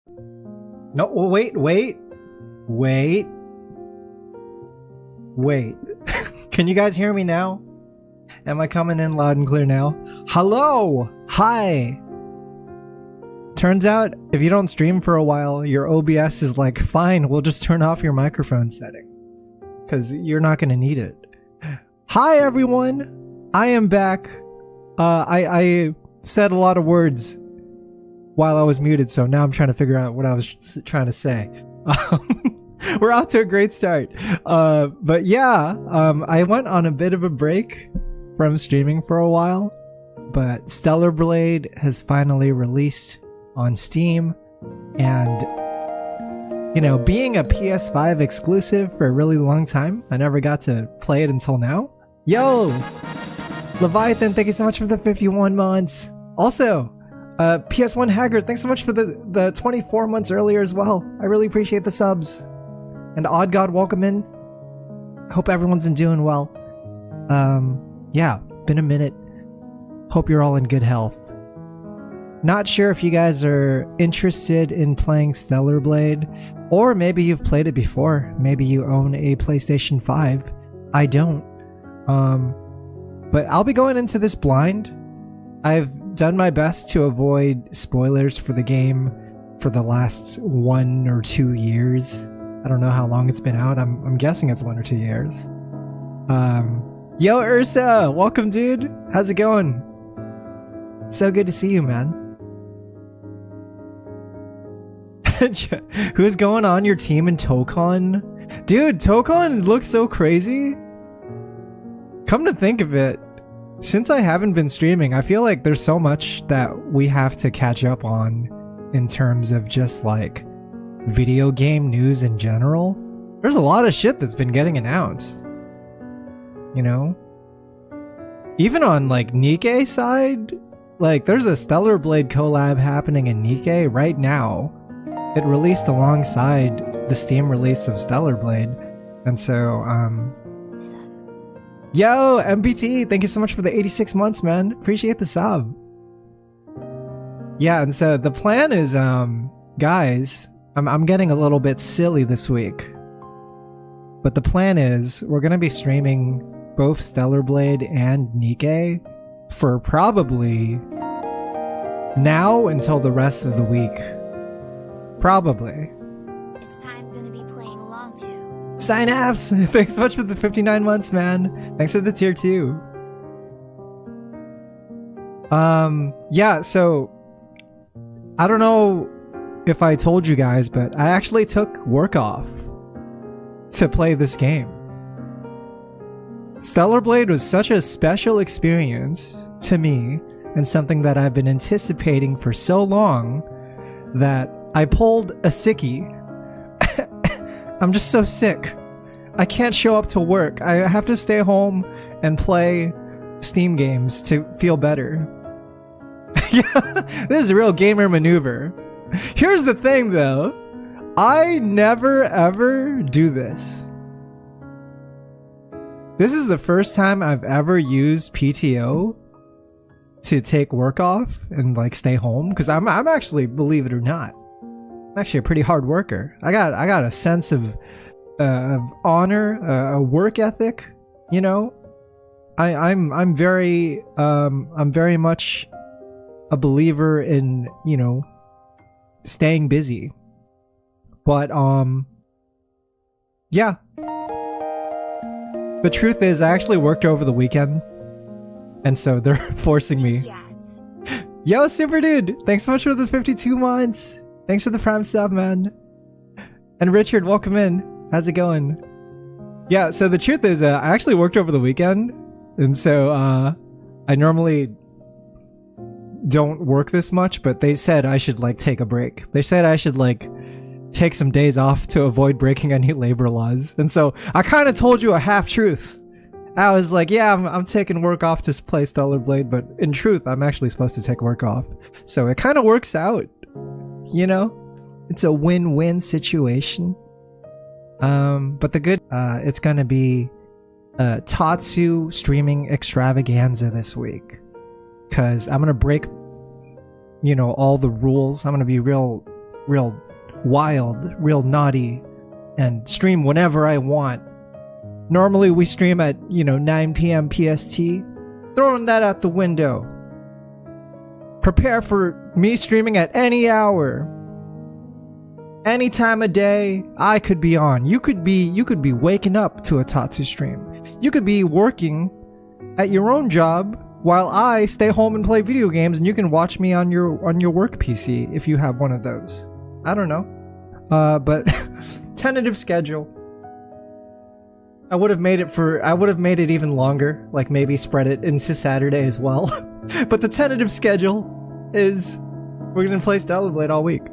No, wait. Can you guys hear me now? Am I coming in loud and clear now? Hello! Hi! Turns out, if you don't stream for a while, your OBS is like, fine, we'll just turn off your microphone setting. Because you're not going to need it. Hi everyone! I am back. I said a lot of words while I was muted, so now I'm trying to figure out what I was trying to say. We're off to a great start. But yeah, I went on a bit of a break from streaming for a while, but Stellar Blade has finally released on Steam, and you know, being a PS5 exclusive for a really long time, I never got to play it until now. Yo! Leviathan, thank you so much for the 51 months. Also, PS1 Haggard, thanks so much for the 24 months earlier as well. I really appreciate the subs. And Odd God, welcome in. Hope everyone's doing well. Yeah, been a minute. Hope you're all in good health. Not sure if you guys are interested in playing Stellar Blade, or maybe you've played it before. Maybe you own a PlayStation 5. I don't. But I'll be going into this blind. I've done my best to avoid spoilers for the game for the last 1 or 2 years. I don't know how long it's been out. I'm guessing it's 1 or 2 years. Yo, Ursa! Welcome, dude! How's it going? So good to see you, man. Who's going on your team in Tokon? Dude, Tokon looks so crazy. Come to think of it, since I haven't been streaming, I feel like there's so much that we have to catch up on in terms of just like video game news in general. There's a lot of shit that's been getting announced. You know? Even on like Nikkei side, like there's a Stellar Blade collab happening in Nikkei right now. It released alongside the Steam release of Stellar Blade. And so, yo, MBT, thank you so much for the 86 months, man. Appreciate the sub. Yeah, and so the plan is, guys, I'm getting a little bit silly this week. But the plan is, we're gonna be streaming both Stellar Blade and Nikkei for probably now until the rest of the week. Probably. It's time gonna be playing along too. Synapse! Thanks so much for the 59 months, man. Thanks for the tier 2. Yeah, so I don't know if I told you guys, but I actually took work off to play this game. Stellar Blade was such a special experience to me, and something that I've been anticipating for so long that I pulled a sickie. I'm just so sick. I can't show up to work. I have to stay home and play Steam games to feel better. Yeah, this is a real gamer maneuver. Here's the thing though. I never ever do this. This is the first time I've ever used PTO to take work off and like stay home, because I'm actually, believe it or not, I'm actually a pretty hard worker. I got a sense of honor, a work ethic, you know. I'm very much a believer in, you know, staying busy. But yeah. The truth is, I actually worked over the weekend, and so they're forcing me. Yo, Super Dude! Thanks so much for the 52 months! Thanks for the Prime sub, man. And Richard, welcome in. How's it going? Yeah, so the truth is, I actually worked over the weekend, and so I normally don't work this much, but they said I should like take a break. They said I should like take some days off to avoid breaking any labor laws. And so I kind of told you a half truth. I was like, yeah, I'm taking work off to play Stellar Blade, but in truth, I'm actually supposed to take work off. So it kind of works out, you know? It's a win-win situation. But the good, it's gonna be Tatsu streaming extravaganza this week. Cause I'm gonna break, you know, all the rules. I'm gonna be real real wild, real naughty, and stream whenever I want. Normally we stream at, 9 p.m. PST. Throwing that out the window. Prepare for me streaming at any hour. Any time of day, I could be on. You could be waking up to a Tatsu stream. You could be working at your own job while I stay home and play video games, and you can watch me on your work PC if you have one of those. I don't know. But tentative schedule. I would have made it even longer, like maybe spread it into Saturday as well. But the tentative schedule is we're gonna play Stellar Blade all week.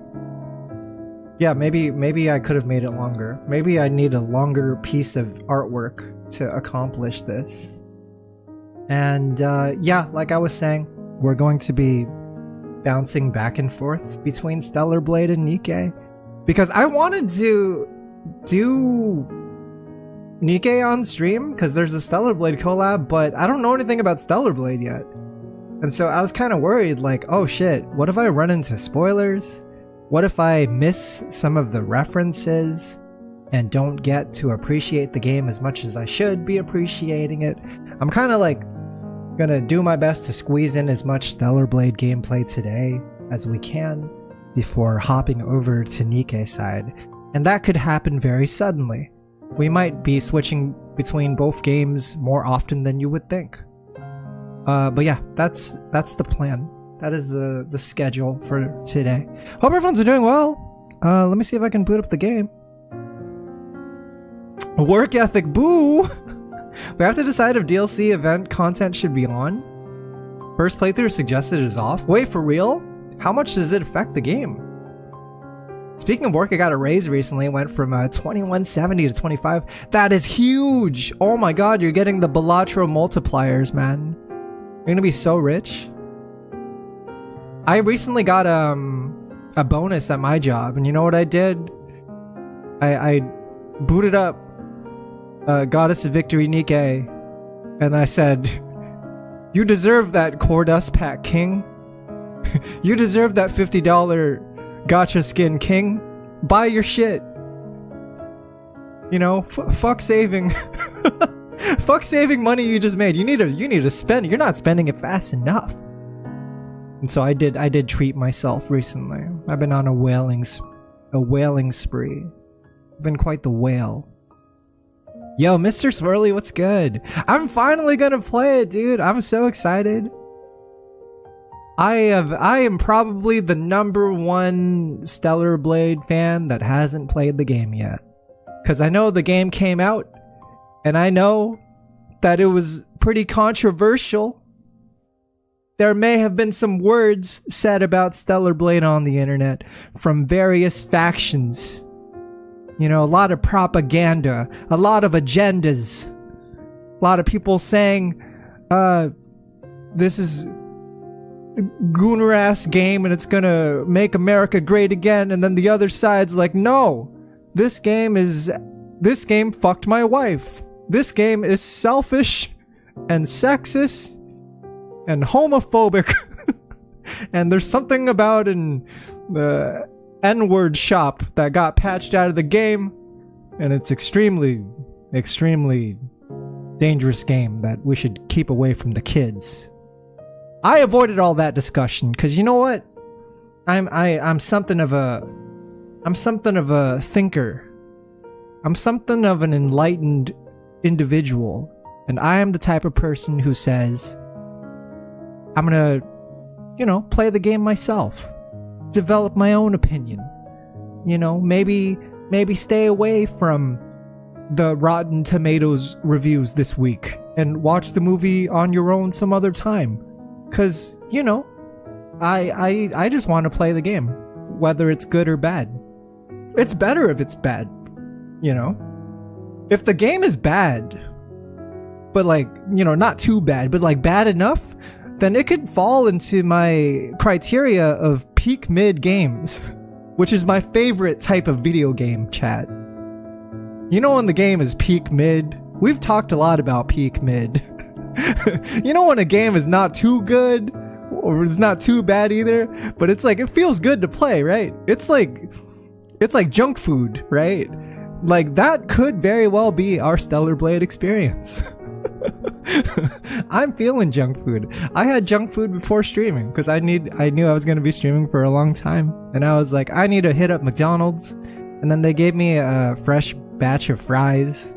Yeah, maybe I could have made it longer. Maybe I need a longer piece of artwork to accomplish this. And yeah, like I was saying, we're going to be bouncing back and forth between Stellar Blade and Nikke, because I wanted to do Nikke on stream because there's a Stellar Blade collab, but I don't know anything about Stellar Blade yet. And so I was kind of worried, like, oh shit, what if I run into spoilers? What if I miss some of the references and don't get to appreciate the game as much as I should be appreciating it? I'm kind of like gonna do my best to squeeze in as much Stellar Blade gameplay today as we can before hopping over to Nikke's side. And that could happen very suddenly. We might be switching between both games more often than you would think. But yeah, that's the plan. That is the schedule for today. Hope everyone's doing well. Let me see if I can boot up the game. Work ethic, boo! We have to decide if DLC event content should be on. First playthrough suggested is off. Wait, for real? How much does it affect the game? Speaking of work, I got a raise recently. It went from 2170 to 25. That is huge! Oh my god, you're getting the Balatro multipliers, man. You're gonna be so rich. I recently got a bonus at my job, and you know what I did? I booted up Goddess of Victory Nikke, and I said, "You deserve that Core Dust Pack, King. You deserve that $50 gacha skin, King. Buy your shit. You know, fuck saving." Fuck saving money you just made. You need to spend. You're not spending it fast enough. And so I did treat myself recently. I've been on a whaling spree. I've been quite the whale. Yo, Mr. Swirly, what's good? I'm finally gonna play it, dude. I'm so excited. I am probably the #1 Stellar Blade fan that hasn't played the game yet. Cause I know the game came out, and I know that it was pretty controversial. There may have been some words said about Stellar Blade on the internet from various factions. You know, a lot of propaganda, a lot of agendas. A lot of people saying, this is a gooner-ass game and it's gonna make America great again. And then the other side's like, no, this game fucked my wife. This game is selfish and sexist and homophobic. And there's something about the N-word shop that got patched out of the game, and it's extremely dangerous game that we should keep away from the kids. I avoided all that discussion because you know what? I'm something of a thinker. I'm something of an enlightened individual, and I am the type of person who says, I'm gonna, play the game myself, develop my own opinion, maybe stay away from the Rotten Tomatoes reviews this week and watch the movie on your own some other time, cause I just want to play the game, whether it's good or bad. It's better if it's bad, if the game is bad, but not too bad, but bad enough, then it could fall into my criteria of peak mid games, which is my favorite type of video game, chat. When the game is peak mid, we've talked a lot about peak mid. When a game is not too good, or it's not too bad either, but it's like, it feels good to play, right? It's like junk food, right? Like, that could very well be our Stellar Blade experience. I'm feeling junk food. I had junk food before streaming because I knew I was going to be streaming for a long time, and I was like, I need to hit up McDonald's, and then they gave me a fresh batch of fries,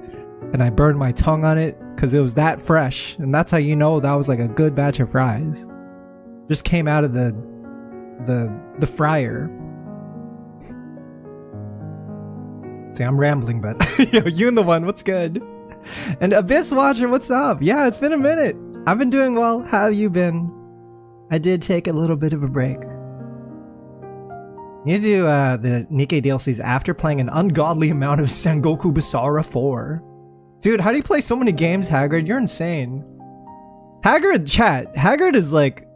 and I burned my tongue on it because it was that fresh, and that's how you know that was like a good batch of fries. Just came out of the fryer. See, I'm rambling, but yo, you and the one, what's good? And Abyss Watcher, what's up? Yeah, it's been a minute. I've been doing well. How have you been? I did take a little bit of a break. You do the Nikke DLCs after playing an ungodly amount of Sengoku Basara 4. Dude, how do you play so many games, Haggard? You're insane. Haggard, chat. Haggard is like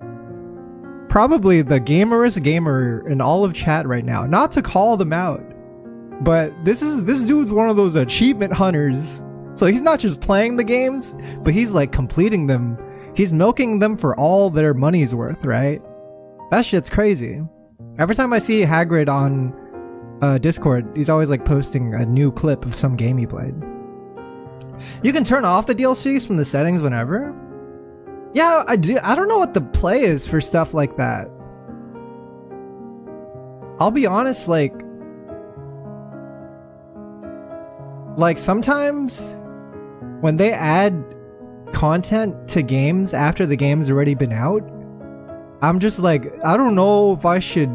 probably the gamerest gamer in all of chat right now. Not to call them out, but this dude's one of those achievement hunters. So he's not just playing the games, but he's like completing them. He's milking them for all their money's worth, right? That shit's crazy. Every time I see Hagrid on Discord, he's always like posting a new clip of some game he played. You can turn off the DLCs from the settings whenever. Yeah, I do. I don't know what the play is for stuff like that. I'll be honest, like sometimes when they add content to games after the game's already been out, I'm just like, I don't know if I should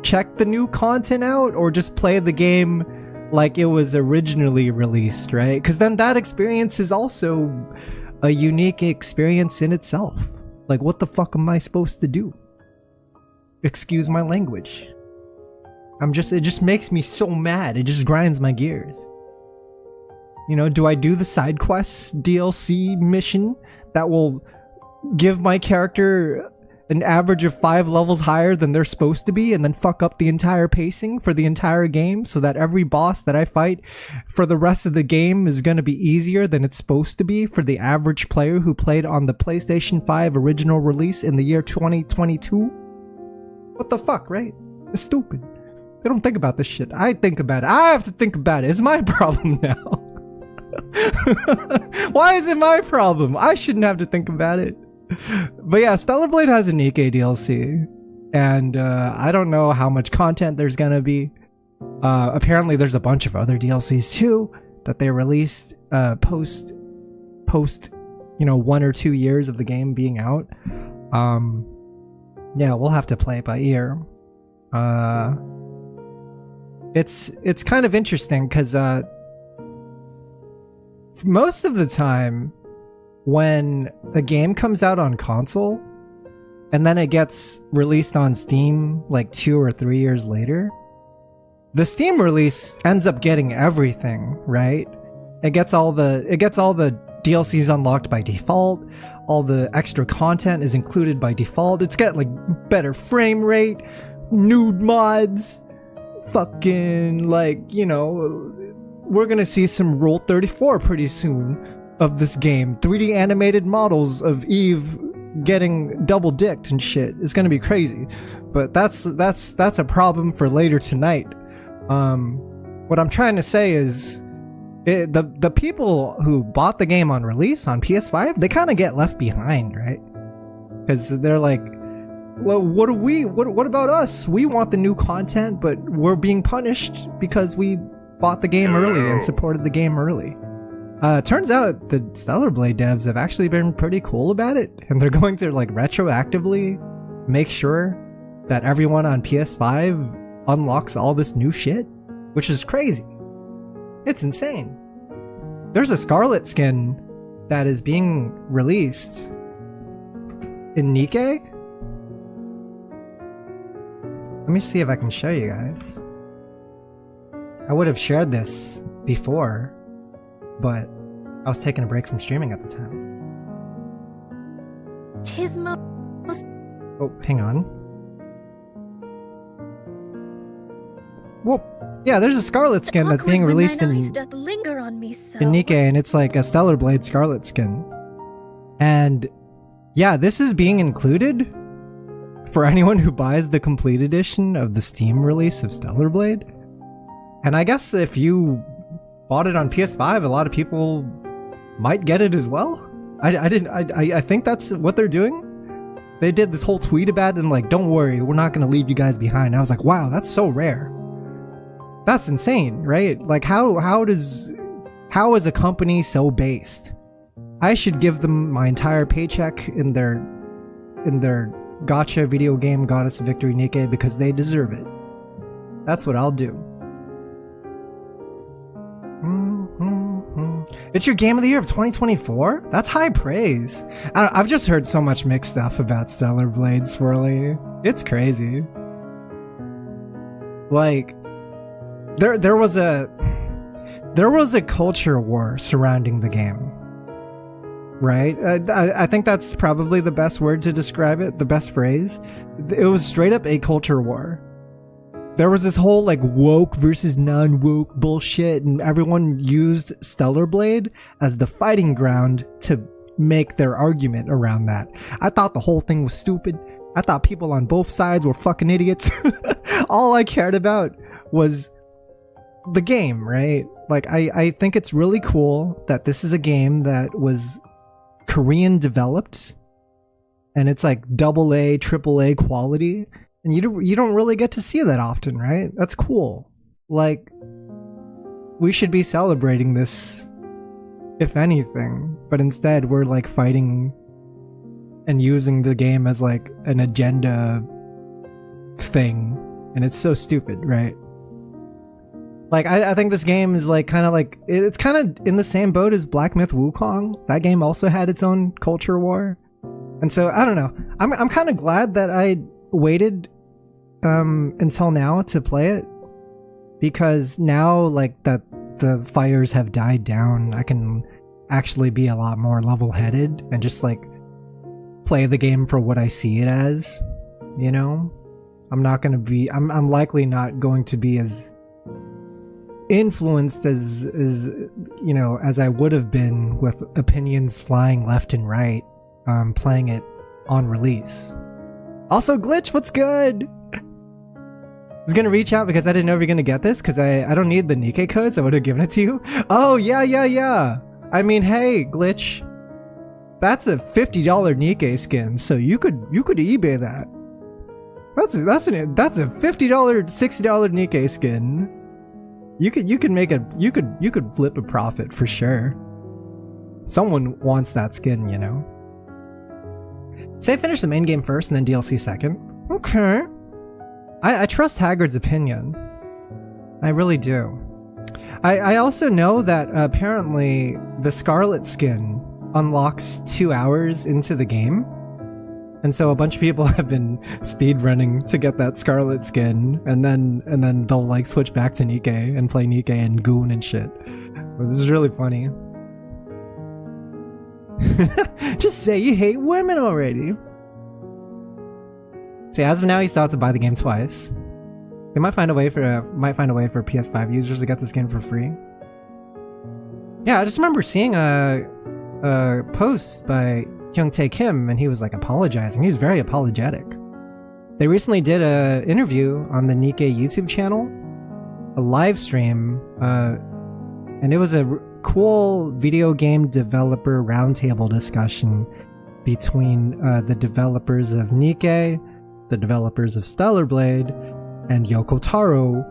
check the new content out or just play the game like it was originally released, right? Because then that experience is also a unique experience in itself. Like, what the fuck am I supposed to do? Excuse my language. It just makes me so mad. It just grinds my gears. You know, do I do the side quests DLC mission that will give my character an average of 5 levels higher than they're supposed to be and then fuck up the entire pacing for the entire game so that every boss that I fight for the rest of the game is going to be easier than it's supposed to be for the average player who played on the PlayStation 5 original release in the year 2022? What the fuck, right? It's stupid. They don't think about this shit. I think about it. I have to think about it. It's my problem now. Why is it my problem? I shouldn't have to think about it. But yeah, Stellar Blade has a Nikke DLC, and I don't know how much content there's gonna be. Apparently there's a bunch of other DLCs too that they released post 1 or 2 years of the game being out. Yeah, we'll have to play it by ear. It's kind of interesting because most of the time when a game comes out on console and then it gets released on Steam like 2 or 3 years later, the Steam release ends up getting everything, right? It gets all the DLCs unlocked by default. All the extra content is included by default. It's got like better frame rate, nude mods, fucking like, you know, we're gonna see some Rule 34 pretty soon of this game. 3D animated models of Eve getting double dicked and shit. It's gonna be crazy. But that's a problem for later tonight. What I'm trying to say is the people who bought the game on release on PS5, they kind of get left behind, right? Because they're like, well, what about us? We want the new content, but we're being punished because we bought the game early and supported the game early. Turns out the Stellar Blade devs have actually been pretty cool about it, and they're going to like retroactively make sure that everyone on PS5 unlocks all this new shit, which is crazy. It's insane. There's a Scarlet skin that is being released in Nikke. Let me see if I can show you guys. I would have shared this before, but I was taking a break from streaming at the time. Oh, hang on. Whoop. Yeah, there's a Scarlet skin that's being released in Nikke, and it's like a Stellar Blade Scarlet skin. And yeah, this is being included for anyone who buys the complete edition of the Steam release of Stellar Blade. And I guess if you bought it on PS5, a lot of people might get it as well. I think that's what they're doing. They did this whole tweet about it and like, don't worry, we're not going to leave you guys behind. And I was like, wow, that's so rare. That's insane, right? Like how is a company so based? I should give them my entire paycheck in their gacha video game Goddess of Victory Nikke because they deserve it. That's what I'll do. It's your game of the year of 2024? That's high praise. I've just heard so much mixed stuff about Stellar Blade, Swirly. It's crazy. Like, there was a culture war surrounding the game. Right? I think that's probably the best word to describe it, the best phrase. It was straight up a culture war. There was this whole like woke versus non-woke bullshit, and everyone used Stellar Blade as the fighting ground to make their argument around that. I thought the whole thing was stupid. I thought people on both sides were fucking idiots. All I cared about was the game, right? Like, I think it's really cool that this is a game that was Korean developed, and it's like AA, AAA quality. And you don't really get to see that often, right? That's cool. Like, we should be celebrating this, if anything. But instead, we're like fighting and using the game as like an agenda thing. And it's so stupid, right? Like, I think this game is like kind of like, it's kind of in the same boat as Black Myth Wukong. That game also had its own culture war. And so, I don't know. I'm kind of glad that I waited until now to play it, because now like that the fires have died down, I can actually be a lot more level-headed and just like play the game for what I see it as, you know? I'm likely not going to be as influenced as you know, as I would have been with opinions flying left and right playing it on release. Also, Glitch, what's good? I was gonna reach out because I didn't know we were gonna get this, because I don't need the Nikke codes. I would have given it to you. Oh yeah. I mean, hey, Glitch, that's a $50 Nikke skin, so you could eBay that. That's a $50, $60 Nikke skin. You could flip a profit for sure. Someone wants that skin, you know. Say finish the main game first and then DLC second. Okay. I trust Haggard's opinion. I really do. I also know that apparently the Scarlet skin unlocks 2 hours into the game. And so a bunch of people have been speedrunning to get that Scarlet skin, and then they'll like switch back to Nikke and play Nikke and Goon and shit. But this is really funny. Just say you hate women already. See, as of now, he still has to buy the game twice. They might find a way for PS5 users to get this game for free. Yeah, I just remember seeing a post by Hyungtae Kim, and he was like apologizing. He was very apologetic. They recently did a interview on the Nikke YouTube channel, a live stream, and it was a cool video game developer roundtable discussion between the developers of Nikke, the developers of Stellar Blade, and Yoko Taro,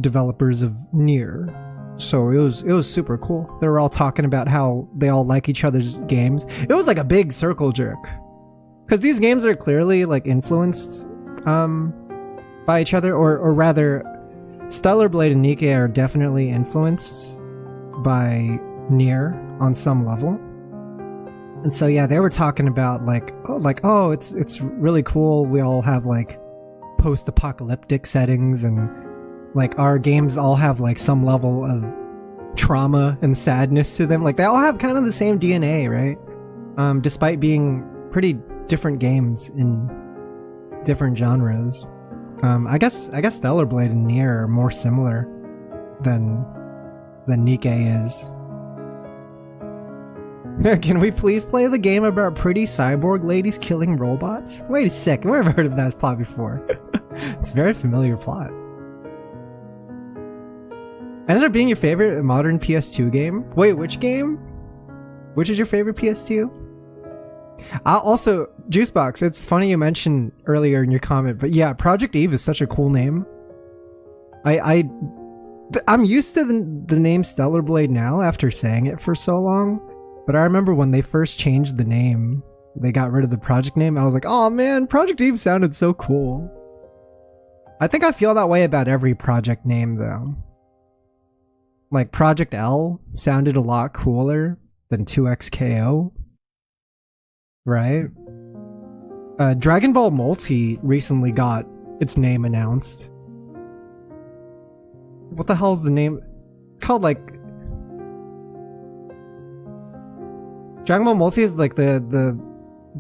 developers of Nier. So it was super cool. They were all talking about how they all like each other's games. It was like a big circle jerk, because these games are clearly like influenced by each other, or rather, Stellar Blade and Nikke are definitely influenced by Nier on some level. And so yeah, they were talking about oh, it's really cool. We all have like post-apocalyptic settings, and like our games all have like some level of trauma and sadness to them. Like they all have kind of the same DNA, right? Despite being pretty different games in different genres. I guess Stellar Blade and Nier are more similar than Nikke is. Can we please play the game about pretty cyborg ladies killing robots? Wait a second, where have I heard of that plot before? It's a very familiar plot. Ended up being your favorite modern PS2 game? Wait, which game? Which is your favorite PS2? Also, Juicebox, it's funny you mentioned earlier in your comment, but yeah, Project Eve is such a cool name. I'm used to the name Stellar Blade now after saying it for so long, but I remember when they first changed the name, they got rid of the project name, I was like, oh man, Project Eve sounded so cool. I think I feel that way about every project name though. Like Project L sounded a lot cooler than 2XKO. Right? Dragon Ball Multi recently got its name announced. What the hell is the name? It's called like... Dragon Ball Multi is like the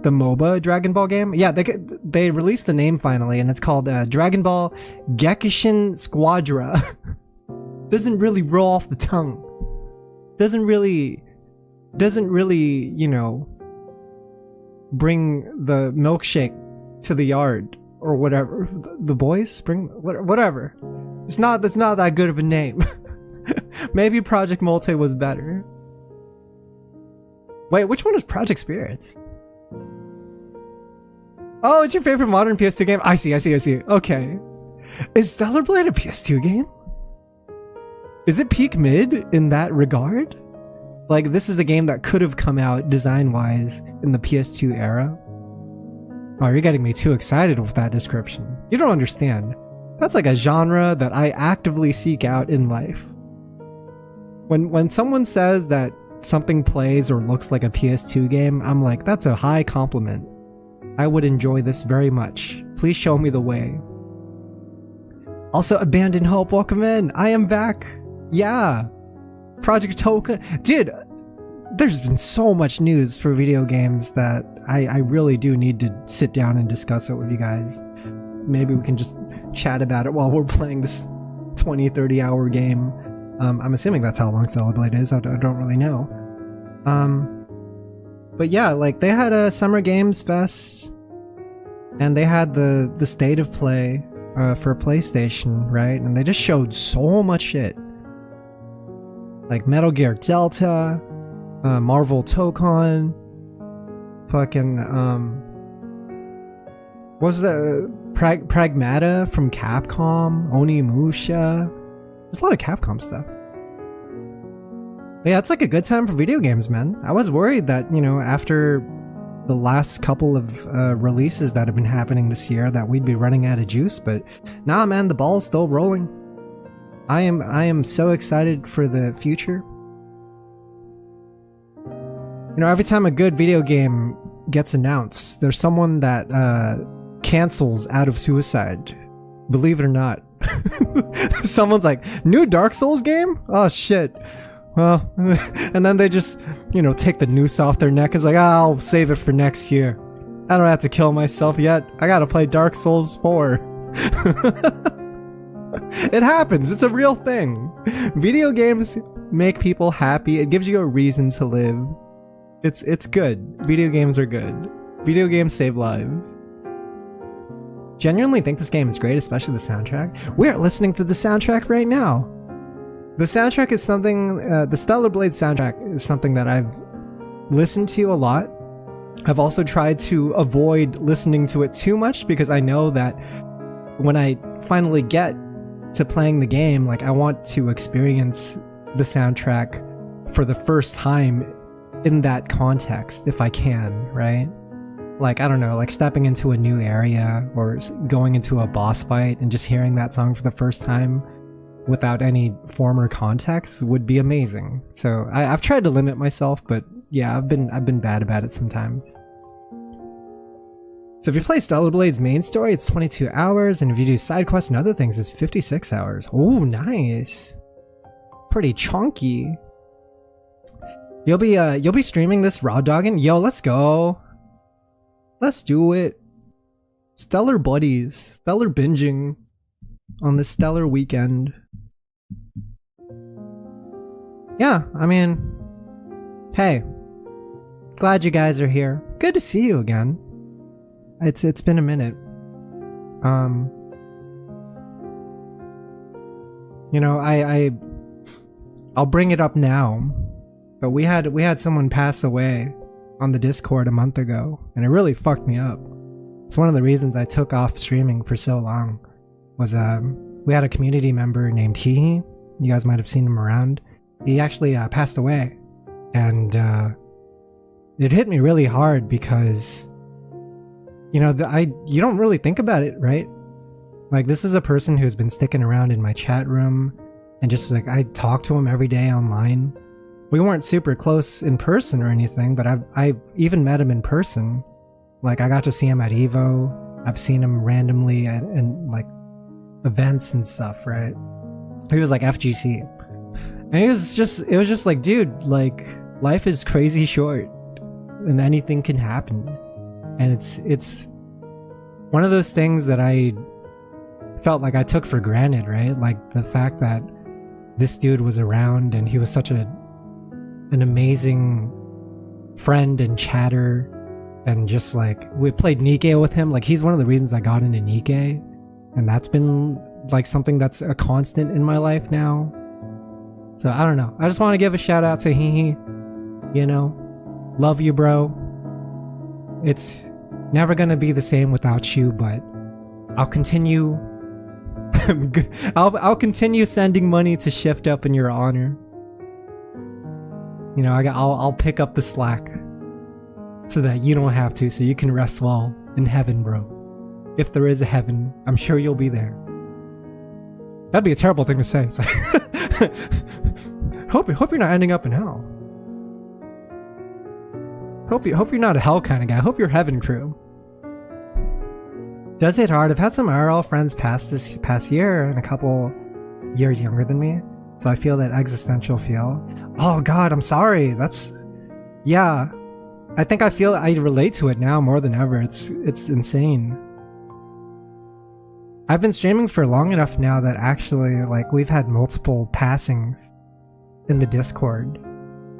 MOBA Dragon Ball game. Yeah, they released the name finally, and it's called Dragon Ball Gekishin Squadra. Doesn't really roll off the tongue. Doesn't really, you know, bring the milkshake to the yard or whatever. The boys bring whatever. It's not that good of a name. Maybe Project Multi was better. Wait, which one is Project Spirits? Oh, it's your favorite modern PS2 game? I see. Okay. Is Stellar Blade a PS2 game? Is it peak mid in that regard? Like, this is a game that could have come out design-wise in the PS2 era? Oh, you're getting me too excited with that description. You don't understand. That's like a genre that I actively seek out in life. When someone says that something plays or looks like a PS2 game, I'm like, that's a high compliment. I would enjoy this very much. Please show me the way. Also, Abandoned Hope, welcome in. I am back. Yeah. Project Token. Dude, there's been so much news for video games that I really do need to sit down and discuss it with you guys. Maybe we can just chat about it while we're playing this 20-30 hour game. I'm assuming that's how long Stellar Blade is. I don't really know. But yeah, like they had a Summer Games Fest, and they had the State of Play for PlayStation, right? And they just showed so much shit. Like Metal Gear Delta, Marvel Tokon, fucking, what's the Pragmata from Capcom, Onimusha. There's a lot of Capcom stuff. But yeah, it's like a good time for video games, man. I was worried that, you know, after the last couple of releases that have been happening this year that we'd be running out of juice, but nah, man, the ball's still rolling. I am so excited for the future. You know, every time a good video game gets announced, there's someone that cancels out of suicide. Believe it or not. Someone's like, new Dark Souls game? Oh shit. Well, and then they just, you know, take the noose off their neck. It's like, I'll save it for next year. I don't have to kill myself yet. I gotta play Dark Souls 4. It happens. It's a real thing. Video games make people happy. It gives you a reason to live. It's good. Video games are good. Video games save lives. Genuinely think this game is great, especially the soundtrack. We're listening to the soundtrack right now. The soundtrack is something, the Stellar Blade soundtrack is something that I've listened to a lot. I've also tried to avoid listening to it too much because I know that when I finally get to playing the game, like I want to experience the soundtrack for the first time in that context, if I can, right? Like, I don't know, like stepping into a new area or going into a boss fight and just hearing that song for the first time without any former context would be amazing. So I've tried to limit myself, but yeah, I've been bad about it sometimes. So if you play Stellar Blade's main story, it's 22 hours, and if you do side quests and other things, it's 56 hours. Oh, nice. Pretty chunky. You'll be streaming this raw dogging? Yo, let's go. Let's do it. Stellar buddies. Stellar binging on this stellar weekend. Yeah, I mean, hey, Glad you guys are here. Good to see you again. It's been a minute. You know, I'll bring it up now, but we had someone pass away on the Discord a month ago, and it really fucked me up. It's one of the reasons I took off streaming for so long. Was we had a community member named Hehe. You guys might have seen him around. He actually passed away, and it hit me really hard because, you know, you don't really think about it, right? Like, this is a person who's been sticking around in my chat room, and just like I talk to him every day online. We weren't super close in person or anything, but I even met him in person. Like, I got to see him at Evo. I've seen him randomly at like events and stuff, right? He was like FGC, and it was just like, dude, like, life is crazy short, and anything can happen, and it's one of those things that I felt like I took for granted, right? Like, the fact that this dude was around, and he was such an amazing friend and chatter, and just like, we played Nikke with him. Like, he's one of the reasons I got into Nikke, and that's been like something that's a constant in my life now. So I don't know, I just want to give a shout out to Hehe. You know, love you, bro. It's never gonna be the same without you, but I'll continue I'll continue sending money to Shift Up in your honor. You know, I'll pick up the slack so that you don't have to, so you can rest well in heaven, bro. If there is a heaven, I'm sure you'll be there. That'd be a terrible thing to say. It's like hope you're not ending up in hell. Hope you're not a hell kind of guy. Hope you're heaven crew. Does hit hard. I've had some IRL friends pass this past year, and a couple years younger than me, so I feel that existential feel. Oh god, I'm sorry. That's, yeah, I think I relate to it now more than ever. It's insane. I've been streaming for long enough now that actually, like, we've had multiple passings in the Discord.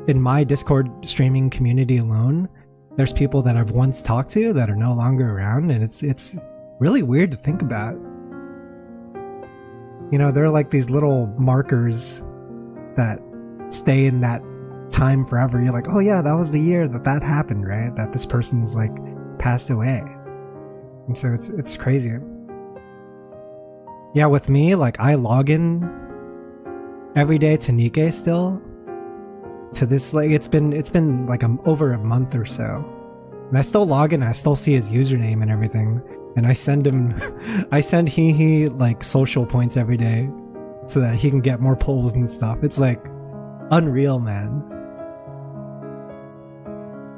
In my Discord streaming community alone, there's people that I've once talked to that are no longer around, and it's really weird to think about. You know, they're like these little markers that stay in that time forever. You're like, oh yeah, that was the year that happened, right? That this person's like passed away. And so it's crazy. Yeah, with me, like, I log in every day to Nikke still. To this, like, it's been like over a month or so. And I still log in, I still see his username and everything. And I send Hehe like social points every day so that he can get more pulls and stuff. It's like unreal, man.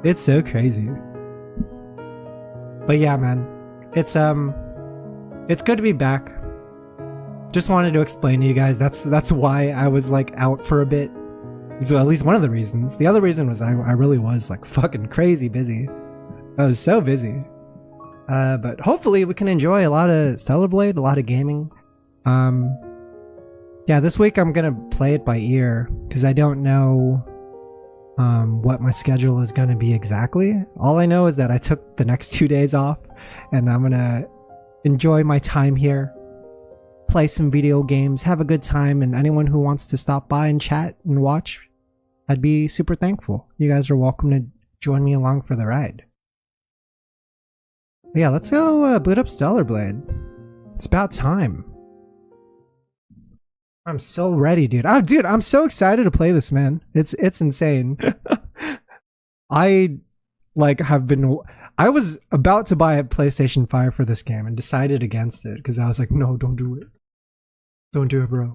It's so crazy. But yeah, man, it's good to be back. Just wanted to explain to you guys that's why I was like out for a bit. So at least one of the reasons. The other reason was I really was like fucking crazy busy. I was so busy. But hopefully we can enjoy a lot of Stellar Blade, a lot of gaming. Yeah, this week I'm gonna play it by ear because I don't know what my schedule is gonna be exactly. All I know is that I took the next 2 days off, and I'm gonna enjoy my time here, play some video games, have a good time, and anyone who wants to stop by and chat and watch, I'd be super thankful. You guys are welcome to join me along for the ride. But yeah, let's go boot up Stellar Blade. It's about time. I'm so ready, dude. Oh, dude, I'm so excited to play this, man. It's insane. I was about to buy a PlayStation 5 for this game and decided against it because I was like, no, don't do it. Don't do it, bro.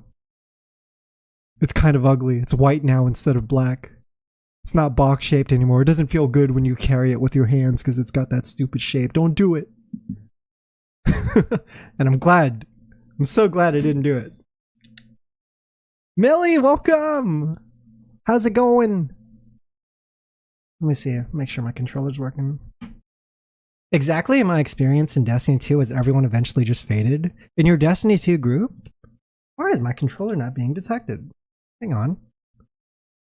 It's kind of ugly. It's white now instead of black. It's not box shaped anymore. It doesn't feel good when you carry it with your hands because it's got that stupid shape. Don't do it. And I'm glad. I'm so glad I didn't do it. Millie, welcome! How's it going? Let me see. Make sure my controller's working. Exactly my experience in Destiny 2 is everyone eventually just faded. In your Destiny 2 group? Why is my controller not being detected? Hang on.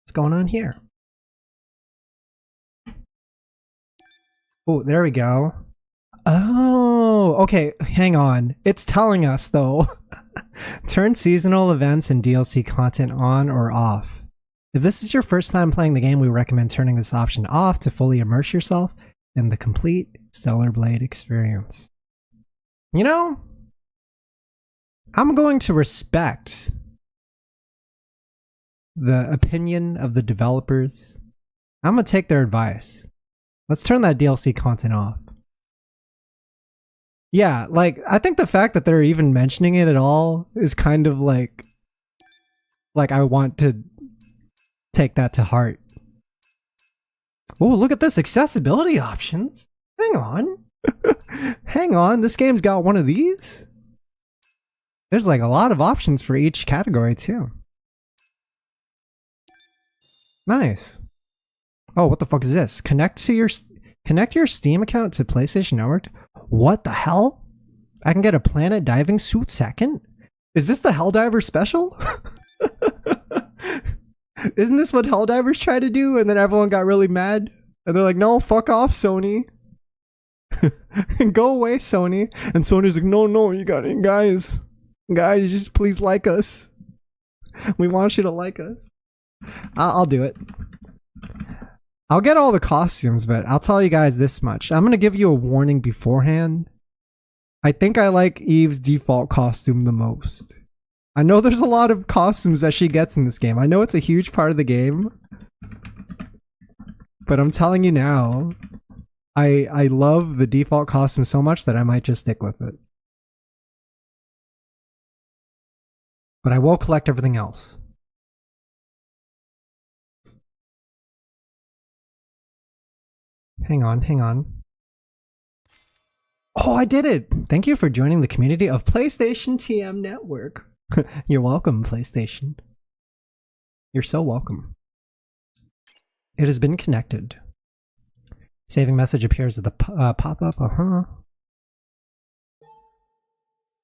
What's going on here? Oh, there we go. Oh, okay. Hang on. It's telling us though. Turn seasonal events and DLC content on or off. If this is your first time playing the game, we recommend turning this option off to fully immerse yourself in the complete Stellar Blade experience. You know, I'm going to respect the opinion of the developers. I'm gonna take their advice. Let's turn that DLC content off. Yeah, like, I think the fact that they're even mentioning it at all is kind of like I want to take that to heart. Oh, look at this, accessibility options. Hang on. Hang on, this game's got one of these? There's like a lot of options for each category too. Nice. Oh, what the fuck is this? Connect your Steam account to PlayStation Network. What the hell? I can get a Planet Diving Suit second? Is this the Helldiver special? Isn't this what Helldivers try to do? And then everyone got really mad. And they're like, no, fuck off, Sony. Go away, Sony. And Sony's like, no, you got it, guys, just please like us. We want you to like us. I'll do it. I'll get all the costumes, but I'll tell you guys this much. I'm going to give you a warning beforehand. I think I like Eve's default costume the most. I know there's a lot of costumes that she gets in this game. I know it's a huge part of the game. But I'm telling you now, I love the default costume so much that I might just stick with it. But I will collect everything else. Hang on. Oh, I did it! Thank you for joining the community of PlayStation TM Network. You're welcome, PlayStation. You're so welcome. It has been connected. Saving message appears at the pop-up.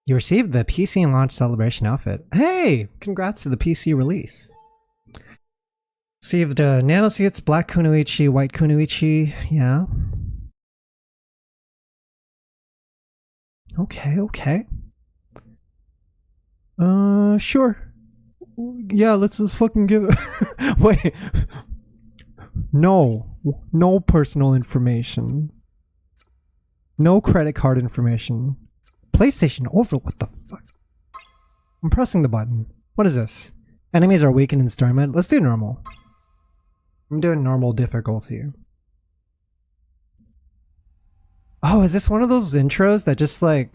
You received the PC launch celebration outfit. Hey! Congrats to the PC release. Received nano suits, black kunoichi, white kunoichi. Yeah. Okay. Sure. Yeah, let's fucking give it. Wait. No personal information. No credit card information. PlayStation over, what the fuck? I'm pressing the button. What is this? Enemies are weakened in story mode. Let's do normal. I'm doing normal difficulty. Oh, is this one of those intros that just like...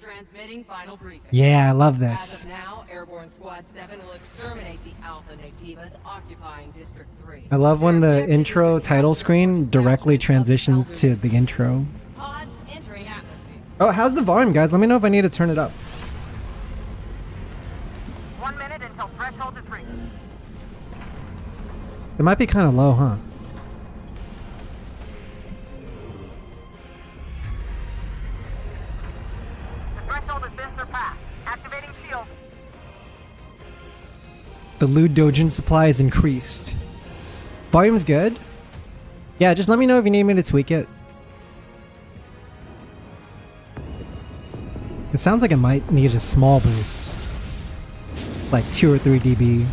Transmitting final briefing. Yeah, I love this. As of now, Airborne Squad 7 will exterminate the Alpha Nativas occupying District 3. I love when the intro title screen directly transitions to the intro. Pods entering atmosphere. Oh, how's the volume, guys? Let me know if I need to turn it up. 1 minute until threshold is reached. It might be kind of low, huh? The threshold has been surpassed. Activating shield. The loot dojin supply is increased. Volume's good? Yeah, just let me know if you need me to tweak it. It sounds like it might need a small boost. Like 2 or 3 dB.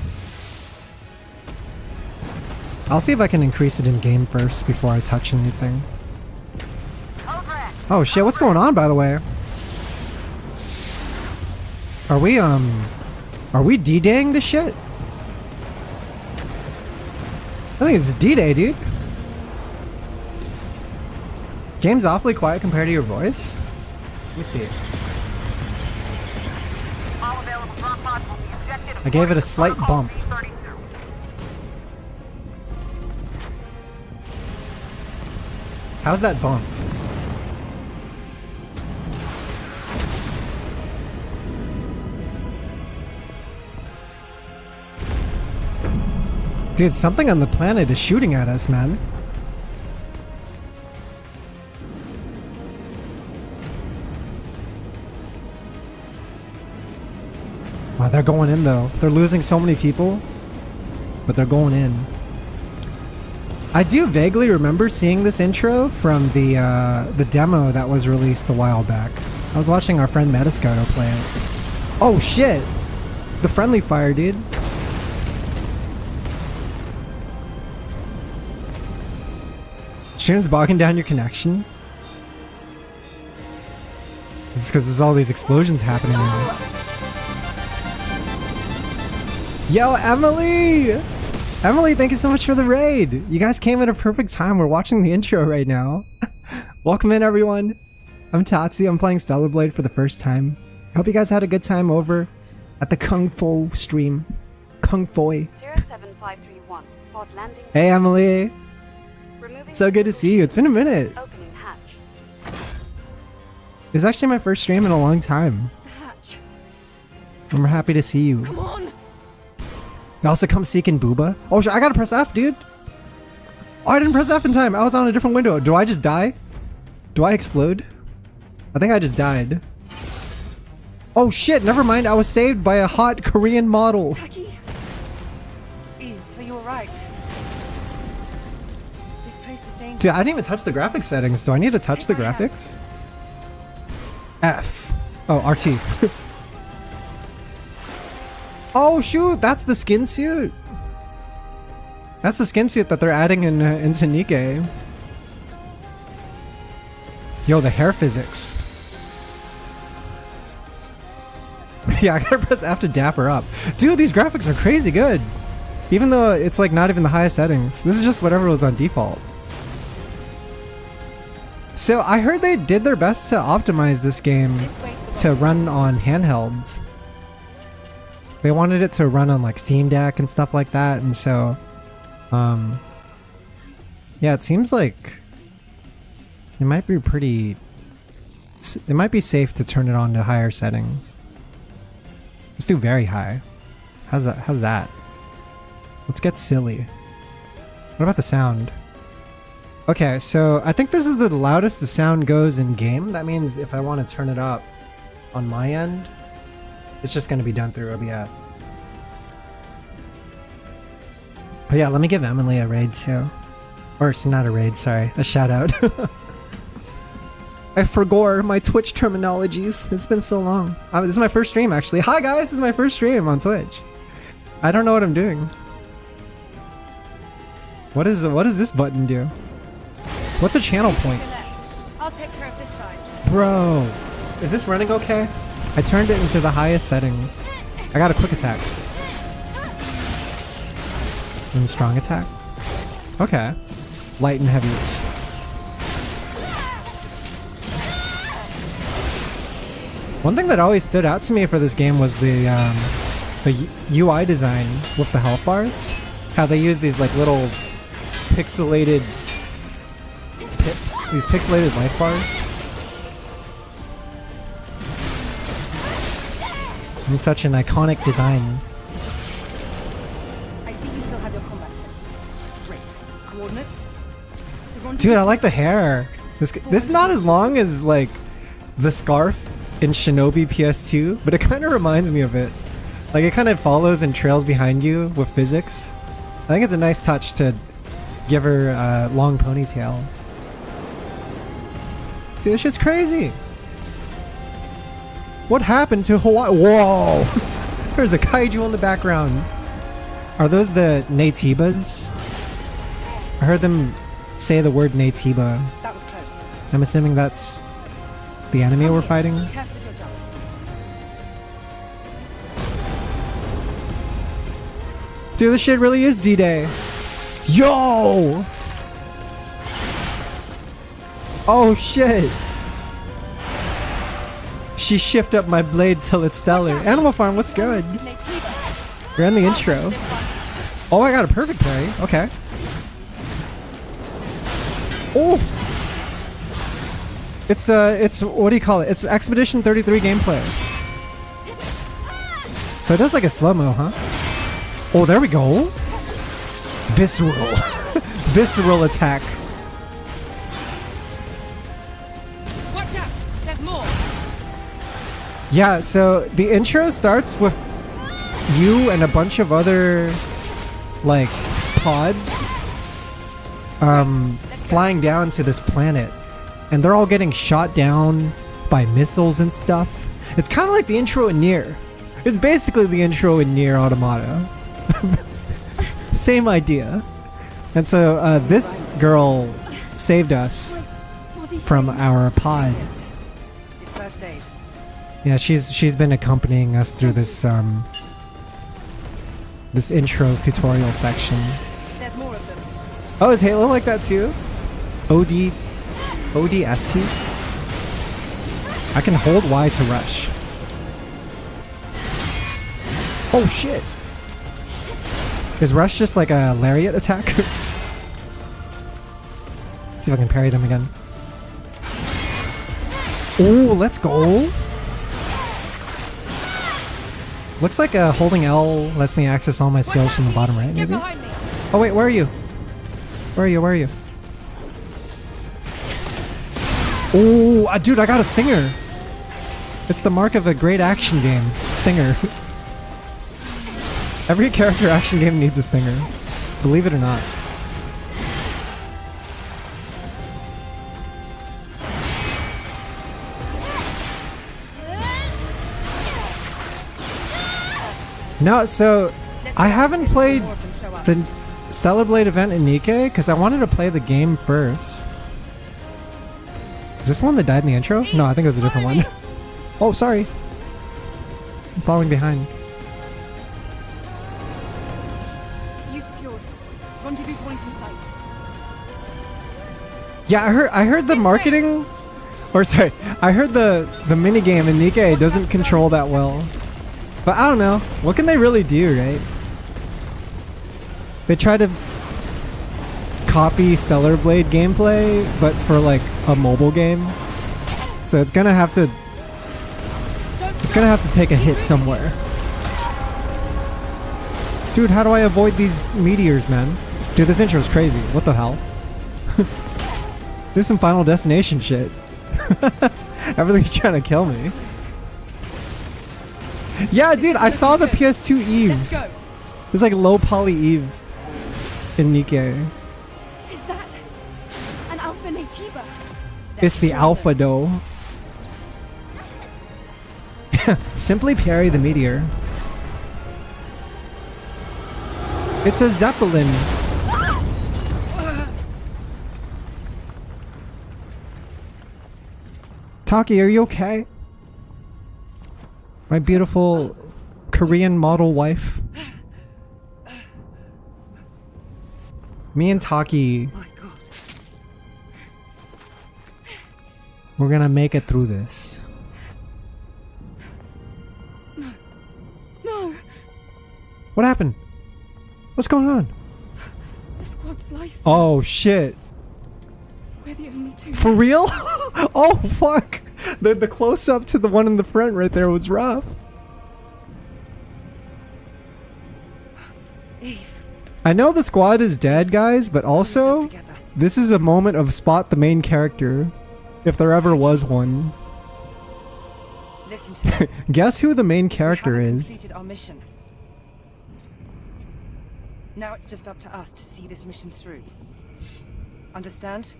I'll see if I can increase it in game first before I touch anything. Oh shit, what's going on by the way? Are we D-Daying this shit? I think it's D-Day, dude. Game's awfully quiet compared to your voice. Let me see. All available drop pods will be ejected. I gave it a slight bump. How's that bump? Dude, something on the planet is shooting at us, man. Wow, they're going in though. They're losing so many people, but they're going in. I do vaguely remember seeing this intro from the demo that was released a while back. I was watching our friend Metascoto play it. Oh shit! The friendly fire, dude. Stream's bogging down your connection? It's because there's all these explosions happening now. Yo, Emily! Emily, thank you so much for the raid! You guys came at a perfect time. We're watching the intro right now. Welcome in, everyone. I'm Tatsu. I'm playing Stellar Blade for the first time. Hope you guys had a good time over at the Kung Fu stream. Kung Fu. 07531. Pod landing. Hey, Emily. Removing So good to see you. It's been a minute. Opening hatch. It's actually my first stream in a long time. Hatch. I'm happy to see you. Come on. You also come seeking Booba. Oh, I gotta press F, dude. Oh, I didn't press F in time. I was on a different window. Do I just die? Do I explode? I think I just died. Oh shit, never mind. I was saved by a hot Korean model. Taki. Eve, are you alright? This place is dangerous. Dude, I didn't even touch the graphics settings. Do I need to touch the graphics? F. Oh, RT. Oh shoot, that's the skin suit. That's the skin suit that they're adding into Nikke. Yo, the hair physics. Yeah, I gotta press F to dap her up. Dude, these graphics are crazy good. Even though it's like not even the highest settings. This is just whatever was on default. So I heard they did their best to optimize this game to run on handhelds. They wanted it to run on like Steam Deck and stuff like that, and so yeah, it seems like it might be it might be safe to turn it on to higher settings. Let's do very high. How's that? Let's get silly. What about the sound? Okay, so I think this is the loudest the sound goes in game. That means if I want to turn it up on my end, it's just going to be done through OBS. Oh yeah, let me give Emily a raid too. Or it's not a raid, sorry. A shout out. I forgot my Twitch terminologies. It's been so long. This is my first stream actually. Hi guys, this is my first stream on Twitch. I don't know what I'm doing. What does this button do? What's a channel point? I'll take care of this side. Bro, is this running okay? I turned it into the highest settings. I got a quick attack. And strong attack? Okay. Light and heavies. One thing that always stood out to me for this game was the UI design with the health bars. How they use these like little pixelated pips, these pixelated life bars. And such an iconic design. I see you still have your combat senses. Great. Coordinates? Dude, I like the hair. This is not as long as like the scarf in Shinobi PS2, but it kind of reminds me of it. Like it kind of follows and trails behind you with physics. I think it's a nice touch to give her a long ponytail. Dude, this shit's crazy. What happened to Hawaii? Whoa! There's a kaiju in the background. Are those the Naytibas? I heard them say the word Naytiba. That was close. I'm assuming that's the enemy we're fighting. Careful with your jump. Dude, this shit really is D-Day. Yo! Oh shit! She shift up my blade till it's stellar. Animal Farm, what's good? You're in the intro. Oh, I got a perfect parry. Okay. Oh! It's what do you call it? It's Expedition 33 gameplay. So it does like a slow-mo, huh? Oh, there we go. Visceral. Visceral attack. Watch out! There's more! Yeah, so the intro starts with you and a bunch of other like pods flying down to this planet, and they're all getting shot down by missiles and stuff. It's kind of like the intro in Nier. It's basically the intro in Nier Automata. Same idea. And so this girl saved us from our pod. It's first aid. Yeah, she's been accompanying us through this this intro tutorial section. There's more of them. Oh, is Halo like that too? ODST? I can hold Y to rush. Oh shit! Is rush just like a lariat attack? See if I can parry them again. Oh, let's go! Looks like holding L lets me access all my skills from the bottom right, Get maybe? behind me. Oh wait, where are you? Where are you? Where are you? Oh, dude, I got a stinger! It's the mark of a great action game. Stinger. Every character action game needs a stinger. Believe it or not. No, so I haven't played the Stellar Blade event in Nikkei because I wanted to play the game first. Is this the one that died in the intro? No, I think it was a different one. Oh, sorry. I'm falling behind. You secured. Rendezvous point in sight. Yeah, I heard the marketing, or sorry, I heard the minigame in Nikkei doesn't control that well. But I don't know. What can they really do, right? They try to copy Stellar Blade gameplay, but for like a mobile game. So it's gonna have to take a hit somewhere. Dude, how do I avoid these meteors, man? Dude, this intro is crazy. What the hell? This is some Final Destination shit. Everything's trying to kill me. Yeah, dude, I saw the PS2 Let's Eve. go. It's like low poly Eve in Nikkei. Is that an Alpha Nativa? It's the Alpha dough. Simply parry the meteor. It's a Zeppelin. Taki, are you okay? My beautiful Korean model wife. Me and Taki, My God. we're gonna make it through this. No. What happened? What's going on? The squad's life. Oh shit. We're the only two. For real? Oh fuck. The close up to the one in the front right there was rough. Eve. I know the squad is dead, guys, but also Together. this is a moment of spot the main character, if there ever was one. Listen to me. Guess who the main We character haven't is? completed our mission. Now it's just up to us to see this mission through. Understand?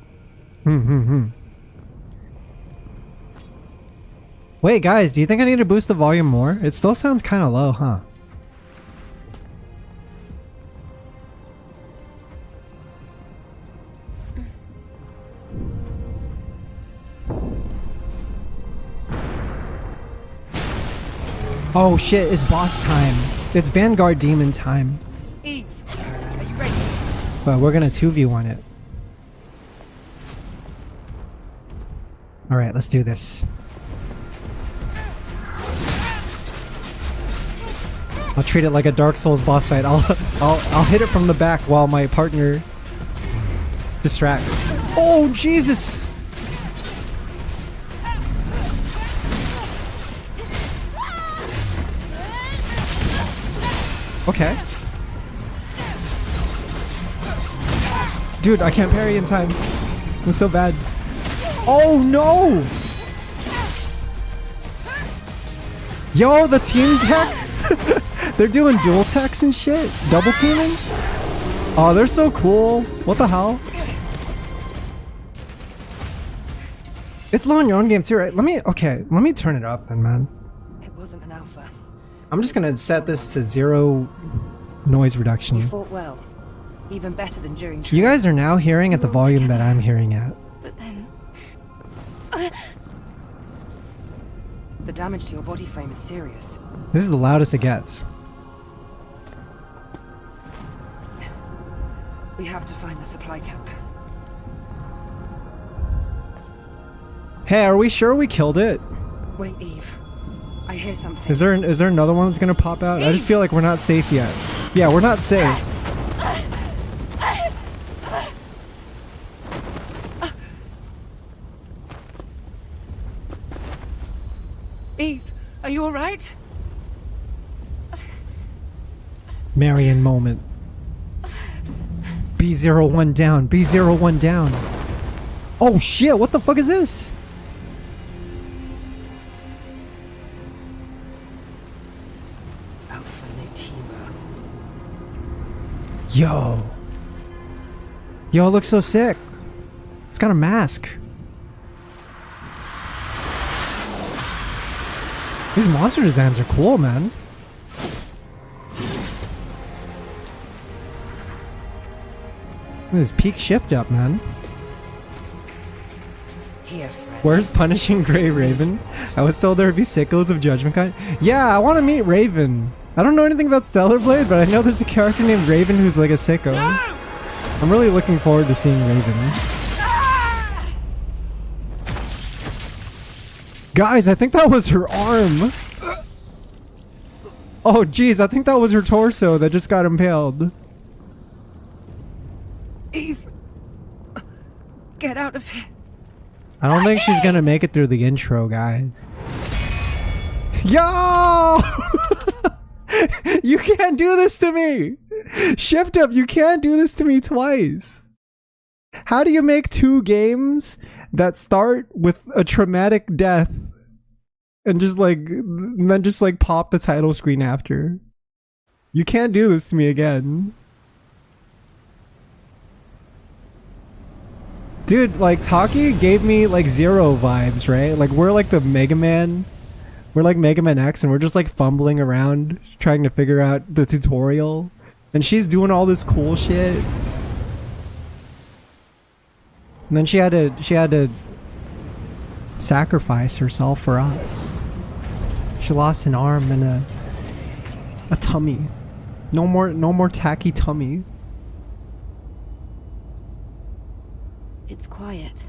Wait, guys, do you think I need to boost the volume more? It still sounds kind of low, huh? Oh shit, it's boss time. It's Vanguard Demon time. Eve, are you ready? But we're gonna 2v1 it. Alright, let's do this. I'll treat it like a Dark Souls boss fight. I'll hit it from the back while my partner distracts. Oh Jesus! Okay. Dude, I can't parry in time. I'm so bad. Oh no! Yo, the team tech? They're doing dual techs and shit. Double teaming? Oh, they're so cool. What the hell? It's low in your own game too, right? Let me turn it up then, man. It wasn't an alpha. I'm just gonna set this to 0 noise reduction. You fought well. Even better than during You training. guys are now hearing at the volume that I'm hearing at. But then, The damage to your body frame is serious. This is the loudest it gets. We have to find the supply camp. Hey, are we sure we killed it? Wait, Eve. I hear something. Is there another one that's gonna pop out? I just feel like we're not safe yet. Yeah, we're not safe. Eve, are you alright? Marion moment. B01 down. B01 down. Oh shit, what the fuck is this? Alpha Natima. Yo. Yo, it looks so sick. It's got a mask. These monster designs are cool, man. Look at this peak shift up, man. Here, friend. Where's Punishing Grey Raven? I was told there would be sickos of Judgment Kind. Yeah, I want to meet Raven. I don't know anything about Stellar Blade, but I know there's a character named Raven who's like a sicko. I'm really looking forward to seeing Raven. Guys, I think that was her arm. Oh, geez, I think that was her torso that just got impaled. Eve! Get out of here. I don't think she's gonna make it through the intro, guys. Yo! You can't do this to me! Shift up, you can't do this to me twice. How do you make 2 games that start with a traumatic death and then just like pop the title screen after? You can't do this to me again. Dude, like Taki gave me like Zero vibes, right? Like we're like the Mega Man. We're like Mega Man X and we're just like fumbling around trying to figure out the tutorial. And she's doing all this cool shit. And then she had to sacrifice herself for us. She lost an arm and a tummy. No more tacky tummy. it's quiet.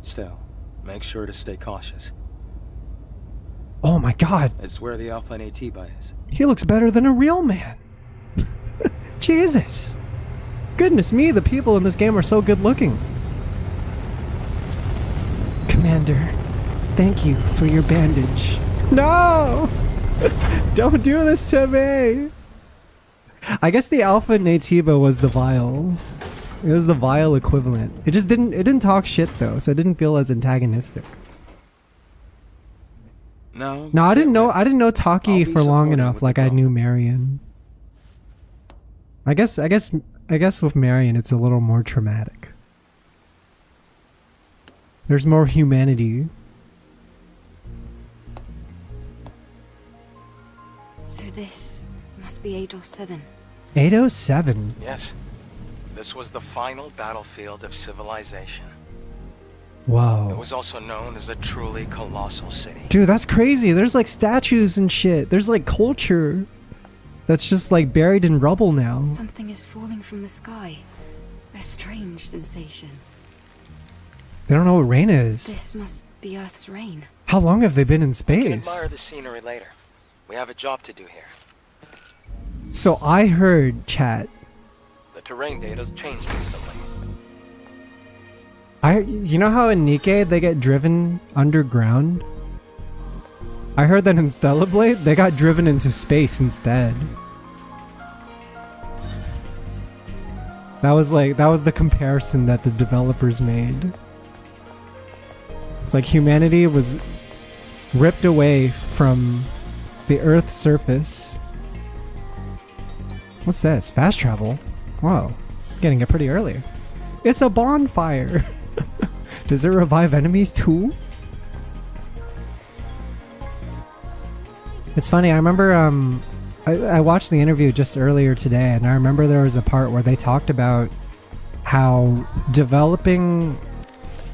Still, make sure to stay cautious. Oh my god. It's where the Alpha Natiba is. He looks better than a real man. Jesus. Goodness me, the people in this game are so good looking. Commander, thank you for your bandage. No! Don't do this to me! I guess the Alpha Natiba was the vial. It was the vial equivalent. It didn't talk shit though, so it didn't feel as antagonistic. No, No, I didn't know Taki I'll be for long supporting enough with like the I knew problem. Marion. I guess with Marion it's a little more traumatic. There's more humanity. So this must be 807. 807. Yes. This was the final battlefield of civilization. It Whoa. was also known as a truly colossal city. Dude, that's crazy. There's like statues and shit. There's like culture that's just like buried in rubble now. Something is falling from the sky. A strange sensation. They don't know what rain is. This must be Earth's rain. How long have they been in We can space? admire the scenery later. We have a job to do here. So I heard, chat. The terrain data's changed recently. You know how in Nikkei they get driven underground? I heard that in Stellar Blade they got driven into space instead. That was the comparison that the developers made. It's like humanity was ripped away from the Earth's surface. What's this? Fast travel? Whoa, getting it pretty early. It's a bonfire. Does it revive enemies too? It's funny, I remember I watched the interview just earlier today, and I remember there was a part where they talked about how developing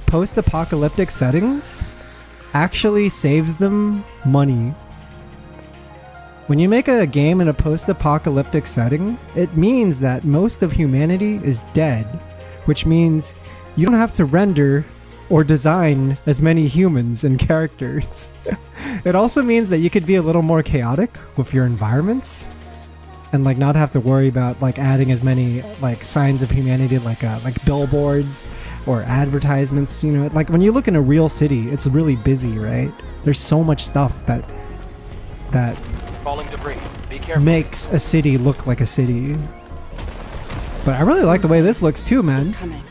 post-apocalyptic settings actually saves them money. When you make a game in a post-apocalyptic setting, it means that most of humanity is dead, which means you don't have to render or design as many humans and characters. It also means that you could be a little more chaotic with your environments and like not have to worry about like adding as many like signs of humanity like billboards or advertisements, you know. Like when you look in a real city, it's really busy, right? There's so much stuff that Falling debris. Be careful. makes a city look like a city. But I really like the way this looks too, man. It's coming.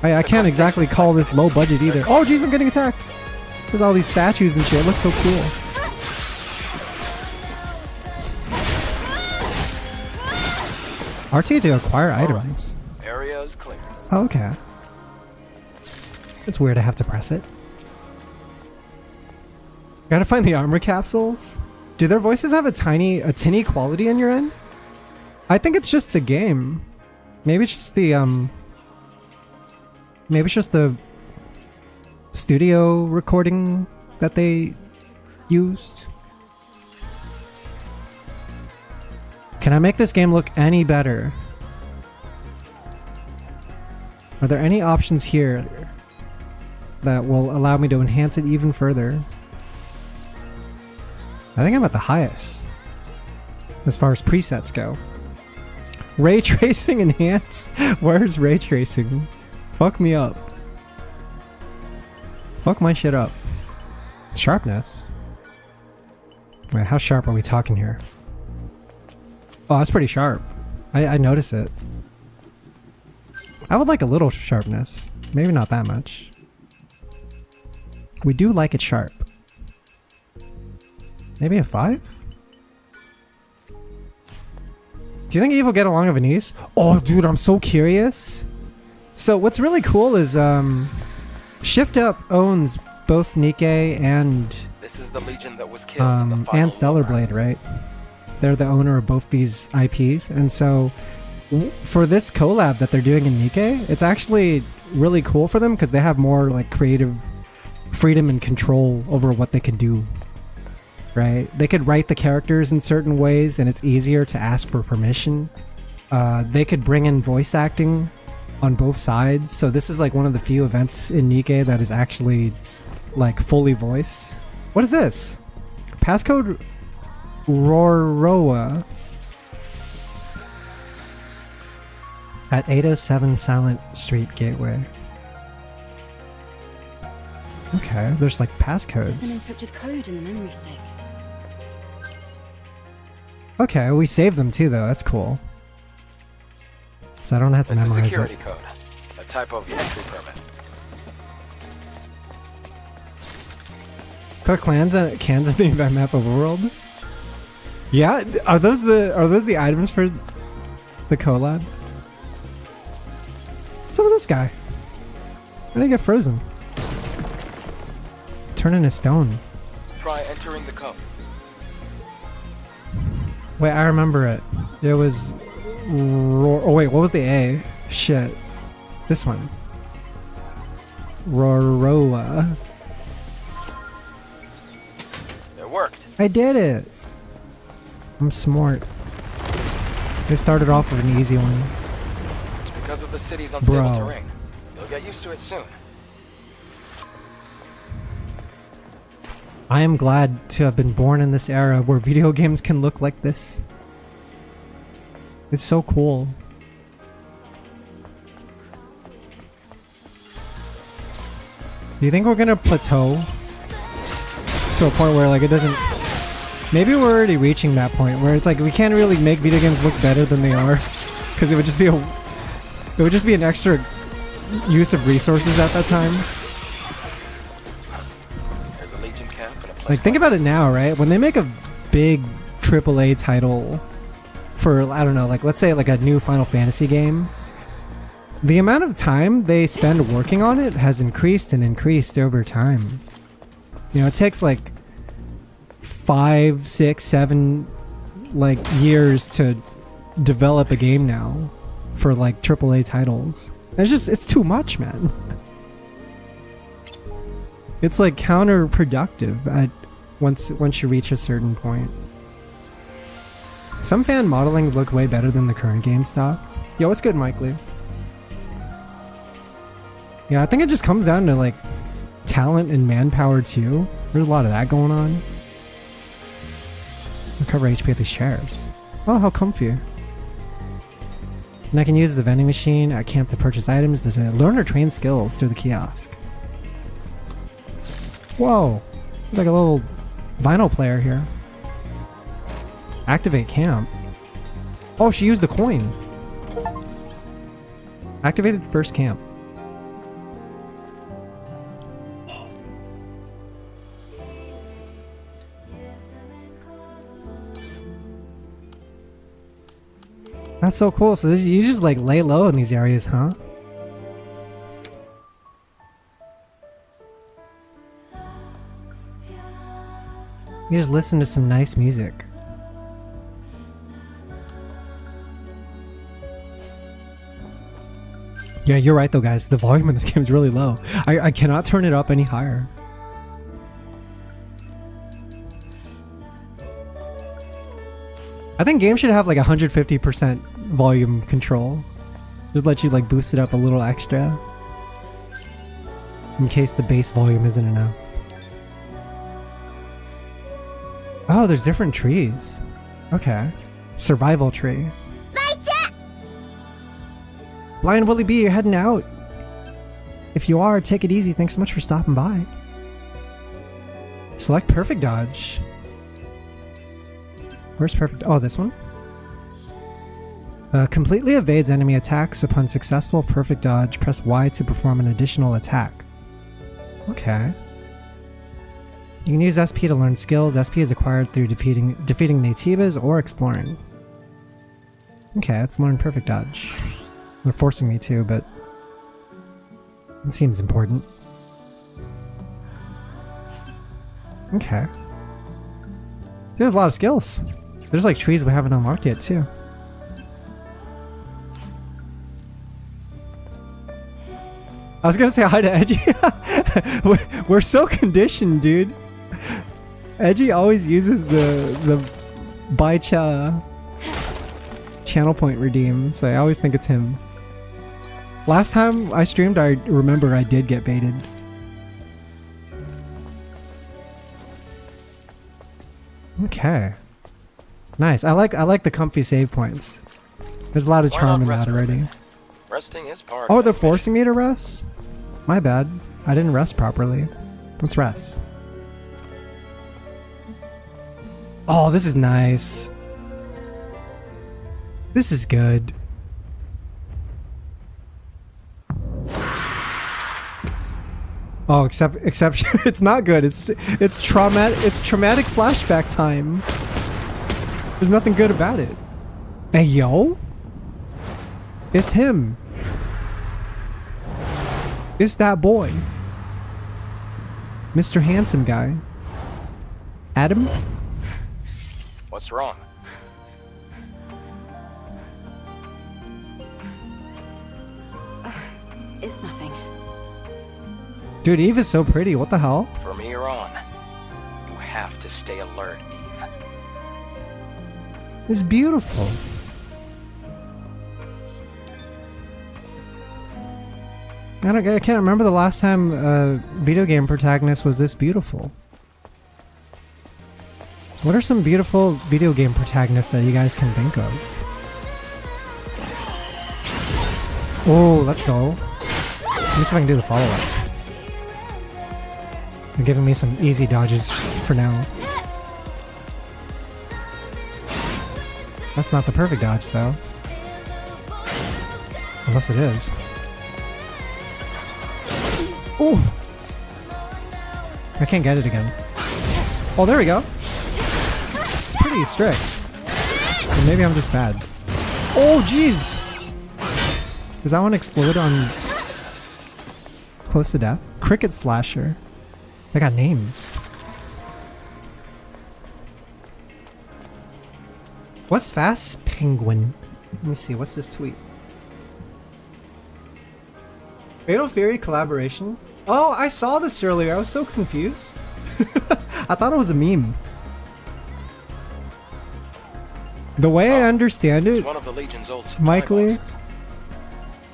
I can't exactly call this low budget either. Oh jeez, I'm getting attacked. There's all these statues and shit. It looks so cool. RT to acquire items. Area is clear. Oh, okay. It's weird I have to press it. Gotta find the armor capsules. Do their voices have a tinny quality on your end? I think it's just the game. Maybe it's just the studio recording that they used. Can I make this game look any better? Are there any options here that will allow me to enhance it even further? I think I'm at the highest as far as presets go. Ray tracing enhance? Where's ray tracing? Fuck me up. Fuck my shit up. Sharpness? Wait, how sharp are we talking here? Oh, that's pretty sharp. I notice it. I would like a little sharpness. Maybe not that much. We do like it sharp. Maybe a 5? Do you think Eve will get along with Venice? Oh, dude, I'm so curious. So what's really cool is Shift Up owns both Nikke and This is the Legion that was killed in the final and Stellar Blade, right? They're the owner of both these IPs, and so for this collab that they're doing in Nikke, it's actually really cool for them because they have more like creative freedom and control over what they can do. Right? They could write the characters in certain ways, and it's easier to ask for permission. They could bring in voice acting on both sides, so this is like one of the few events in Nikke that is actually like fully voice. What is this? Passcode Roroa at 807 Silent Street Gateway. Okay, there's like passcodes. There's an encrypted code in the memory stick. Okay, we saved them too though, that's cool. So I don't have to It's a memorize security it. code. A type of entry permit. Cook cans at the event map overworld. Yeah, are those the items for the collab? What's up with this guy? How did he get frozen? Turn into stone. Try entering the code. Wait, I remember it. It was... Oh wait, what was the A? Shit. This one. Roroa. It worked. I did it! I'm smart. They started off with an easy one. It's because of the city's unstable Bro. terrain. You'll get used to it soon. I am glad to have been born in this era where video games can look like this. It's so cool. Do you think we're gonna plateau to a point where like it doesn't... Maybe we're already reaching that point where it's like we can't really make video games look better than they are because it would just be an extra use of resources at that time. There's a Legion camp and a place Like think about it now, right? When they make a big AAA title for, I don't know, like let's say like a new Final Fantasy game, The amount of time they spend working on it has increased and increased over time. You know, it takes like 5, 6, 7 like years to develop a game now for like AAA titles. It's too much, man. It's like counterproductive at once you reach a certain point. Some fan modeling look way better than the current game stock. Yo, what's good, Mike Lee? Yeah, I think it just comes down to like talent and manpower too. There's a lot of that going on. Recover HP at these chairs. Oh, how comfy. And I can use the vending machine at camp to purchase items to learn or train skills through the kiosk. Whoa, there's like a little vinyl player here. Activate camp. Oh, she used the coin. Activated first camp. That's so cool. So you just like lay low in these areas, huh? You just listen to some nice music. Yeah, you're right though, guys. The volume in this game is really low. I cannot turn it up any higher. I think games should have like 150% volume control. Just let you like boost it up a little extra. In case the base volume isn't enough. Oh, there's different trees. Okay. Survival tree. Blind Willie B, you're heading out. If you are, take it easy. Thanks so much for stopping by. Select perfect dodge. Where's perfect? Oh, this one? Completely evades enemy attacks upon successful perfect dodge. Press Y to perform an additional attack. Okay. You can use SP to learn skills. SP is acquired through defeating Naytibas or exploring. Okay, let's learn perfect dodge. They're forcing me to, but it seems important. Okay. There's a lot of skills. There's like trees we haven't unlocked yet too. I was gonna say hi to Edgy. We're so conditioned, dude. Edgy always uses the buy channel point redeem, so I always think it's him. Last time I streamed, I remember I did get baited. Okay. Nice. I like the comfy save points. There's a lot of charm in that already. Resting is part Oh, of they're the forcing me to rest? My bad. I didn't rest properly. Let's rest. Oh, this is nice. This is good. Oh, except it's not good. It's traumatic. It's traumatic flashback time. There's nothing good about it. Hey, yo, it's him. It's that boy, Mr. Handsome Guy. Adam? What's wrong? It's nothing. Dude, Eve is so pretty. What the hell? From here on, you have to stay alert, Eve. It's beautiful. I can't remember the last time a video game protagonist was this beautiful. What are some beautiful video game protagonists that you guys can think of? Oh, let's go. Let me see if I can do the follow-up. They're giving me some easy dodges for now. That's not the perfect dodge, though. Unless it is. Ooh! I can't get it again. Oh, there we go. It's pretty strict. Or maybe I'm just bad. Oh, jeez! Does that one explode on close to death? Cricket slasher. They got names. What's fast penguin? Let me see. What's this tweet? Fatal Fury collaboration. Oh, I saw this earlier. I was so confused. I thought it was a meme. The way I understand it, One of the Legion's old supply Mike Lee, boxes.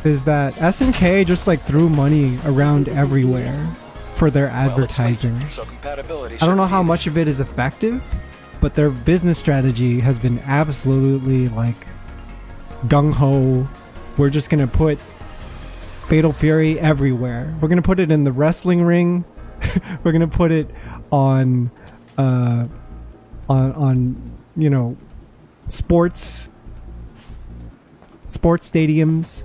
is that SNK just like threw money around everywhere for their advertising. So compatibility I don't know shouldn't how be much of it is effective, but their business strategy has been absolutely like gung-ho. We're just gonna put Fatal Fury everywhere. We're gonna put it in the wrestling ring. We're gonna put it on you know, sports stadiums.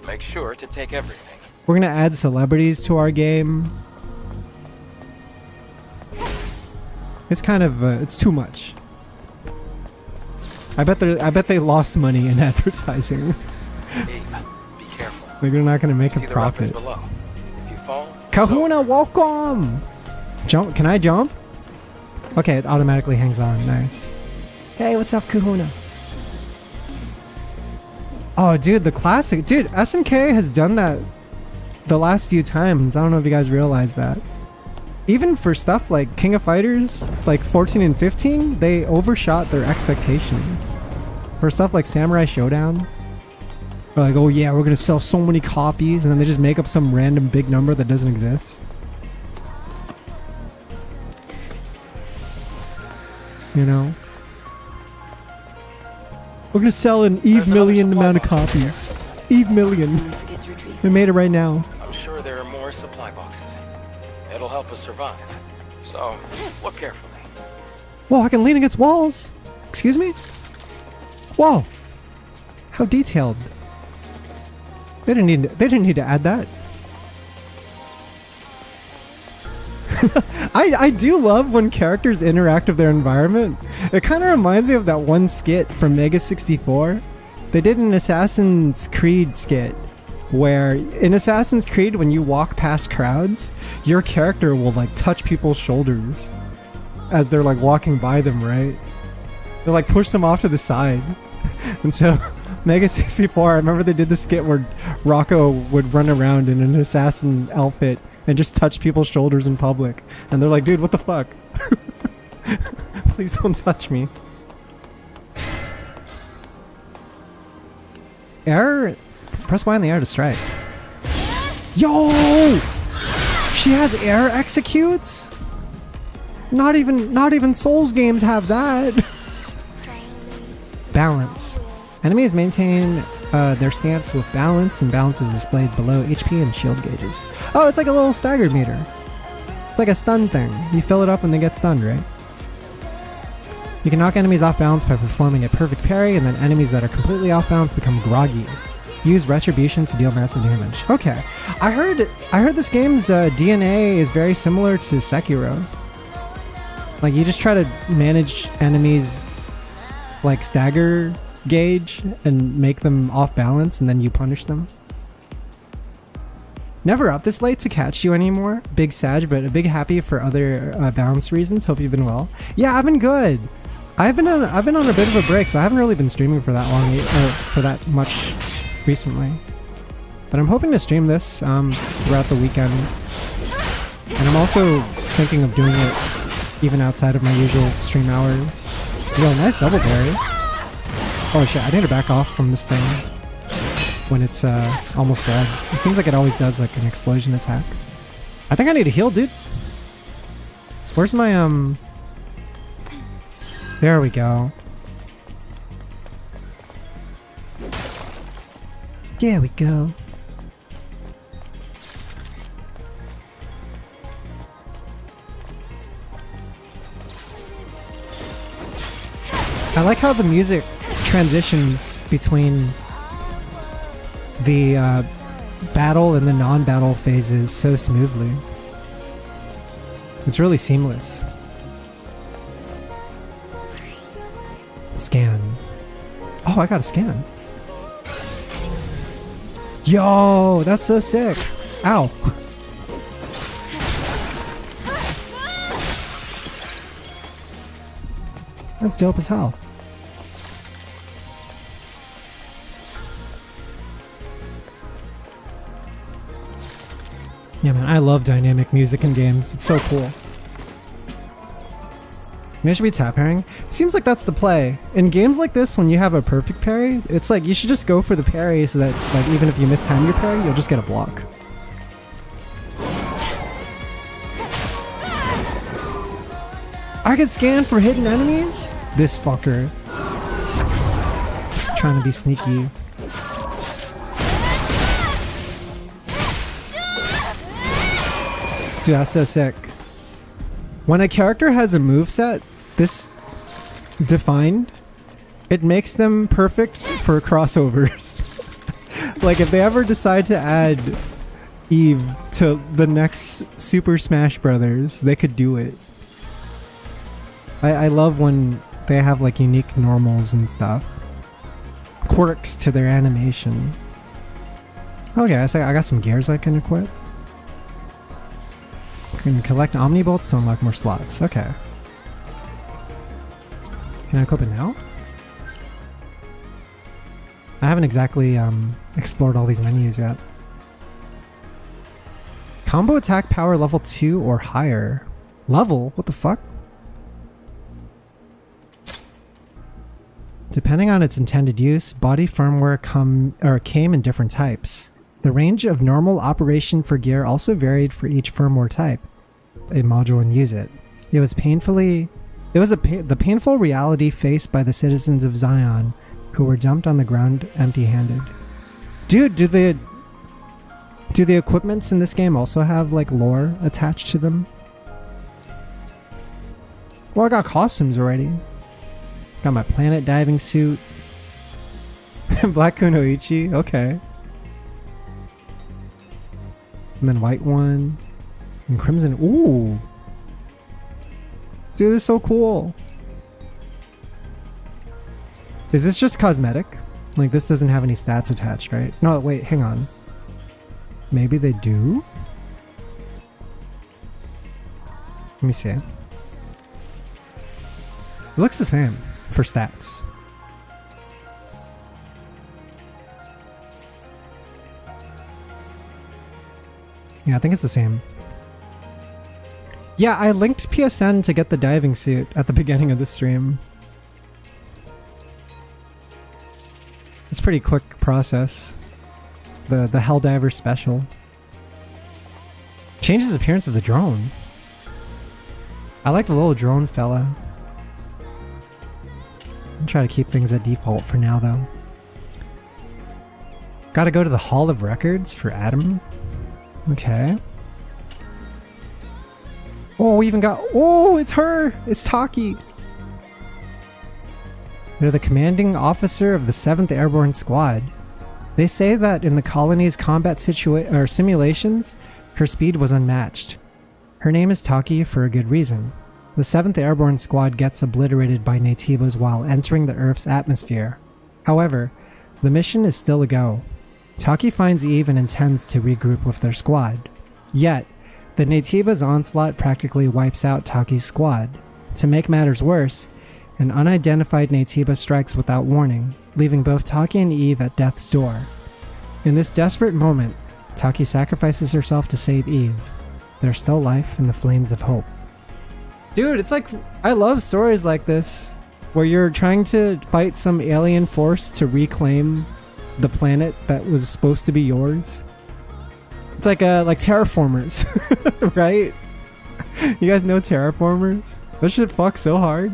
Make sure to take everything. We're gonna add celebrities to our game. It's kind of it's too much. I bet they lost money in advertising. Hey, be careful. Like they're not gonna make See a the rockets profit. below. If you fall, Kahuna, welcome. Jump? Can I jump? Okay, it automatically hangs on. Nice. Hey, what's up, Kahuna? Oh, dude, the classic. Dude, SNK has done that the last few times. I don't know if you guys realize that. Even for stuff like King of Fighters, like 14 and 15, they overshot their expectations. For stuff like Samurai Showdown, they're like, oh yeah, we're gonna sell so many copies, and then they just make up some random big number that doesn't exist. You know? We're gonna sell an Eve million amount of copies. Eve million. Someone forget to retrieve We made it right now. I'm sure there are more supply boxes. It'll help us survive. So, look carefully. Whoa, I can lean against walls. Excuse me? Whoa. How detailed. They didn't need to add that. I do love when characters interact with their environment. It kind of reminds me of that one skit from Mega 64. They did an Assassin's Creed skit where in Assassin's Creed, when you walk past crowds, your character will like touch people's shoulders as they're like walking by them, right? They'll like push them off to the side. And so Mega 64, I remember they did the skit where Rocco would run around in an assassin outfit and just touch people's shoulders in public. And they're like, dude, what the fuck? Please don't touch me. Air? Press Y in the air to strike. Yo! She has air executes? Not even Souls games have that. Balance. Enemies maintain their stance with balance, and balance is displayed below HP and shield gauges. Oh, it's like a little stagger meter. It's like a stun thing. You fill it up when they get stunned, right? You can knock enemies off balance by performing a perfect parry, and then enemies that are completely off balance become groggy. Use retribution to deal massive damage. Okay, I heard this game's DNA is very similar to Sekiro. Like you just try to manage enemies like stagger gauge and make them off balance, and then you punish them. Never up this late to catch you anymore. Big Sag, but a big happy for other balance reasons. Hope you've been well. Yeah, I've been good. I've been on a bit of a break, so I haven't really been streaming for that long or for that much recently. But I'm hoping to stream this throughout the weekend, and I'm also thinking of doing it even outside of my usual stream hours. Yo, nice double parry. Oh shit, I need to back off from this thing when it's almost dead. It seems like it always does like an explosion attack. I think I need to heal, dude. Where's my There we go. There we go. I like how the music transitions between the battle and the non-battle phases so smoothly. It's really seamless. Scan. Oh, I got a scan. Yo, that's so sick. Ow. That's dope as hell. Yeah, man, I love dynamic music in games. It's so cool. Maybe I should be tap parrying. It seems like that's the play. In games like this, when you have a perfect parry, it's like you should just go for the parry so that, like, even if you mistime your parry, you'll just get a block. I can scan for hidden enemies? This fucker. Trying to be sneaky. Dude, that's so sick. When a character has a moveset this defined, it makes them perfect for crossovers. Like, if they ever decide to add Eve to the next Super Smash Brothers, they could do it. I love when they have like unique normals and stuff. Quirks to their animation. Okay, so I got some gears I can equip. Can collect Omnibolts to unlock more slots. Okay. Can I equip it now? I haven't exactly explored all these menus yet. Combo attack power level 2 or higher. Level? What the fuck? Depending on its intended use, body firmware came in different types. The range of normal operation for gear also varied for each firmware type. A module and use it. It was the painful reality faced by the citizens of Zion, who were dumped on the ground empty-handed. Dude, do the equipments in this game also have like lore attached to them? Well, I got costumes already. Got my planet diving suit. Black Kunoichi, okay. And then white one. And crimson, ooh! Dude, this is so cool. Is this just cosmetic? Like, this doesn't have any stats attached, right? No, wait, hang on. Maybe they do? Let me see. It looks the same for stats. Yeah, I think it's the same. Yeah, I linked PSN to get the diving suit at the beginning of the stream. It's a pretty quick process. The Helldiver special. Changes the appearance of the drone. I like the little drone fella. I'll try to keep things at default for now though. Gotta go to the Hall of Records for Adam. Okay. Oh, we even got... Oh, it's her! It's Taki! They're the commanding officer of the 7th Airborne Squad. They say that in the colony's combat simulations, her speed was unmatched. Her name is Taki for a good reason. The 7th Airborne Squad gets obliterated by Naytibas while entering the Earth's atmosphere. However, the mission is still a go. Taki finds Eve and intends to regroup with their squad. Yet, the Naytiba's onslaught practically wipes out Taki's squad. To make matters worse, an unidentified Naytiba strikes without warning, leaving both Taki and Eve at death's door. In this desperate moment, Taki sacrifices herself to save Eve. There's still life in the flames of hope. Dude, it's like, I love stories like this, where you're trying to fight some alien force to reclaim the planet that was supposed to be yours. It's like Terraformers, right? You guys know Terraformers? That shit fucks so hard.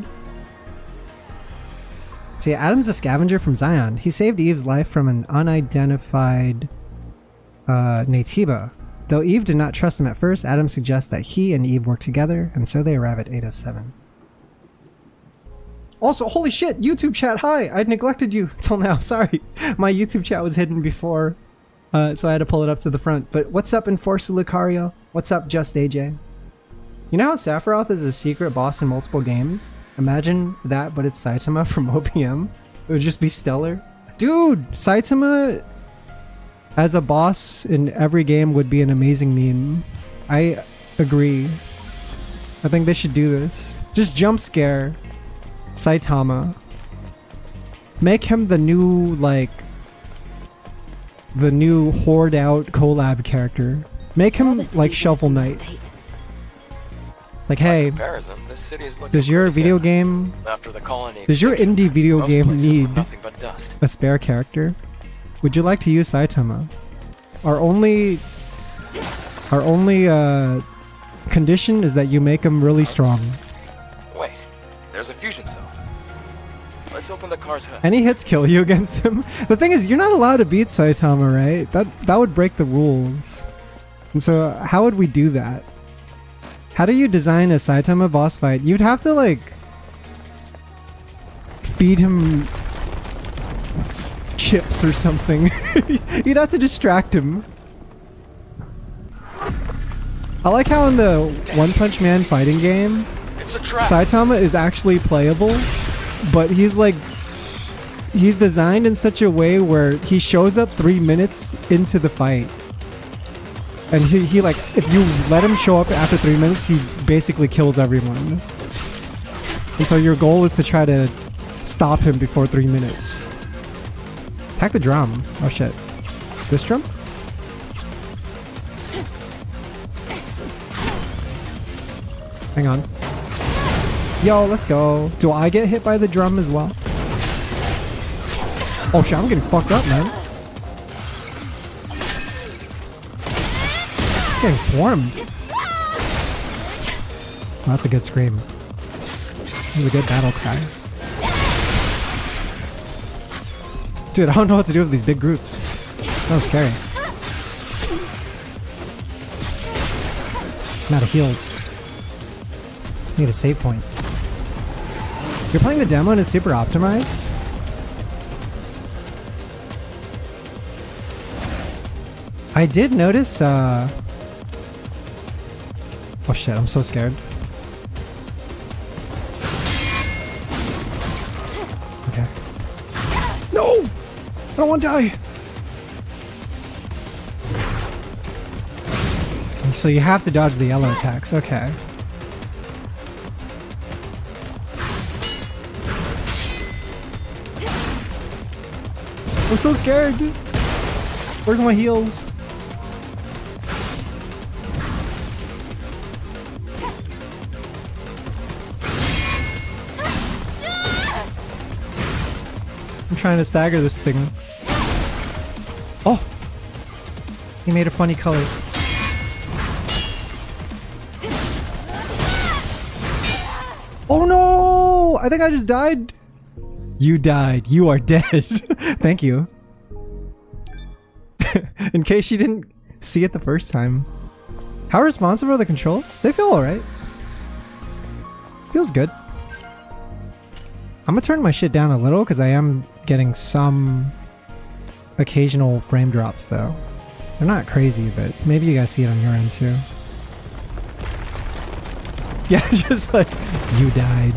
See, Adam's a scavenger from Zion. He saved Eve's life from an unidentified Naytiba. Though Eve did not trust him at first, Adam suggests that he and Eve work together, and so they arrive at 807. Also, holy shit, YouTube chat, hi! I neglected you till now, sorry. My YouTube chat was hidden before, so I had to pull it up to the front. But what's up, Enforcer Lucario? What's up, Just AJ? You know how Sephiroth is a secret boss in multiple games? Imagine that, but it's Saitama from OPM. It would just be stellar. Dude, Saitama as a boss in every game would be an amazing meme. I agree. I think they should do this. Just jump scare Saitama. Make him the new, like, the new Horde Out collab character. Make him like Shovel Knight. It's like, hey, This city is looking does your pretty video good. game, After the colony does your extinction, indie video most game places were need nothing but dust. a spare character? Would you like to use Saitama? Our only condition is that you make him really strong. Wait, there's a fusion cell. Let's open the car's hood. Any hits kill you against him? The thing is, you're not allowed to beat Saitama, right? That would break the rules. And so, how would we do that? How do you design a Saitama boss fight? You'd have to, like, feed him chips or something. You'd have to distract him. I like how in the One Punch Man fighting game, It's a trap. Saitama is actually playable, but he's designed in such a way where he shows up 3 minutes into the fight. And he like, if you let him show up after 3 minutes, he basically kills everyone. And so your goal is to try to stop him before 3 minutes. Attack the drum. Oh shit. This drum? Hang on. Yo, let's go. Do I get hit by the drum as well? Oh shit, I'm getting fucked up, man. I'm getting swarmed. Oh, that's a good scream. That was a good battle cry. Dude, I don't know what to do with these big groups. That was scary. I'm out of heals. Need a save point. You're playing the demo and it's super optimized? I did notice, oh shit, I'm so scared. Okay. No! I don't want to die! So you have to dodge the yellow attacks, okay. I'm so scared! Where's my heals? I'm trying to stagger this thing. Oh! He made a funny color. Oh no! I think I just died. You died. You are dead. Thank you. In case you didn't see it the first time. How responsive are the controls? They feel alright. Feels good. I'm gonna turn my shit down a little because I am getting some occasional frame drops though. They're not crazy, but maybe you guys see it on your end too. Yeah, just like, you died.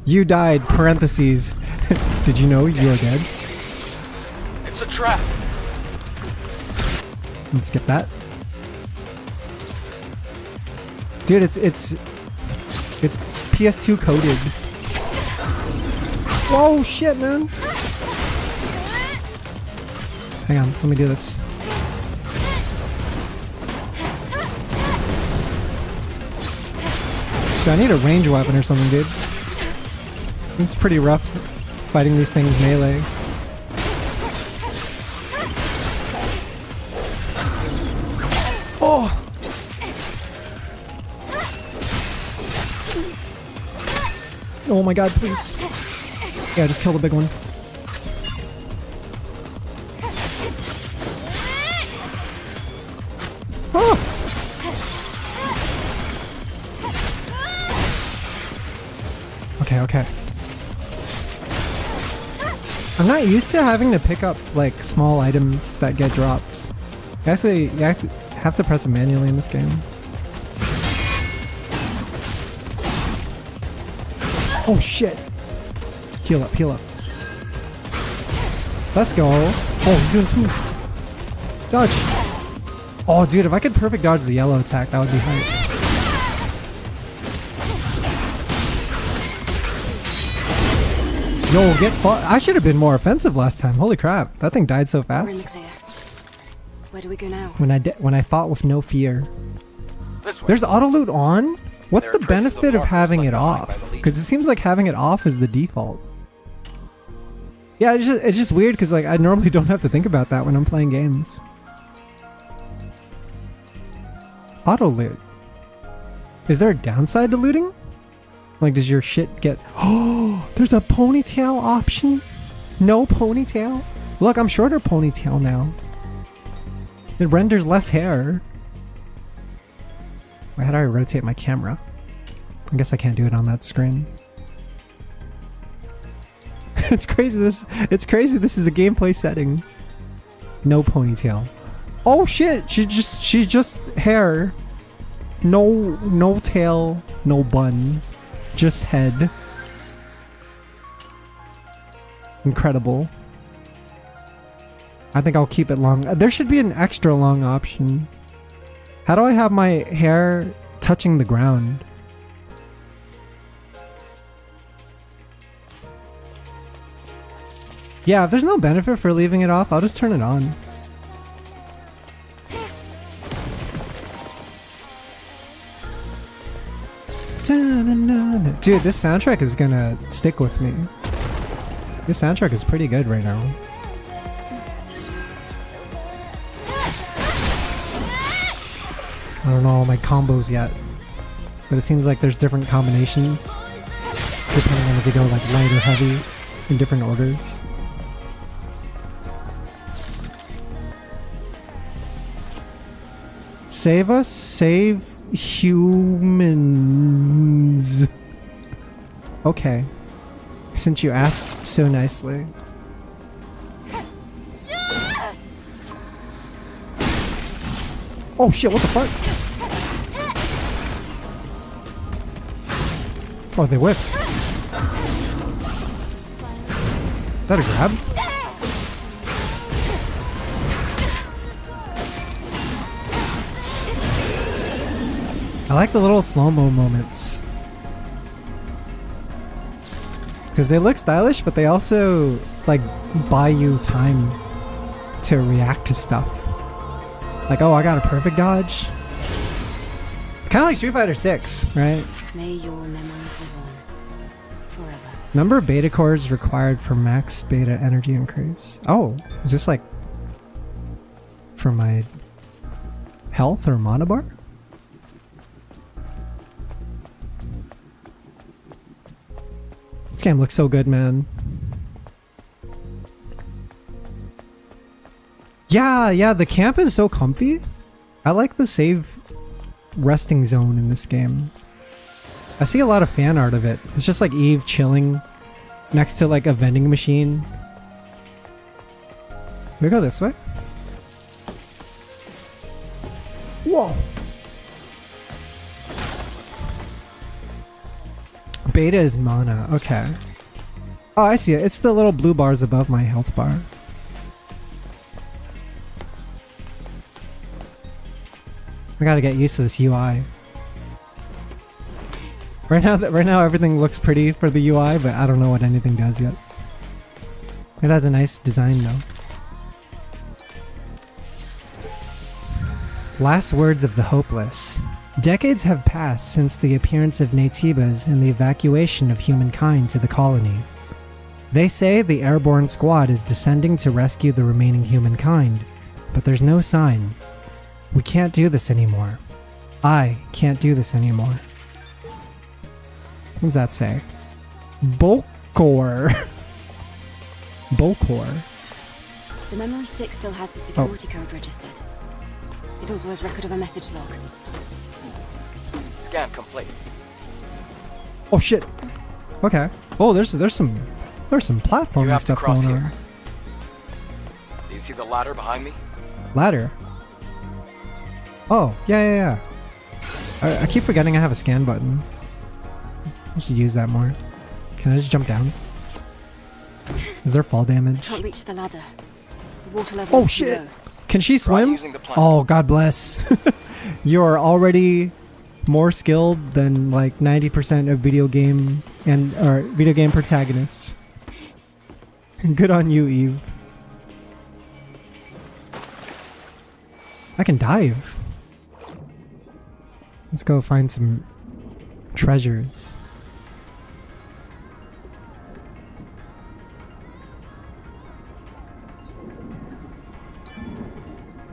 You died, parentheses. Did you know you are dead? It's a trap. Let's skip that. Dude, it's PS2 coded. Whoa, shit, man. Hang on, let me do this. Dude, I need a range weapon or something, dude. It's pretty rough fighting these things melee. Oh! Oh my god, please. Yeah, just kill the big one. Oh! Okay, okay. I'm not used to having to pick up, like, small items that get dropped. Actually, you have to press them manually in this game. Oh shit! Heal up, heal up. Let's go. Oh, he's doing two. Dodge. Oh, dude, if I could perfect dodge the yellow attack, that would be hype. Yo, get fought. I should have been more offensive last time. Holy crap. That thing died so We're in the fast. clear. Where do we go now? When I fought with no fear. This way. There's auto loot on? What's There the are traces of benefit of markers having left it behind by the off? Legion. Because it seems like having it off is the default. Yeah, it's just weird because like I normally don't have to think about that when I'm playing games. Auto loot. Is there a downside to looting? Like, does your shit get... Oh, there's a ponytail option? No ponytail? Look, I'm shorter ponytail now. It renders less hair. Wait, how do I rotate my camera? I guess I can't do it on that screen. It's crazy this is a gameplay setting. No ponytail. Oh shit, she's just hair. No tail, no bun. Just head. Incredible. I think I'll keep it long. There should be an extra long option. How do I have my hair touching the ground? Yeah, if there's no benefit for leaving it off, I'll just turn it on. Dude, this soundtrack is gonna stick with me. This soundtrack is pretty good right now. I don't know all my combos yet, but it seems like there's different combinations depending on if you go like light or heavy in different orders. Save us, save humans. Okay. Since you asked so nicely. Oh shit, what the fuck? Oh, they whipped. Is that a grab? I like the little slow-mo moments. Because they look stylish, but they also, like, buy you time to react to stuff. Like, oh, I got a perfect dodge. Kind of like Street Fighter 6, right? May your memories live on. Forever. Number of beta cores required for max beta energy increase. Oh, is this like for my health or mana bar? This game looks so good, man. Yeah, the camp is so comfy. I like the save resting zone in this game. I see a lot of fan art of it. It's just like Eve chilling next to like a vending machine. We go this way. Whoa. Beta is mana. Okay. Oh, I see it. It's the little blue bars above my health bar. I gotta get used to this UI. Right now everything looks pretty for the UI, but I don't know what anything does yet. It has a nice design though. Last words of the hopeless. Decades have passed since the appearance of Naytibas and the evacuation of humankind to the colony. They say the airborne squad is descending to rescue the remaining humankind, but there's no sign. We can't do this anymore. I can't do this anymore. What does that say? Bolkor. Bolkor. The memory stick still has the security code registered. It also has record of a message log. Scan complete. Oh shit. Okay. Oh, there's some You platforming have to stuff cross going here. on. Do you see the ladder behind me? Ladder. Oh, yeah. I keep forgetting I have a scan button. I should use that more. Can I just jump down? Is there fall damage? Can't reach the ladder. The water level Oh is too shit! low. Can she swim? using the platform. Oh, God bless. You are already more skilled than like 90% of video game protagonists. Good on you, Eve. I can dive. Let's go find some treasures.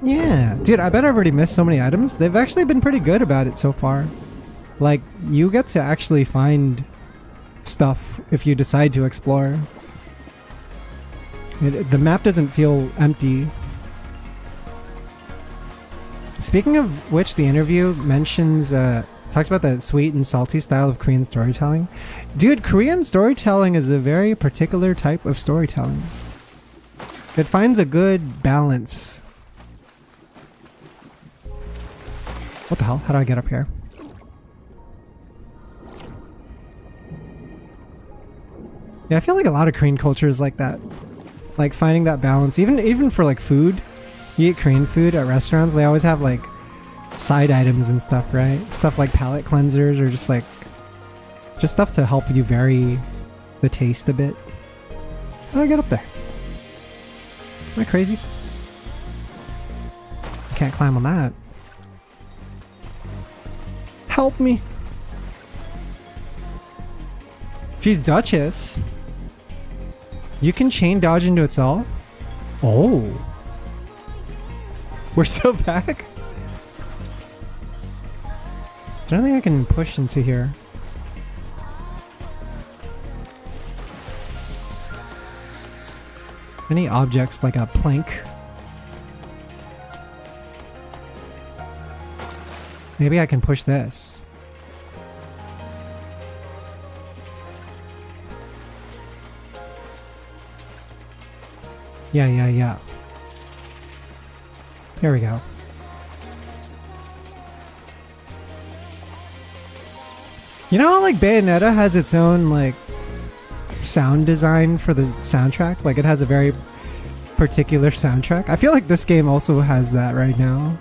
Yeah, dude, I bet I've already missed so many items. They've actually been pretty good about it so far. Like, you get to actually find stuff if you decide to explore. The map doesn't feel empty. Speaking of which, the interview mentions, talks about the sweet and salty style of Korean storytelling. Dude, Korean storytelling is a very particular type of storytelling. It finds a good balance. What the hell? How do I get up here? Yeah, I feel like a lot of Korean culture is like that. Like finding that balance. Even for like food. You eat Korean food at restaurants, they always have like side items and stuff, right? Stuff like palate cleansers or just stuff to help you vary the taste a bit. How do I get up there? Am I crazy? I can't climb on that. Help me. She's Duchess. You can chain dodge into itself? Oh. We're so back? Is there anything I can push into here? Any objects like a plank? Maybe I can push this. Yeah. Here we go. You know how like Bayonetta has its own like sound design for the soundtrack? Like it has a very particular soundtrack. I feel like this game also has that right now.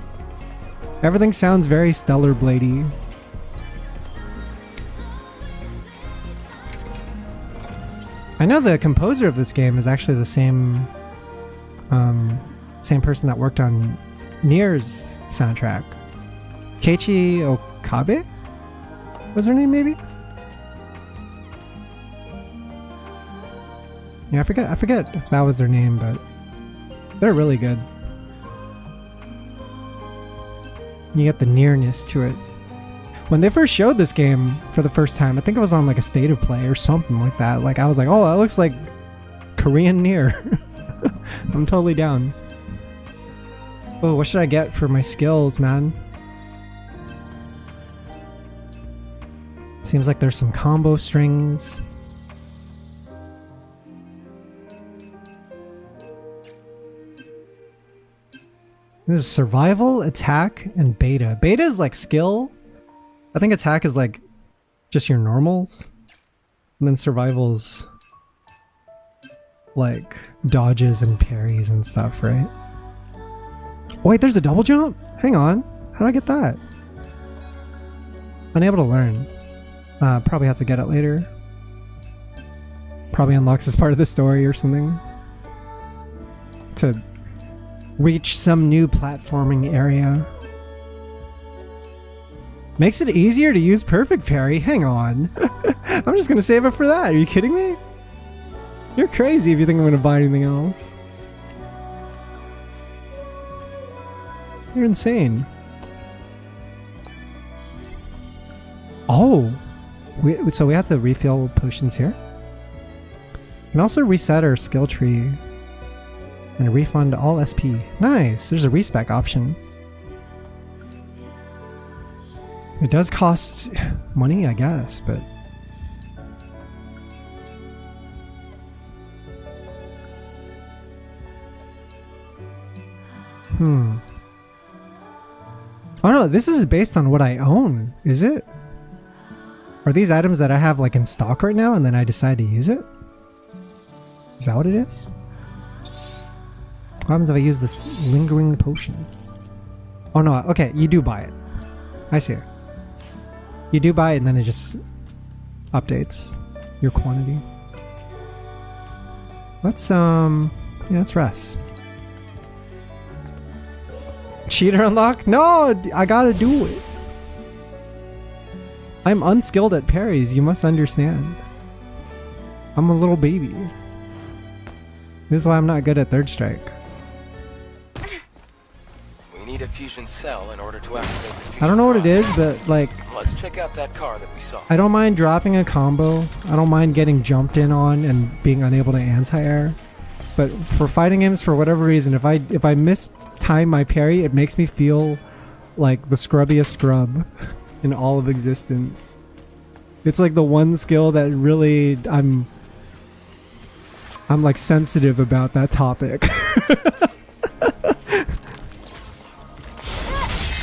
Everything sounds very Stellar Bladey. I know the composer of this game is actually the same person that worked on Nier's soundtrack. Keiichi Okabe? Was her name maybe? Yeah, I forget if that was their name, but they're really good. You get the nearness to it. When they first showed this game for the first time, I think it was on like a state of play or something like that. Like I was like, oh, that looks like Korean Nier. I'm totally down. Oh, what should I get for my skills, man? Seems like there's some combo strings. This is survival, attack, and beta. Beta is like skill. I think attack is like just your normals. And then survival's like dodges and parries and stuff, right? Oh, wait, there's a double jump? Hang on. How do I get that? Unable to learn. Probably have to get it later. Probably unlocks as part of the story or something. To reach some new platforming area. Makes it easier to use perfect parry. Hang on. I'm just gonna save it for that. Are you kidding me? You're crazy if you think I'm gonna buy anything else. You're insane. Oh! So we have to refill potions here? We can also reset our skill tree and refund all SP. Nice! There's a respec option. It does cost money, I guess, but... Oh no, this is based on what I own, is it? Are these items that I have like in stock right now and then I decide to use it? Is that what it is? What happens if I use this lingering potion? Oh no, okay, you do buy it. I see. You do buy it and then it just updates your quantity. Let's yeah, let's rest. Cheater unlock? No, I gotta do it. I'm unskilled at parries, you must understand. I'm a little baby. This is why I'm not good at third strike. We need a fusion cell in order to activate the fusion I don't know what it rod. is, but like, Let's check out that car that we saw. I don't mind dropping a combo. I don't mind getting jumped in on and being unable to anti-air. But for fighting games, for whatever reason, if I mistime my parry, it makes me feel like the scrubbiest scrub in all of existence. It's like the one skill that really I'm like sensitive about that topic.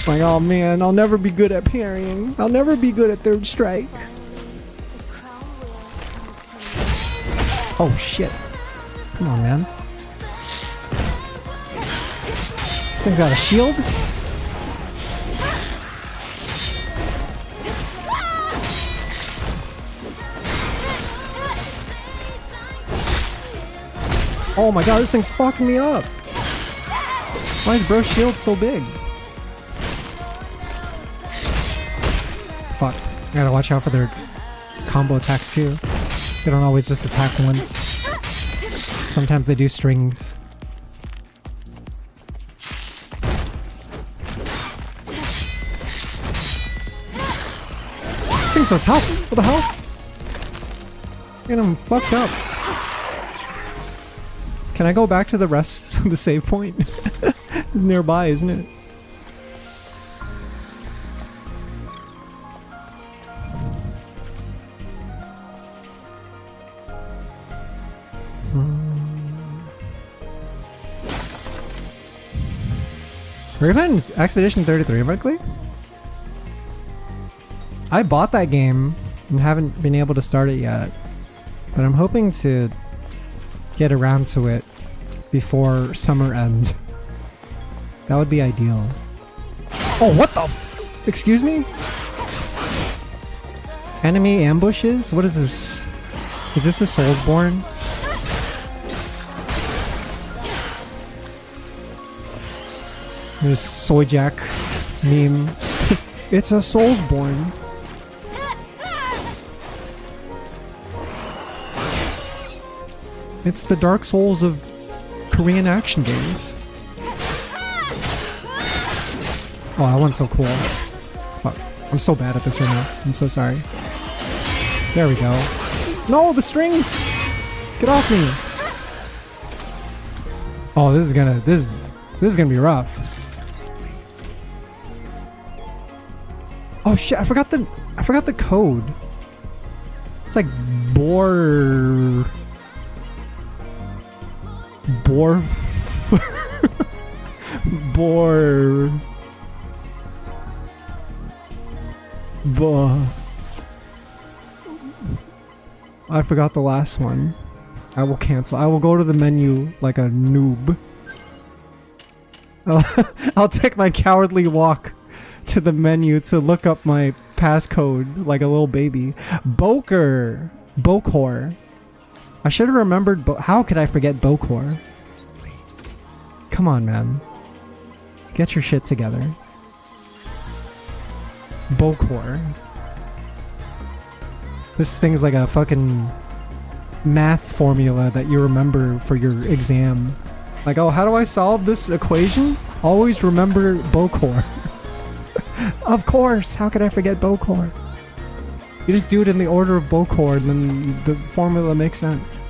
Like, oh man, I'll never be good at parrying. I'll never be good at third strike. Oh shit. Come on, man. This thing's got a shield? Oh my god, this thing's fucking me up. Why is bro's shield so big? Fuck. I gotta watch out for their combo attacks too. They don't always just attack once. Sometimes they do strings. This thing's so tough. What the hell? Man, I'm fucked up. Can I go back to the rest of the save point? It's nearby, isn't it? Are we playing Expedition 33 vertically? I bought that game and haven't been able to start it yet, but I'm hoping to get around to it before summer ends. That would be ideal. Oh, what the f- Excuse me? Enemy ambushes? What is this? Is this a Soulsborne? This Soyjack meme. It's a Soulsborne. It's the Dark Souls of Korean action games. Oh, that one's so cool. Fuck. I'm so bad at this right now. I'm so sorry. There we go. No, the strings! Get off me! Oh, this is gonna be rough. Oh shit, I forgot the code. It's like Borf. I forgot the last one. I will cancel. I will go to the menu like a noob. I'll take my cowardly walk to the menu to look up my passcode like a little baby. Bokor. I should have remembered. How could I forget Bokor? Come on, man. Get your shit together. Bokor. This thing's like a fucking math formula that you remember for your exam. Like, oh, how do I solve this equation? Always remember Bokor. Of course! How could I forget Bokor? You just do it in the order of Bokor and then the formula makes sense.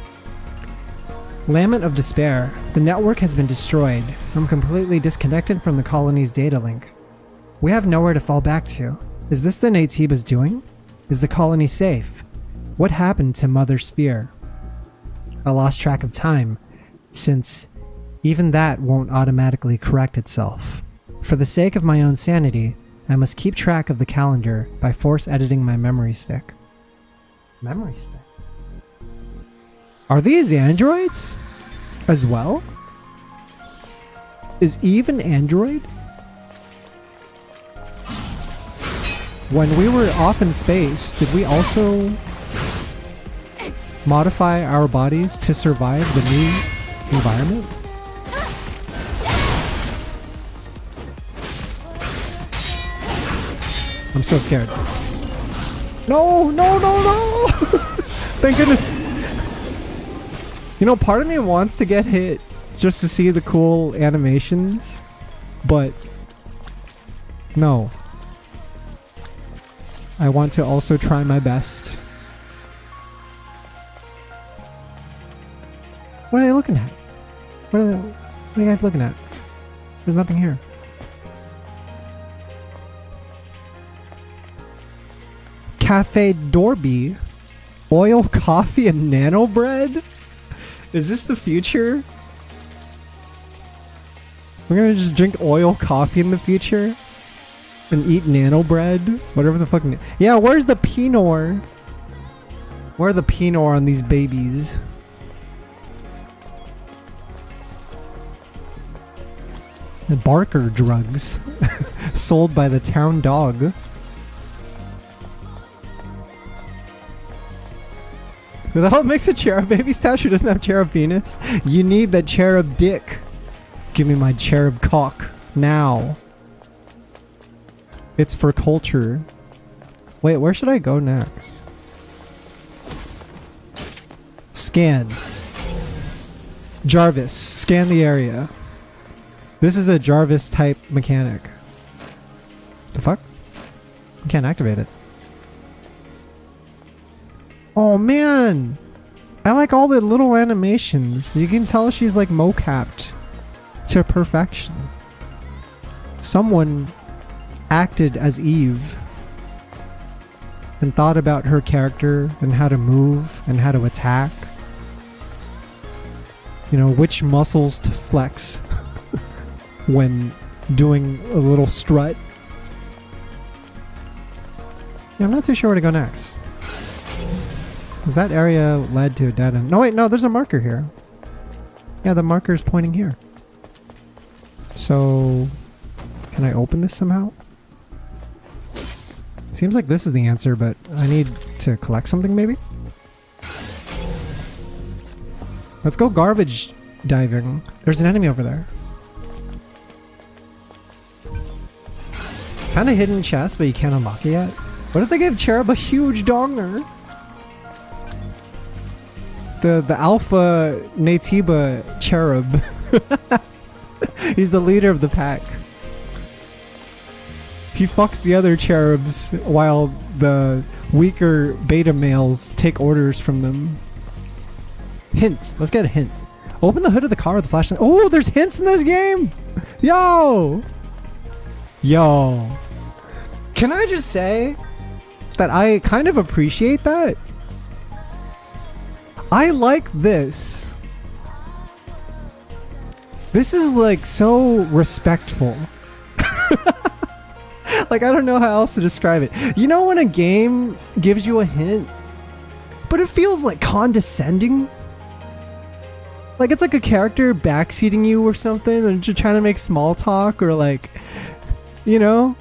Lament of Despair. The network has been destroyed. I'm completely disconnected from the colony's data link. We have nowhere to fall back to. Is this the Naytiba's doing? Is the colony safe? What happened to Mother Sphere? I lost track of time, since even that won't automatically correct itself. For the sake of my own sanity, I must keep track of the calendar by force editing my memory stick. Memory stick? Are these androids as well? Is Eve an android? When we were off in space, did we also modify our bodies to survive the new environment? I'm so scared. No, no, no, no! Thank goodness. You know, part of me wants to get hit just to see the cool animations, but no. I want to also try my best. What are they looking at? What are you guys looking at? There's nothing here. Cafe Dorby, oil, coffee, and nano bread? Is this the future? We're gonna just drink oil coffee in the future? And eat nano bread? Whatever the fucking... Yeah, where's the Pinot? Where are the Pinot on these babies? The Barker drugs. Sold by the town dog. Who the hell makes a cherub baby statue? Doesn't have cherub penis. You need that cherub dick. Give me my cherub cock. Now. It's for culture. Wait, where should I go next? Scan. Jarvis. Scan the area. This is a Jarvis type mechanic. The fuck? I can't activate it. Oh man! I like all the little animations. You can tell she's like mocapped to perfection. Someone acted as Eve and thought about her character and how to move and how to attack. You know, which muscles to flex when doing a little strut. Yeah, I'm not too sure where to go next. Because that area led to a dead end. No, wait, no, there's a marker here. Yeah, the marker's pointing here. So, can I open this somehow? Seems like this is the answer, but I need to collect something maybe? Let's go garbage diving. There's an enemy over there. Kind of hidden chest, but you can't unlock it yet. What if they gave Cherub a huge donger? The alpha Natiba cherub. He's the leader of the pack. He fucks the other cherubs while the weaker beta males take orders from them. Hints. Let's get a hint. Open the hood of the car with the flashlight. Oh, there's hints in this game! Yo! Yo. Can I just say that I kind of appreciate that? I like this. This is like so respectful. Like, I don't know how else to describe it. You know when a game gives you a hint, but it feels like condescending? Like it's like a character backseating you or something and you're trying to make small talk or like, you know?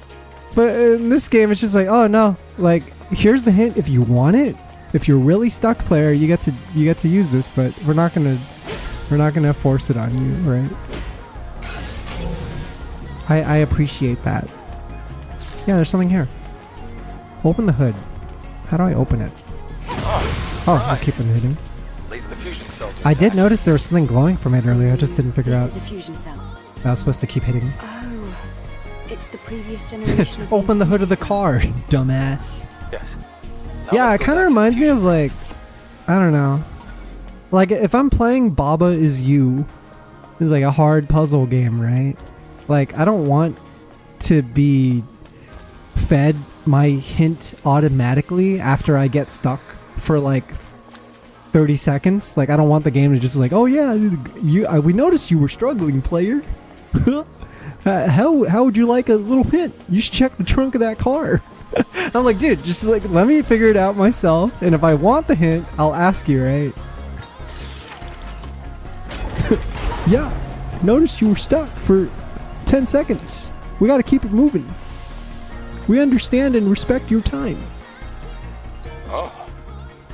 But in this game it's just like, oh no, like here's the hint if you want it. If you're really stuck player, you get to use this, but we're not gonna force it on you, right? I appreciate that. Yeah, there's something here. Open the hood. How do I open it? Oh, just keep it hidden. At least the fusion cells. I did notice there was something glowing from it earlier. I just didn't figure out. This is a fusion cell. I was supposed to keep hitting. Oh, it's the previous generation of Open the hood of the cell. car, dumbass. Yes. Yeah, it kind of reminds me of like, I don't know. Like if I'm playing Baba Is You, it's like a hard puzzle game, right? Like I don't want to be fed my hint automatically after I get stuck for like 30 seconds. Like I don't want the game to just like, oh yeah, we noticed you were struggling, player. How would you like a little hint? You should check the trunk of that car. I'm like, dude, just like let me figure it out myself, and if I want the hint, I'll ask you, right? Yeah, noticed you were stuck for 10 seconds. We gotta keep it moving. We understand and respect your time. Oh,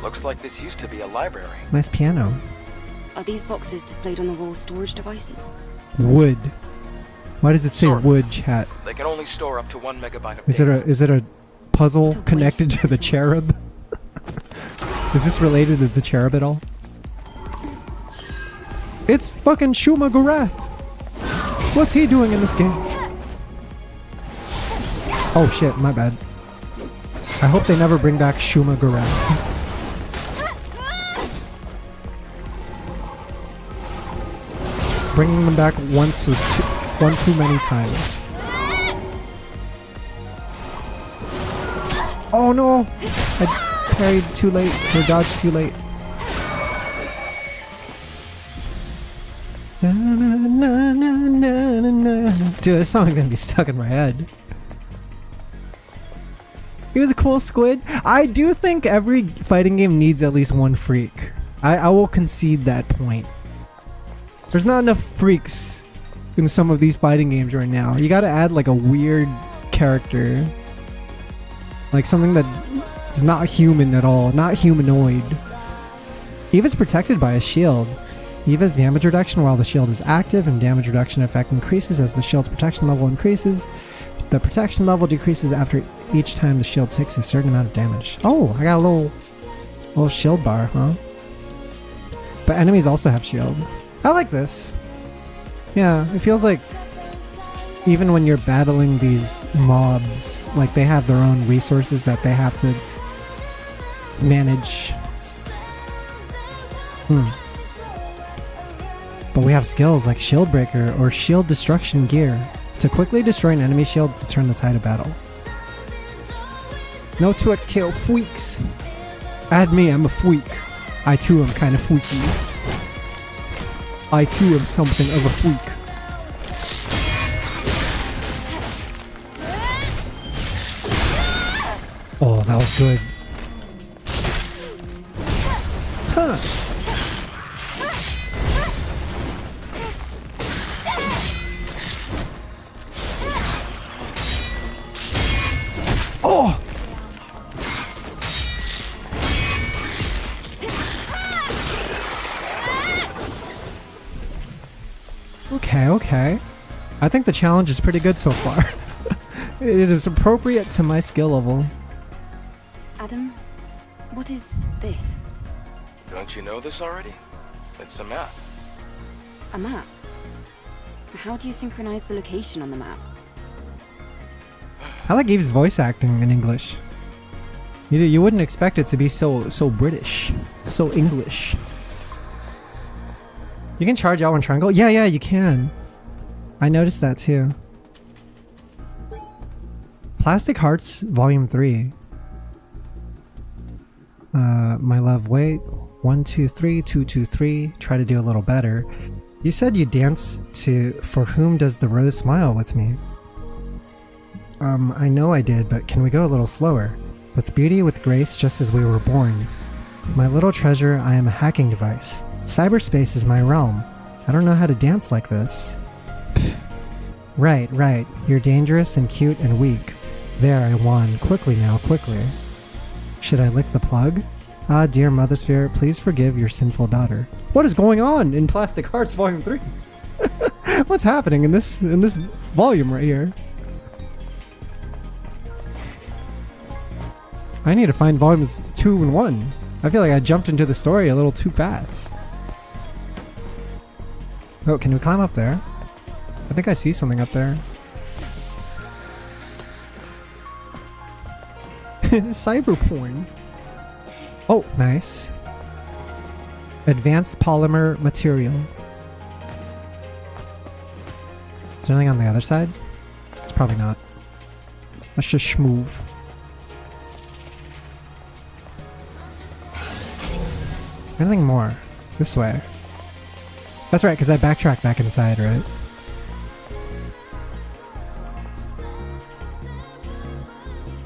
looks like this used to be a library. Nice piano. Are these boxes displayed on the wall storage devices? Wood. Why does it say Sort of. wood, chat? They can only store up to 1 megabyte of Is data. it a puzzle To connected waste to the resources. cherub? Is this related to the cherub at all? It's fucking Shuma Gorath. What's he doing in this game? Oh shit, my bad. I hope they never bring back Shuma Gorath. Bringing them back once was one too many times. Oh no! I parried too late, or dodged too late. Na, na, na, na, na, na, na. Dude, this song's gonna be stuck in my head. He was a cool squid. I do think every fighting game needs at least one freak. I will concede that point. There's not enough freaks in some of these fighting games right now. You gotta add like a weird character. Like something that is not human at all, not humanoid. Eva's protected by a shield. Eva's damage reduction while the shield is active, and damage reduction effect increases as the shield's protection level increases. The protection level decreases after each time the shield takes a certain amount of damage. Oh, I got a little shield bar, huh? But enemies also have shield. I like this. Yeah, it feels like even when you're battling these mobs, like they have their own resources that they have to manage. But we have skills like Shield Breaker or Shield Destruction Gear to quickly destroy an enemy shield to turn the tide of battle. No 2x KO freaks. Add me, I'm a freak. I too am kind of freaky. I too am something of a freak. Oh, that was good. Huh. Oh! Okay. I think the challenge is pretty good so far. It is appropriate to my skill level. Adam, what is this? Don't you know this already? It's a map. A map? How do you synchronize the location on the map? I like Eve's voice acting in English. You wouldn't expect it to be so British, so English. You can charge out one triangle? Yeah, you can. I noticed that too. Plastic Hearts Volume 3. My love, wait. 1, 2, 3, 2, 2, 3. Try to do a little better. You said you dance to For Whom Does the Rose Smile with me? I know I did, but can we go a little slower? With beauty, with grace, just as we were born. My little treasure, I am a hacking device. Cyberspace is my realm. I don't know how to dance like this. Pfft. Right. You're dangerous and cute and weak. There, I won. Quickly now, quickly. Should I lick the plug? Ah, dear Mother Sphere, please forgive your sinful daughter. What is going on in Plastic Hearts Volume 3? What's happening in this volume right here? I need to find volumes 2 and 1. I feel like I jumped into the story a little too fast. Oh, can we climb up there? I think I see something up there. Cyber porn. Oh, nice. Advanced polymer material. Is there anything on the other side? It's probably not. Let's just schmoove. Anything more? This way. That's right, because I backtracked back inside, right?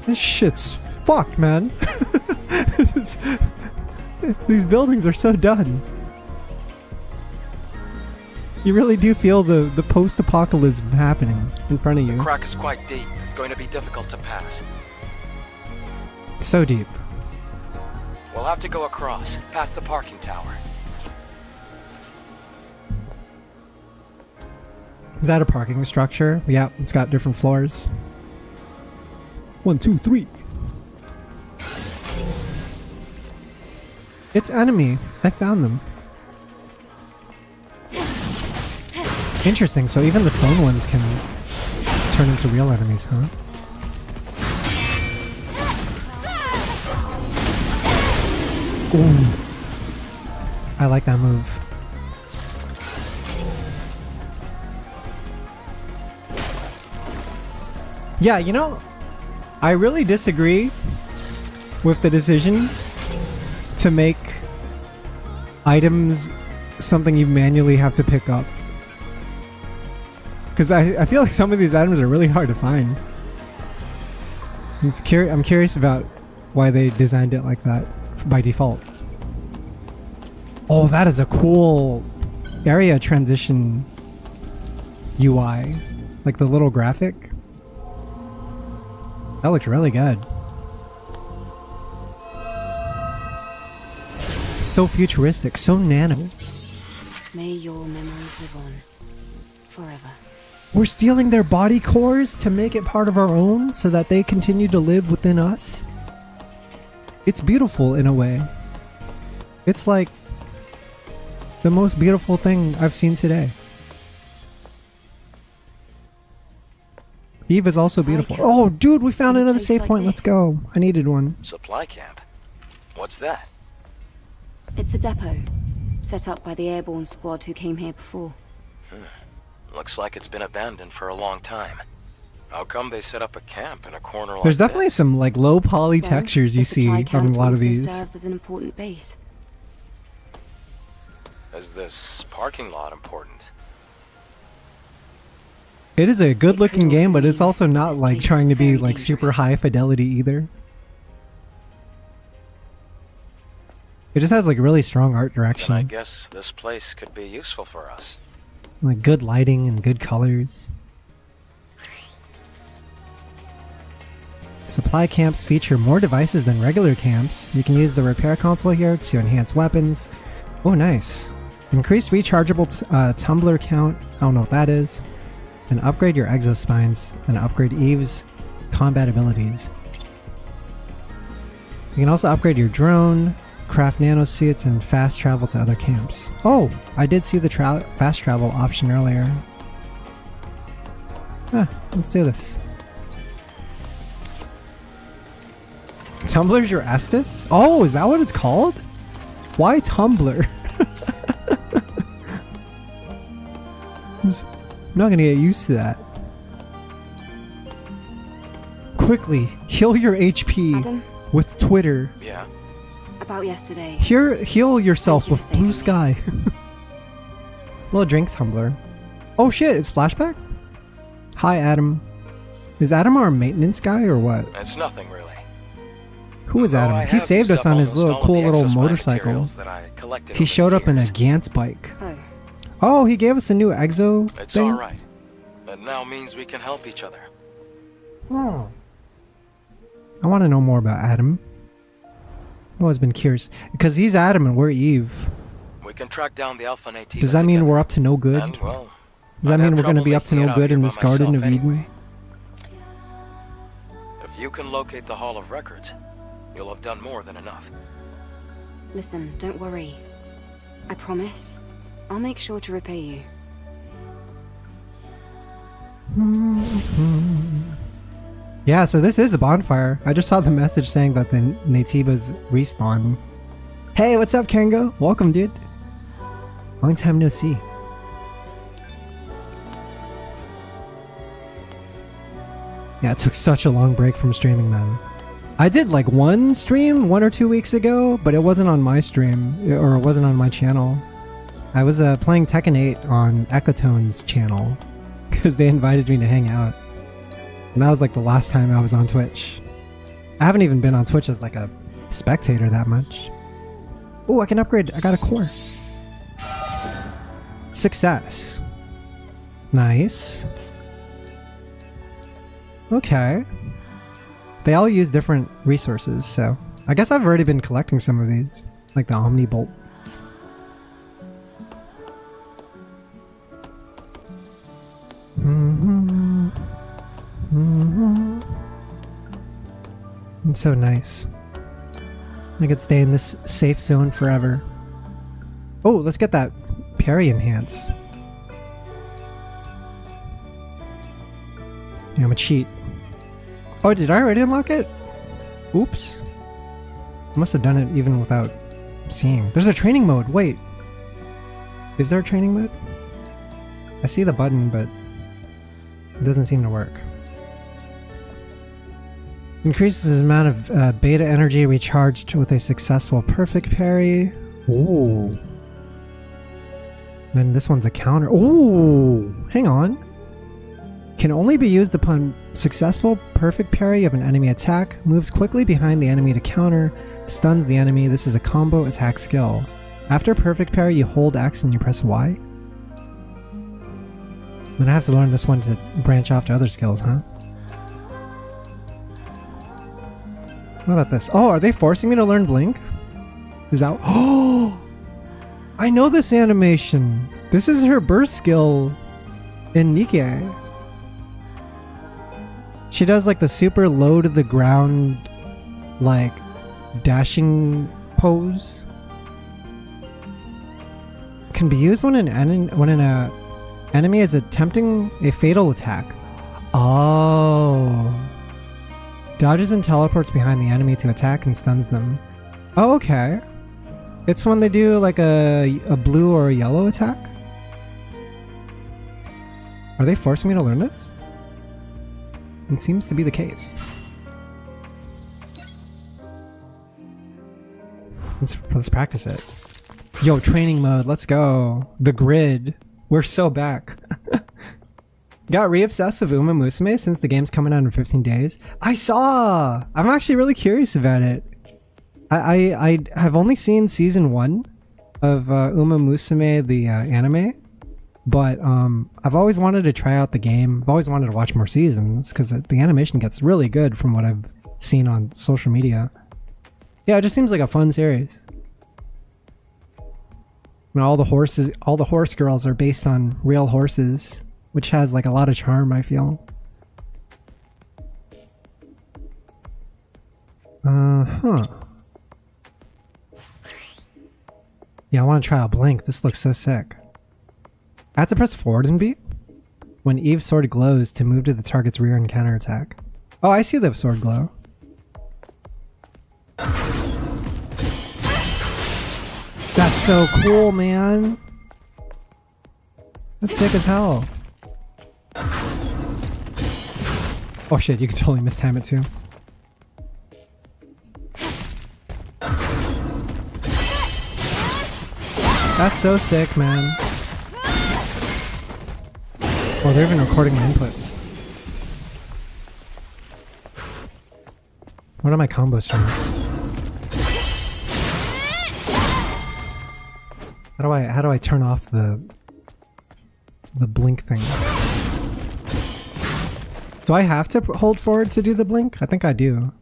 This shit's fucked, man. These buildings are so done. You really do feel the post-apocalypse happening in front of The you. crack is quite deep. It's going to be difficult to pass. So deep. We'll have to go across, past the parking tower. Is that a parking structure? Yeah, it's got different floors. 1, 2, 3. It's enemy. I found them. Interesting, so even the stone ones can turn into real enemies, huh? Ooh. I like that move. Yeah, you know, I really disagree with the decision to make items something you manually have to pick up. Because I feel like some of these items are really hard to find. I'm curious about why they designed it like that by default. Oh, that is a cool area transition UI. Like the little graphic. That looks really good. So futuristic, so nano. May your memories live on. Forever. We're stealing their body cores to make it part of our own so that they continue to live within us. It's beautiful in a way. It's like the most beautiful thing I've seen today. Eve is also beautiful. Oh, dude, we found another save point. Let's go. I needed one. Supply camp? What's that? It's a depot, set up by the airborne squad who came here before. Looks like it's been abandoned for a long time. How come they set up a camp in a corner like There's definitely this? some like low poly textures you the supply see camp on a lot of also these. serves as an important base. Is this parking lot important? It is a good looking also game, but it's mean also not this like place trying is to be very like super dangerous. high fidelity either. It just has like really strong art Then I direction, guess this place could be useful for us. like good lighting and good colors. Supply camps feature more devices than regular camps. You can use the repair console here to enhance weapons. Oh, nice. Increased rechargeable tumbler count. I don't know what that is. And upgrade your exospines and upgrade Eve's combat abilities. You can also upgrade your drone, craft nanosuits, and fast travel to other camps. Oh, I did see the fast travel option earlier. Let's do this. Tumblr's your Estes? Oh, is that what it's called? Why Tumblr? I'm not gonna get used to that. Quickly, heal your HP Adam, with Twitter. Yeah? about yesterday. Heal yourself Thank you with for saving blue me. sky. Little drink tumbler. Oh shit, it's flashback? Hi Adam. Is Adam our maintenance guy or what? It's nothing really. Who is Though I Adam? He have saved used us up on his almost little all of cool the little exospine motorcycle. materials that I collected He over showed the up in a years. Gantz bike. Oh, Oh, he gave us a new exo It's thing? alright. It now means we can help each other. Oh. I want to know more about Adam. I've always been curious. Because he's Adam and we're Eve. We can track down the Alpha Nativa Does that mean together. we're up to no good? And, well, Does that I'd mean have we're going to trouble be up to making no it out good in here this by Garden of myself Eden? anyway. If you can locate the Hall of Records, you'll have done more than enough. listen, don't worry. I promise. I'll make sure to repay you. Yeah, so this is a bonfire. I just saw the message saying that the Nativas respawn. Hey, what's up, Kango? Welcome, dude. Long time no see. Yeah, it took such a long break from streaming, man. I did like one stream 1 or 2 weeks ago, but it wasn't on my stream, or it wasn't on my channel. I was playing Tekken 8 on Echotone's channel, because they invited me to hang out. And that was like the last time I was on Twitch. I haven't even been on Twitch as like a spectator that much. Oh, I can upgrade. I got a core. Success. Nice. Okay. They all use different resources, so I guess I've already been collecting some of these, like the Omni Bolt. It's so nice. I could stay in this safe zone forever. Oh, let's get that parry enhance. Yeah, I'm a cheat. Oh, did I already unlock it? Oops. I must have done it even without seeing. There's a training mode. Wait. Is there a training mode? I see the button, but it doesn't seem to work. Increases the amount of beta energy recharged with a successful perfect parry. Ooh. Then this one's a counter. Ooh. Hang on. Can only be used upon successful perfect parry of an enemy attack. Moves quickly behind the enemy to counter. Stuns the enemy. This is a combo attack skill. After perfect parry, you hold X and you press Y. Then I have to learn this one to branch off to other skills, huh? What about this? Oh, are they forcing me to learn Blink? Is that... Oh! I know this animation! This is her burst skill in Nikkei. She does like the super low to the ground, like, dashing pose. Can be used when an enemy is attempting a fatal attack. Oh. Dodges and teleports behind the enemy to attack and stuns them. Oh, okay. It's when they do like a blue or a yellow attack? Are they forcing me to learn this? It seems to be the case. Let's practice it. Yo, training mode, let's go. The grid. We're so back. Got re-obsessed with Uma Musume since the game's coming out in 15 days. I saw! I'm actually really curious about it. I have only seen season 1 of Uma Musume, the anime. But I've always wanted to try out the game. I've always wanted to watch more seasons because the animation gets really good from what I've seen on social media. Yeah, it just seems like a fun series. I mean, all the horse girls are based on real horses, which has like a lot of charm, I feel. Huh. Yeah, I want to try out Blink. This looks so sick. I have to press forward and B when Eve's sword glows to move to the target's rear and counterattack. Oh, I see the sword glow. That's so cool, man. That's sick as hell. Oh shit, you can totally mistime it too. That's so sick, man. Oh, they're even recording the inputs. What are my combo strings? How do I turn off the blink thing? Do I have to hold forward to do the blink? I think I do.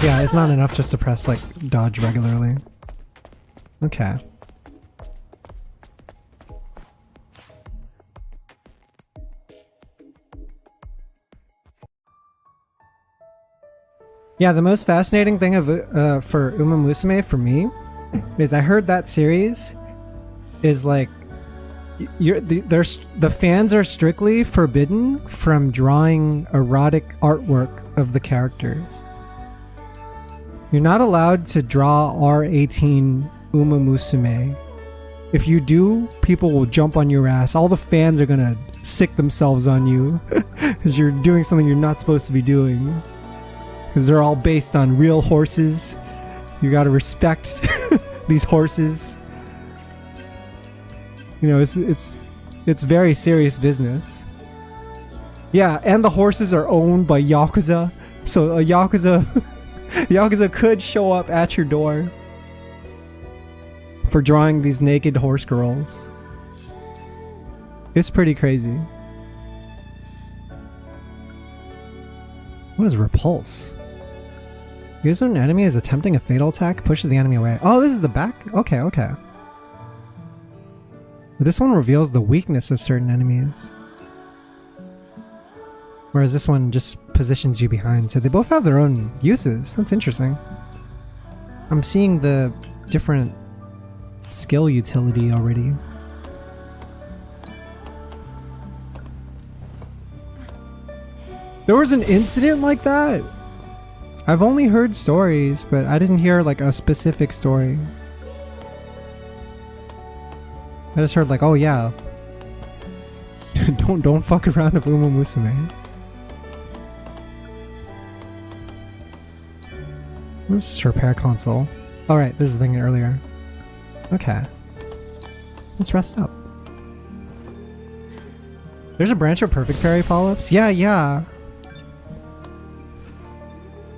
Yeah, it's not enough just to press like dodge regularly. Okay. Yeah, the most fascinating thing of for Uma Musume for me is I heard that series is like the fans are strictly forbidden from drawing erotic artwork of the characters. You're not allowed to draw R18 Uma Musume. If you do, people will jump on your ass. All the fans are gonna sick themselves on you because you're doing something you're not supposed to be doing. Because they're all based on real horses. You gotta respect these horses. You know, it's very serious business. Yeah, and the horses are owned by Yakuza. So a Yakuza could show up at your door for drawing these naked horse girls. It's pretty crazy. What is repulse? Use an enemy is attempting a fatal attack, pushes the enemy away. Oh, this is the back? Okay, okay. This one reveals the weakness of certain enemies. Whereas this one just positions you behind. So they both have their own uses. That's interesting. I'm seeing the different skill utility already. There was an incident like that? I've only heard stories, but I didn't hear like a specific story. I just heard like, oh yeah. don't fuck around with Uma Musume. This is repair console. Alright, this is the thing earlier. Okay. Let's rest up. There's a branch of perfect parry follow-ups? Yeah.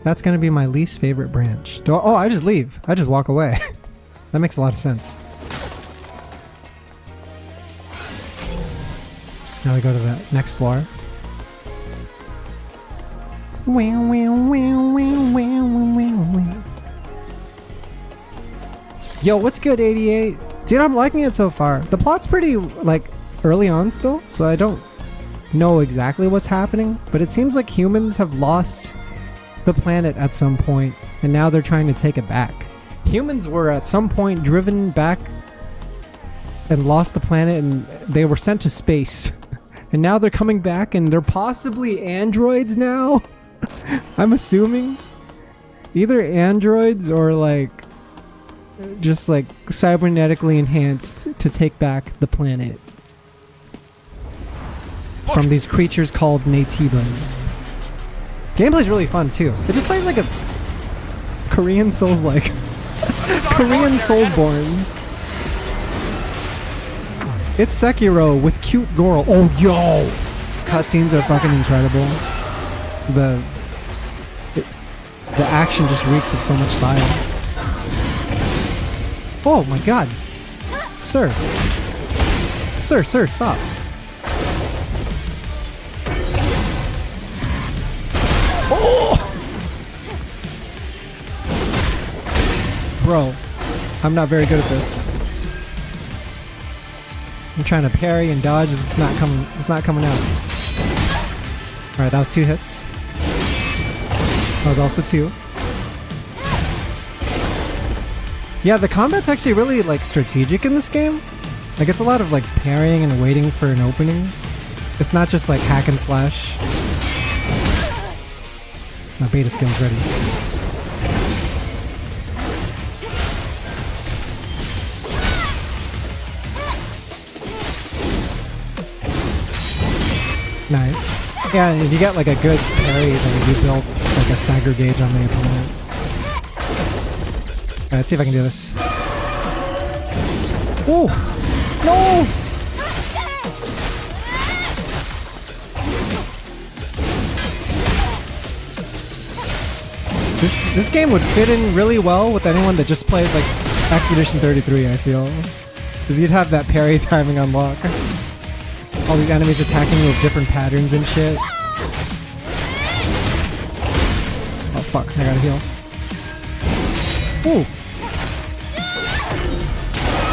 That's gonna be my least favorite branch. Oh, I just leave. I just walk away. That makes a lot of sense. Now we go to the next floor. Yo, what's good, 88? Dude, I'm liking it so far. The plot's pretty, like, early on still, so I don't know exactly what's happening, but it seems like humans have lost the planet at some point, and now they're trying to take it back. Humans were at some point driven back and lost the planet, and they were sent to space. And now they're coming back, and they're possibly androids now? I'm assuming. Either androids or like just like cybernetically enhanced to take back the planet from these creatures called Natibas. Gameplay's really fun too. It just plays like a Korean Souls-like. Korean Soulsborne. It's Sekiro with cute girl. Oh yo! Cutscenes are fucking incredible. The action just reeks of so much style. Oh my god. Sir, stop. Oh! Bro, I'm not very good at this. I'm trying to parry and dodge, it's not coming out. Alright, that was 2 hits. That was also 2. Yeah, the combat's actually really like strategic in this game. Like it's a lot of like parrying and waiting for an opening. It's not just like hack and slash. My beta skill's ready. Nice. Yeah, and if you get like a good parry, then you build like a stagger gauge on the opponent. Alright, let's see if I can do this. Oh! No! This game would fit in really well with anyone that just played like Expedition 33, I feel. Because you'd have that parry timing unlock. All these enemies attacking with different patterns and shit. Oh fuck, I gotta heal. Ooh!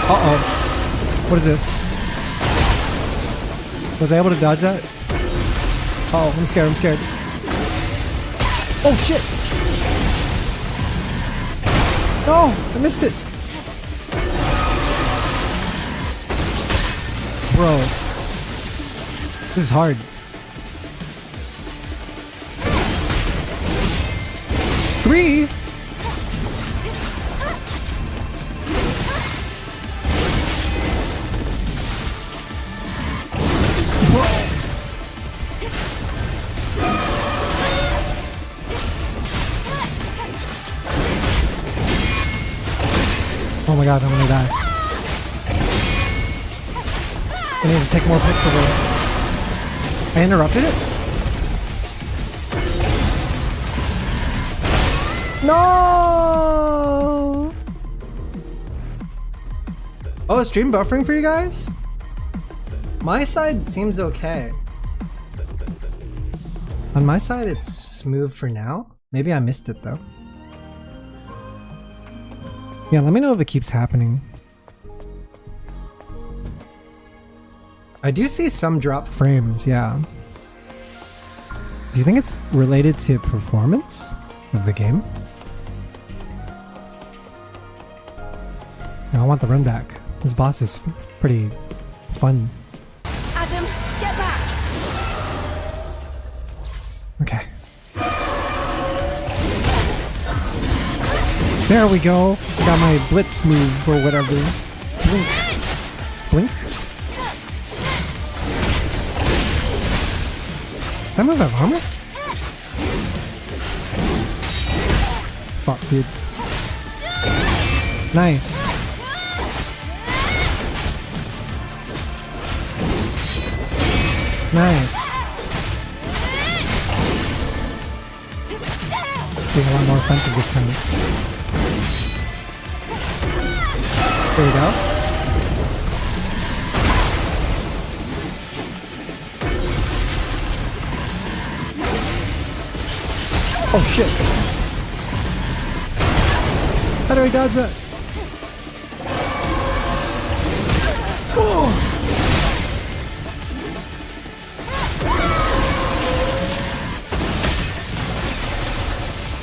Uh-oh. What is this? Was I able to dodge that? Oh, I'm scared. Oh shit! No! I missed it! Bro. This is hard. Three! Oh my god, I'm gonna die. I need to take more pics of it. I interrupted it? No! Oh, is stream buffering for you guys? My side seems okay. On my side, it's smooth for now. Maybe I missed it though. Yeah, let me know if it keeps happening. I do see some drop frames, yeah. Do you think it's related to performance of the game? No, I want the run back. This boss is pretty fun. Adam, get back! Okay. There we go. Got my blitz move or whatever. Blink. Blink? That move have armor? Fuck, dude. Nice. Nice. Being a lot more offensive this time. There we go. Oh shit. How do I dodge that? Oh.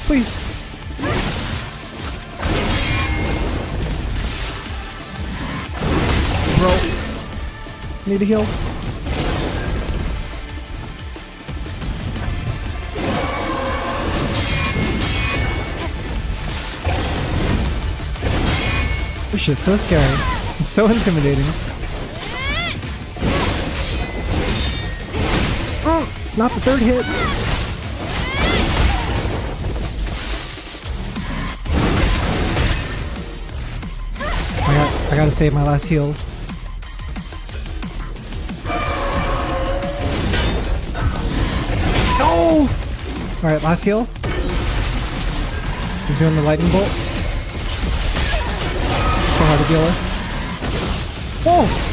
Please. Bro. Need a heal. This shit's so scary. It's so intimidating. Oh, not the third hit. I gotta save my last heal. No! Alright, last heal. He's doing the lightning bolt. So hard to deal with. Whoa!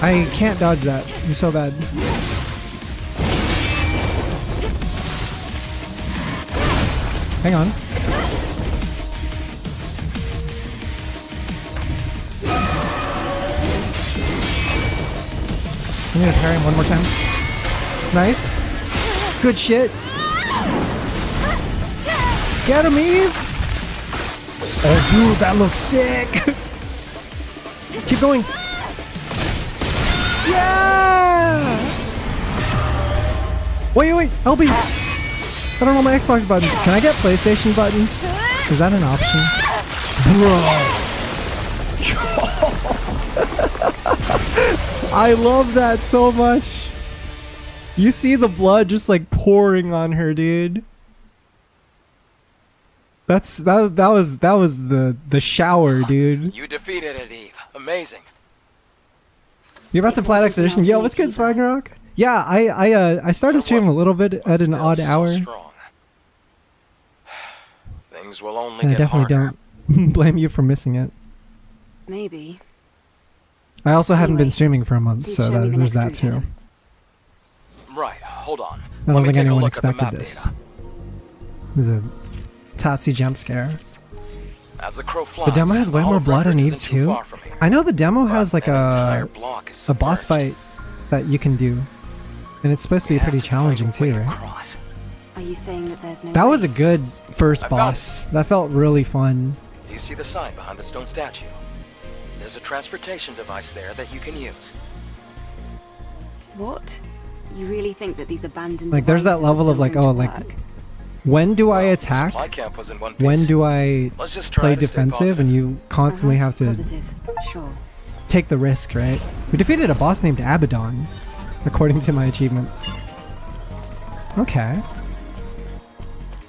I can't dodge that. I'm so bad. Hang on. I need to parry him one more time. Nice. Good shit. Get him, Eve! Oh, dude, that looks sick! Keep going. Yeah! Wait, LB! I don't know my Xbox buttons. Can I get PlayStation buttons? Is that an option? Bro! I love that so much. You see the blood just like pouring on her, dude. That was the shower, dude. You defeated it, Eve. Amazing. You're about to play X edition. Yo, what's good, Ragnarok? Yeah, I started streaming a little bit at an odd hour. Things will only And I get definitely harder. don't blame you for missing it. Maybe. I also haven't been Anyway, streaming for a month, please so show me the there's that next too. route, Right, hold on. I don't Let me think take a anyone look at the expected map this. data. It was a Tatsi jump scare. As the crow flies, The demo has way Hall more of blood on Records Eve isn't too too. far from here. I know the demo has like An entire a block is boss submerged. fight that you can do, and it's supposed to be We have pretty to challenging find a way too, right? across. Are you saying that there's no That way? was a good first I found boss. That felt really fun. Do you see the sign behind the stone statue? There's a transportation device there that you can use. What? You really think that these abandoned Like, there's that devices are level of still like, going oh, to like, work? when do I Well, the attack? supply camp was in one piece. When do I Let's just try play to stay defensive? And you constantly have to Positive. Sure. take the risk, right? We defeated a boss named Abaddon, according to my achievements. Okay.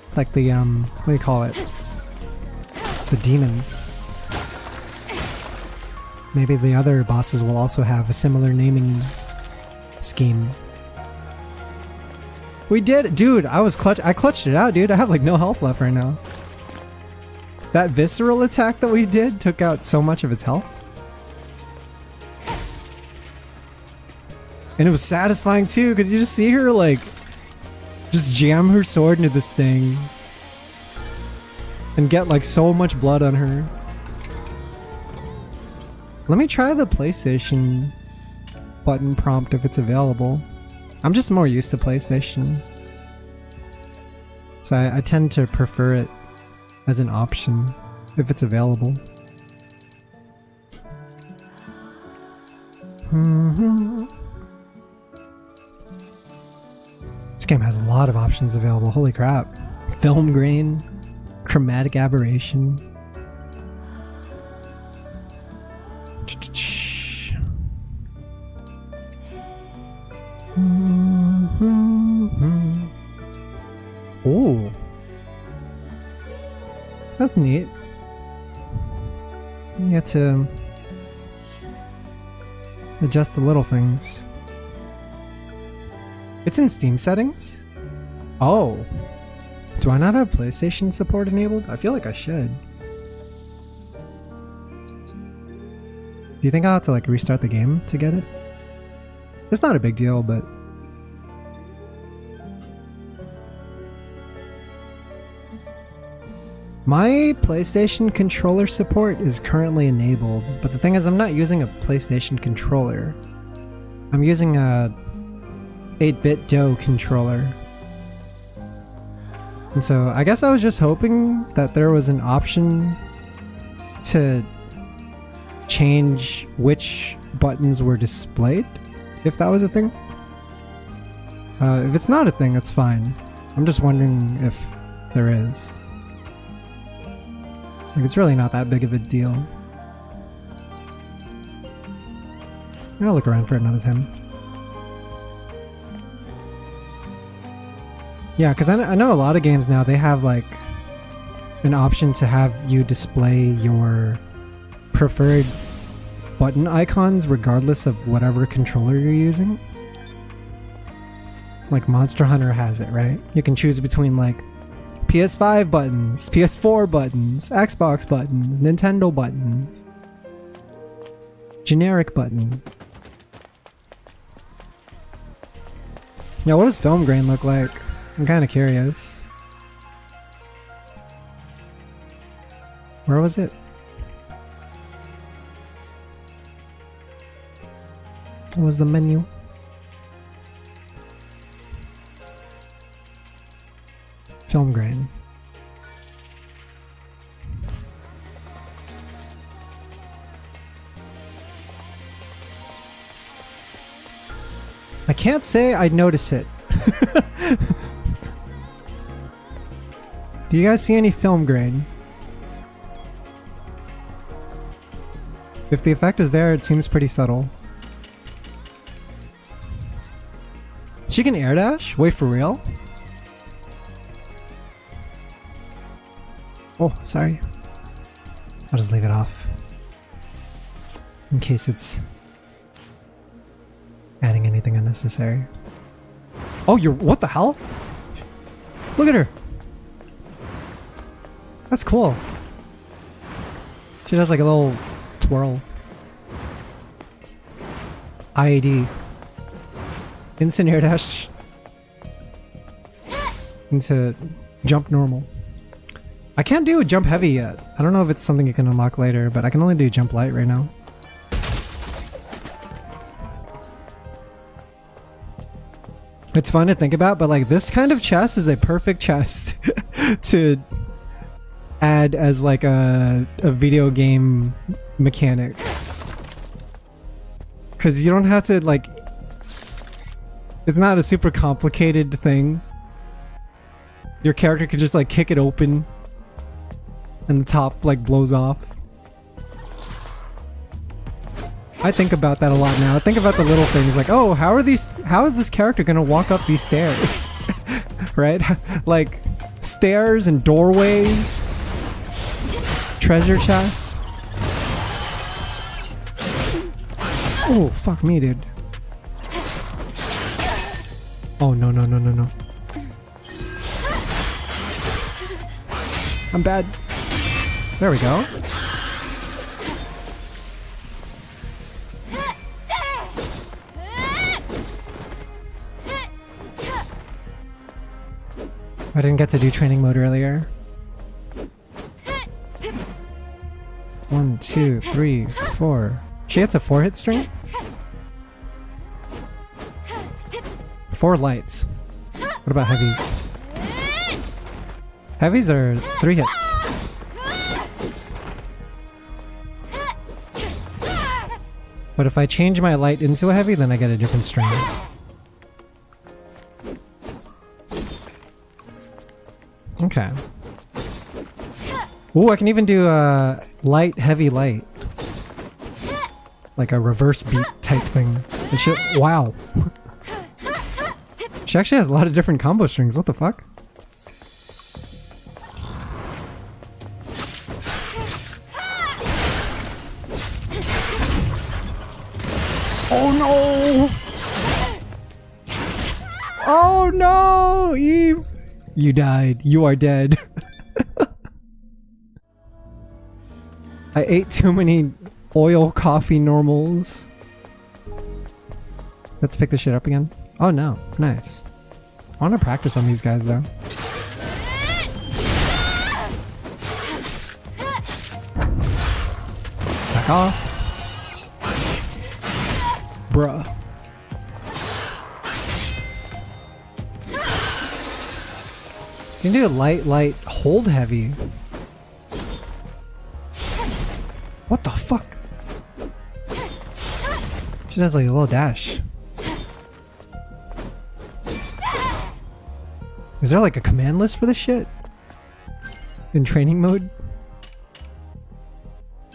It's like the, what do you call it? The demon. Maybe the other bosses will also have a similar naming scheme. We did, dude, I clutched it out, dude. I have like no health left right now. That visceral attack that we did took out so much of its health. And it was satisfying too, because you just see her like just jam her sword into this thing and get like so much blood on her. Let me try the PlayStation button prompt if it's available. I'm just more used to PlayStation, so I tend to prefer it as an option if it's available. This game has a lot of options available. Holy crap. Film grain, chromatic aberration. Oh, that's neat. You get to adjust the little things. It's in Steam settings? Oh. Do I not have PlayStation support enabled? I feel like I should. Do you think I'll have to like restart the game to get it? It's not a big deal, but... My PlayStation controller support is currently enabled, but the thing is I'm not using a PlayStation controller. I'm using a 8-bit DOE controller. And so I guess I was just hoping that there was an option to change which buttons were displayed, if that was a thing. If it's not a thing, it's fine. I'm just wondering if there is. Like, it's really not that big of a deal. I'll look around for it another time. Yeah, because I know a lot of games now, they have like an option to have you display your preferred button icons regardless of whatever controller you're using. Like Monster Hunter has it, right? You can choose between like PS5 buttons, PS4 buttons, Xbox buttons, Nintendo buttons, generic buttons. Yeah, what does film grain look like? I'm kind of curious. Where was it? What was the menu? Film grain. I can't say I notice it. Do you guys see any film grain? If the effect is there, it seems pretty subtle. She can air dash? Wait, for real? Oh, sorry. I'll just leave it off. In case it's adding anything unnecessary. Oh, what the hell? Look at her! That's cool. She does like a little twirl. IAD. Instant air dash. Into jump normal. I can't do jump heavy yet. I don't know if it's something you can unlock later, but I can only do jump light right now. It's fun to think about, but like this kind of chest is a perfect chest to add as like a video game mechanic. Because you don't have to like... It's not a super complicated thing. Your character can just like kick it open and the top like blows off. I think about that a lot now. I think about the little things like, oh, how is this character gonna walk up these stairs? Right? Like stairs and doorways, treasure chests. Oh, fuck me, dude. Oh, no, no, no, no, no. I'm bad. There we go. I didn't get to do training mode earlier. 1, 2, 3, 4. She hits a 4-hit string? 4 lights. What about heavies? Heavies are 3 hits. But if I change my light into a heavy, then I get a different string. Okay. Ooh, I can even do light, heavy, light. Like a reverse beat type thing. And she, wow. She actually has a lot of different combo strings. What the fuck? Oh no! Oh no, Eve! You died. You are dead. I ate too many oil coffee normals. Let's pick this shit up again. Oh no, nice. I want to practice on these guys though. Back off. Bruh. You can do light, light, hold heavy. What the fuck? She does like a little dash. Is there like a command list for this shit? In training mode?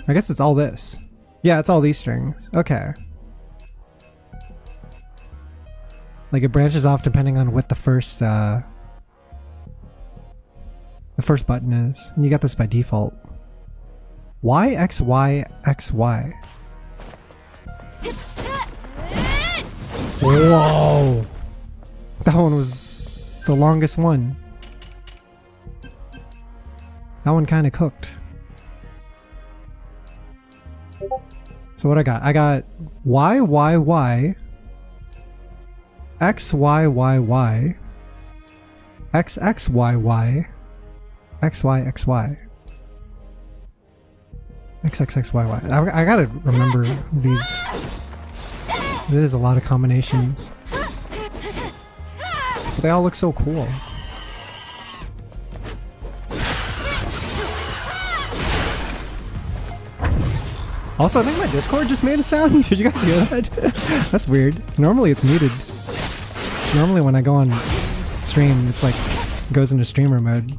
I guess it's all this. Yeah, it's all these strings. Okay. Like it branches off depending on what the first button is. And you got this by default. Y, X, Y, X, Y. Whoa! That one was the longest one. That one kind of cooked. So what I got? I got Y, Y, Y. X, Y, Y, Y. X, X, Y, Y. X, Y, X, Y. X, X, X, Y, Y. I gotta remember these. There is a lot of combinations. But they all look so cool. Also, I think my Discord just made a sound. Did you guys hear that? That's weird. Normally it's muted. Normally when I go on stream, it's like goes into streamer mode.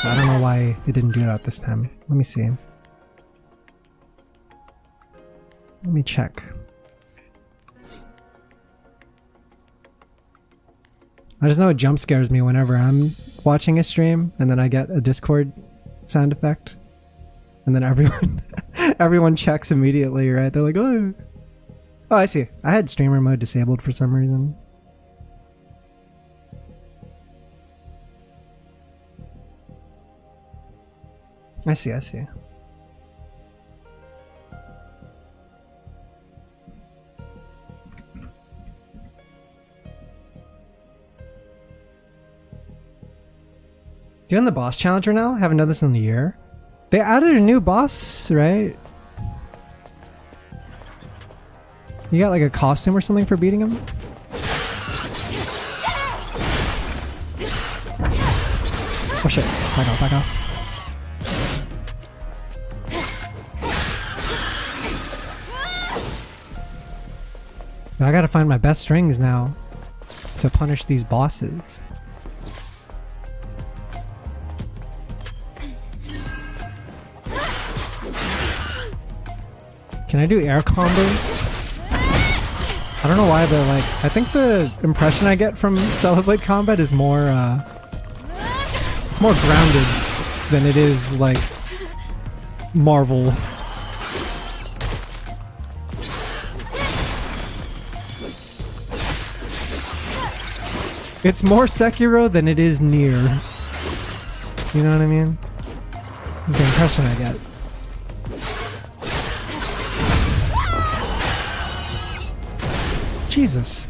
So I don't know why it didn't do that this time. Let me see. Let me check. I just know it jump scares me whenever I'm watching a stream and then I get a Discord sound effect. And then everyone checks immediately, right? They're like, oh. Oh, I see. I had streamer mode disabled for some reason. I see, I see. Doing the boss challenger now? Haven't done this in a year. They added a new boss, right? You got like a costume or something for beating him? Oh shit, back off, back off. Now I gotta find my best strings now to punish these bosses. Can I do air combos? I don't know why, but like, I think the impression I get from Stellar Blade combat is more, it's more grounded than it is like Marvel. It's more Sekiro than it is Nier. You know what I mean? That's the impression I get. Jesus.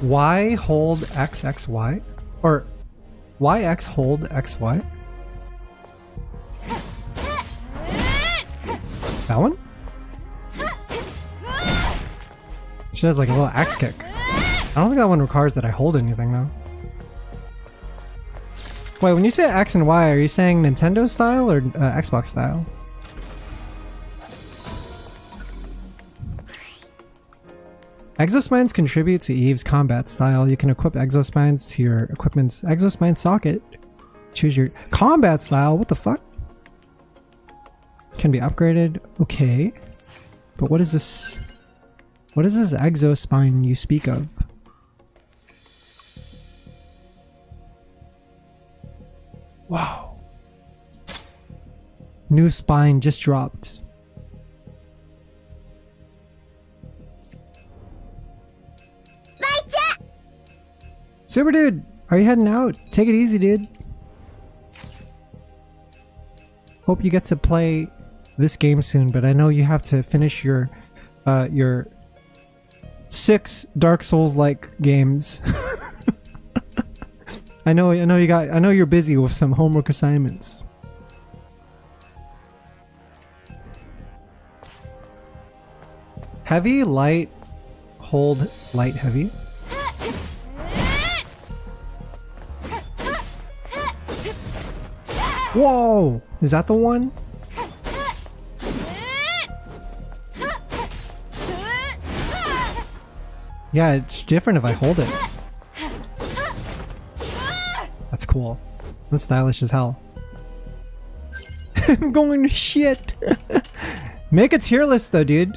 Y hold X X Y? Or YX hold XY? That one? She has like a little axe kick. I don't think that one requires that I hold anything though. Wait, when you say X and Y, are you saying Nintendo style or Xbox style? Exospines contribute to Eve's combat style. You can equip exospines to your equipment's exospine socket. Choose your combat style. What the fuck? Can be upgraded. Okay. But what is this? What is this exospine you speak of? Wow. New spine just dropped. Super dude, are you heading out? Take it easy, dude. Hope you get to play this game soon, but I know you have to finish your 6 Dark Souls-like games. I know you're busy with some homework assignments. Heavy, light, hold, light, heavy. Whoa! Is that the one? Yeah, it's different if I hold it. That's cool. That's stylish as hell. I'm going to shit. Make a tier list though, dude.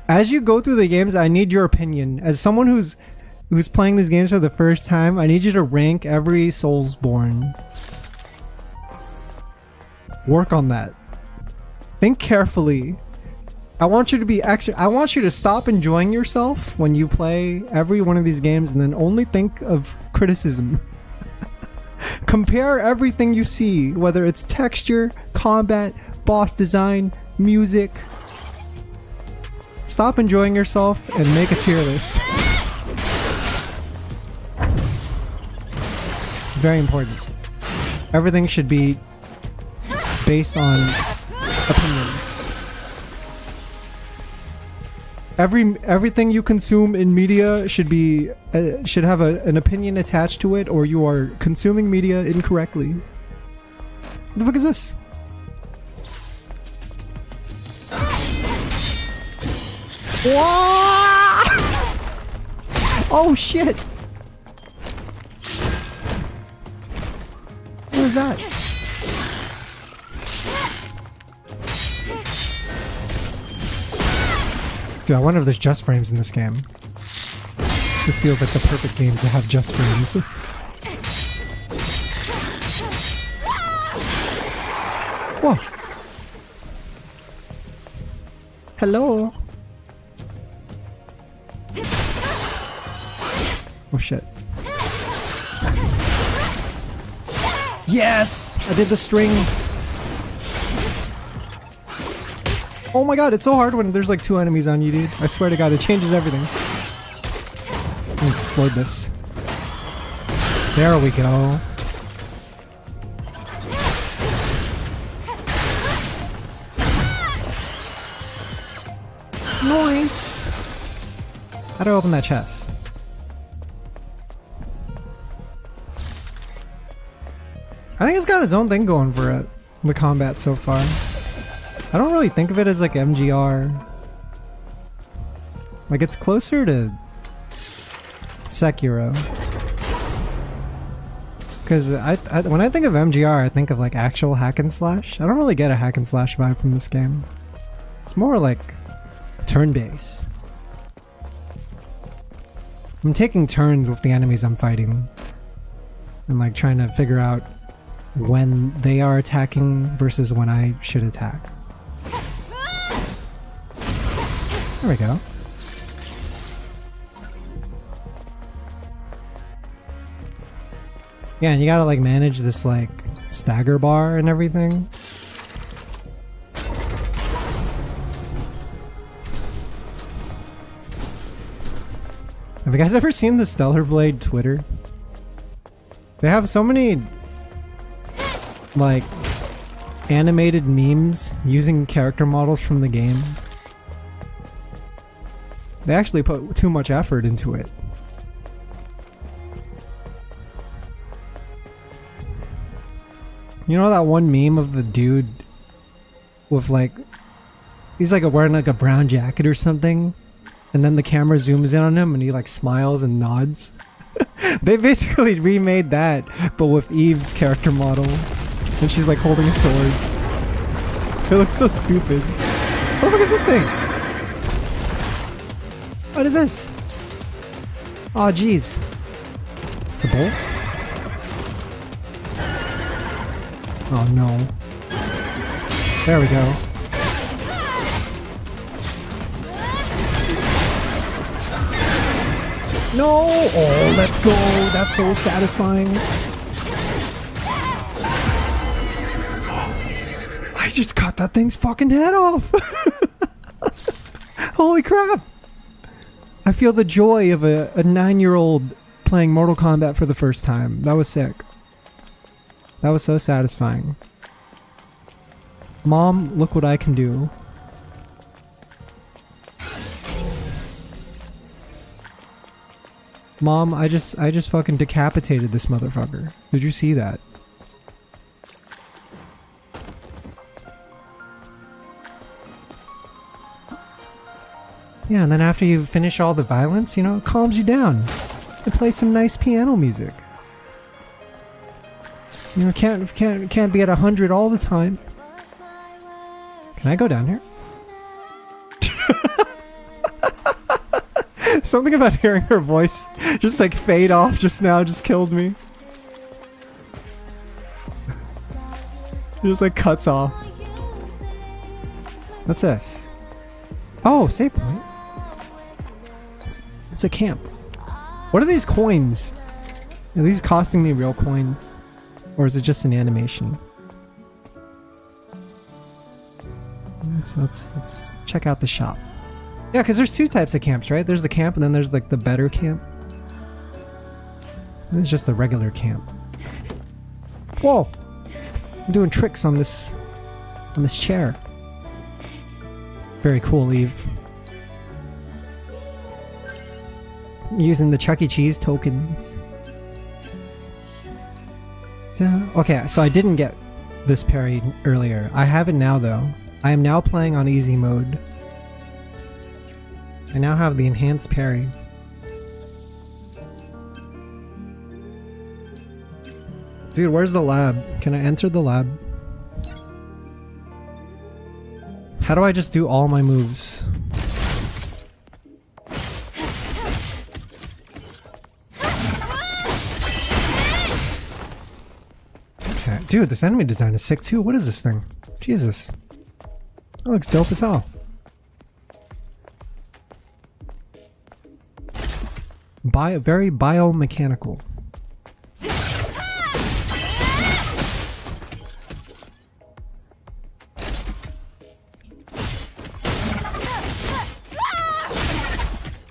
As you go through the games, I need your opinion. As someone who's playing these games for the first time, I need you to rank every Soulsborne. Work on that. Think carefully. I want you to be I want you to stop enjoying yourself when you play every one of these games and then only think of criticism. Compare everything you see, whether it's texture, combat, boss design, music. Stop enjoying yourself and make a tier list. It's very important. Everything should be based on opinion. Everything you consume in media should be should have an opinion attached to it, or you are consuming media incorrectly. What the fuck is this? Whoa! Oh shit! What is that? Dude, I wonder if there's just frames in this game. This feels like the perfect game to have just frames. Whoa. Hello. Oh shit. Yes! I did the string. Oh my god, it's so hard when there's like 2 enemies on you, dude. I swear to god, it changes everything. I'm gonna explode this. There we go. Nice! How do I open that chest? I think it's got its own thing going for it, the combat so far. I don't really think of it as like MGR. Like it's closer to Sekiro. Because when I think of MGR, I think of like actual hack and slash. I don't really get a hack and slash vibe from this game. It's more like turn-based. I'm taking turns with the enemies I'm fighting. And like trying to figure out when they are attacking versus when I should attack. There we go. Yeah, and you gotta like manage this like stagger bar and everything. Have you guys ever seen the Stellar Blade Twitter? They have so many like animated memes using character models from the game. They actually put too much effort into it. You know that one meme of the dude with like, he's like wearing like a brown jacket or something, and then the camera zooms in on him and he like smiles and nods? They basically remade that, but with Eve's character model, and she's like holding a sword. It looks so stupid. What the fuck is this thing? What is this? Oh jeez. It's a bolt? Oh no. There we go. No! Oh, let's go! That's so satisfying. I just cut that thing's fucking head off! Holy crap! I feel the joy of a 9-year-old playing Mortal Kombat for the first time. That was sick. That was so satisfying. Mom, look what I can do. Mom, I just fucking decapitated this motherfucker. Did you see that? Yeah, and then after you finish all the violence, you know, it calms you down. And play some nice piano music. You know, can't be at 100 all the time. Can I go down here? Something about hearing her voice just like fade off just now just killed me. It just like cuts off. What's this? Oh, save point. It's a camp. What are these coins? Are these costing me real coins? Or is it just an animation? Let's check out the shop. Yeah, because there's two types of camps, right? There's the camp and then there's like the better camp. This is just a regular camp. Whoa! I'm doing tricks on this chair. Very cool, Eve. Using the Chuck E. Cheese tokens. Okay, so I didn't get this parry earlier. I have it now though. I am now playing on easy mode. I now have the enhanced parry. Dude, where's the lab? Can I enter the lab? How do I just do all my moves? Okay. Dude, this enemy design is sick too. What is this thing? Jesus. That looks dope as hell. Very biomechanical.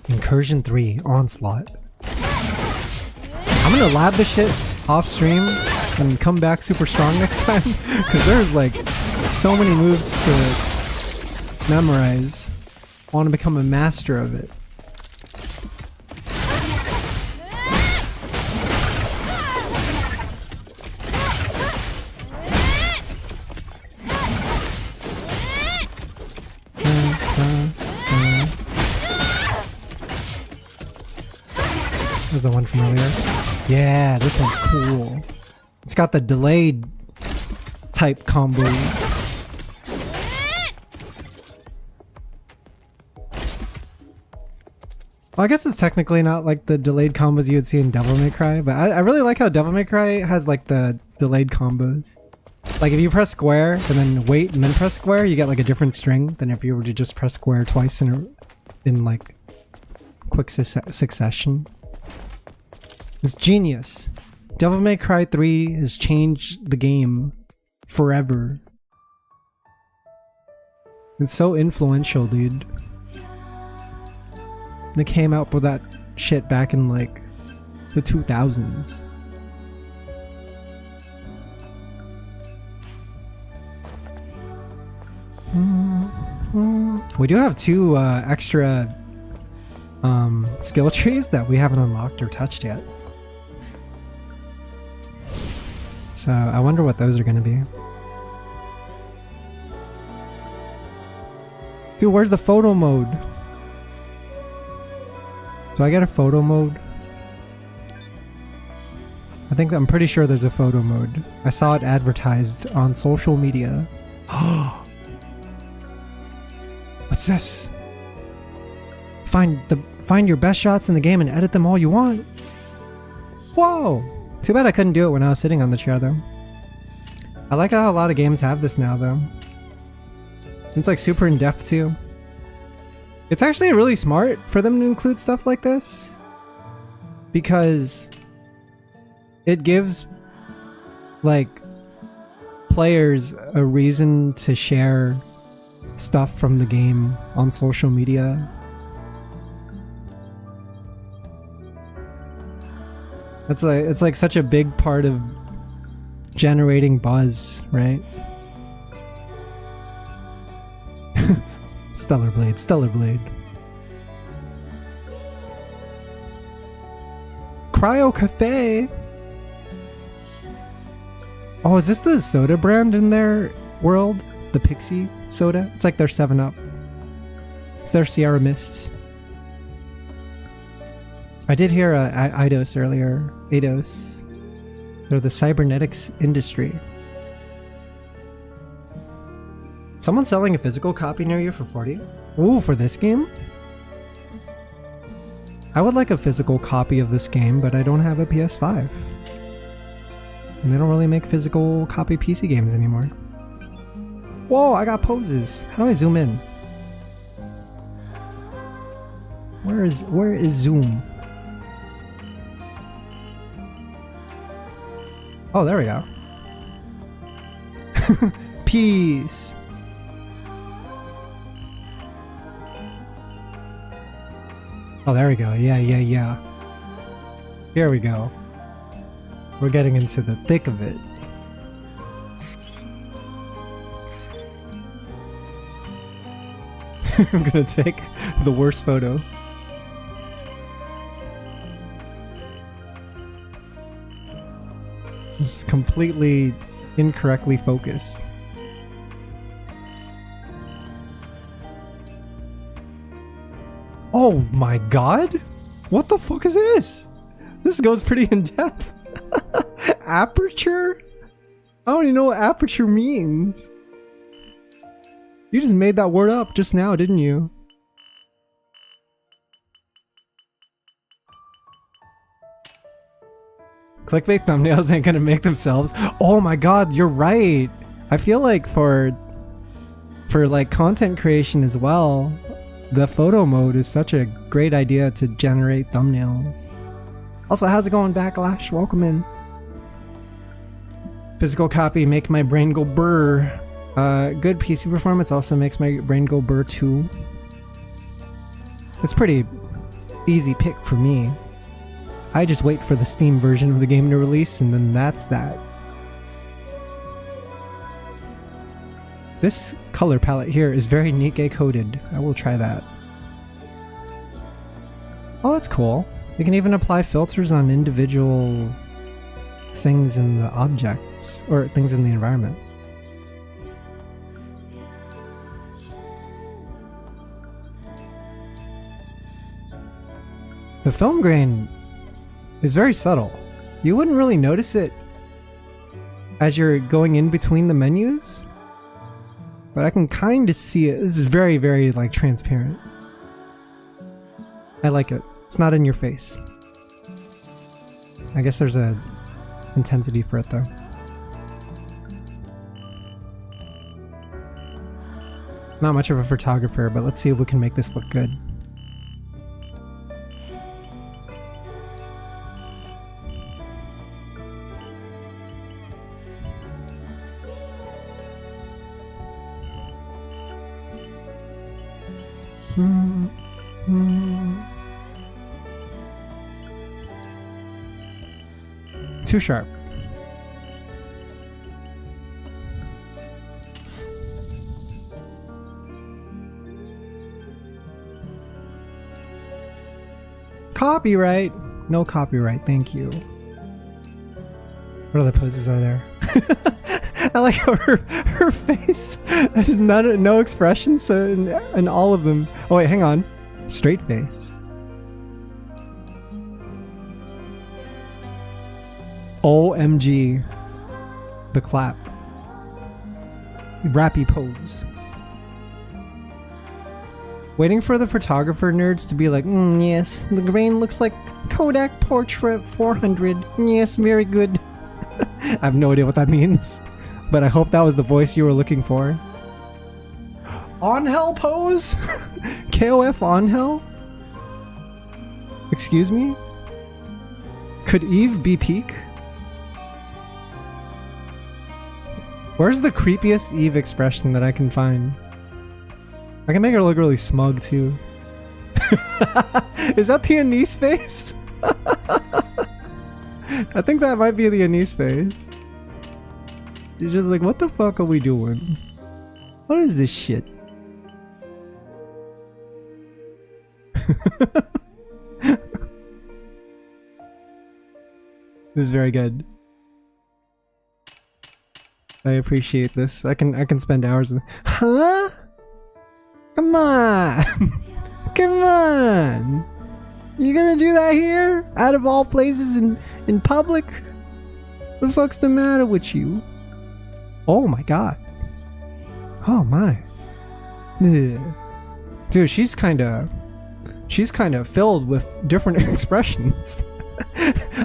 Incursion 3 Onslaught. I'm gonna lab this shit off stream and come back super strong next time because there's like so many moves to memorize. I want to become a master of it. There's the one from earlier. Yeah, this one's cool. It's got the delayed type combos. Well, I guess it's technically not like the delayed combos you would see in Devil May Cry, but I really like how Devil May Cry has like the delayed combos. Like if you press square and then wait and then press square, you get like a different string than if you were to just press square twice in like quick succession. It's genius. Devil May Cry 3 has changed the game forever. It's so influential, dude. They came out with that shit back in like the 2000s. We do have 2 extra skill trees that we haven't unlocked or touched yet. So I wonder what those are gonna be. Dude, where's the photo mode? Do I get a photo mode? I'm pretty sure there's a photo mode. I saw it advertised on social media. What's this? Find your best shots in the game and edit them all you want. Whoa! Too bad I couldn't do it when I was sitting on the chair though. I like how a lot of games have this now though. It's like super in depth too. It's actually really smart for them to include stuff like this, because it gives like players a reason to share stuff from the game on social media. It's like such a big part of generating buzz, right? Stellar Blade, Stellar Blade. Cryo Cafe. Oh, is this the soda brand in their world? The Pixie soda? It's like their 7-Up. It's their Sierra Mist. I did hear Eidos earlier. Eidos. They're the cybernetics industry. Someone's selling a physical copy near you for 40? Ooh, for this game? I would like a physical copy of this game, but I don't have a PS5. And they don't really make physical copy PC games anymore. Whoa, I got poses. How do I zoom in? Where is zoom? Oh, there we go. Peace. Oh, there we go. Yeah. Here we go. We're getting into the thick of it. I'm gonna take the worst photo. Just completely incorrectly focused. Oh my god! What the fuck is this? This goes pretty in depth. Aperture? I don't even know what aperture means. You just made that word up just now, didn't you? Clickbait thumbnails ain't gonna make themselves. Oh my god, you're right. I feel like for like content creation as well, the photo mode is such a great idea to generate thumbnails. Also, how's it going, Backlash? Welcome in. Physical copy make my brain go brr. Good PC performance also makes my brain go brr too. It's pretty easy pick for me. I just wait for the Steam version of the game to release, and then that's that. This color palette here is very Nikke coded. I will try that. Oh, that's cool. You can even apply filters on individual things in the objects, or things in the environment. The film grain is very subtle. You wouldn't really notice it as you're going in between the menus, but I can kind of see it. This is very, very like transparent. I like it. It's not in your face. I guess there's a intensity for it though. Not much of a photographer, but let's see if we can make this look good. Too sharp. Copyright. No copyright, thank you. What other poses are there? I like how her face has no expression, so in all of them. Oh wait, hang on. Straight face. OMG. The clap. Rappy pose. Waiting for the photographer nerds to be like, yes, the grain looks like Kodak Portrait 400. Yes, very good. I have no idea what that means, but I hope that was the voice you were looking for. On hell pose? KOF on hell? Excuse me? Could Eve be peak? Where's the creepiest Eve expression that I can find? I can make her look really smug too. Is that the Anise face? I think that might be the Anise face. She's just like, what the fuck are we doing? What is this shit? This is very good. I appreciate this. I can spend hours in. Huh? Come on! Come on! You gonna do that here? Out of all places in public? What the fuck's the matter with you? Oh my god. Oh my. Ugh. Dude, she's kinda filled with different expressions.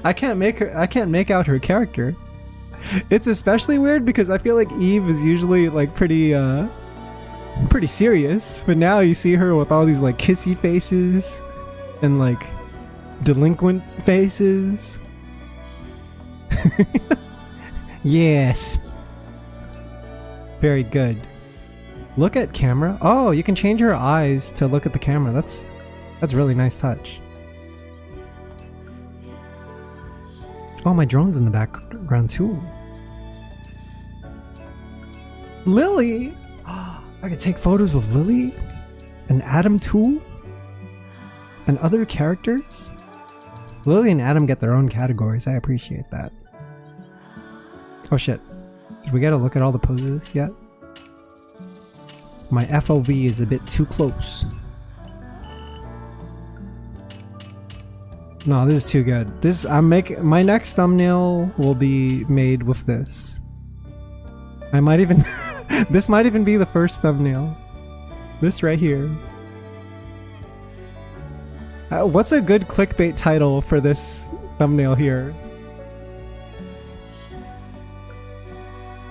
I can't make out her character. It's especially weird because I feel like Eve is usually like pretty serious, but now you see her with all these like kissy faces and like delinquent faces. Yes. Very good. Look at camera. Oh, you can change her eyes to look at the camera. That's really nice touch. Oh, my drone's in the background too. Lily! I could take photos of Lily and Adam too, and other characters. Lily and Adam get their own categories. I appreciate that. Oh shit. Did we get a look at all the poses yet? My FOV is a bit too close. No, this is too good. My next thumbnail will be made with this. I might even this might even be the first thumbnail. This right here. What's a good clickbait title for this thumbnail here?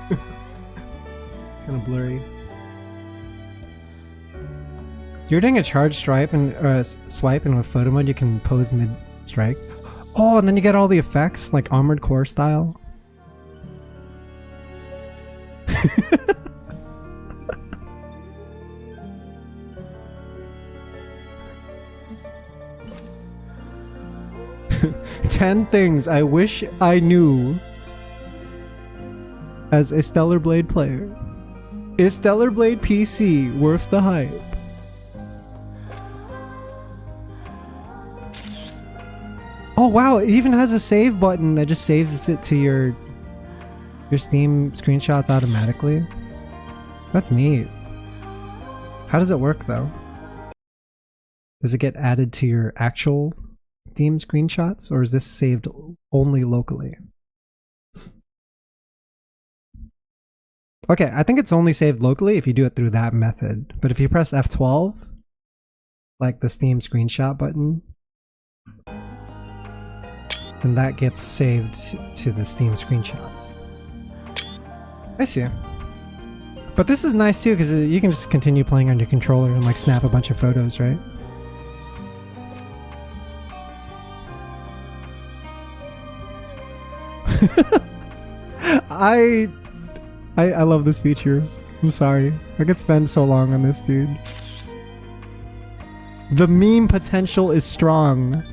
Kind of blurry. You're doing a charge stripe and swipe, and with photo mode you can pose mid strike. Oh, and then you get all the effects like Armored Core style. 10 things I wish I knew as a Stellar Blade player. Is Stellar Blade PC worth the hype? Oh wow, it even has a save button that just saves it to your Steam screenshots automatically. That's neat. How does it work though? Does it get added to your actual Steam screenshots, or is this saved only locally? Okay, I think it's only saved locally if you do it through that method. But if you press F12, like the Steam screenshot button, then that gets saved to the Steam screenshots. I see. But this is nice too, because you can just continue playing on your controller and like snap a bunch of photos, right? I love this feature. I'm sorry. I could spend so long on this, dude. The meme potential is strong.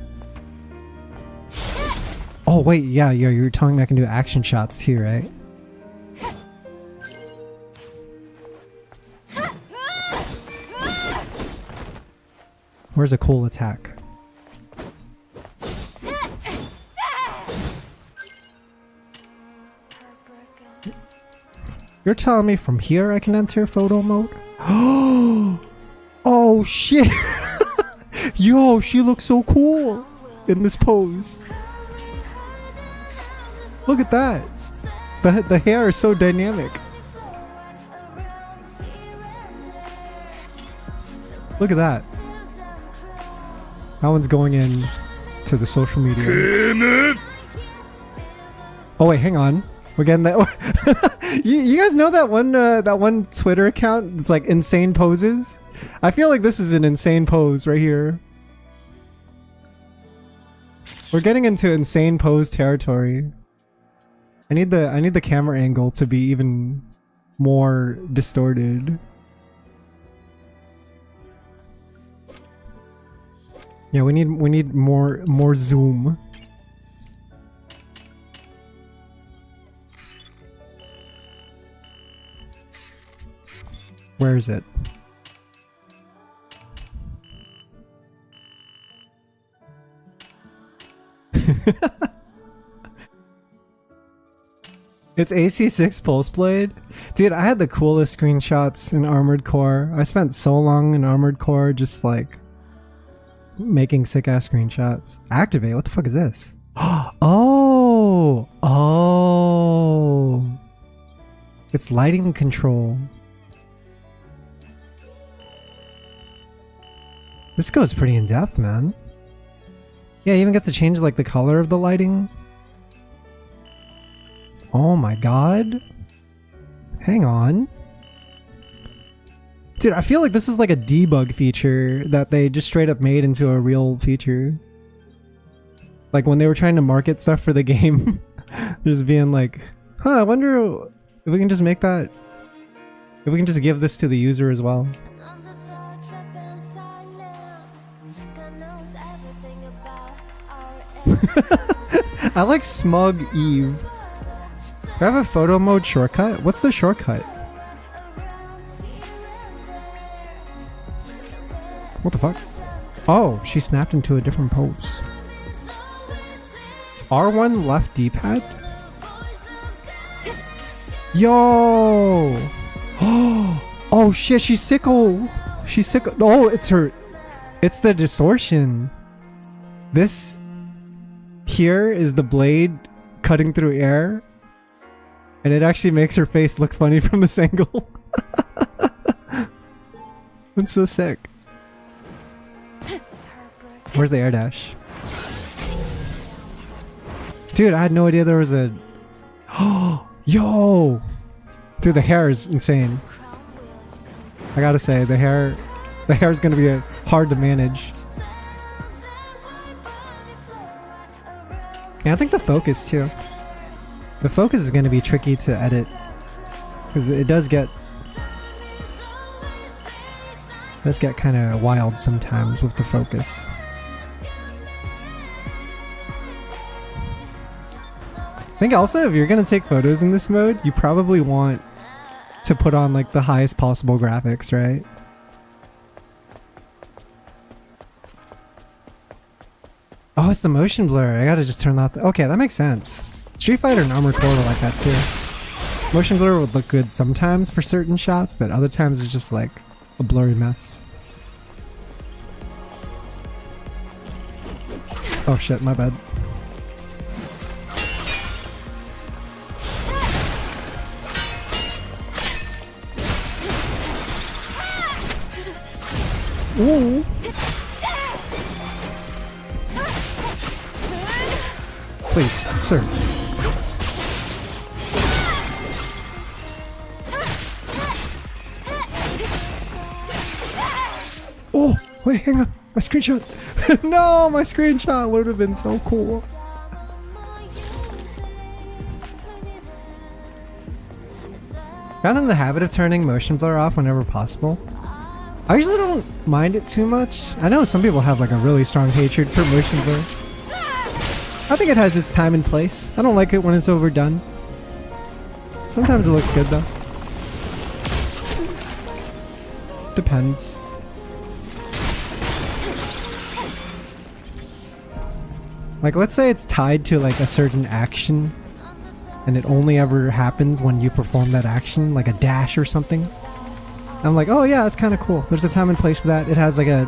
Oh wait, yeah, you're telling me I can do action shots too, right? Where's a cool attack? You're telling me from here I can enter photo mode? Oh shit! Yo, she looks so cool in this pose. Look at that. The hair is so dynamic. Look at that. That one's going in to the social media. Oh wait, hang on. We're getting that. you guys know that one Twitter account? It's like insane poses. I feel like this is an insane pose right here. We're getting into insane pose territory. I need the camera angle to be even more distorted. Yeah, we need more zoom. Where is it? It's AC6 Pulse Blade? Dude, I had the coolest screenshots in Armored Core. I spent so long in Armored Core just like making sick ass screenshots. Activate? What the fuck is this? Oh! Oh! It's lighting control. This goes pretty in depth, man. Yeah, you even get to change like the color of the lighting. Oh my god. Hang on. Dude, I feel like this is like a debug feature that they just straight up made into a real feature. Like when they were trying to market stuff for the game. Just being like, huh, I wonder if we can just make that... If we can just give this to the user as well. I like Smug Eve. Do I have a photo mode shortcut? What's the shortcut? What the fuck? Oh, she snapped into a different pose. R1 left D-pad? Yo! Oh shit, she's sickle! She's sickle. Oh, it's her. It's the distortion. This here is the blade cutting through air. And it actually makes her face look funny from this angle. That's so sick. Where's the air dash? Dude, I had no idea there was a... Oh, yo! Dude, the hair is insane. I gotta say, the hair is gonna be hard to manage. Yeah, I think the focus too. The focus is gonna be tricky to edit. Because it does get kind of wild sometimes with the focus. I think also if you're gonna take photos in this mode, you probably want to put on like the highest possible graphics, right? Oh, it's the motion blur. I gotta just turn that. Okay, that makes sense. Street Fighter and Armored Core were like that too. Motion blur would look good sometimes for certain shots, but other times it's just like a blurry mess. Oh shit, my bad. Ooh. Please, sir. Oh, wait, hang on. My screenshot. No, my screenshot would have been so cool. Got in the habit of turning motion blur off whenever possible. I usually don't mind it too much. I know some people have like a really strong hatred for motion blur. I think it has its time and place. I don't like it when it's overdone. Sometimes it looks good though. Depends. Like, let's say it's tied to like a certain action and it only ever happens when you perform that action, like a dash or something. I'm like, oh yeah, that's kind of cool. There's a time and place for that. It has like a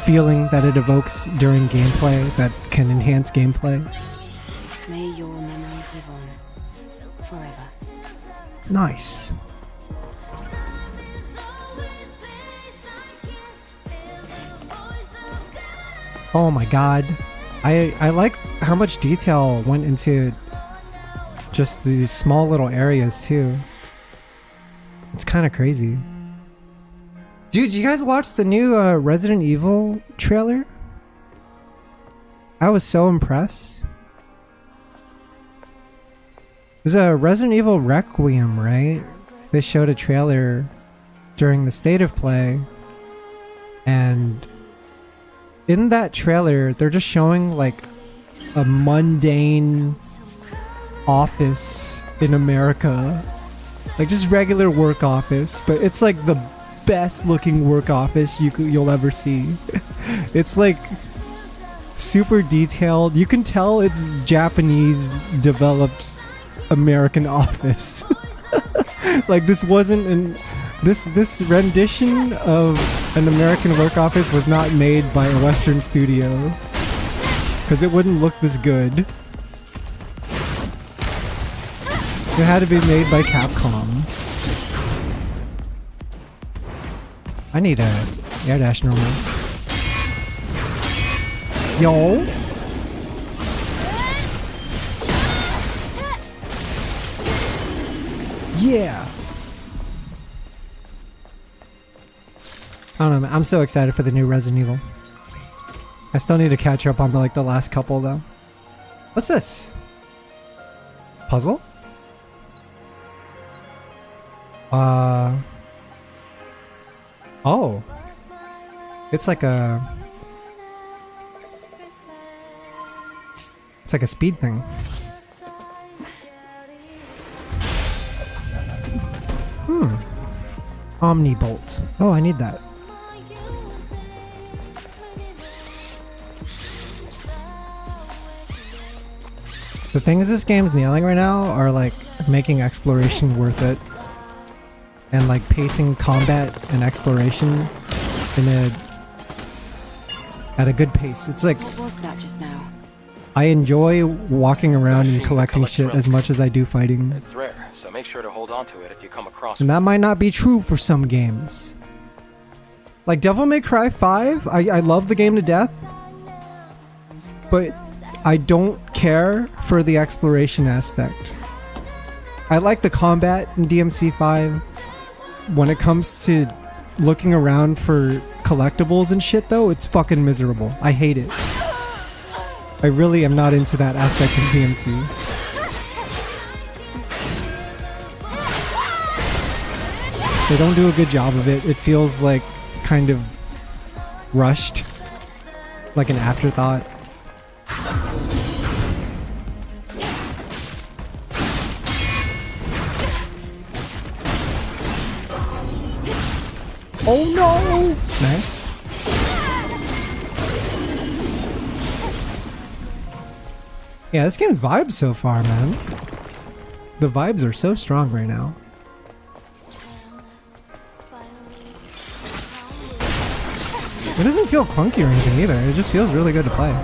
feeling that it evokes during gameplay that can enhance gameplay. May your memories live on forever. Nice. Oh my god. I like how much detail went into just these small little areas too. It's kind of crazy. Dude, you guys watch the new Resident Evil trailer? I was so impressed. It was a Resident Evil Requiem, right? They showed a trailer during the State of Play, and in that trailer, they're just showing like a mundane office in America. Like just regular work office, but it's like the best looking work office you'll ever see. It's like super detailed. You can tell it's Japanese developed American office. Like this wasn't this rendition of an American work office was not made by a Western studio, because it wouldn't look this good. It had to be made by Capcom. I need a air dash normal. Yo. Yeah. I don't know, man. I'm so excited for the new Resident Evil. I still need to catch up on the last couple though. What's this? Puzzle? Oh. It's like a speed thing. Omnibolt. Oh, I need that. The things this game's nailing right now are like making exploration worth it, and like pacing combat and exploration at a good pace. It's like, What was that just now? I enjoy walking around and collecting shit as much as I do fighting. It's rare, so make sure to hold on to it if you come across And it. that might not be true for some games. Like Devil May Cry 5, I love the game to death, but I don't care for the exploration aspect. I like the combat in DMC5. When it comes to looking around for collectibles and shit though, it's fucking miserable. I hate it. I really am not into that aspect of DMC. They don't do a good job of it. It feels like kind of rushed, like an afterthought. Oh no! Nice. Yeah, this game vibes so far, man. The vibes are so strong right now. It doesn't feel clunky or anything either. It just feels really good to play.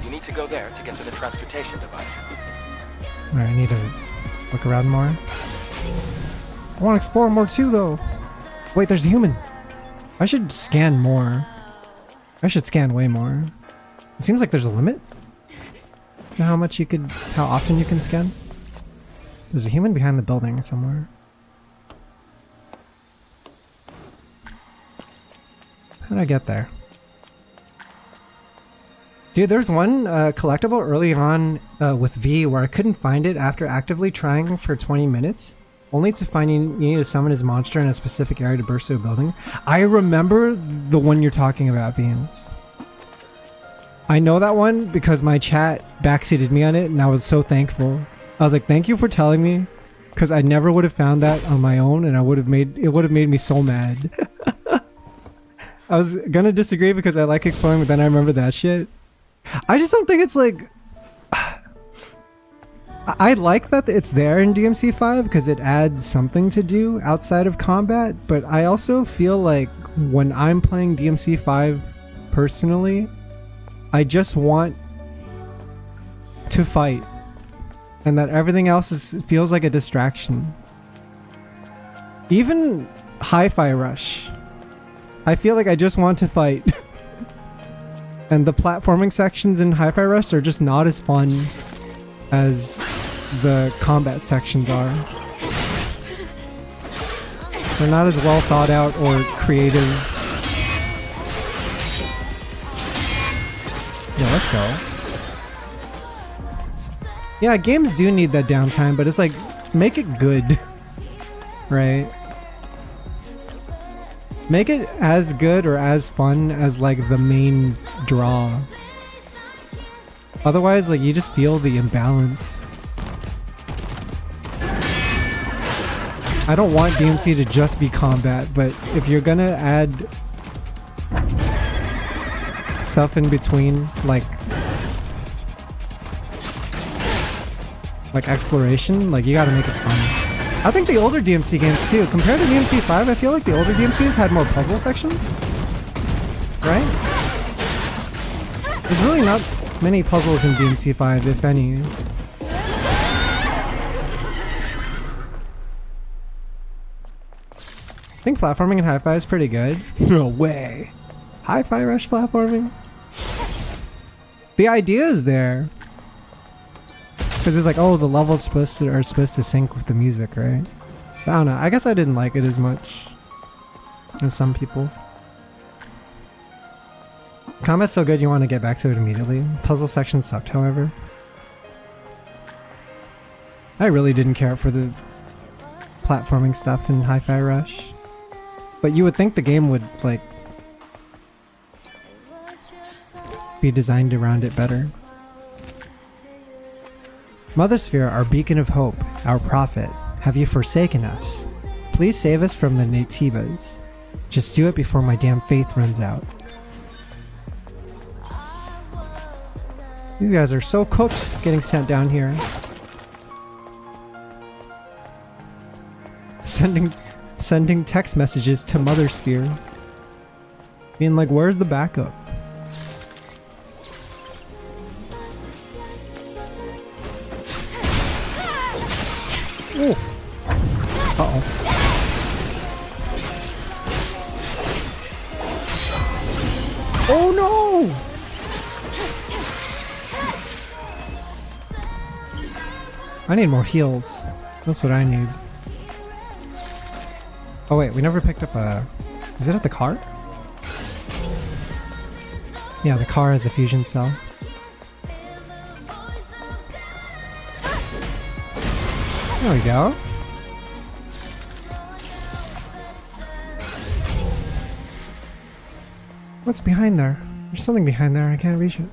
You need to go there to get to the transportation device. Alright, I need to look around more. I want to explore more too, though. Wait, there's a human. I should scan more. I should scan way more. It seems like there's a limit to how often you can scan. There's a human behind the building somewhere. How did I get there? Dude, there's one collectible early on with V where I couldn't find it after actively trying for 20 minutes, only to find you need to summon his monster in a specific area to burst through a building. I remember the one you're talking about, Beans. I know that one because my chat backseated me on it, and I was so thankful. I was like, thank you for telling me, because I never would have found that on my own, and it would have made me so mad. I was gonna disagree because I like exploring, but then I remember that shit. I just don't think it's like... I like that it's there in DMC5 because it adds something to do outside of combat, but I also feel like when I'm playing DMC5 personally, I just want to fight, and that everything else feels like a distraction. Even Hi-Fi Rush, I feel like I just want to fight. And the platforming sections in Hi-Fi Rush are just not as fun as the combat sections are. They're not as well thought out or creative. Yeah, let's go. Yeah, games do need that downtime, but it's like, make it good. Right? Make it as good or as fun as like the main draw. Otherwise, like, you just feel the imbalance. I don't want DMC to just be combat, but if you're gonna add stuff in between, like exploration, like, you gotta make it fun. I think the older DMC games too, compared to DMC5, I feel like the older DMCs had more puzzle sections, right? There's really not many puzzles in DMC5, if any. I think platforming in Hi-Fi is pretty good. No way. Hi-Fi Rush platforming? The idea is there. Because it's like, oh, the levels are supposed to sync with the music, right? But I don't know. I guess I didn't like it as much as some people. Combat's so good you want to get back to it immediately. Puzzle section sucked, however. I really didn't care for the platforming stuff in Hi-Fi Rush. But you would think the game would, like, be designed around it better. Mothersphere, our beacon of hope, our prophet, have you forsaken us? Please save us from the Nativas. Just do it before my damn faith runs out. These guys are so cooked getting sent down here. Sending text messages to Mothersphere. Being like, where's the backup? Ooh. Uh-oh. Oh no! I need more heals. That's what I need. Oh wait, we never picked up a... Is it at the car? Yeah, the car has a fusion cell. There we go. What's behind there? There's something behind there, I can't reach it.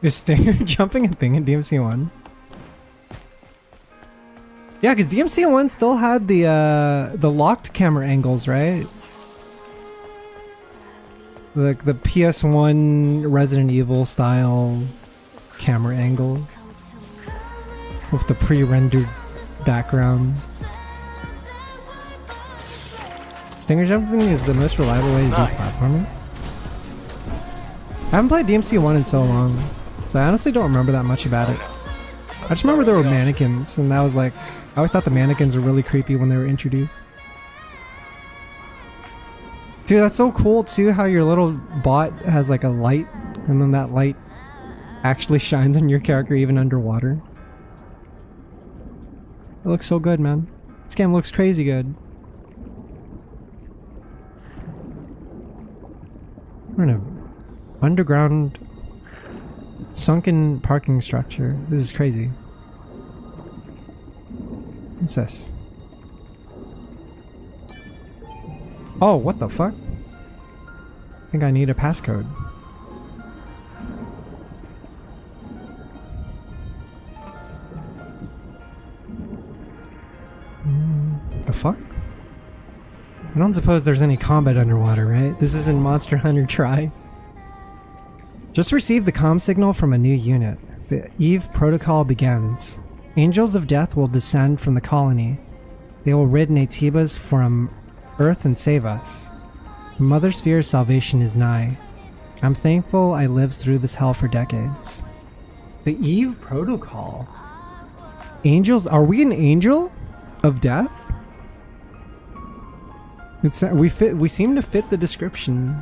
Is Stinger jumping a thing in DMC1? Yeah, because DMC1 still had the locked camera angles, right? Like the PS1 Resident Evil style camera angles with the pre-rendered backgrounds. Stinger jumping is the most reliable way to do platforming. I haven't played DMC1 in so long, so I honestly don't remember that much about it. I just remember there were mannequins, and that was like, I always thought the mannequins were really creepy when they were introduced. Dude, that's so cool too, how your little bot has like a light, and then that light actually shines on your character even underwater. It looks so good, man. This game looks crazy good. We're in an underground sunken parking structure. This is crazy. What's this? Oh, what the fuck? I think I need a passcode. The fuck? I don't suppose there's any combat underwater, right? This isn't Monster Hunter Tri. Just received the comm signal from a new unit. The Eve protocol begins. Angels of Death will descend from the colony. They will rid Natibas from Earth and save us. Mother Sphere's salvation is nigh. I'm thankful I lived through this hell for decades. The Eve protocol? Angels? Are we an angel of death? It's we seem to fit the description.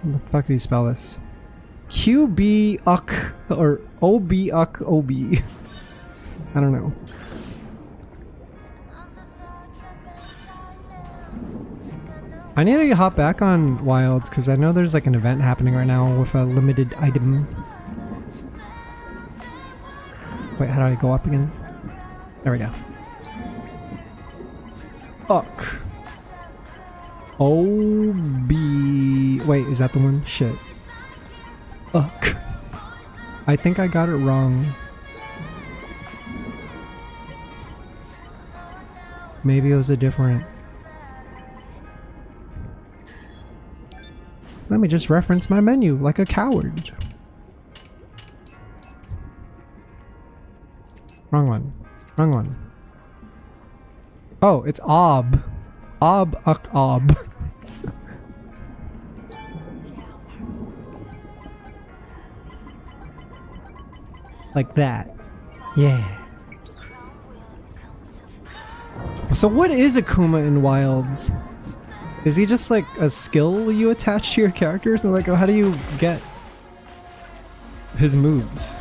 How the fuck do you spell this? QB-UCK or OB-UCK-OB. I don't know. I need to hop back on Wilds because I know there's like an event happening right now with a limited item. Wait, how do I go up again? There we go. UCK. O-B... Wait, is that the one? Shit. UCK. I think I got it wrong. Maybe it was a different... Let me just reference my menu like a coward. Wrong one. Wrong one. Oh, it's OB. OB, UCK, OB. Like that. Yeah. So what is Akuma in Wilds? Is he just like a skill you attach to your characters? And like, oh, how do you get his moves?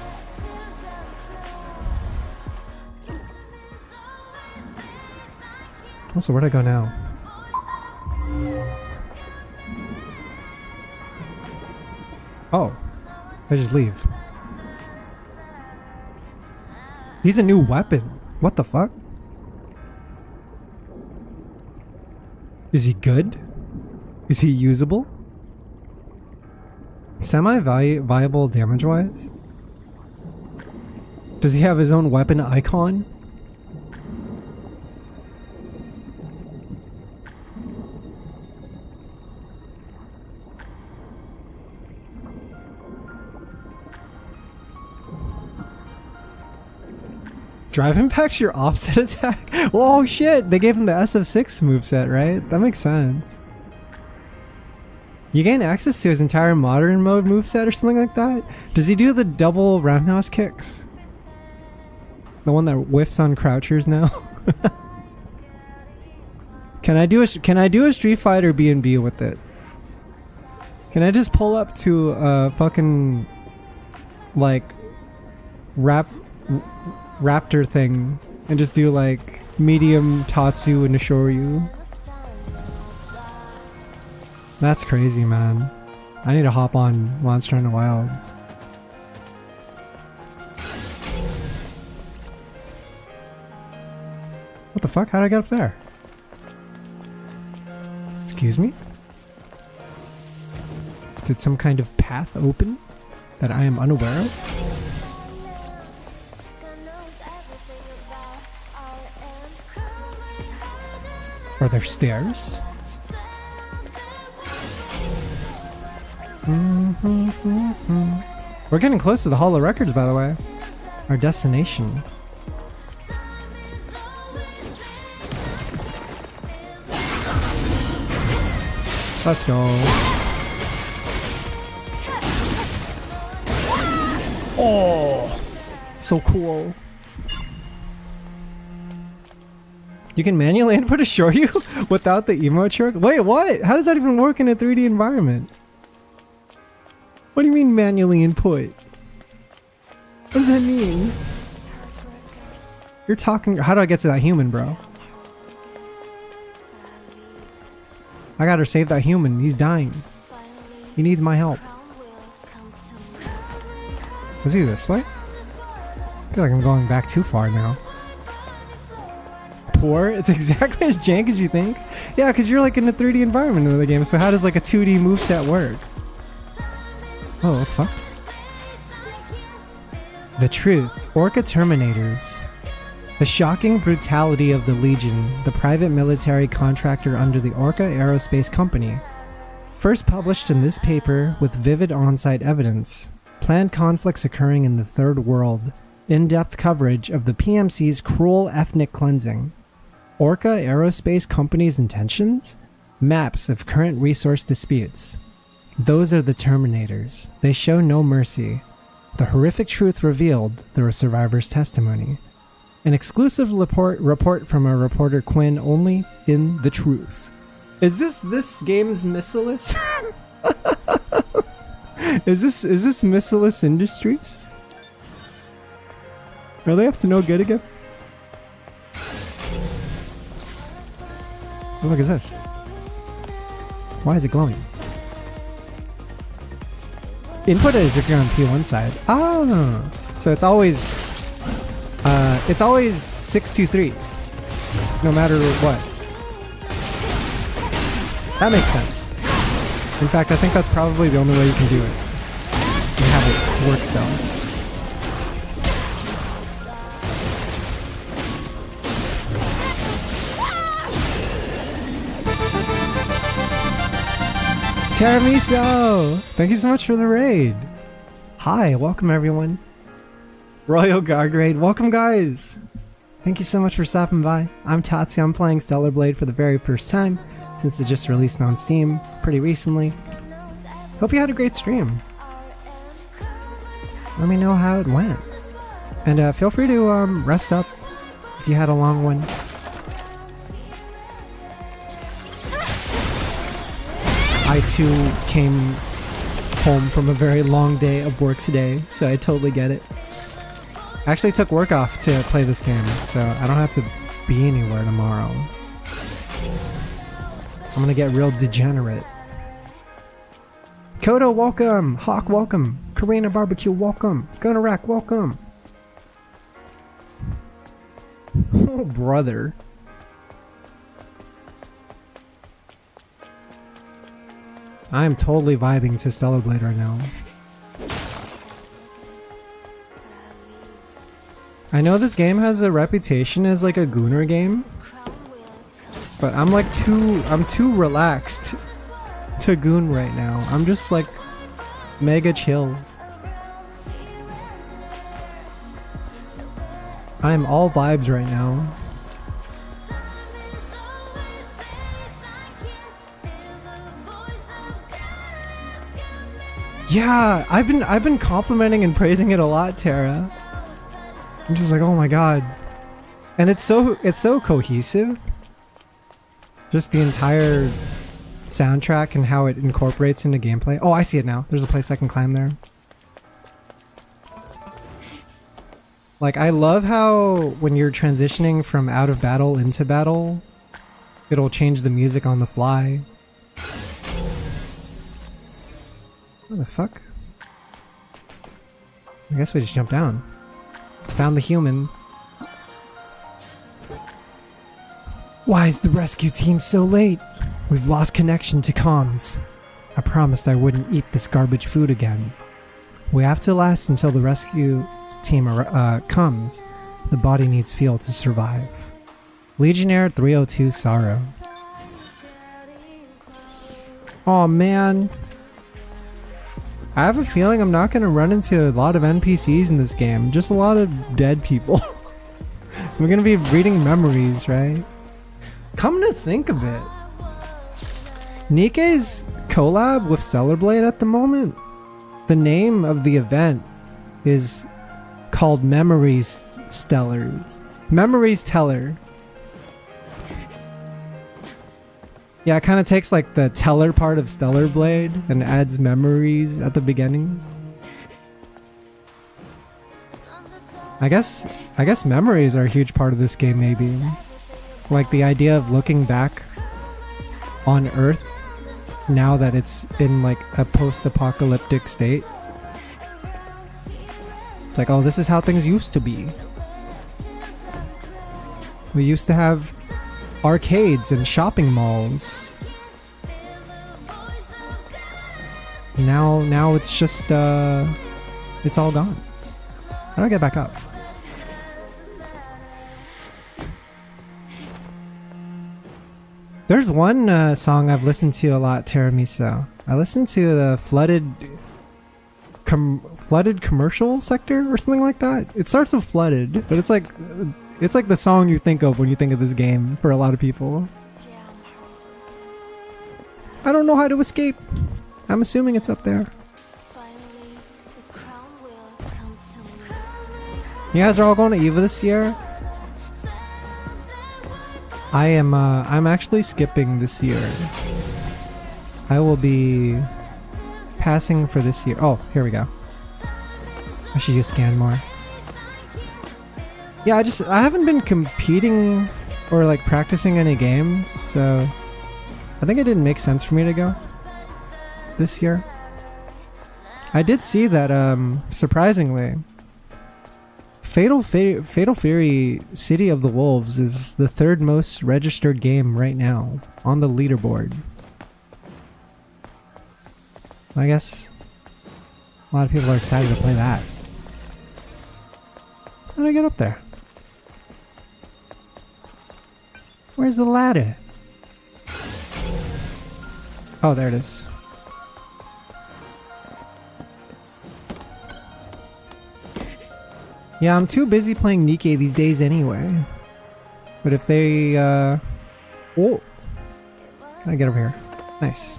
Also, where'd I go now? Oh, I just leave. He's a new weapon. What the fuck? Is he good? Is he usable? Semi-viable damage-wise? Does he have his own weapon icon? Drive impacts your offset attack? Oh shit! They gave him the SF6 moveset, right? That makes sense. You gain access to his entire modern mode moveset or something like that? Does he do the double roundhouse kicks? The one that whiffs on crouchers now? Can I do a Street Fighter B&B with it? Can I just pull up to a fucking like raptor thing and just do like medium Tatsu and Shoryu? That's crazy, man. I need to hop on Monster Hunter Wilds. What the fuck? How did I get up there? Excuse me? Did some kind of path open that I am unaware of? Are there stairs? We're getting close to the Hall of Records, by the way. Our destination. Let's go. Oh, so cool. You can manually input a Shoryu without the emote trick? Wait, what? How does that even work in a 3D environment? What do you mean manually input? What does that mean? You're talking... How do I get to that human, bro? I gotta save that human. He's dying. He needs my help. Was he this way? I feel like I'm going back too far now. Poor? It's exactly as jank as you think. Yeah, because you're like in a 3D environment in the game, so how does like a 2D moveset work? Oh, what the fuck? The truth. Orca Terminators. The shocking brutality of the Legion, the private military contractor under the Orca Aerospace Company. First published in this paper with vivid on-site evidence. Planned conflicts occurring in the Third World. In-depth coverage of the PMC's cruel ethnic cleansing. Orca Aerospace Company's intentions? Maps of current resource disputes. Those are the Terminators. They show no mercy. The horrific truth revealed through a survivor's testimony. An exclusive report from a reporter Quinn only in The Truth. Is this game's Missilus? Is this Missilus Industries? Are they up to no good again? What the fuck is this? Why is it glowing? Input is if you're on P1 side. Ah, so it's always 623, no matter what. That makes sense. In fact, I think that's probably the only way you can do it and have it work still. Tiramisu! Thank you so much for the raid. Hi, welcome everyone. Royal Guard raid, welcome guys. Thank you so much for stopping by. I'm Tatsu, I'm playing Stellar Blade for the very first time since it just released on Steam pretty recently. Hope you had a great stream. Let me know how it went. And feel free to rest up if you had a long one. I too came home from a very long day of work today, so I totally get it. I actually took work off to play this game, so I don't have to be anywhere tomorrow. I'm gonna get real degenerate. Kodo, welcome! Hawk, welcome! Karina Barbecue, welcome! Gunnarak, welcome! Oh, brother. I am totally vibing to Stellar Blade right now. I know this game has a reputation as like a gooner game, but I'm like too relaxed to goon right now. I'm just like mega chill. I'm all vibes right now. Yeah, I've been complimenting and praising it a lot, Tara. I'm just like, oh my god. And it's so cohesive. Just the entire soundtrack and how it incorporates into gameplay. Oh, I see it now. There's a place I can climb there. Like, I love how when you're transitioning from out of battle into battle, it'll change the music on the fly. What the fuck? I guess we just jumped down. Found the human. Why is the rescue team so late? We've lost connection to comms. I promised I wouldn't eat this garbage food again. We have to last until the rescue team comes. The body needs fuel to survive. Legionnaire 302 Sorrow. Oh man. I have a feeling I'm not going to run into a lot of NPCs in this game. Just a lot of dead people. We're going to be reading memories, right? Come to think of it, Nikkei's collab with Stellar Blade at the moment, the name of the event is called Memories Stellars. Memories Teller. Yeah, it kind of takes like the teller part of Stellar Blade and adds memories at the beginning. I guess memories are a huge part of this game, maybe. Like the idea of looking back on Earth now that it's in like a post-apocalyptic state. It's like, oh, this is how things used to be. We used to have arcades and shopping malls. Now it's just it's all gone. How do I get back up? There's one song I've listened to a lot, Tiramisu. I listened to the flooded commercial sector or something like that. It starts with flooded, but it's like the song you think of when you think of this game for a lot of people. I don't know how to escape. I'm assuming it's up there. You guys are all going to EVA this year? I'm actually skipping this year. I will be passing for this year. Oh, here we go. I should use scan more. Yeah, I haven't been competing or like practicing any games, so I think it didn't make sense for me to go this year. I did see that surprisingly Fatal Fury City of the Wolves is the third most registered game right now on the leaderboard. I guess a lot of people are excited to play that. How do I get up there? Where's the ladder? Oh, there it is. Yeah, I'm too busy playing Nikke these days anyway. But if they, whoa. Can I get over here? Nice.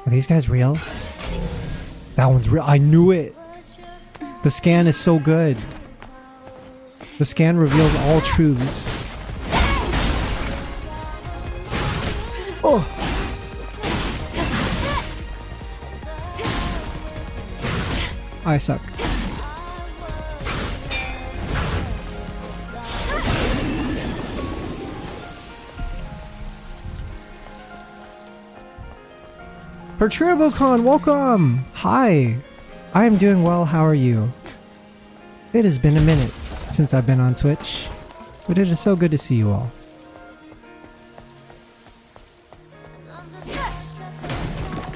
Are these guys real? That one's real. I knew it! The scan is so good. The scan reveals all truths. Oh! I suck. PerturboCon, welcome! Hi! I am doing well, how are you? It has been a minute since I've been on Twitch, but it is so good to see you all.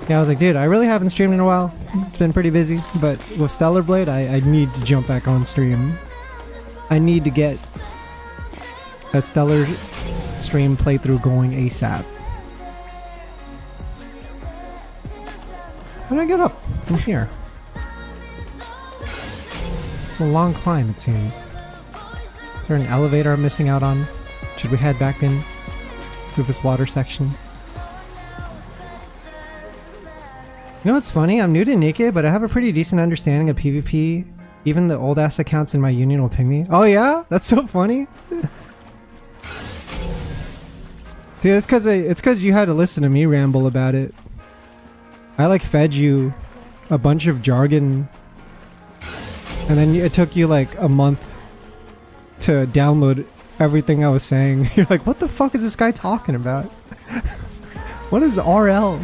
Yeah, I was like, dude, I really haven't streamed in a while. It's been pretty busy, but with Stellar Blade, I need to jump back on stream. I need to get a Stellar stream playthrough going ASAP. How do I get up from here? It's a long climb, it seems. Is there an elevator I'm missing out on? Should we head back in through this water section? You know what's funny? I'm new to Nikke, but I have a pretty decent understanding of PvP. Even the old ass accounts in my union will ping me. Oh yeah? That's so funny. Dude, it's cause you had to listen to me ramble about it. I like fed you a bunch of jargon, and then it took you like a month to download everything I was saying. You're like, what the fuck is this guy talking about? What is RL?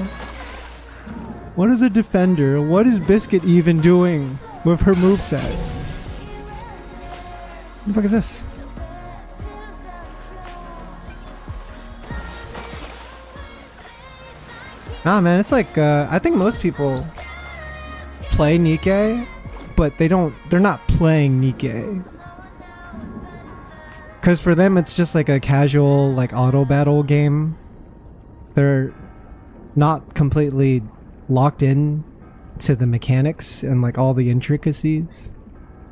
What is a defender? What is Biscuit even doing with her moveset? What the fuck is this? Nah, man, it's like, I think most people play Nikke, but they're not playing Nikke. Cause for them it's just like a casual, like, auto battle game. They're not completely locked in to the mechanics and like all the intricacies.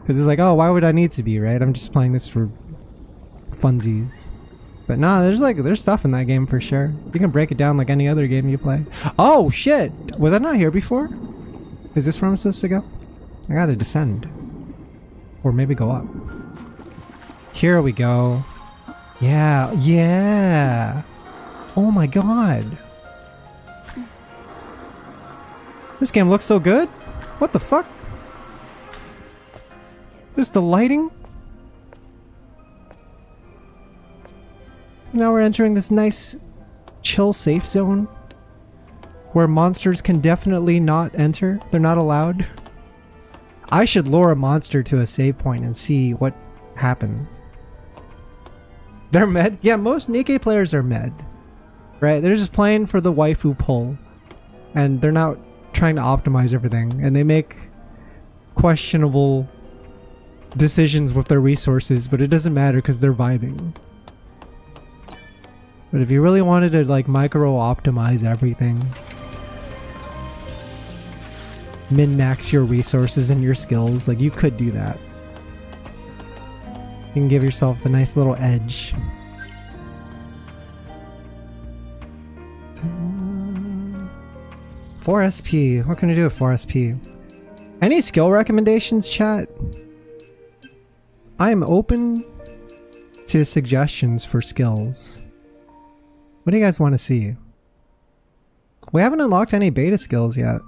Cause it's like, oh, why would I need to be, right? I'm just playing this for funsies. But nah, there's stuff in that game for sure. You can break it down like any other game you play. Oh shit! Was I not here before? Is this where I'm supposed to go? I gotta descend. Or maybe go up. Here we go. Yeah, yeah! Oh my god! This game looks so good! What the fuck? Just the lighting? Now we're entering this nice, chill safe zone where monsters can definitely not enter. They're not allowed. I should lure a monster to a save point and see what happens. They're med? Yeah, most Nikkei players are med. Right? They're just playing for the waifu pull. And they're not trying to optimize everything. And they make questionable decisions with their resources, but it doesn't matter because they're vibing. But if you really wanted to like micro optimize everything, min-max your resources and your skills, like you could do that. You can give yourself a nice little edge. Four SP. What can I do with 4 SP? Any skill recommendations, chat? I am open to suggestions for skills. What do you guys want to see? We haven't unlocked any beta skills yet.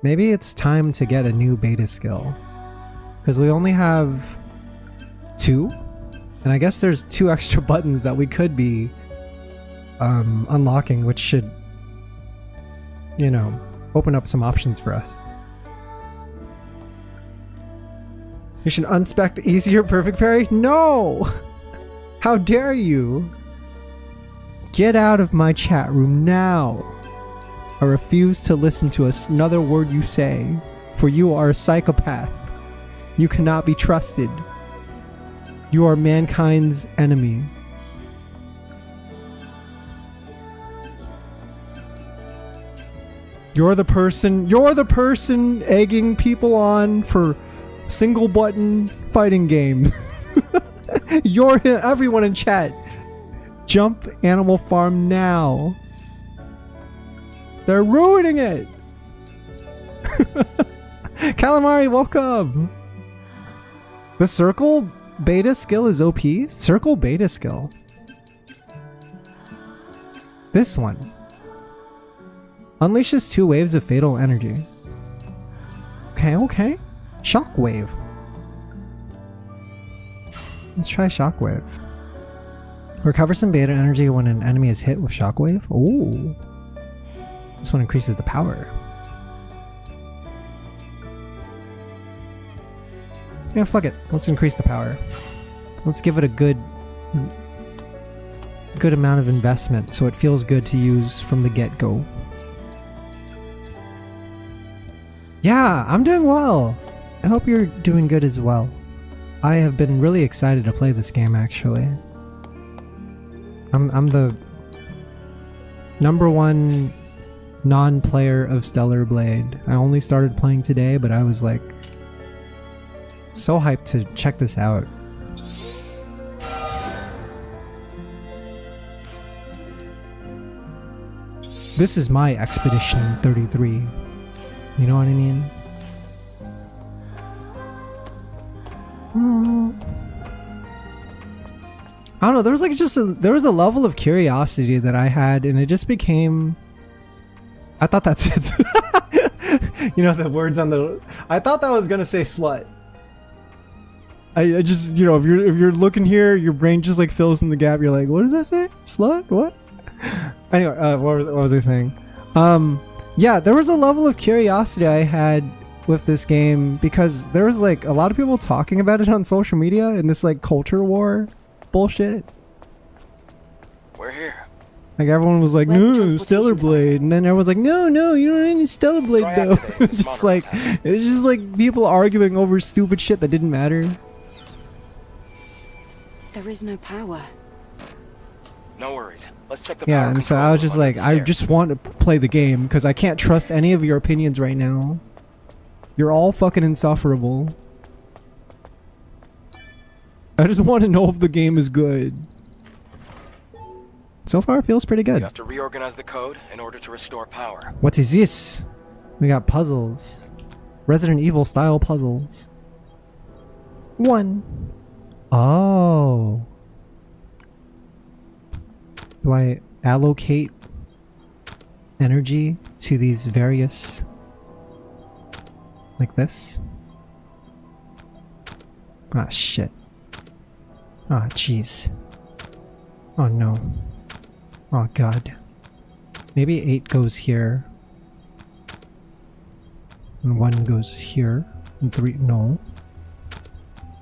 Maybe it's time to get a new beta skill. Because we only have 2. And I guess there's 2 extra buttons that we could be unlocking, which should, you know, open up some options for us. You should unspec easier perfect parry? No! How dare you? Get out of my chat room now. I refuse to listen to another word you say, for you are a psychopath. You cannot be trusted. You are mankind's enemy. You're the person egging people on for single button fighting games. You're everyone in chat. Jump Animal Farm now. They're ruining it. Calamari, welcome. The circle beta skill is OP? Circle beta skill. This one. Unleashes 2 waves of fatal energy. Okay. Shockwave. Let's try Shockwave. Recover some beta energy when an enemy is hit with Shockwave. Ooh. This one increases the power. Yeah, fuck it. Let's increase the power. Let's give it a good amount of investment so it feels good to use from the get-go. Yeah, I'm doing well. I hope you're doing good as well. I have been really excited to play this game, actually. I'm the #1 non-player of Stellar Blade. I only started playing today, but I was like so hyped to check this out. This is my Expedition 33. You know what I mean? I don't know, there was like there was a level of curiosity that I had, and it just became, I thought that's it. You know, the words on the, I thought that was gonna say slut. I just, you know, if you're looking here, your brain just like fills in the gap. You're like, what does that say? Slut? What? Anyway, what was I saying? Yeah, there was a level of curiosity I had with this game because there was like a lot of people talking about it on social media in this like culture war bullshit. We're here. Like everyone was like, Where's the no, Stellar transportation Blade, and then everyone's like, no, you don't need Stellar Blade Try though. activating the It's just monorail like, pad. it's just like people arguing over stupid shit that didn't matter. There is no power. No worries. Let's check the Yeah, power and so control I was room just under like, the I stairs. just want to play the game because I can't trust any of your opinions right now. You're all fucking insufferable. I just want to know if the game is good. So far, it feels pretty You good. have to reorganize the code in order to restore power. What is this? We got puzzles. Resident Evil style puzzles. 1. Oh. Do I allocate energy to these various, like this? Ah, shit. Ah, jeez. Oh no. Oh god. Maybe 8 goes here. And 1 goes here. And 3, no.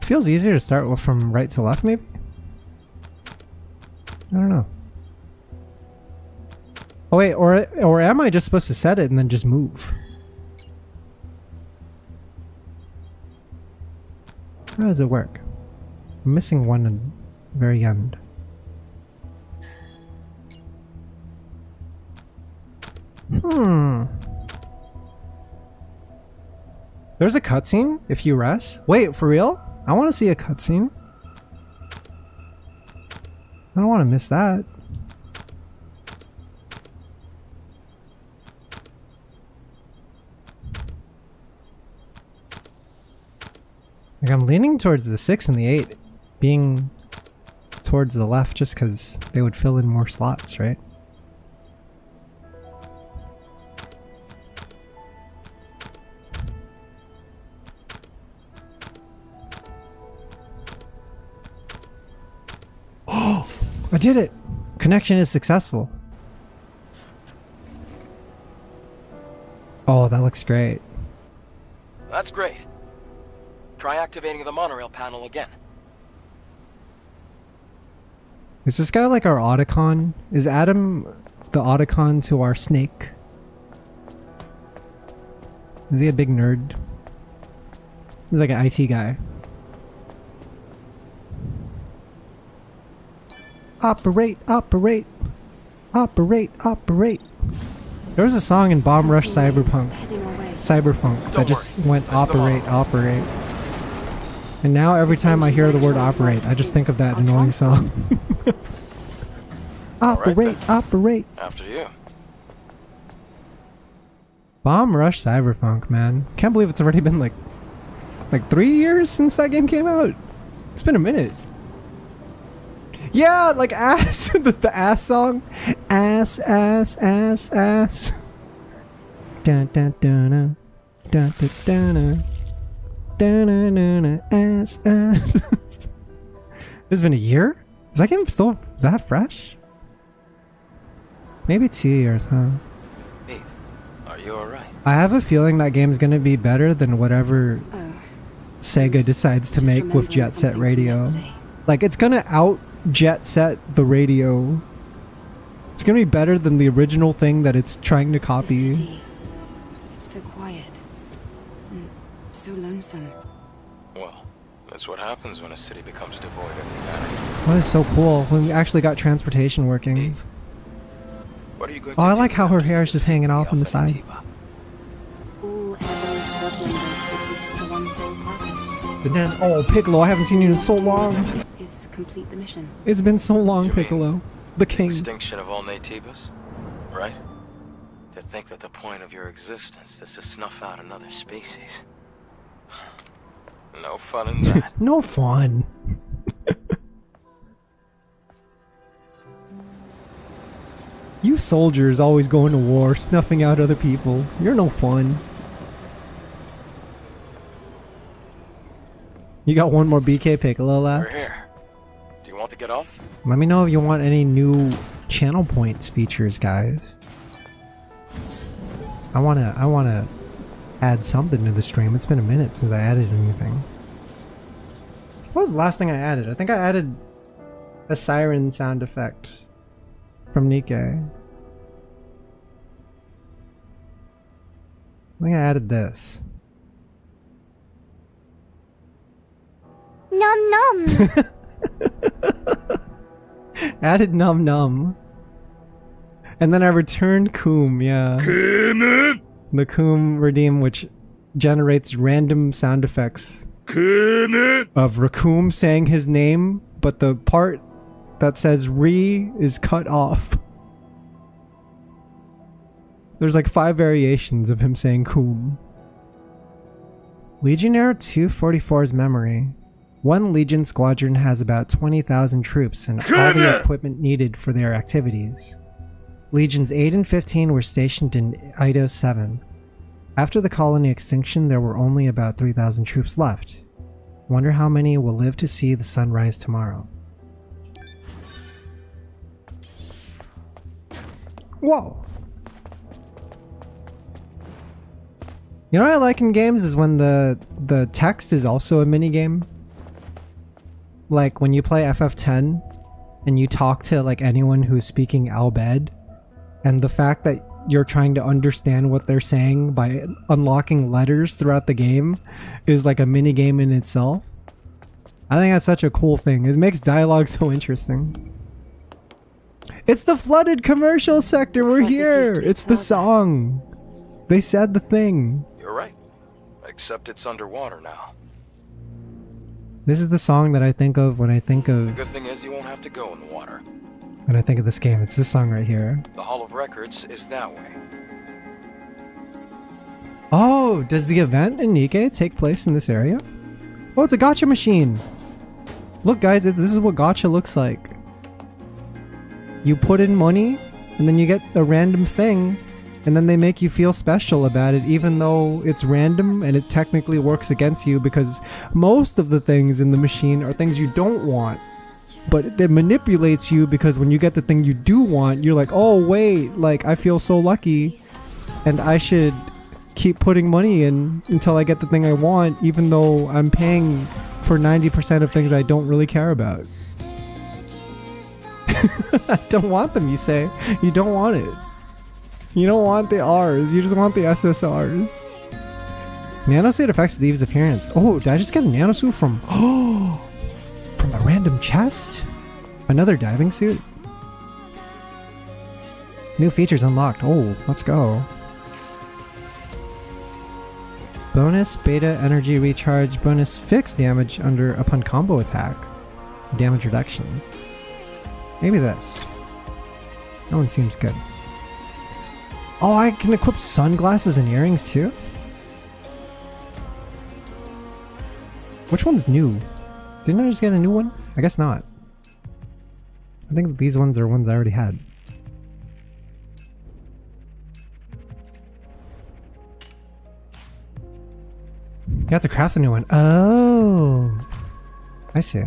Feels easier to start with from right to left, maybe? I don't know. Oh wait, or am I just supposed to set it and then just move? How does it work? I'm missing 1 at the very end. There's a cutscene if you rest? Wait, for real? I want to see a cutscene. I don't want to miss that. Like, I'm leaning towards the 6 and the 8 being towards the left just because they would fill in more slots, right? Oh, I did it! Connection is successful. Oh, that looks great. That's great. Try activating the monorail panel again. Is this guy like our Otacon? Is Adam the Otacon to our Snake? Is he a big nerd? He's like an IT guy. Operate, operate, operate, operate. There was a song in Bomb Rush Cyberpunk, that just went operate, operate. And now every time I hear the word operate, I just think of that annoying song. Operate, operate. After you. Bomb Rush Cyberpunk, man. Can't believe it's already been like 3 years since that game came out. It's been a minute. Yeah, like ass, the ass song. Ass, ass, ass, ass. Dun dun dun dun dun dun dun. Ass, ass. It's been a year? Is that game still that fresh? Maybe 2 years, huh? Eve, are you alright? I have a feeling that game's gonna be better than whatever Sega decides to make with Jet Set Radio. Like, it's gonna out Jet Set the radio. It's gonna be better than the original thing that it's trying to copy. The city. It's so quiet. And so lonesome. Well, that's what happens when a city becomes devoid of humanity. Oh, that's so cool when we actually got transportation working. Eve, what are you going Oh, to I do like how her after hair is just hanging off on the Alpha side. Natiba? All Evo squad members exist for one sole purpose. Oh, Piccolo, I haven't seen you in so long. Is complete the mission. It's been so long, You mean Piccolo. The king. Extinction of all Natibas, right? To think that the point of your existence is to snuff out another species. No fun in that. No fun. You soldiers always going to war, snuffing out other people. You're no fun. You got one more BK Piccolo We're left? here. Do you want to get off? Let me know if you want any new channel points features, guys. I wanna add something to the stream. It's been a minute since I added anything. What was the last thing I added? I think I added a siren sound effect from Nikkei. I think I added this. Num num. Added num num. And then I returned Coom, yeah. The Coom redeem, which generates random sound effects of Raccoon saying his name, but the part that says Re is cut off. There's like 5 variations of him saying Coom. Legionnaire 244's memory. One Legion squadron has about 20,000 troops and all the equipment needed for their activities. Legions 8 and 15 were stationed in Eidos 7. After the colony extinction, there were only about 3,000 troops left. Wonder how many will live to see the sun rise tomorrow. Whoa. You know what I like in games is when the text is also a mini game. Like when you play FF10 and you talk to like anyone who's speaking Albed, and the fact that you're trying to understand what they're saying by unlocking letters throughout the game is like a mini game in itself. I think that's such a cool thing. It makes dialogue so interesting. It's the flooded commercial sector. Looks We're like this here. used to be It's the plaza. song. They said the thing. You're right. Except it's underwater now. This is the song that I think of when I think The of good thing is you won't have to go in the water. this game. It's this song right here. The Hall of Records is that way. Oh, does the event in Nikke take place in this area? Oh, it's a gacha machine. Look, guys, this is what gacha looks like. You put in money, and then you get a random thing, and then they make you feel special about it, even though it's random and it technically works against you, because most of the things in the machine are things you don't want. But it manipulates you, because when you get the thing you do want, you're like, oh wait, like I feel so lucky, and I should keep putting money in until I get the thing I want, even though I'm paying for 90% of things I don't really care about. I don't want them, you say. You don't want it. You don't want the R's, you just want the SSRs. Nanosuit affects Steve's appearance. Oh, did I just get a nanosuit from... Oh! From a random chest? Another diving suit? New features unlocked. Oh, let's go. Bonus beta energy recharge, bonus fixed damage upon combo attack. Damage reduction. Maybe this. That one seems good. Oh, I can equip sunglasses and earrings too? Which one's new? Didn't I just get a new one? I guess not. I think these ones are ones I already had. You have to craft a new one. Oh, I see.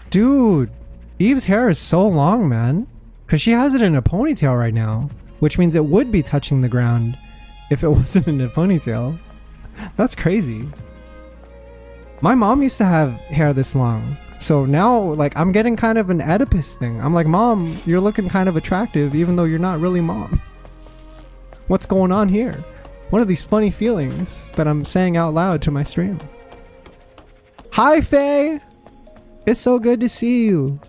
Dude, Eve's hair is so long, man. Because she has it in a ponytail right now. Which means it would be touching the ground if it wasn't in a ponytail. That's crazy. My mom used to have hair this long. So now, like, I'm getting kind of an Oedipus thing. I'm like, Mom, you're looking kind of attractive even though you're not really Mom. What's going on here? What are these funny feelings that I'm saying out loud to my stream? Hi, Faye! It's so good to see you.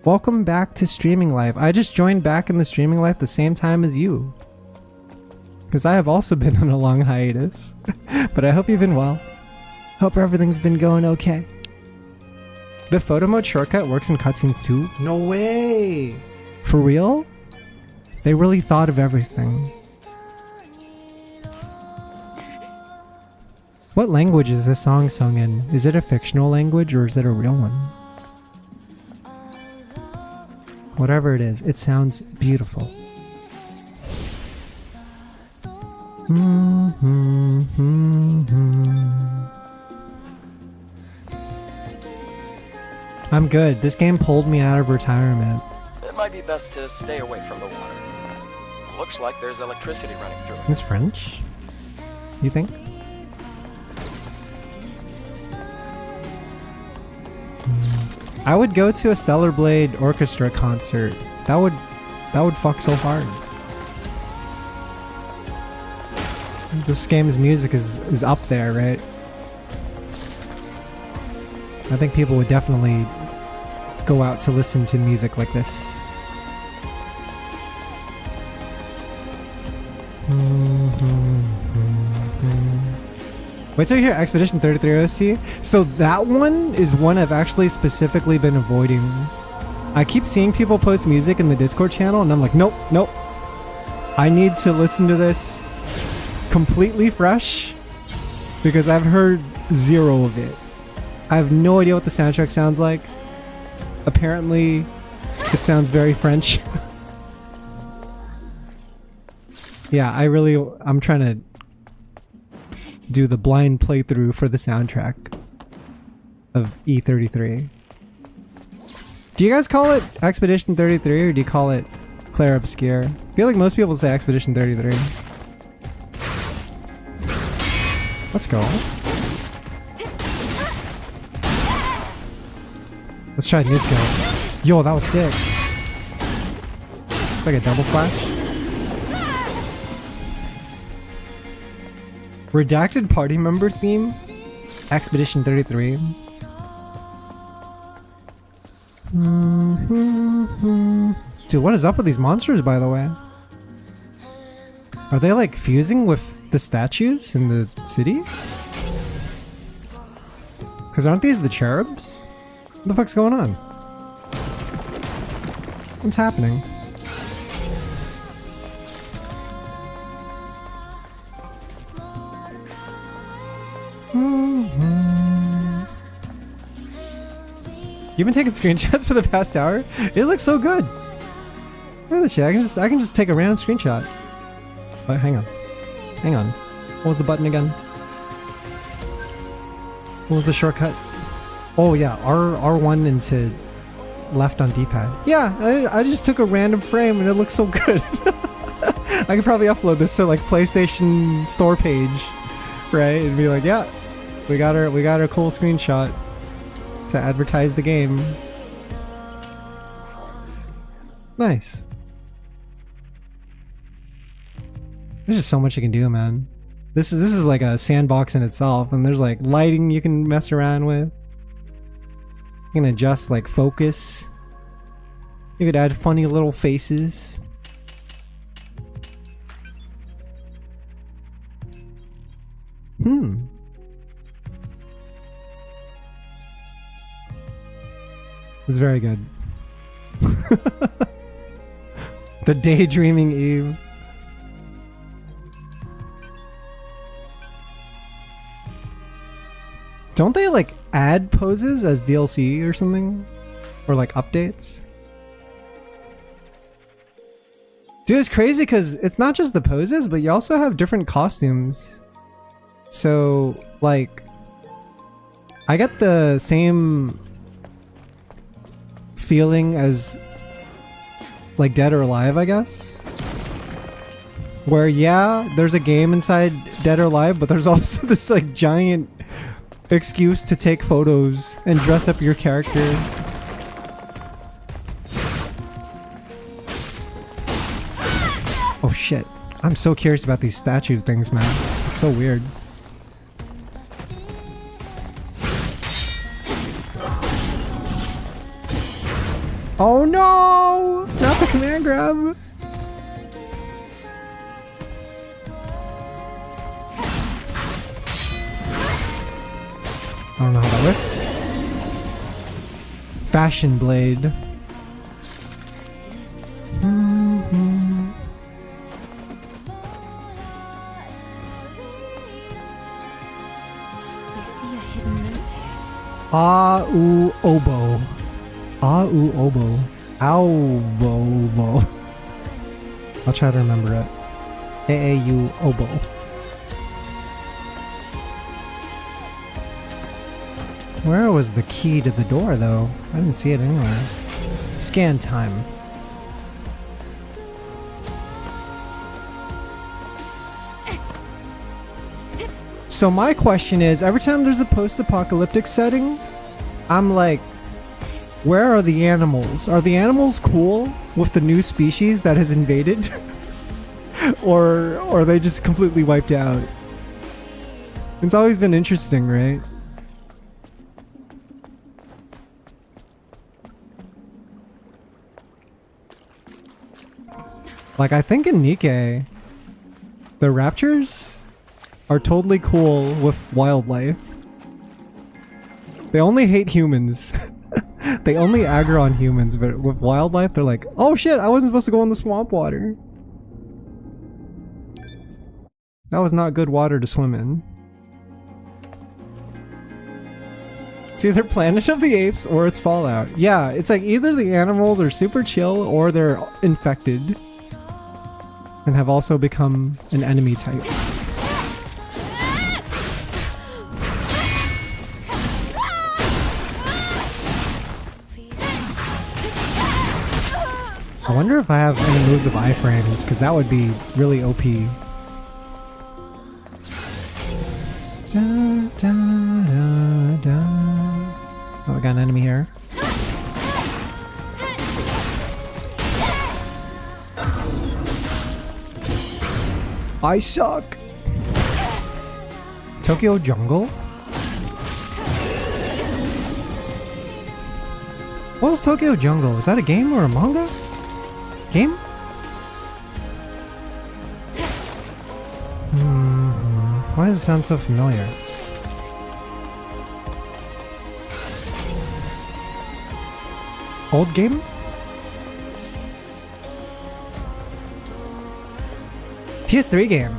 Welcome back to Streaming Life. I just joined back in the Streaming Life the same time as you. Because I have also been on a long hiatus. But I hope you've been well. Hope everything's been going okay. The photo mode shortcut works in cutscenes too? No way! For real? They really thought of everything. What language is this song sung in? Is it a fictional language or is it a real one? Whatever it is, it sounds beautiful. I'm good. This game pulled me out of retirement. It might be best to stay away from the water. Looks like there's electricity running through it. It's French? You think? I would go to a Stellar Blade orchestra concert. That would fuck so hard. This game's music is up there, right? I think people would definitely go out to listen to music like this. Wait till you hear Expedition 33 OC. So that one is one I've actually specifically been avoiding. I keep seeing people post music in the Discord channel and I'm like, nope, nope. I need to listen to this completely fresh because I've heard zero of it. I have no idea what the soundtrack sounds like. Apparently, it sounds very French. Yeah, I'm trying to do the blind playthrough for the soundtrack of E33. Do you guys call it Expedition 33 or do you call it Claire Obscure? I feel like most people say Expedition 33. Let's go. Let's try a new skill. Yo, that was sick. It's like a double slash. Redacted party member theme? Expedition 33. Dude, what is up with these monsters, by the way? Are they like fusing with the statues in the city? Because aren't these the cherubs? What the fuck's going on? What's happening? You've been taking screenshots for the past hour? It looks so good. Look at this shit. I can just take a random screenshot. Wait, hang on. Hang on. What was the button again? What was the shortcut? Oh yeah, R1 into left on D-pad. Yeah, I just took a random frame and it looks so good. I could probably upload this to like PlayStation store page, right? And be like, yeah, we got our cool screenshot to advertise the game. Nice. There's just so much you can do, man. This is like a sandbox in itself, and there's like lighting you can mess around with. You can adjust like focus. You could add funny little faces. It's very good. The Daydreaming Eve. Don't they like add poses as DLC or something? Or like updates? Dude, it's crazy because it's not just the poses, but you also have different costumes. So, like, I get the same feeling as like Dead or Alive, I guess. Where, yeah, there's a game inside Dead or Alive, but there's also this like giant excuse to take photos and dress up your character. Oh shit. I'm so curious about these statue things, man. It's so weird. Oh no! Not the command grab! I don't know how that works. Fashion blade. I see a hidden note here. Ah-oo oboe. Ah-oo oboe. Ow-bo-bo. I'll try to remember it. A-A-U oboe. Where was the key to the door, though? I didn't see it anywhere. Scan time. So my question is, every time there's a post-apocalyptic setting, I'm like, where are the animals? Are the animals cool with the new species that has invaded? Or are they just completely wiped out? It's always been interesting, right? Like, I think in Nikkei, the raptors are totally cool with wildlife. They only hate humans. They only aggro on humans, but with wildlife, they're like, oh shit, I wasn't supposed to go in the swamp water. That was not good water to swim in. It's either Planet of the Apes or it's Fallout. Yeah, it's like either the animals are super chill or they're infected and have also become an enemy type. I wonder if I have any moves of iframes, because that would be really OP. Da, da, da, da. Oh, I got an enemy here. I suck! Tokyo Jungle? What was Tokyo Jungle? Is that a game or a manga? Game? Why does it sound so familiar? Old game? PS3 game.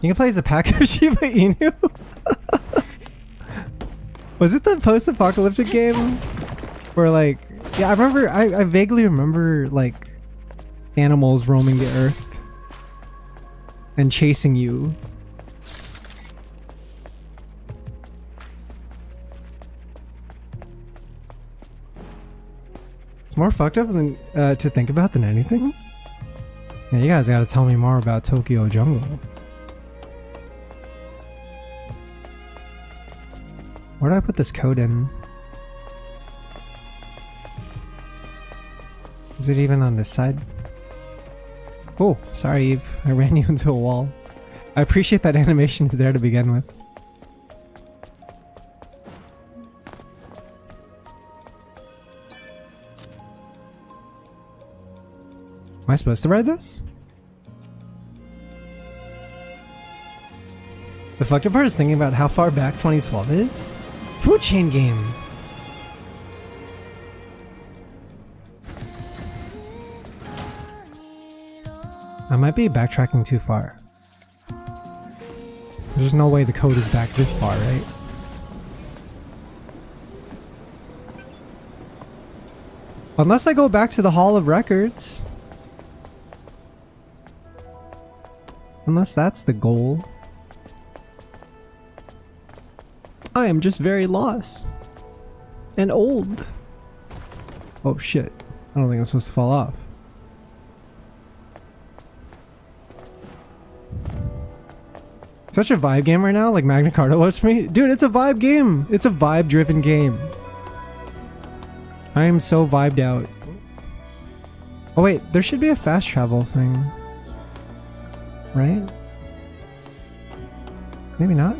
You can play as a pack of Shiba Inu? Was it the post-apocalyptic game? Where like... Yeah, I vaguely remember like animals roaming the earth and chasing you. It's more fucked up than to think about than anything. Yeah, you guys gotta tell me more about Tokyo Jungle. Where do I put this code in? Is it even on this side? Oh, sorry Eve. I ran you into a wall. I appreciate that animation is there to begin with. Am I supposed to ride this? The fucked up part is thinking about how far back 2012 is. Food chain game. I might be backtracking too far. There's no way the code is back this far, right? Unless I go back to the Hall of Records. Unless that's the goal. I am just very lost. And old. Oh shit. I don't think I'm supposed to fall off. Such a vibe game right now, like Magna Carta was for me. Dude, it's a vibe game. It's a vibe driven game. I am so vibed out. Oh wait, there should be a fast travel thing. Right? Maybe not.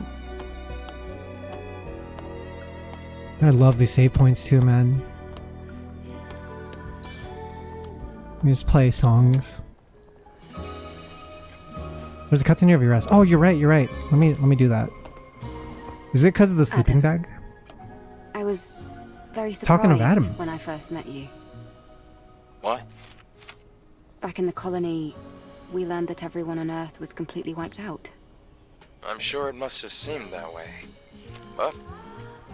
I love these save points too, man. Let me just play songs. There's a cutscene of your rest. Oh, you're right. You're right. Let me do that. Is it because of the sleeping bag? I was very surprised Talking of Adam. when I first met you. What? Back in the colony, we learned that everyone on Earth was completely wiped out. I'm sure it must have seemed that way. But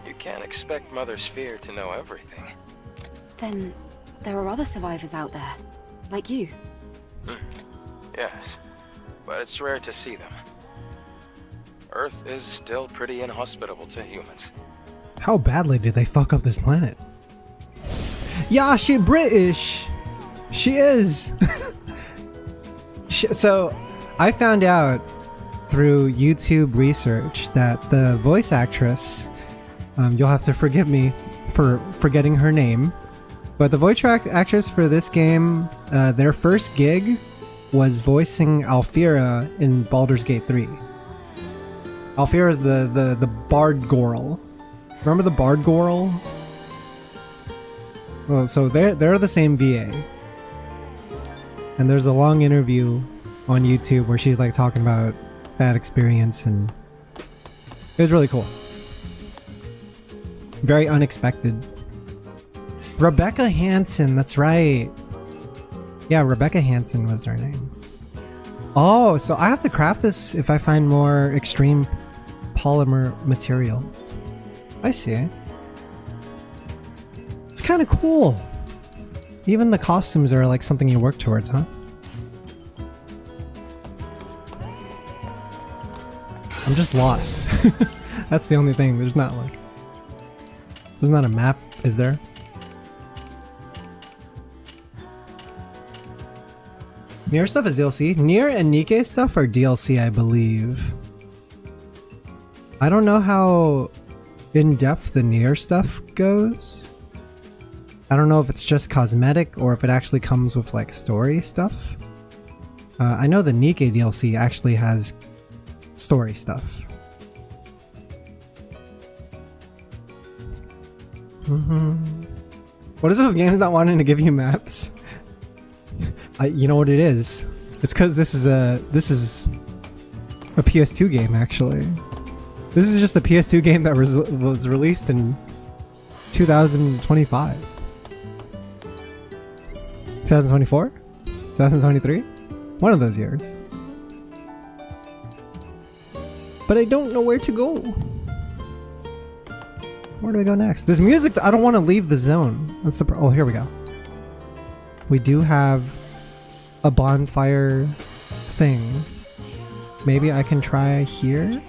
you can't expect Mother Sphere to know everything. Then there are other survivors out there, like you. Yes, but it's rare to see them. Earth is still pretty inhospitable to humans. How badly did they fuck up this planet? Yeah, she British. She is. So, I found out through YouTube research that the voice actress, you'll have to forgive me for forgetting her name, but the voice actress for this game, their first gig was voicing Alfira in Baldur's Gate 3. Alfira is the Bard Gorl. Remember the Bard Gorl? Well, so they're the same VA. And there's a long interview on YouTube where she's like talking about that experience, and it was really cool. Very unexpected. Rebecca Hansen, that's right. Yeah, Rebecca Hansen was her name. Oh, so I have to craft this if I find more extreme polymer materials. I see. It's kind of cool. Even the costumes are like something you work towards, huh? I'm just lost. That's the only thing. There's not a map, is there? Nier stuff is DLC. Nier and Nikke stuff are DLC, I believe. I don't know how in-depth the Nier stuff goes. I don't know if it's just cosmetic or if it actually comes with like story stuff. I know the Nikke DLC actually has story stuff. What is it with games not wanting to give you maps? You know what it is? It's because this is a PS2 game actually. This is just a PS2 game that was released in 2025. 2024? 2023? One of those years. But I don't know where to go. Where do we go next? This music, I don't want to leave the zone. That's the oh, here we go. We do have a bonfire thing. Maybe I can try here?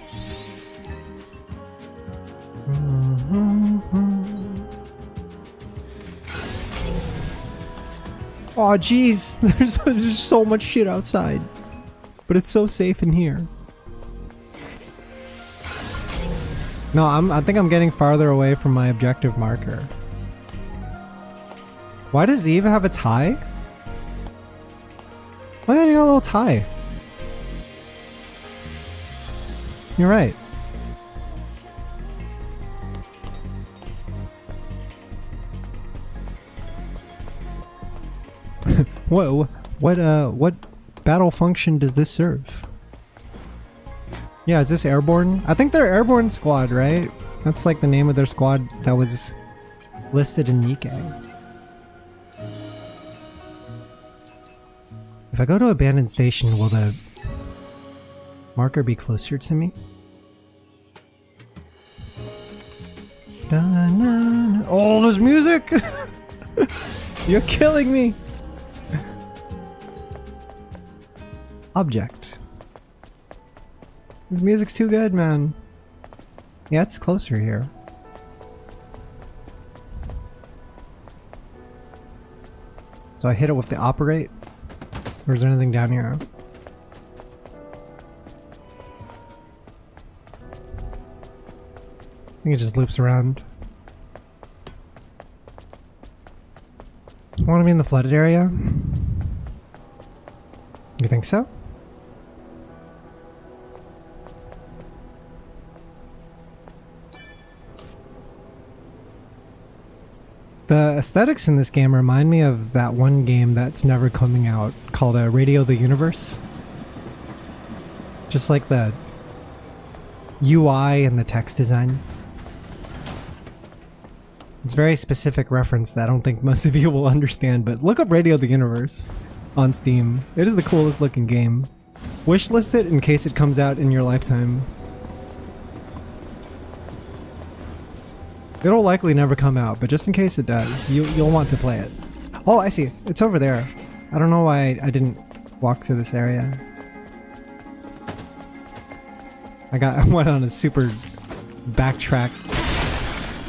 Oh jeez, there's so much shit outside. But it's so safe in here. No, I think I'm getting farther away from my objective marker. Why does Eve have a tie? Why do you got a little tie? You're right. What battle function does this serve? Yeah, is this airborne? I think they're airborne squad, right? That's like the name of their squad that was listed in Nikke. If I go to abandoned station, will the marker be closer to me? Oh, there's music! You're killing me! Object. This music's too good, man. Yeah, it's closer here. So I hit it with the operate? Or is there anything down here? I think it just loops around. Want to be in the flooded area? You think so? The aesthetics in this game remind me of that one game that's never coming out called Radio the Universe. Just like the UI and the text design. It's a very specific reference that I don't think most of you will understand, but look up Radio the Universe on Steam. It is the coolest looking game. Wishlist it in case it comes out in your lifetime. It'll likely never come out, but just in case it does, you'll want to play it. Oh, I see. It's over there. I don't know why I didn't walk to this area. I went on a super backtrack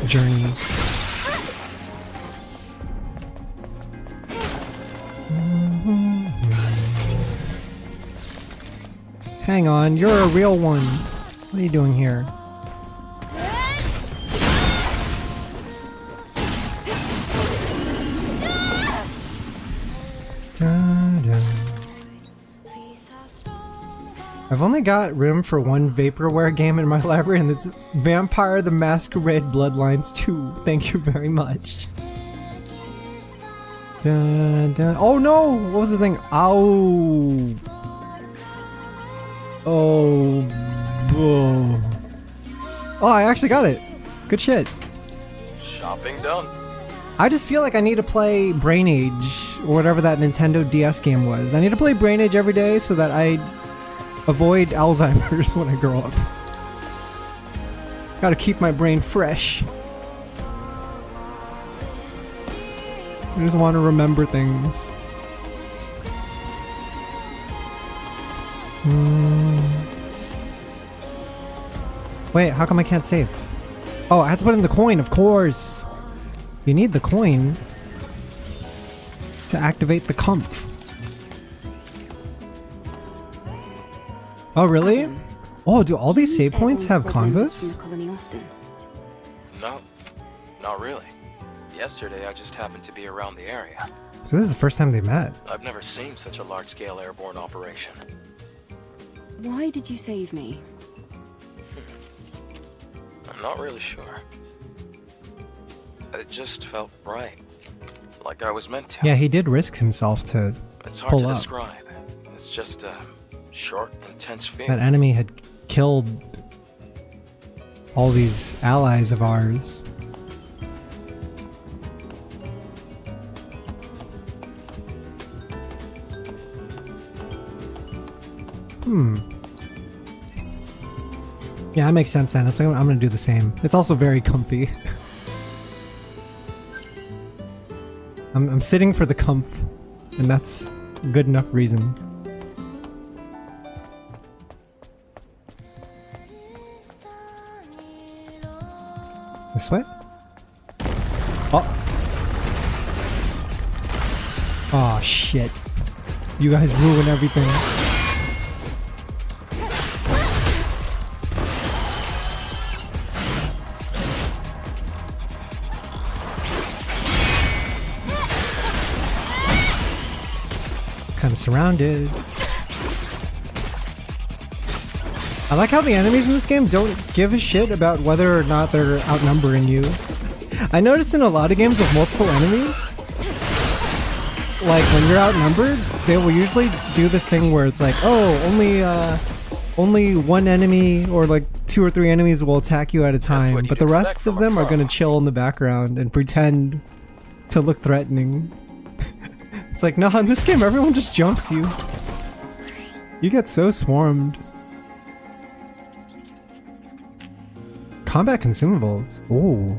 journey. Hang on, you're a real one. What are you doing here? I've only got room for one vaporware game in my library, and it's Vampire the Masquerade Bloodlines 2. Thank you very much. Dun, dun. Oh no! What was the thing? Ow! Oh. Whoa. Oh, I actually got it. Good shit. Shopping done. I just feel like I need to play Brain Age, or whatever that Nintendo DS game was. I need to play Brain Age every day so that I avoid Alzheimer's when I grow up. Gotta keep my brain fresh. I just want to remember things. Wait, how come I can't save? Oh, I had to put in the coin, of course! You need the coin to activate the comp. Oh, really? Adam, Oh, do all these do you save points airborne have squad members convos? from the colony often? No, not really. Yesterday I just happened to be around the area. So this is the first time they met. I've never seen such a large-scale airborne operation. Why did you save me? I'm not really sure. It just felt right. Like I was meant to. Yeah, he did risk himself to It's hard pull to up. describe. It's just a short, intense That feeling. enemy had killed all these allies of ours. Yeah, that makes sense then. I think I'm gonna do the same. It's also very comfy. I'm sitting for the comf, and that's a good enough reason. This way? Oh. Oh shit. You guys ruin everything. Kind of surrounded. I like how the enemies in this game don't give a shit about whether or not they're outnumbering you. I noticed in a lot of games with multiple enemies, like when you're outnumbered, they will usually do this thing where it's like, oh, only one enemy or like 2 or 3 enemies will attack you at a time, what but you'd the expect rest of from a them are pro. gonna chill in the background and pretend to look threatening. It's like, no, in this game everyone just jumps you. You get so swarmed. Combat consumables. Ooh.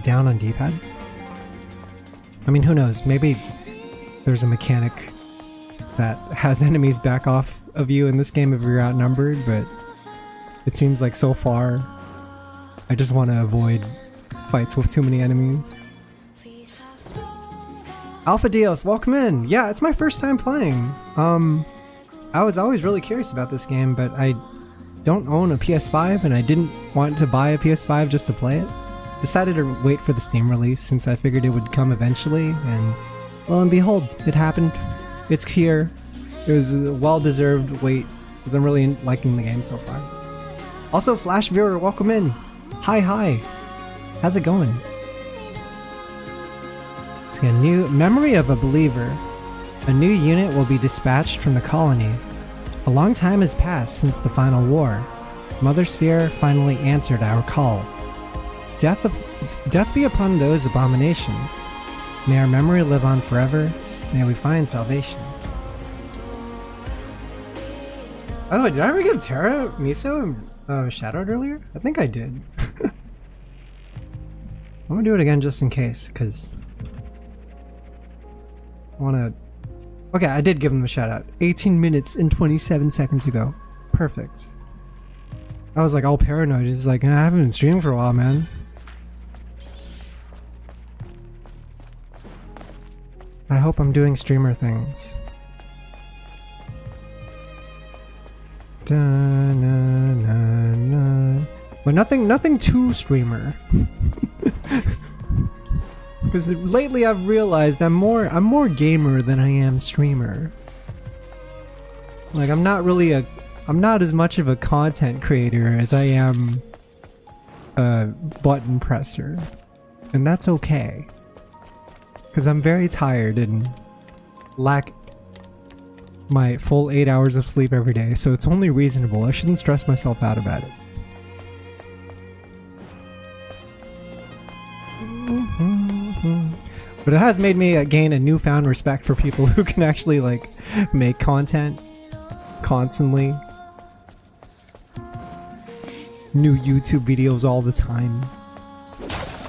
Down on D-pad? I mean, who knows? Maybe there's a mechanic that has enemies back off of you in this game if you're outnumbered, but it seems like so far I just want to avoid fights with too many enemies. Alpha Dios, welcome in! Yeah, it's my first time playing. I was always really curious about this game, but I don't own a PS5 and I didn't want to buy a PS5 just to play it. Decided to wait for the Steam release since I figured it would come eventually, and lo and behold, it happened. It's here. It was a well-deserved wait because I'm really liking the game so far. Also, Flash Viewer, welcome in. Hi. How's it going? It's a new memory of a believer. A new unit will be dispatched from the colony. A long time has passed since the final war. Mother Sphere finally answered our call. Death be upon those abominations. May our memory live on forever. May we find salvation. By the way, did I ever give Terra, Miso, and shadowed earlier? I think I did. I'm gonna do it again just in case, because I wanna... Okay, I did give him a shout out. 18 minutes and 27 seconds ago. Perfect. I was like all paranoid. He's like, I haven't been streaming for a while, man. I hope I'm doing streamer things. But nothing too streamer. Because lately I've realized I'm more gamer than I am streamer. Like I'm not as much of a content creator as I am a button presser. And that's okay. Because I'm very tired and lack my full 8 hours of sleep every day, so it's only reasonable. I shouldn't stress myself out about it. But it has made me gain a newfound respect for people who can actually like make content constantly. New YouTube videos all the time.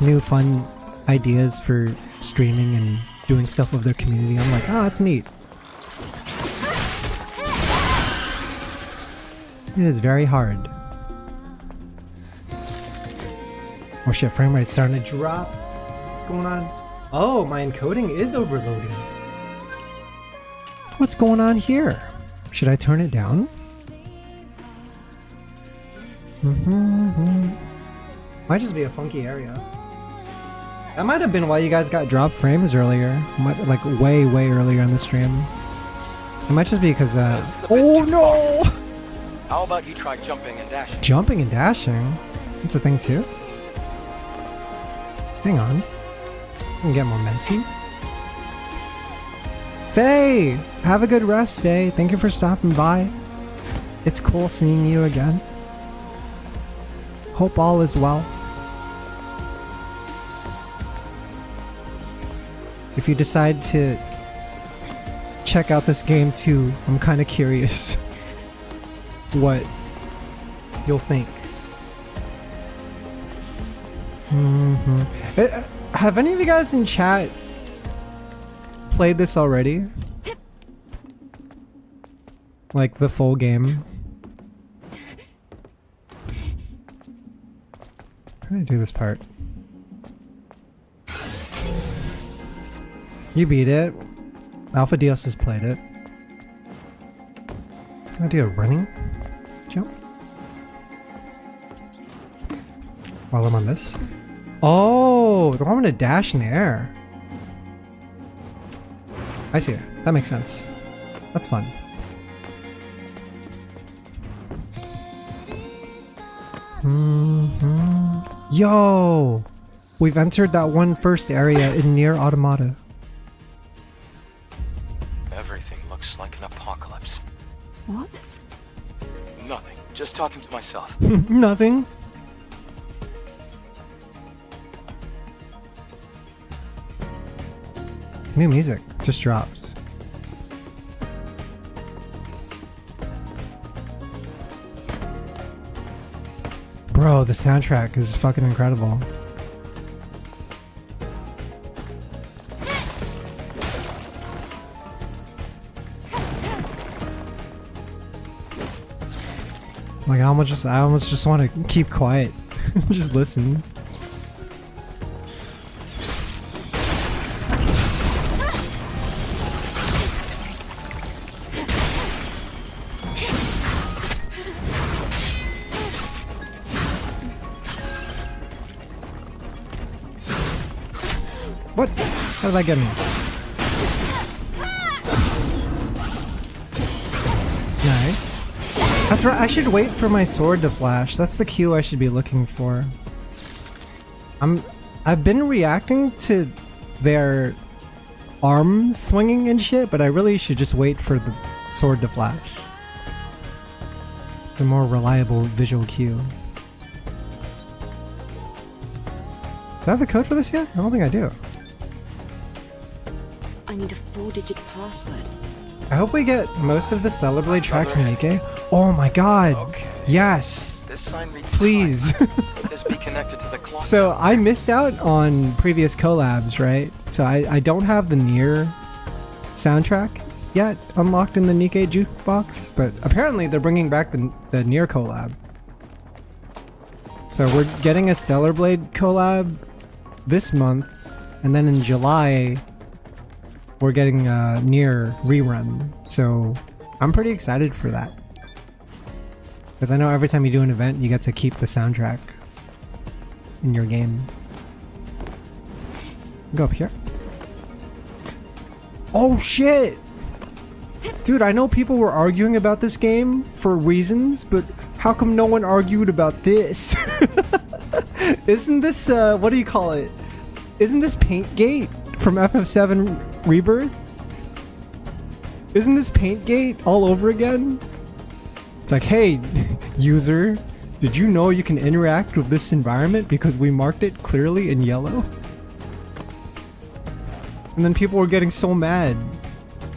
New fun ideas for streaming and doing stuff with their community. I'm like, oh, that's neat. It is very hard. Oh shit, frame rate's starting to drop. What's going on? Oh, my encoding is overloading. What's going on here? Should I turn it down? Might just be a funky area. That might have been why you guys got dropped frames earlier. Like way earlier in the stream. It might just be because oh no! How about you try jumping and dashing? Jumping and dashing? That's a thing too? Hang on. I can get momentum. Faye! Have a good rest, Faye. Thank you for stopping by. It's cool seeing you again. Hope all is well. If you decide to check out this game too, I'm kind of curious what you'll think. Have any of you guys in chat played this already? Like the full game? How do I do this part? You beat it. Alpha Dios has played it. Can I do a running jump? While I'm on this? Oh, the one with a dash in the air. I see it. That makes sense. That's fun. Yo! We've entered that one first area in Nier Automata. Everything looks like an apocalypse. What? Nothing. Just talking to myself. Nothing. New music just drops. Bro, the soundtrack is fucking incredible. Like I almost just want to keep quiet. Just listen. What? How did that get me? Nice. That's right, I should wait for my sword to flash. That's the cue I should be looking for. I've been reacting to their arm swinging and shit, but I really should just wait for the sword to flash. It's a more reliable visual cue. Do I have a code for this yet? I don't think I do. I need a 4-digit password. I hope we get most of the Celebrate tracks in Nikkei. Oh my god! Okay. Yes! This sign reads Please! time. This be connected to the clock. So I missed out on previous collabs, right? So I don't have the Nier soundtrack yet unlocked in the Nikkei jukebox, but apparently they're bringing back the Nier collab. So we're getting a Stellar Blade collab this month, and then in July we're getting a Nier rerun. So I'm pretty excited for that, because I know every time you do an event you get to keep the soundtrack in your game. Go up here. Oh shit! Dude, I know people were arguing about this game for reasons, but how come no one argued about this? Isn't this, what do you call it? Isn't this Paintgate from FF7 Rebirth? Isn't this Paintgate all over again? It's like, hey, user, did you know you can interact with this environment because we marked it clearly in yellow? And then people were getting so mad.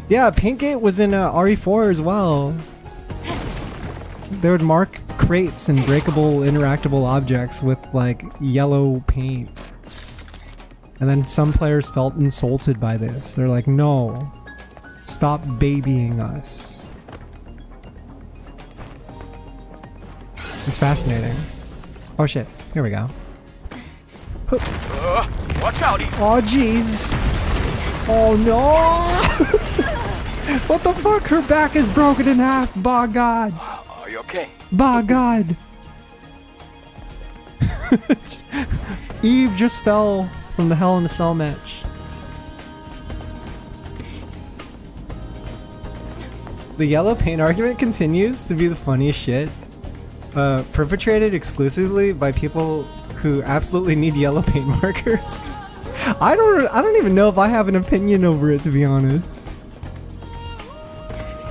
Yeah, Paintgate was in RE4 as well. They would mark crates and breakable interactable objects with like yellow paint. And then some players felt insulted by this. They're like, no, stop babying us. It's fascinating. Oh shit, here we go. Watch out, Eve. Oh jeez. Oh no. What the fuck? Her back is broken in half. By God. Are you okay? By God. Eve just fell from the Hell in a Cell match. The yellow paint argument continues to be the funniest shit. Perpetrated exclusively by people who absolutely need yellow paint markers. I don't even know if I have an opinion over it, to be honest.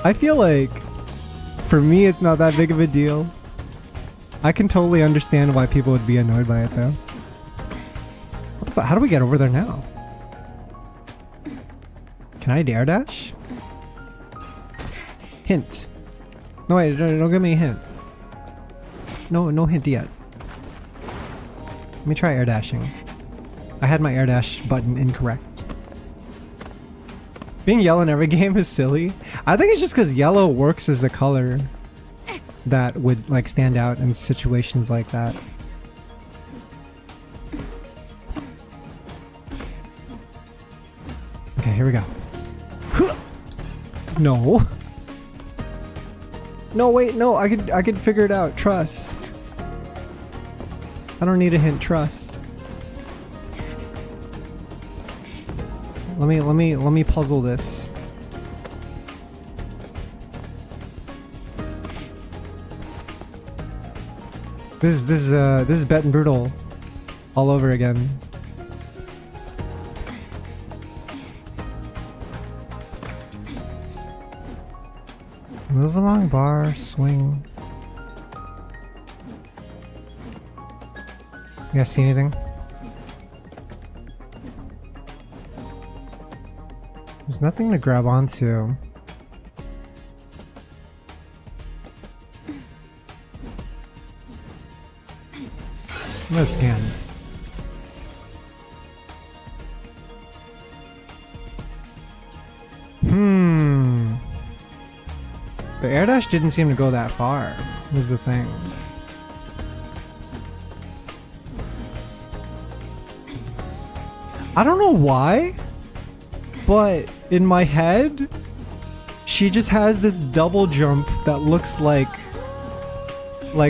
I feel like for me it's not that big of a deal. I can totally understand why people would be annoyed by it though. What the fuck? How do we get over there now? Can I dare dash? Hint. No wait, don't give me a hint. No hint yet. Let me try air dashing. I had my air dash button incorrect. Being yellow in every game is silly. I think it's just because yellow works as a color that would like stand out in situations like that. Okay, here we go. No. No, wait, no, I could figure it out. Trust. I don't need a hint. Trust. Let me puzzle this. This is Bet and Brutal all over again. Move along bar, swing. You guys see anything? There's nothing to grab onto. I'm gonna scan. The air dash didn't seem to go that far, was the thing. I don't know why, but in my head, she just has this double jump that looks like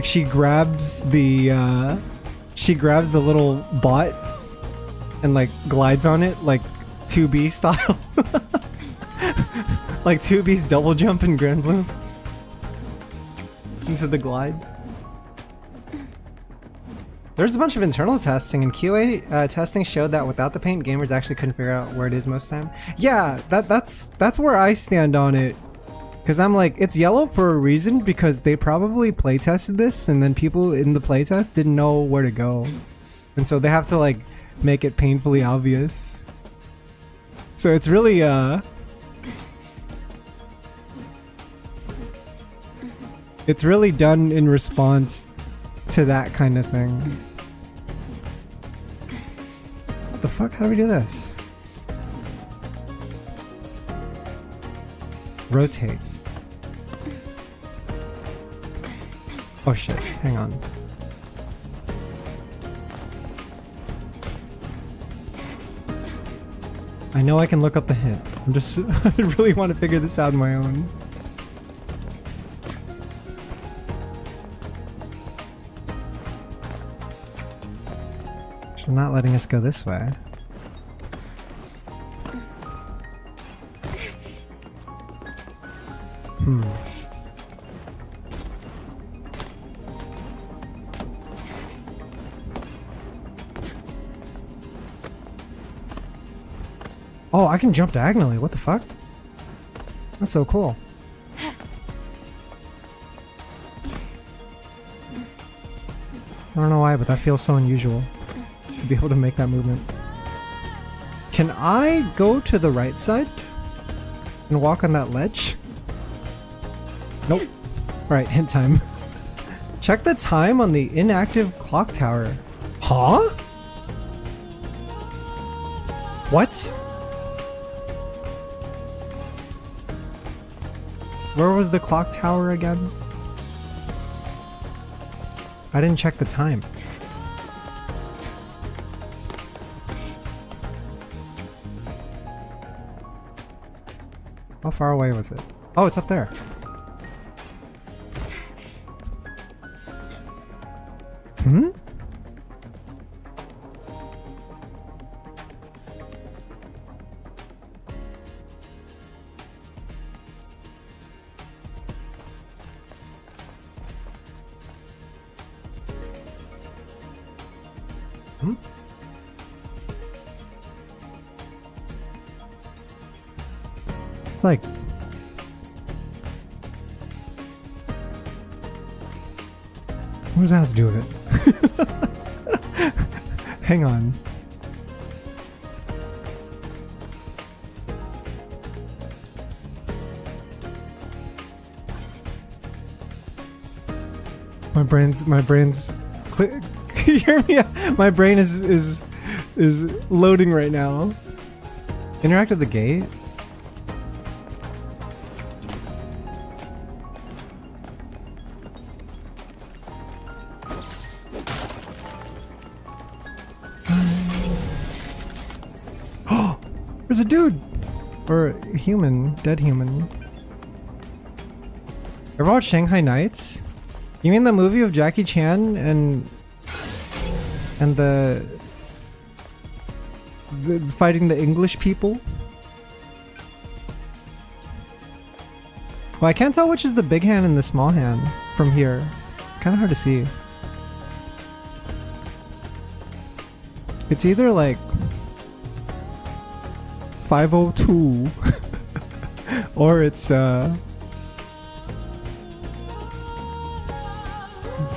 she grabs the little bot and like glides on it like 2B style. Like 2B's double jump in Grand Blue into the glide. There's a bunch of internal testing, and QA testing showed that without the paint, gamers actually couldn't figure out where it is most of the time. Yeah, that's where I stand on it. Because I'm like, it's yellow for a reason, because they probably playtested this, and then people in the playtest didn't know where to go. And so they have to like make it painfully obvious. So it's really it's really done in response to that kind of thing. What the fuck? How do we do this? Rotate. Oh shit, hang on. I know I can look up the hint. I'm just I really want to figure this out on my own. She's not letting us go this way. Oh, I can jump diagonally. What the fuck? That's so cool. I don't know why, but that feels so unusual to be able to make that movement. Can I go to the right side and walk on that ledge? Nope. Alright, hint time. Check the time on the inactive clock tower. Huh? What? Where was the clock tower again? I didn't check the time. How far away was it? Oh, it's up there. Hmm? Hmm? It's like... What does that have to do with it? Hang on. My brain's you hear me? My brain is loading right now. Interact with the gate? There's a dude! Or a human. Dead human. Ever watched Shanghai Nights? You mean the movie of Jackie Chan and the fighting the English people? Well, I can't tell which is the big hand and the small hand from here. Kind of hard to see. It's either like 502 or it's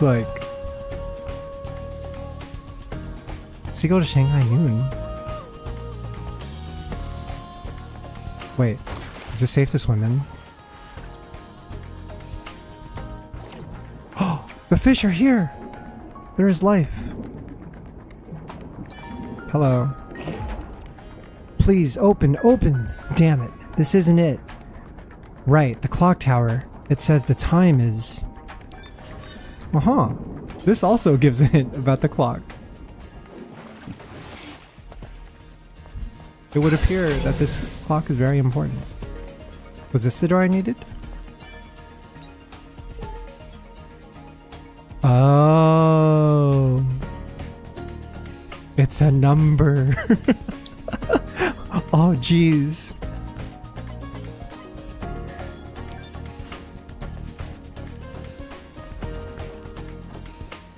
like Seagull to Shanghai Noon. Wait, is this safe to swim in? Oh, the fish are here! There is life. Hello. Please, open, open! Damn it, this isn't it. Right, the clock tower. It says the time is... Uh-huh. This also gives a hint about the clock. It would appear that this clock is very important. Was this the door I needed? Oh. It's a number. Oh, jeez.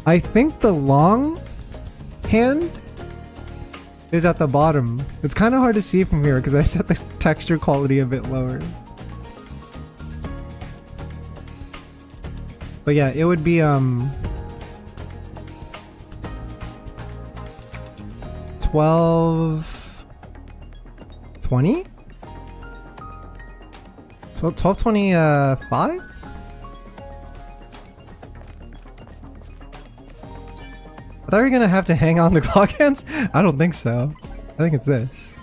I think the long hand is at the bottom. It's kind of hard to see from here because I set the texture quality a bit lower. But yeah, it would be 1220? So 1225? I thought we were gonna have to hang on the clock hands? I don't think so. I think it's this.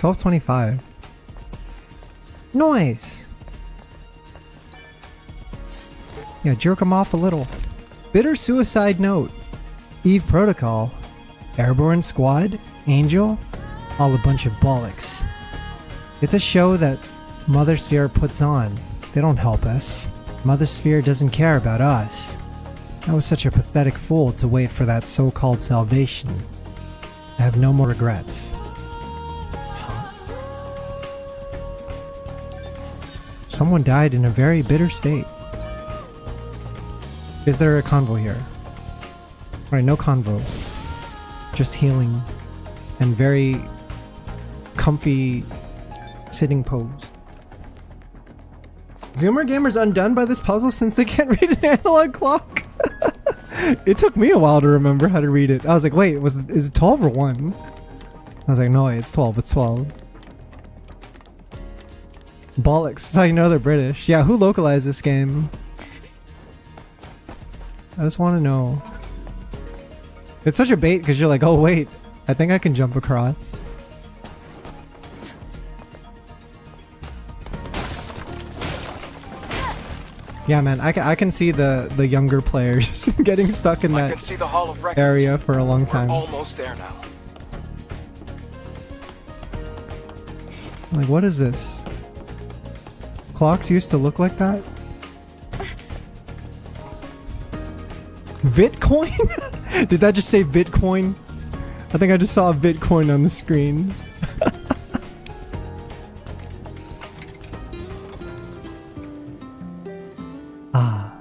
1225. Nice! Yeah, jerk them off a little. Bitter suicide note. Eve Protocol. Airborne Squad. Angel. All a bunch of bollocks. It's a show that Mother Sphere puts on. They don't help us. Mother Sphere doesn't care about us. I was such a pathetic fool to wait for that so-called salvation. I have no more regrets. Someone died in a very bitter state. Is there a convo here? Alright, no convo. Just healing. And very comfy sitting pose. Zoomer Gamer's undone by this puzzle since they can't read an analog clock. It took me a while to remember how to read it. I was like, wait, is it 12 or 1? I was like, no, wait, it's 12, it's 12. Bollocks, that's how you know they're British. Yeah, who localized this game? I just want to know. It's such a bait because you're like, oh wait, I think I can jump across. Yeah, man, I can see the younger players getting stuck in that see the Hall of Records. area for a long time. We're almost there now. Like, what is this? Clocks used to look like that? Bitcoin? Did that just say Bitcoin? I think I just saw a Bitcoin on the screen. Ah.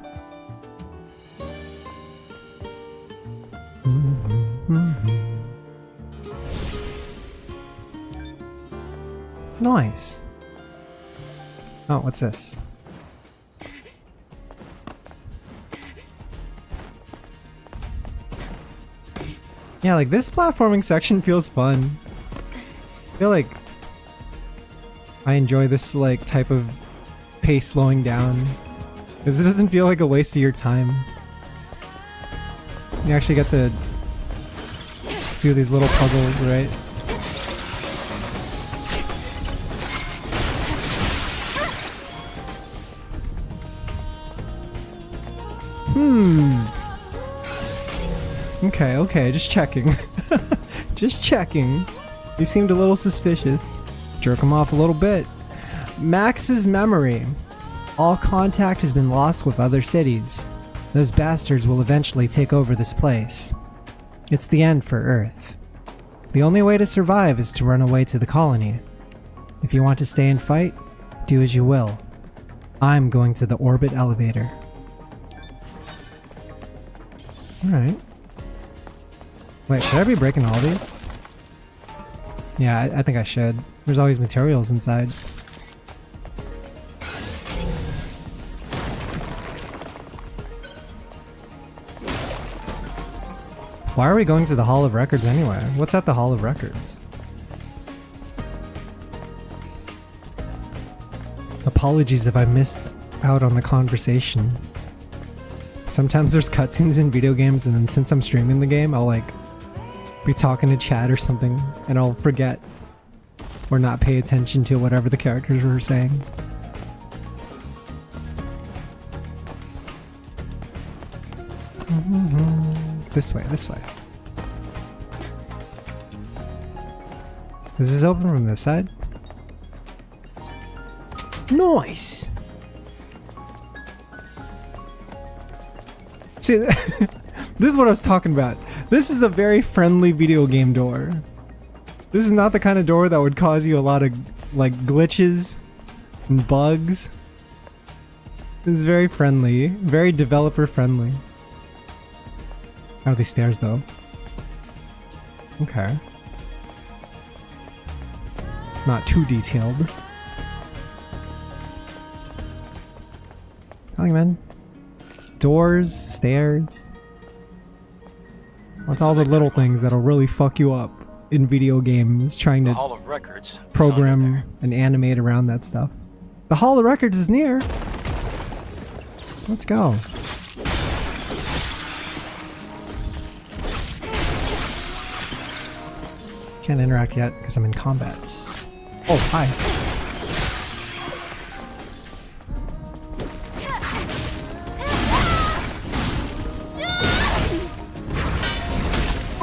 Nice. Oh, what's this? Yeah, like this platforming section feels fun. I feel like I enjoy this like type of pace slowing down because it doesn't feel like a waste of your time. You actually get to do these little puzzles, right? Okay, just checking. Just checking. You seemed a little suspicious. Jerk him off a little bit. Max's memory. All contact has been lost with other cities. Those bastards will eventually take over this place. It's the end for Earth. The only way to survive is to run away to the colony. If you want to stay and fight, do as you will. I'm going to the orbit elevator. Alright. Wait, should I be breaking all these? Yeah, I think I should. There's always materials inside. Why are we going to the Hall of Records anyway? What's at the Hall of Records? Apologies if I missed out on the conversation. Sometimes there's cutscenes in video games, and then since I'm streaming the game, I'll like be talking to chat or something, and I'll forget or not pay attention to whatever the characters were saying. This way, this way. Is this open from this side? Nice! See, this is what I was talking about. This is a very friendly video game door. This is not the kind of door that would cause you a lot of like glitches and bugs. This is very friendly, very developer friendly. How are these stairs though? Okay. Not too detailed. Telling you, man. Doors, stairs. What's all the little things that'll really fuck you up in video games trying The to Hall of Records is program under there. and animate around that stuff? The Hall of Records is near. Let's go. Can't interact yet because I'm in combat. Oh, hi.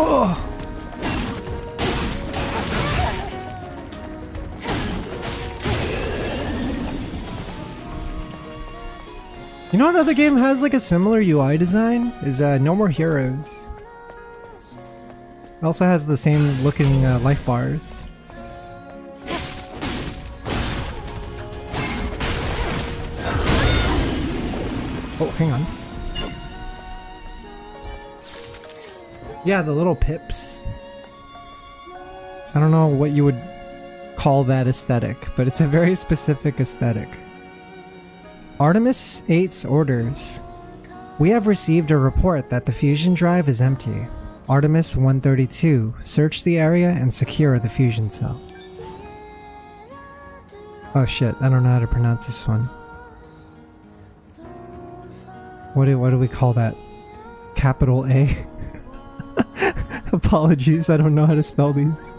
Oh! You know another game has like a similar UI design? Is No More Heroes. It also has the same looking life bars. Oh, hang on. Yeah, the little pips. I don't know what you would call that aesthetic, but it's a very specific aesthetic. Artemis 8's orders. We have received a report that the fusion drive is empty. Artemis 132, search the area and secure the fusion cell. Oh shit, I don't know how to pronounce this one. What do we call that? Capital A? Apologies, I don't know how to spell these.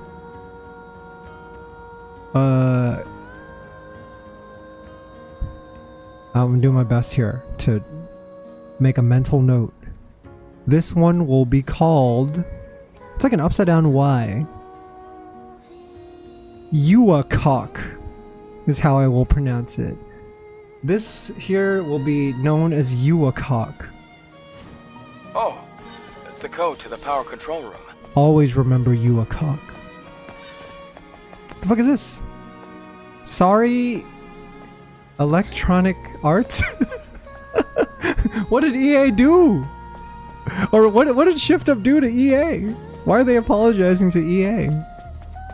I'm doing my best here to make a mental note. This one will be called... It's like an upside down Y. Yuacock is how I will pronounce it. This here will be known as Uacock. Oh, it's the code to the power control room. Always remember Uacock. What the fuck is this? Sorry, Electronic Arts? What did EA do? Or what did Shift Up do to EA? Why are they apologizing to EA?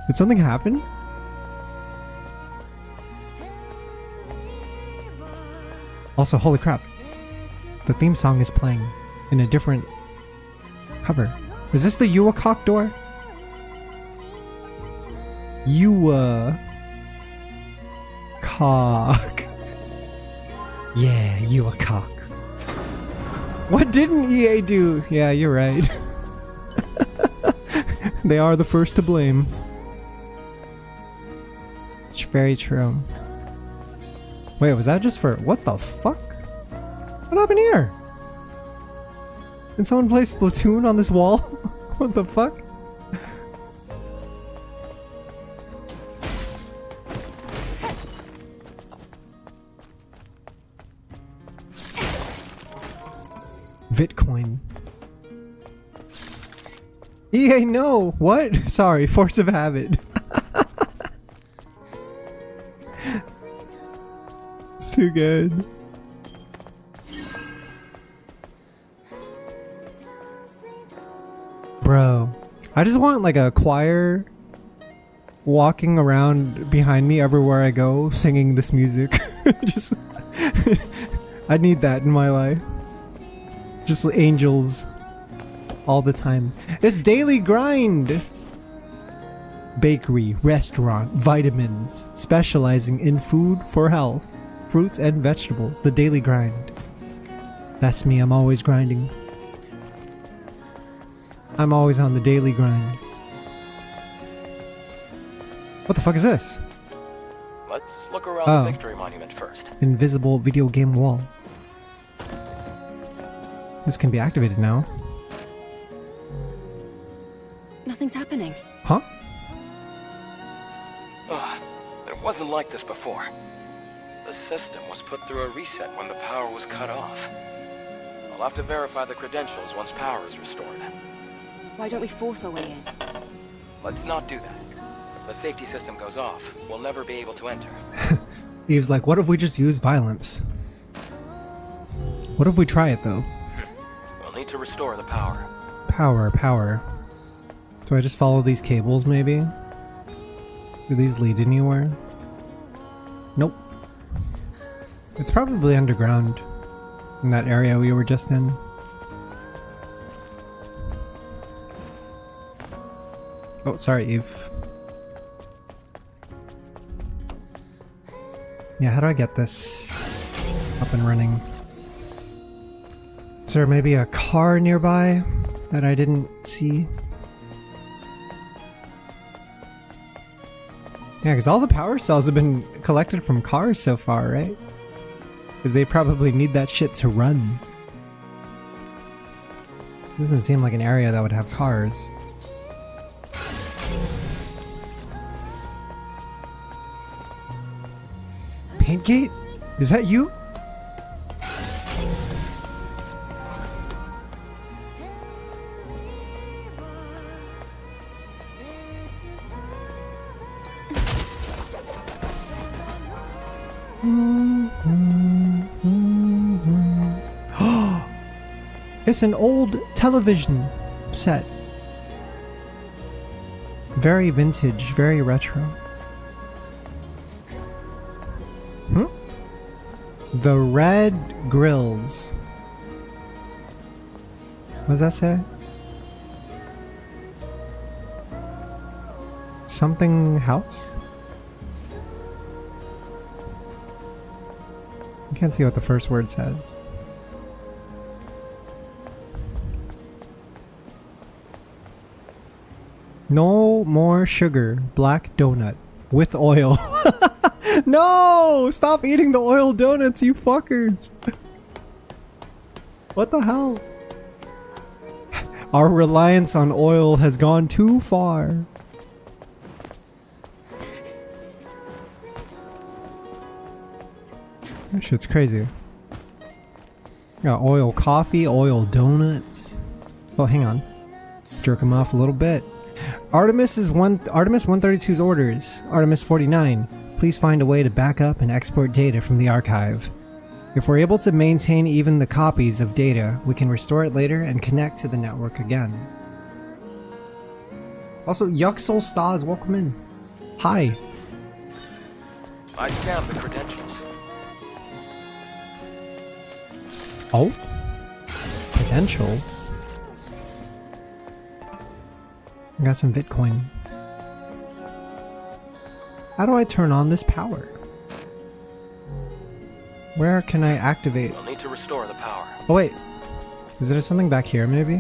Did something happen? Also, holy crap. The theme song is playing in a different cover. Is this the Uacock door? Cock. Yeah, Uacock. What didn't EA do? Yeah, you're right. They are the first to blame. It's very true. Wait, was that just for... What the fuck? What happened here? Did someone play Splatoon on this wall? What the fuck? Bitcoin. EA, no! What? Sorry, force of habit. It's too good. Bro, I just want like a choir walking around behind me everywhere I go singing this music. Just I need that in my life. Just angels all the time. It's daily grind. Bakery, restaurant, vitamins, specializing in food for health, fruits and vegetables. The daily grind. That's me, I'm always grinding. I'm always on the daily grind. What the fuck is this? Let's look around the Victory Monument first. Invisible video game wall. This can be activated now. Nothing's happening. Huh? It wasn't like this before. The system was put through a reset when the power was cut off. I'll have to verify the credentials once power is restored. Why don't we force our way in? Let's not do that. If the safety system goes off, we'll never be able to enter. Eve's like, what if we just use violence? What if we try it though? We'll need to restore the power. Power. Do I just follow these cables maybe? Do these lead anywhere? Nope. It's probably underground in that area we were just in. Oh, sorry, Eve. Yeah, how do I get this up and running? Is there maybe a car nearby that I didn't see? Yeah, because all the power cells have been collected from cars so far, right? Because they probably need that shit to run. Doesn't seem like an area that would have cars. Paintgate? Is that you? It's an old television set. Very vintage, very retro. The Red Grills. What does that say? Something house? I can't see what the first word says. No more sugar. Black donut. With oil. No! Stop eating the oil donuts, you fuckers! What the hell? Our reliance on oil has gone too far. That shit's crazy. Got oil coffee, oil donuts. Oh, hang on. Jerk him off a little bit. Artemis 132's orders. Artemis 49. Please find a way to back up and export data from the archive. If we're able to maintain even the copies of data, we can restore it later and connect to the network again. Also, Yuxol Stars, welcome in. Hi. I scanned the credentials. Oh? Credentials? I got some Bitcoin. How do I turn on this power? Where can I activate? We'll need to restore the power. Oh wait, is there something back here maybe?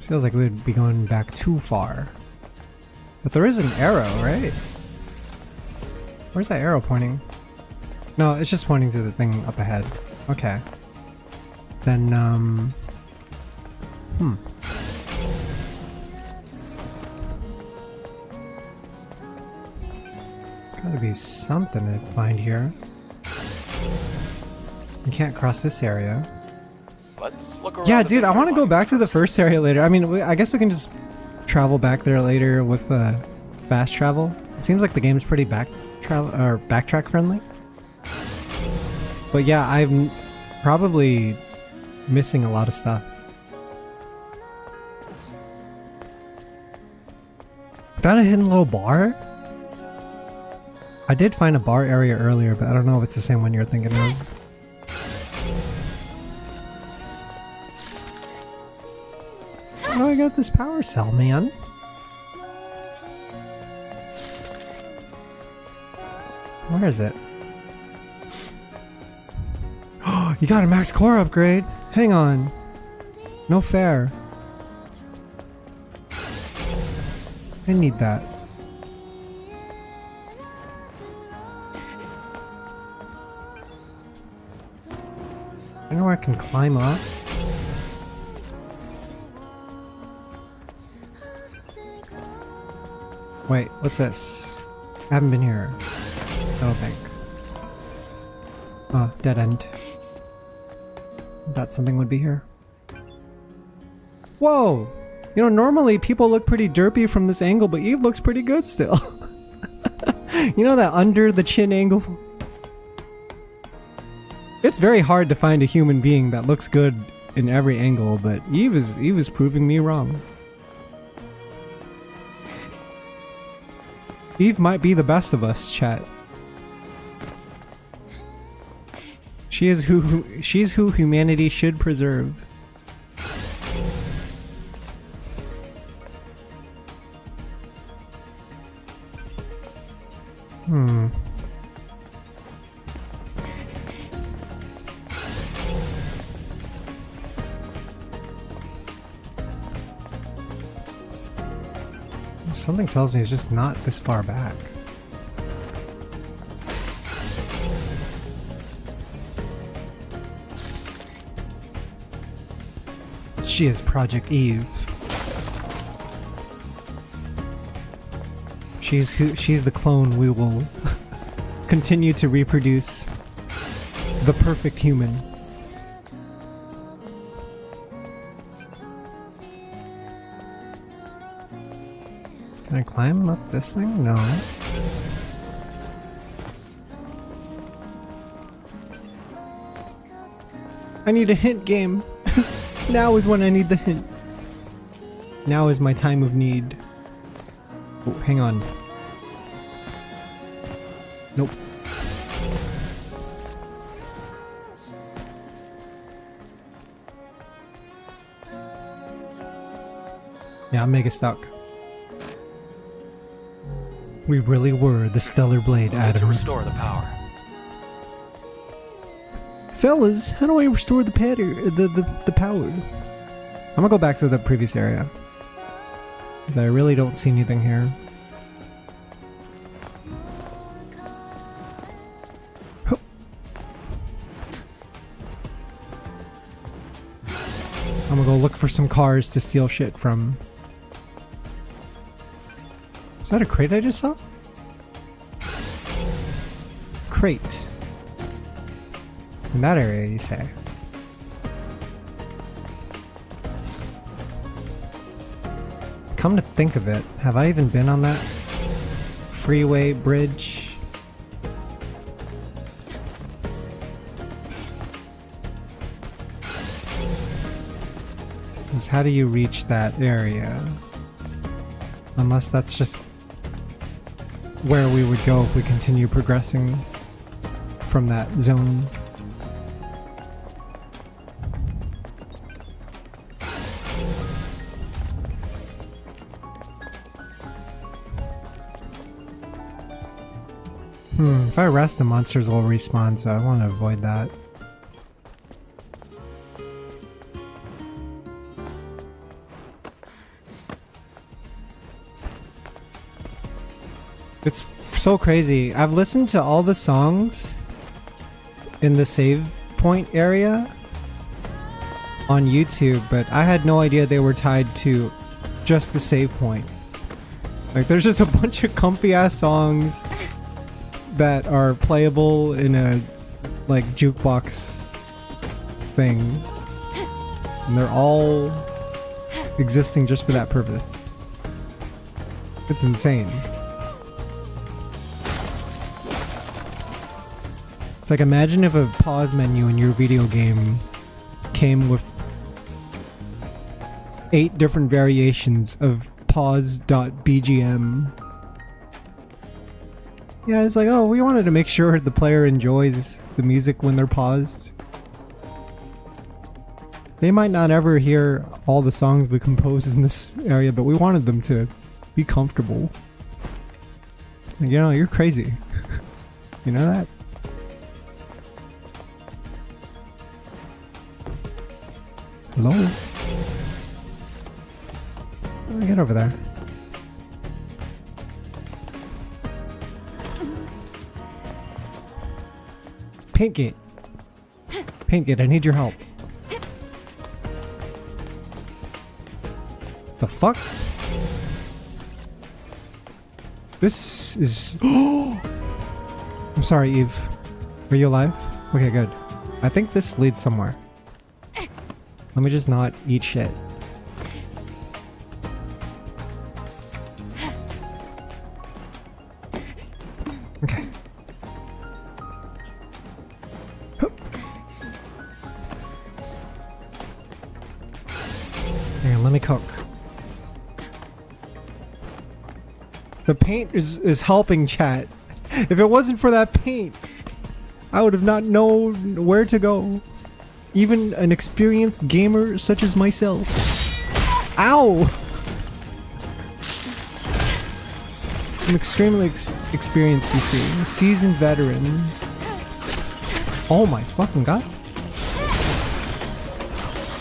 Feels like we'd be going back too far. But there is an arrow, right? Where's that arrow pointing? No, it's just pointing to the thing up ahead. Okay. Then, Gotta be something to find here. You can't cross this area. Let's look around. Yeah, the dude, I bigger want to go one back to the first. first area later. I mean, I guess we can just travel back there later with fast travel. It seems like the game's pretty backtrack friendly. But yeah, I'm probably missing a lot of stuff. Found a hidden little bar? I did find a bar area earlier, but I don't know if it's the same one you're thinking of. Oh, I got this power cell, man. Where is it? Oh, you got a max core upgrade? Hang on. No fair. I need that. I know where I can climb up. Wait, what's this? I haven't been here. I don't think. Oh, dead end. Thought something would be here. Whoa! You know, normally people look pretty derpy from this angle, but Eve looks pretty good still. You know that under the chin angle? It's very hard to find a human being that looks good in every angle, but Eve is proving me wrong. Eve might be the best of us, chat. She's who humanity should preserve. Something tells me it's just not this far back. She is Project Eve. She's the clone we will continue to reproduce. The perfect human. Can I climb up this thing? No. I need a hint game. Now is when I need the hint. Now is my time of need. Oh, hang on. Nope. Yeah, I'm mega stuck. We really were the Stellar Blade, We'll need to Adam. restore the power. Fellas, how do I restore the power? I'm gonna go back to the previous area. Because I really don't see anything here. Hup. I'm gonna go look for some cars to steal shit from. Is that a crate I just saw? crate. In that area, you say? Come to think of it, have I even been on that freeway bridge? Because how do you reach that area? Unless that's just where we would go if we continue progressing from that zone. If I rest, the monsters will respawn, so I want to avoid that. It's so crazy. I've listened to all the songs in the save point area on YouTube, but I had no idea they were tied to just the save point. Like, there's just a bunch of comfy ass songs that are playable in a like jukebox thing, and they're all existing just for that purpose. It's insane. It's like, imagine if a pause menu in your video game came with 8 different variations of pause.bgm. Yeah, it's like, oh, we wanted to make sure the player enjoys the music when they're paused. They might not ever hear all the songs we compose in this area, but we wanted them to be comfortable. Like, you know, you're crazy. You know that? Hello? How do I get over there? Paint gate. Paint gate, I need your help. The fuck? This is... I'm sorry, Eve. Are you alive? Okay, good. I think this leads somewhere. Let me just not eat shit. Okay. Here, let me cook. The paint is helping, chat. If it wasn't for that paint, I would have not known where to go. Even an experienced gamer such as myself. Ow! I'm extremely experienced, you see. A seasoned veteran. Oh my fucking god.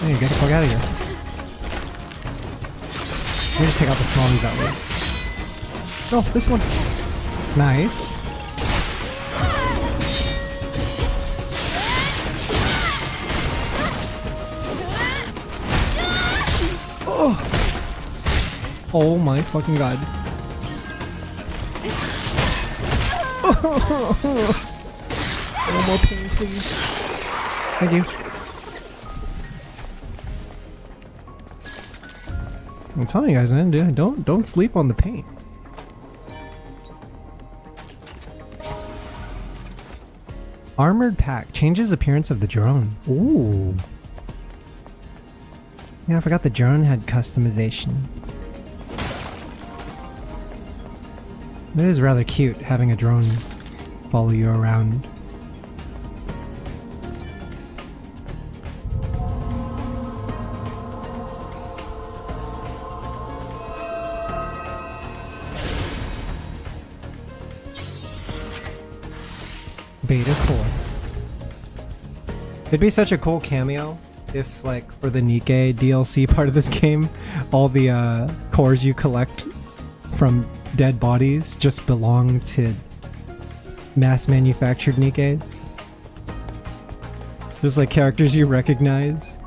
Hey, get the fuck out of here. Let me just take out the smallies at least. Oh, this one. Nice. Oh my fucking god. No more pain, please. Thank you. I'm telling you guys, man, dude, don't sleep on the paint. Armored pack changes appearance of the drone. Ooh. Yeah, I forgot the drone had customization. It is rather cute having a drone follow you around. Beta core. It'd be such a cool cameo if, like, for the Nikkei DLC part of this game, all the cores you collect from dead bodies just belong to mass manufactured Nikkeis. Just like characters you recognize.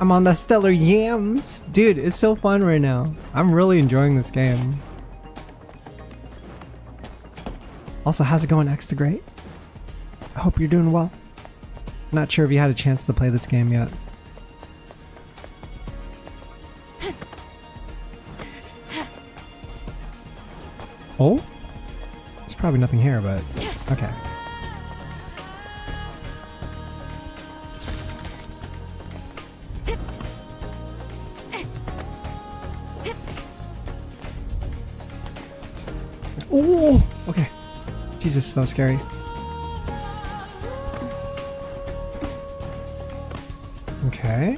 I'm on the stellar yams. Dude, it's so fun right now. I'm really enjoying this game. Also, how's it going, X the Great? I hope you're doing well. Not sure if you had a chance to play this game yet. Oh? There's probably nothing here, but okay. Oh, okay. Jesus, that was scary. Okay.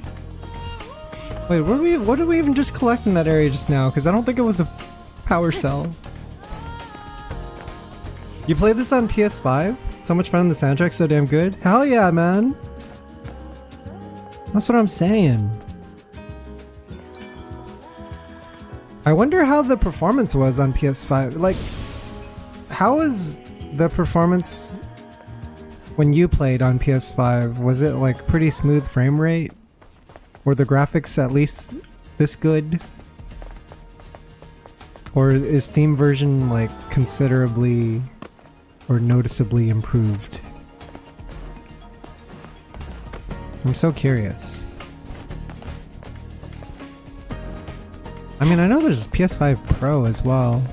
Wait, what did we even just collect in that area just now? Because I don't think it was a power cell. You played this on PS5? So much fun, the soundtrack's so damn good. Hell yeah, man! That's what I'm saying. I wonder how the performance was on PS5. Like, how was the performance when you played on PS5? Was it like pretty smooth frame rate? Were the graphics at least this good? Or is Steam version like considerably or noticeably improved? I'm so curious. I mean, I know there's PS5 Pro as well.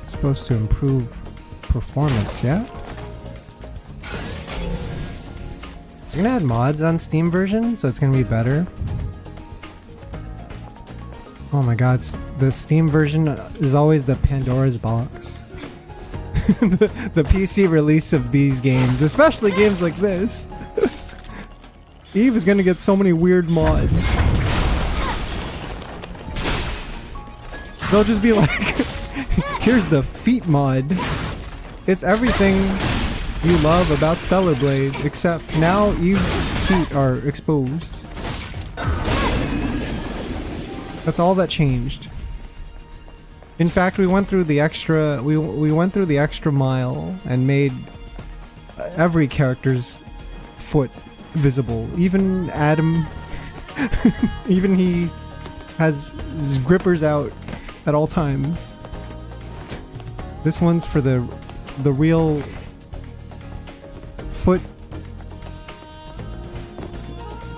It's supposed to improve performance, yeah? They're gonna add mods on Steam version, so it's gonna be better. Oh my god, the Steam version is always the Pandora's box. the PC release of these games, especially games like this. Eve is gonna get so many weird mods. They'll just be like, here's the feet mod. It's everything you love about Stellar Blade, except now Eve's feet are exposed. That's all that changed. In fact, we went through the extra we went through the extra mile and made every character's foot visible. Even Adam, even he has his grippers out at all times. This one's for the real foot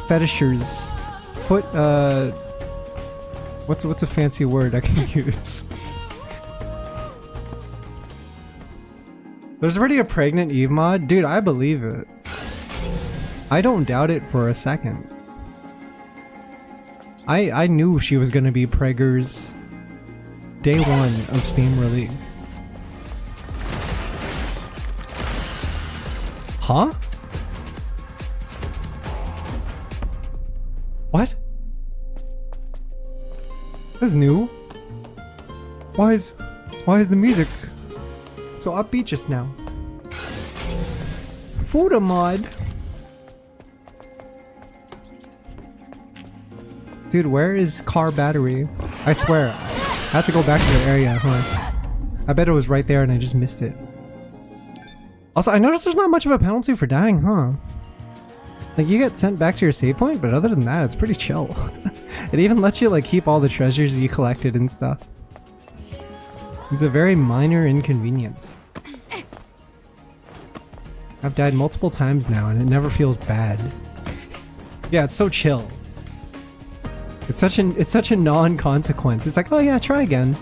fetishers. Foot what's a fancy word I can use? There's already a pregnant Eve mod? Dude, I believe it. I don't doubt it for a second. I knew she was gonna be preggers day one of Steam release. Huh? What? That's new. Why is the music so upbeat just now? Photo mod. Dude, where is car battery? I swear, I had to go back to the area, huh? I bet it was right there and I just missed it. Also, I noticed there's not much of a penalty for dying, huh? Like, you get sent back to your save point, but other than that, it's pretty chill. It even lets you, like, keep all the treasures you collected and stuff. It's a very minor inconvenience. I've died multiple times now, and it never feels bad. Yeah, it's so chill. It's such a non-consequence. It's like, oh yeah, try again.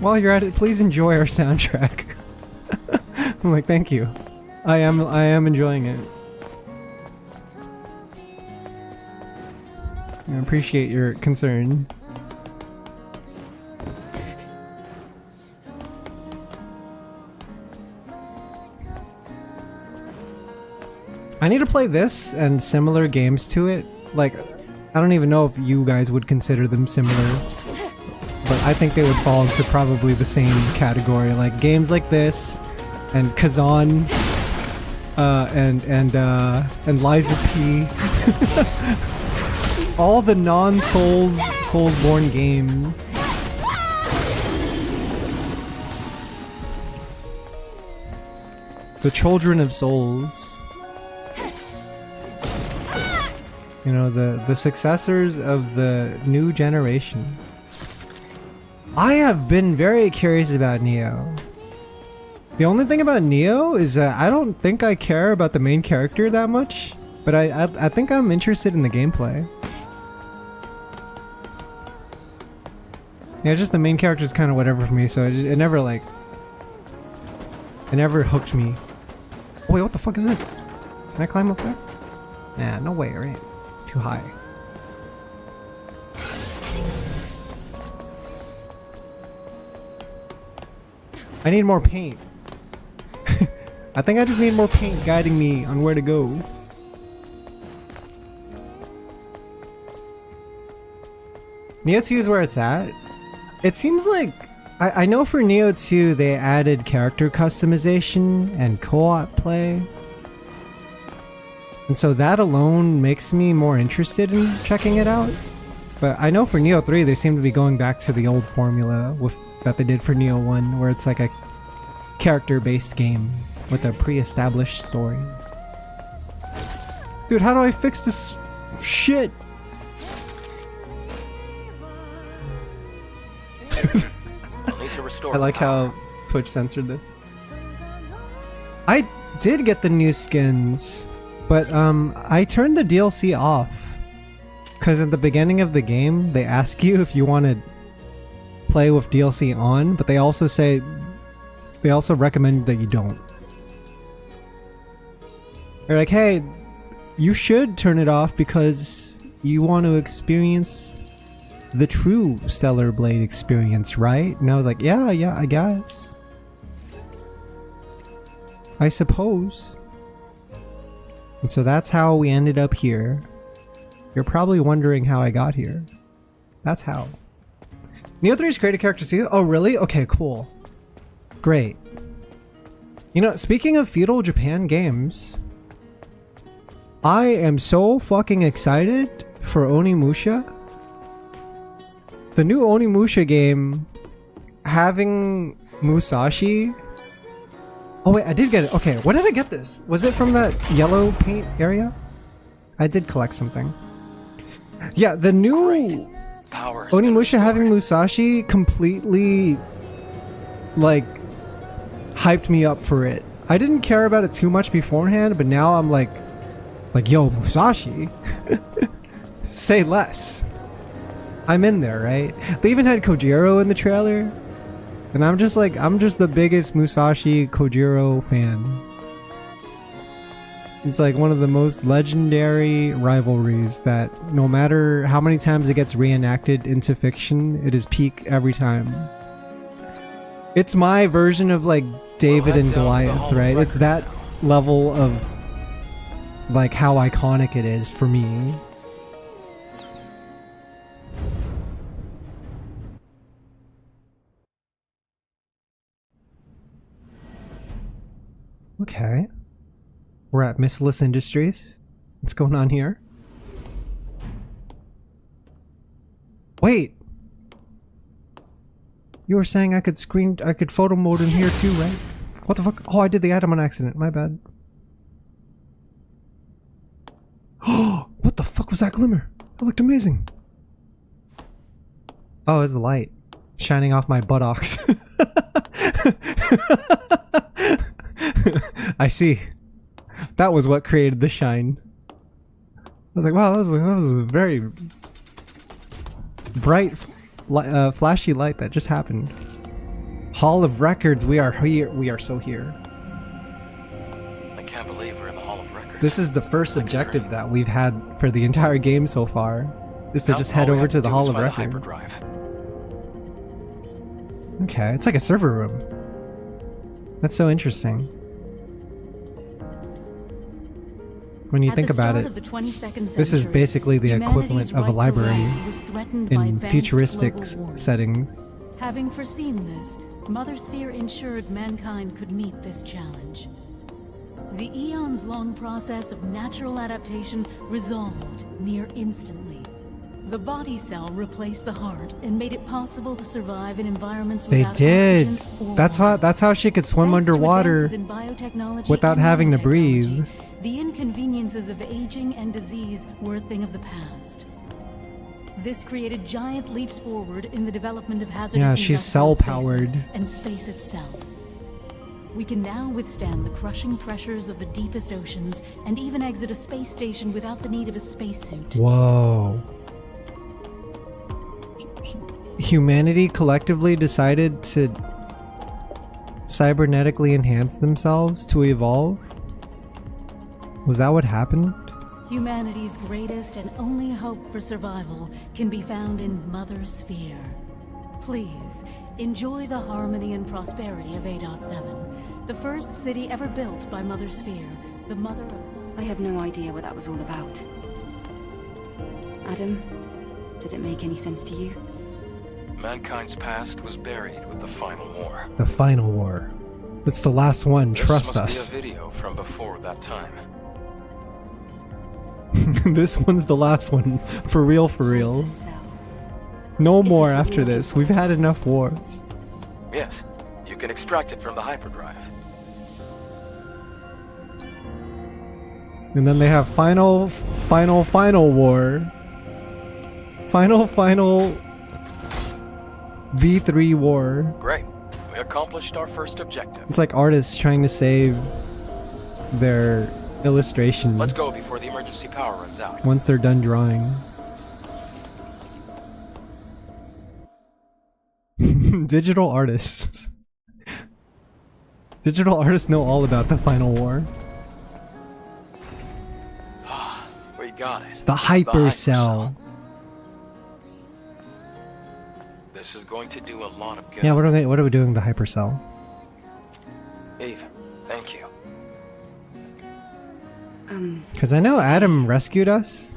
While you're at it, please enjoy our soundtrack. I'm like, thank you. I am enjoying it. I appreciate your concern. I need to play this and similar games to it. Like, I don't even know if you guys would consider them similar, but I think they would fall into probably the same category. Like games like this, and Kazan, and Liza P. All the Soulsborne games. The Children of Souls. You know, the successors of the new generation. I have been very curious about Neo. The only thing about Neo is that I don't think I care about the main character that much, but I think I'm interested in the gameplay. Yeah, just the main character is kind of whatever for me, so it never like... It never hooked me. Oh wait, what the fuck is this? Can I climb up there? Nah, no way, right? It's too high. I need more paint. I think I just need more paint guiding me on where to go. Neo 2 is where it's at. It seems like... I know for Neo 2 they added character customization and co-op play. And so that alone makes me more interested in checking it out. But I know for Neo 3 they seem to be going back to the old formula that they did for Neo 1, where it's like a character-based game with a pre-established story. Dude, how do I fix this shit? I like how Twitch censored this. I did get the new skins, but I turned the DLC off. Because at the beginning of the game, they ask you if you want to play with DLC on, but they also recommend that you don't. They're like, hey, you should turn it off because you want to experience the true Stellar Blade experience, right? And I was like, yeah, I guess. I suppose. And so that's how we ended up here. You're probably wondering how I got here. That's how. Neo 3's created characters too? Oh really? Okay, cool. Great. You know, speaking of feudal Japan games, I am so fucking excited for Onimusha. The new Onimusha game having Musashi. Oh wait, I did get it. Okay, where did I get this? Was it from that yellow paint area? I did collect something. Yeah, the new Onimusha having Musashi completely like hyped me up for it. I didn't care about it too much beforehand, but now I'm like yo, Musashi? Say less. I'm in there, right? They even had Kojiro in the trailer. And I'm just the biggest Musashi Kojiro fan. It's like one of the most legendary rivalries that no matter how many times it gets reenacted into fiction, it is peak every time. It's my version of like David and Goliath, right? It's that level of like how iconic it is for me. Okay. We're at Missless Industries. What's going on here? Wait! You were saying I could photo mode in here too, right? What the fuck? Oh, I did the item on accident. My bad. Oh, what the fuck was that glimmer? That looked amazing. Oh, it's the light shining off my buttocks. I see. That was what created the shine. I was like, wow, that was a very bright, flashy light that just happened. Hall of Records, we are here. We are so here. I can't believe we're in the Hall of Records. This is the first objective that we've had for the entire game so far, is to just head over to the Hall of Records. Okay, it's like a server room. That's so interesting. When you think about it, this is basically the equivalent of a library in futuristic settings. Having foreseen this, Mother Sphere ensured mankind could meet this challenge. The eons-long process of natural adaptation resolved near instantly. The body cell replaced the heart and made it possible to survive in environments without oxygen or That's how she could swim underwater without having to breathe. the inconveniences of aging and disease were a thing of the past. This created giant leaps forward in the development of hazardous Yeah, she's industrial cell-powered. spaces and space itself. We can now withstand the crushing pressures of the deepest oceans and even exit a space station without the need of a spacesuit. Whoa. Humanity collectively decided to cybernetically enhance themselves to evolve? Was that what happened? Humanity's greatest and only hope for survival can be found in Mother Sphere. Please, enjoy the harmony and prosperity of 8-7, the first city ever built by Mother Sphere, the mother of... I have no idea what that was all about. Adam, did it make any sense to you? Mankind's past was buried with the final war. The final war. It's the last one, trust This us. must be a video from before that time. This one's the last one. For real, for real. Cell. No Is more this what after you're this. looking We've had enough wars. Yes, you can extract it from the hyperdrive. And then they have final war. Final V3 war. Great. We accomplished our first objective. It's like artists trying to save their illustration Let's go before the emergency power runs out. once they're done drawing. Digital artists. Digital artists know all about the final war. We got it. The hypercell. This is going to do a lot of good. Yeah, what are we doing with the hypercell? Eve, thank you. Because I know Adam rescued us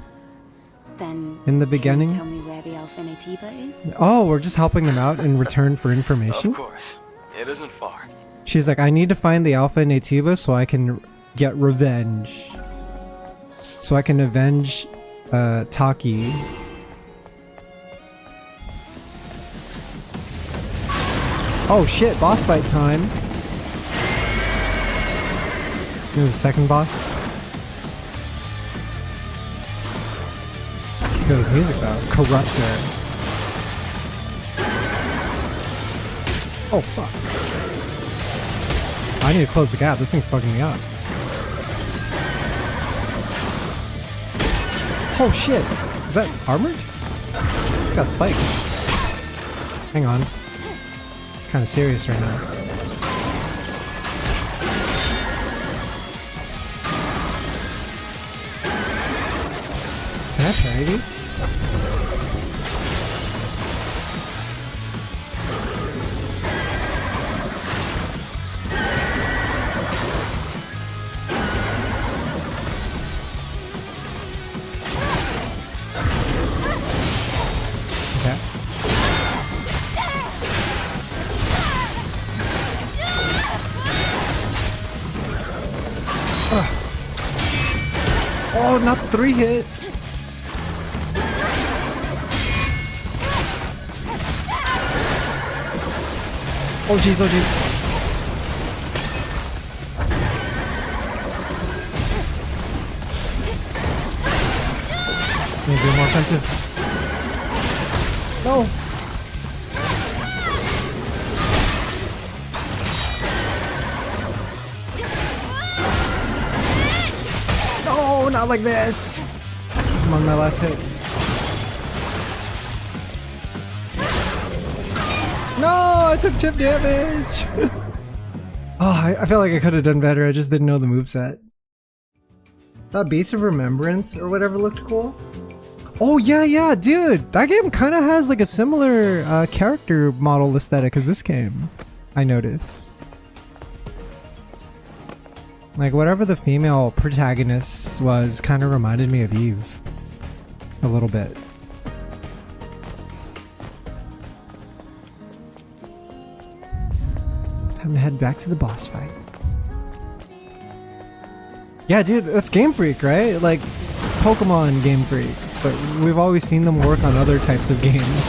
Then in the can you beginning. tell me where the Alpha Natiba is? Oh, we're just helping them out in return for information? Of course. It isn't far. She's like, I need to find the Alpha Natiba so I can get revenge. So I can avenge Taki. Oh shit, boss fight time. There's a second boss. Look at this music though. Corruptor. Oh fuck. I need to close the gap. This thing's fucking me up. Oh shit. Is that armored? Got spikes. Hang on. It's kind of serious right now. Can I parry these? Okay. Oh, not 3-hit. Oh jeez, oh jeez. Maybe more offensive. No. No, not like this. I'm on my last hit. No, I took chip damage. Oh, I feel like I could have done better. I just didn't know the moveset. That Base of Remembrance or whatever looked cool. Oh yeah, dude. That game kind of has like a similar character model aesthetic as this game. I noticed. Like whatever the female protagonist was kind of reminded me of Eve. A little bit. Time to head back to the boss fight. Yeah, dude, that's Game Freak, right? Like Pokemon Game Freak. But we've always seen them work on other types of games.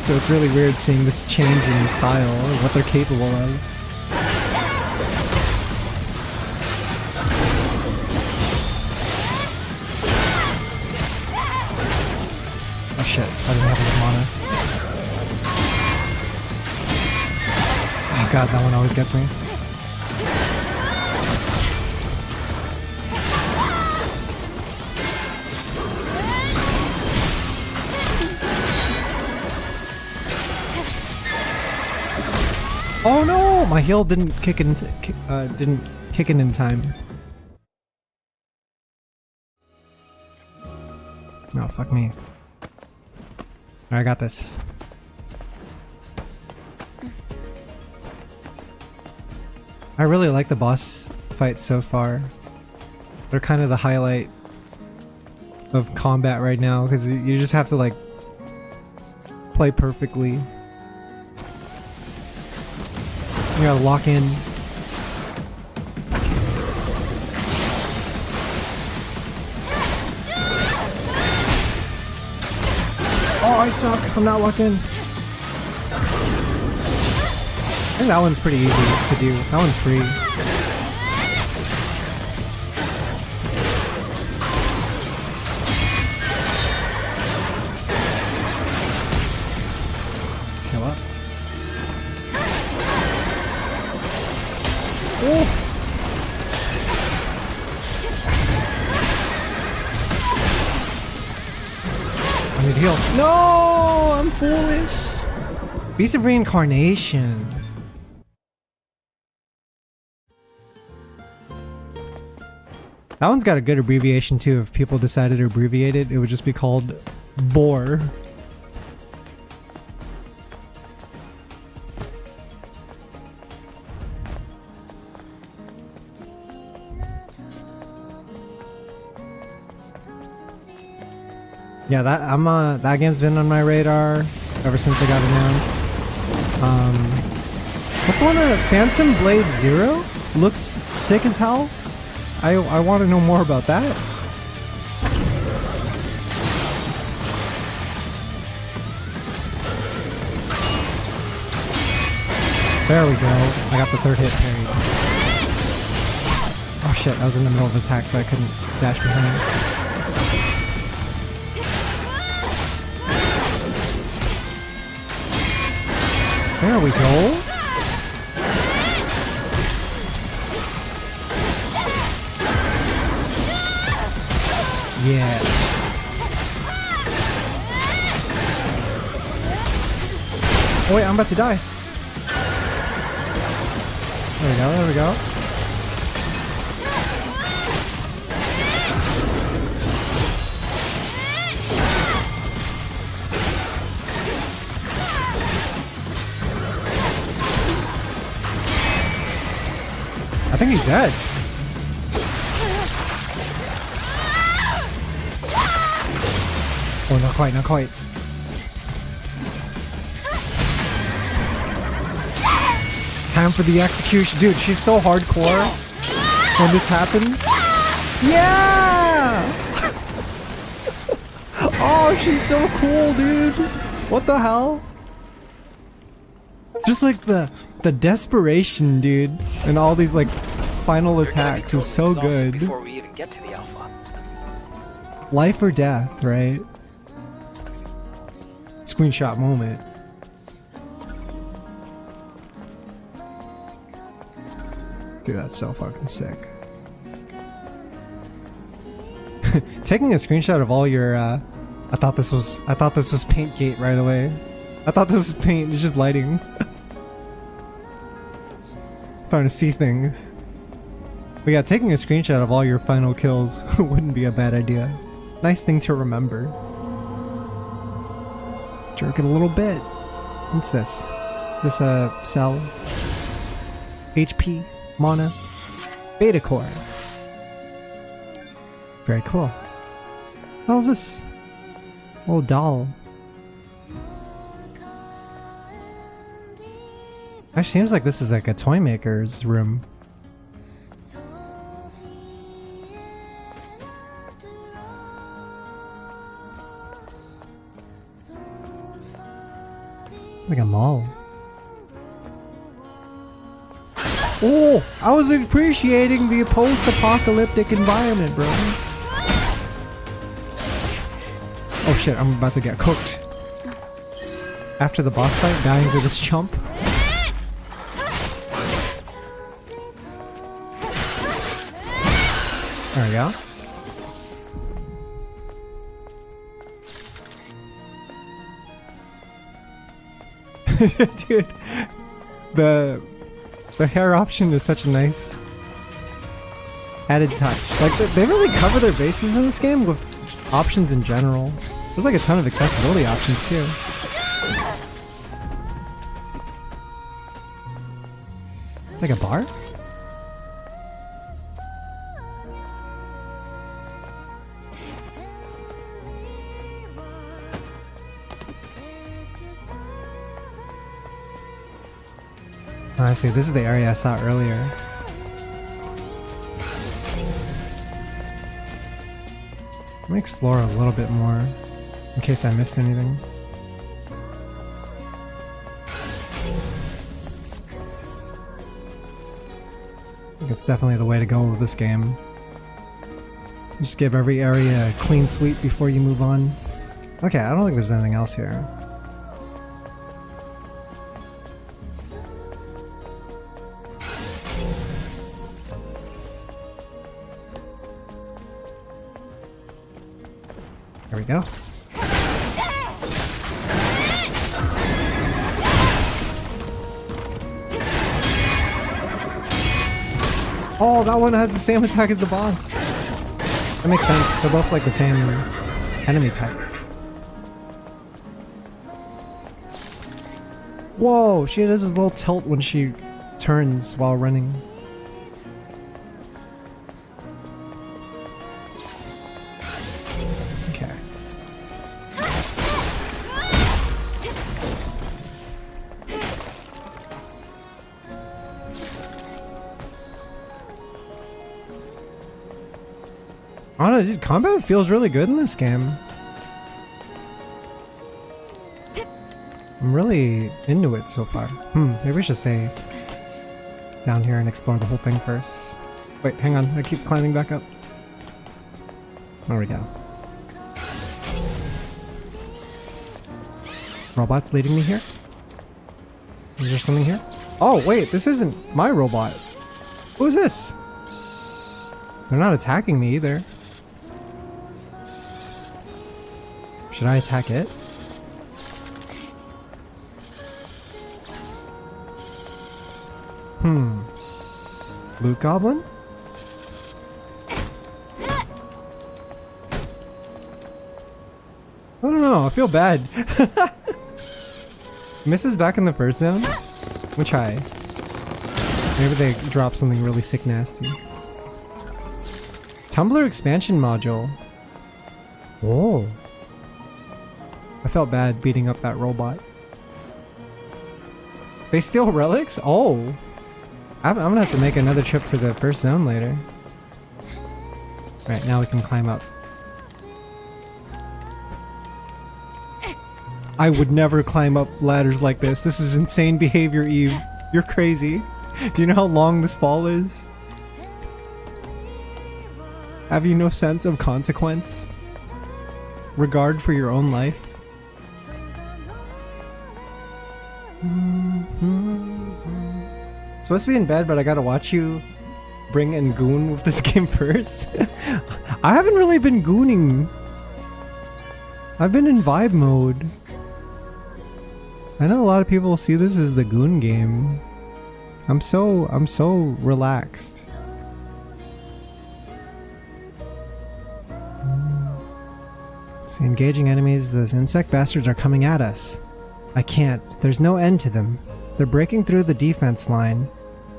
So it's really weird seeing this change in style and what they're capable of. God, that one always gets me. Oh no! My heal didn't kick in. Didn't kick in time. No, fuck me. I got this. I really like the boss fights so far. They're kind of the highlight of combat right now because you just have to like play perfectly. You gotta lock in. Oh, I suck. I'm not locked in. I think that one's pretty easy to do. That one's free. Heal up. Oh! I need to heal. No! I'm foolish. Beast of Reincarnation. That one's got a good abbreviation too. If people decided to abbreviate it, it would just be called BORE. Yeah, that game's been on my radar ever since it got announced. What's the one that Phantom Blade Zero? Looks sick as hell. I want to know more about that. There we go. I got the third hit parried. Oh shit, I was in the middle of the attack so I couldn't dash behind. There we go. Yes. Oh wait, I'm about to die. There we go, there we go. I think he's dead. Oh, not quite, not quite. Time for the execution. Dude, she's so hardcore when this happens. Yeah! Oh, she's so cool, dude. What the hell? Just like the desperation, dude, and all these like final attacks is so good. Before we even get to the alpha. Life or death, right? Screenshot moment. Dude, that's so fucking sick. Taking a screenshot of all your I thought this was paint gate right away. I thought this was paint, it's just lighting. Starting to see things. But yeah, taking a screenshot of all your final kills wouldn't be a bad idea. Nice thing to remember. Jerk it a little bit. What's this? Is this a cell? HP, mana, beta core. Very cool. What the hell is this? Little doll. Actually seems like this is like a toy maker's room. Like a mall. Oh, I was appreciating the post-apocalyptic environment, bro. Oh shit, I'm about to get cooked. After the boss fight, dying to this chump. There we go. Dude, the hair option is such a nice added touch. Like they really cover their bases in this game with options in general. There's like a ton of accessibility options too. It's like a bar? Oh, I see. This is the area I saw earlier. Let me explore a little bit more in case I missed anything. I think it's definitely the way to go with this game. Just give every area a clean sweep before you move on. Okay, I don't think there's anything else here. There we go. Oh, that one has the same attack as the boss. That makes sense. They're both like the same enemy type. Whoa, she does this little tilt when she turns while running. Okay. I don't know, dude, combat feels really good in this game. I'm really into it so far. Maybe we should stay down here and explore the whole thing first. Wait, hang on, I keep climbing back up. There we go. Robot's leading me here? Is there something here? Oh wait, this isn't my robot. Who is this? They're not attacking me either. Should I attack it? Loot Goblin? I don't know, I feel bad. Misses back in the first zone? Let me try. Maybe they drop something really sick nasty. Tumblr expansion module. Oh. I felt bad beating up that robot. They steal relics? Oh. I'm gonna have to make another trip to the first zone later. Right, now we can climb up. I would never climb up ladders like this. This is insane behavior, Eve. You're crazy. Do you know how long this fall is? Have you no sense of consequence? Regard for your own life? Supposed to be in bed, but I gotta watch you bring in goon with this game first. I haven't really been gooning. I've been in vibe mode. I know a lot of people see this as the goon game. I'm so relaxed. See, engaging enemies, those insect bastards are coming at us. I can't. There's no end to them. They're breaking through the defense line.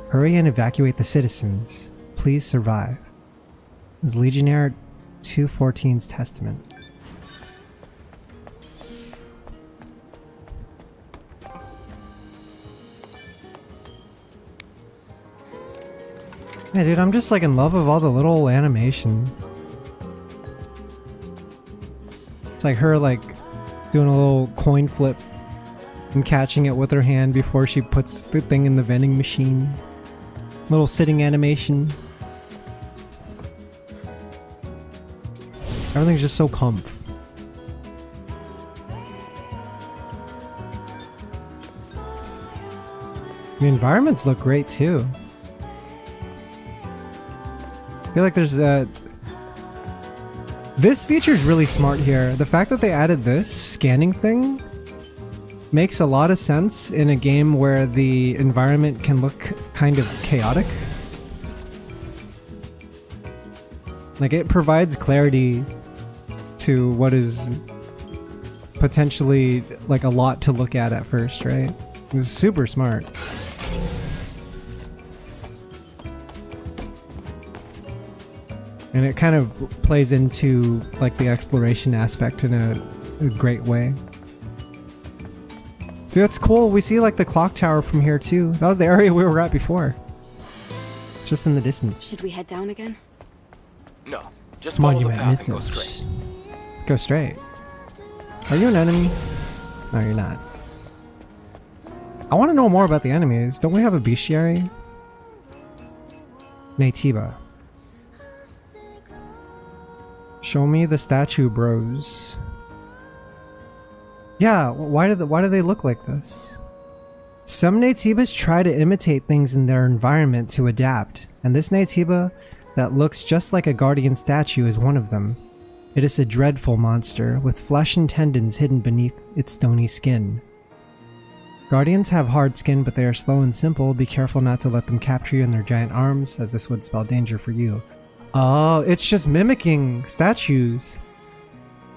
Hurry and evacuate the citizens. Please survive. This is Legionnaire 214's testament. Yeah, dude, I'm just like in love with all the little animations. It's like her like doing a little coin flip and catching it with her hand before she puts the thing in the vending machine. Little sitting animation. Everything's just so comf. The environments look great too. I feel like there's This feature is really smart here. The fact that they added this scanning thing makes a lot of sense in a game where the environment can look kind of chaotic. Like, it provides clarity to what is potentially like a lot to look at first, right? It's super smart. And it kind of plays into like the exploration aspect in a great way. Dude, that's cool. We see like the clock tower from here too. That was the area we were at before. It's just in the distance. Should we head down again? No, just follow the Monument path and go mythos. straight. Go straight. Are you an enemy? No, you're not. I want to know more about the enemies. Don't we have a bestiary? Natiba. Show me the statue, bros. Yeah, why do they look like this? Some Natibas try to imitate things in their environment to adapt, and this Natiba that looks just like a guardian statue is one of them. It is a dreadful monster, with flesh and tendons hidden beneath its stony skin. Guardians have hard skin, but they are slow and simple. Be careful not to let them capture you in their giant arms, as this would spell danger for you. Oh, it's just mimicking statues.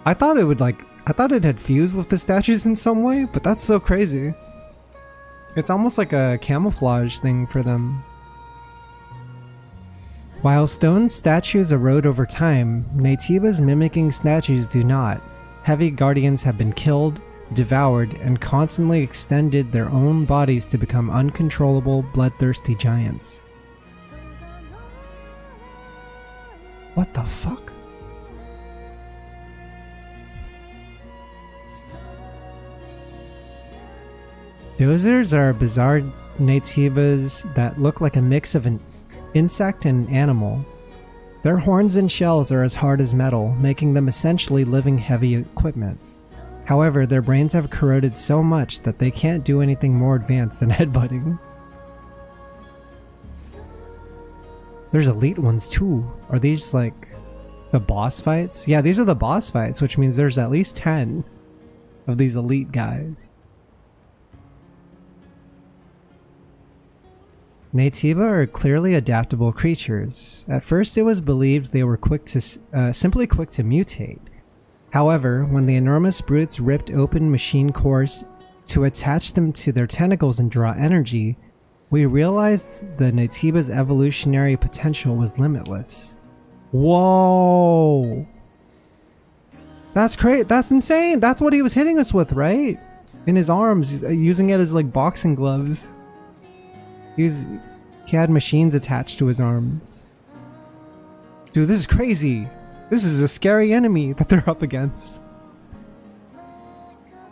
I thought it had fused with the statues in some way, but that's so crazy. It's almost like a camouflage thing for them. While stone statues erode over time, Natibas mimicking statues do not. Heavy guardians have been killed, devoured, and constantly extended their own bodies to become uncontrollable, bloodthirsty giants. What the fuck? Dozers are bizarre Natibas that look like a mix of an insect and an animal. Their horns and shells are as hard as metal, making them essentially living heavy equipment. However, their brains have corroded so much that they can't do anything more advanced than headbutting. There's elite ones too. Are these like the boss fights? Yeah, these are the boss fights, which means there's at least 10 of these elite guys. Natiba are clearly adaptable creatures. At first it was believed they were simply quick to mutate. However, when the enormous brutes ripped open machine cores to attach them to their tentacles and draw energy, we realized the Natiba's evolutionary potential was limitless. Whoa! That's great. That's insane. That's what he was hitting us with, right? In his arms, using it as like boxing gloves. He had machines attached to his arms. Dude, this is crazy. This is a scary enemy that they're up against.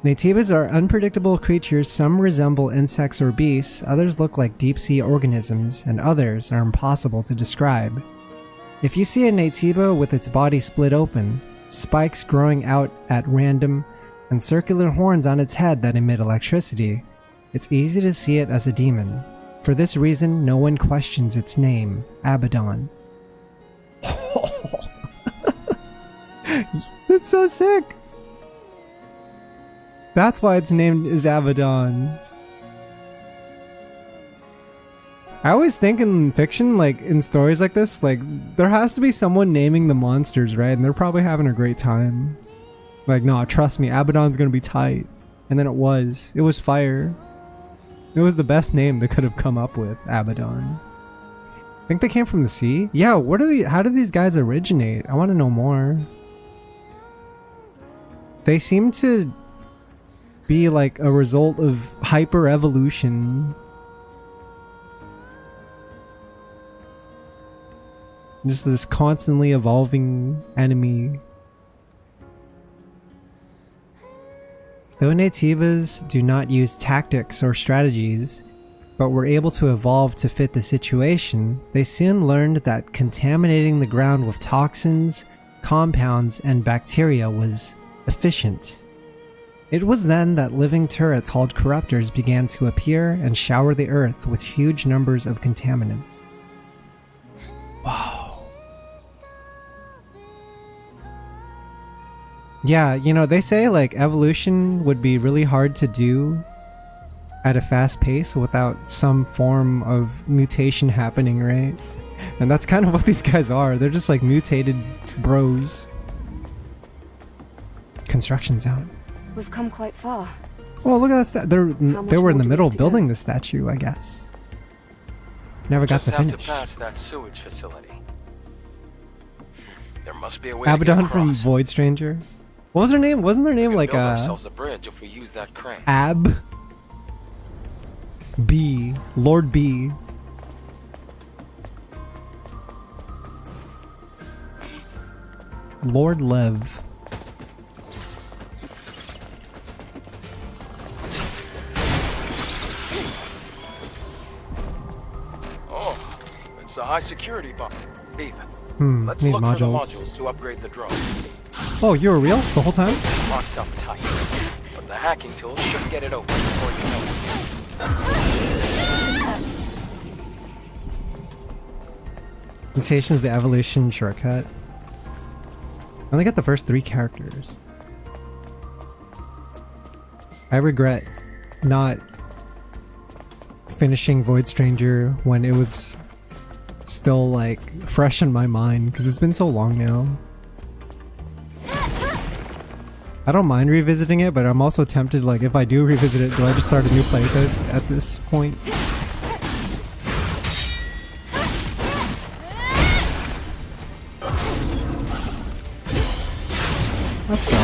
Natibas are unpredictable creatures. Some resemble insects or beasts, others look like deep-sea organisms, and others are impossible to describe. If you see a Natiba with its body split open, spikes growing out at random, and circular horns on its head that emit electricity, it's easy to see it as a demon. For this reason, no one questions its name, Abaddon. That's so sick! That's why its name is Abaddon. I always think in fiction, like in stories like this, like there has to be someone naming the monsters, right? And they're probably having a great time. Like, no, trust me, Abaddon's gonna be tight. And then it was fire. It was the best name they could have come up with, Abaddon. I think they came from the sea? Yeah, how did these guys originate? I want to know more. They seem to be like a result of hyper evolution. Just this constantly evolving enemy. Though Natibas do not use tactics or strategies, but were able to evolve to fit the situation, they soon learned that contaminating the ground with toxins, compounds, and bacteria was efficient. It was then that living turrets called corruptors began to appear and shower the earth with huge numbers of contaminants. Wow. Yeah, you know, they say like evolution would be really hard to do at a fast pace without some form of mutation happening, right? And that's kind of what these guys are. They're just like mutated bros. Construction zone. We've come quite far. Well, look at that. They much were in more the do we middle have to go? building the statue, I guess. Never got Just to have finish. to pass that sewage facility. There must be a way to get Abaddon from across. Void Stranger. What was her name? Wasn't her We name could like build ourselves a bridge if we use that crane. Ab? B. Lord B. Lord Lev. Oh, it's a high security bomb. Eve, let's Need look for the modules. modules to upgrade the drone. Oh, you were real the whole time? Locked up tight. But the hacking tool should get it open before you know it. Mutation's the evolution shortcut. I only got the first 3 characters. I regret not finishing Void Stranger when it was still like fresh in my mind because it's been so long now. I don't mind revisiting it, but I'm also tempted, like, if I do revisit it, do I just start a new playthrough at this point? Let's go.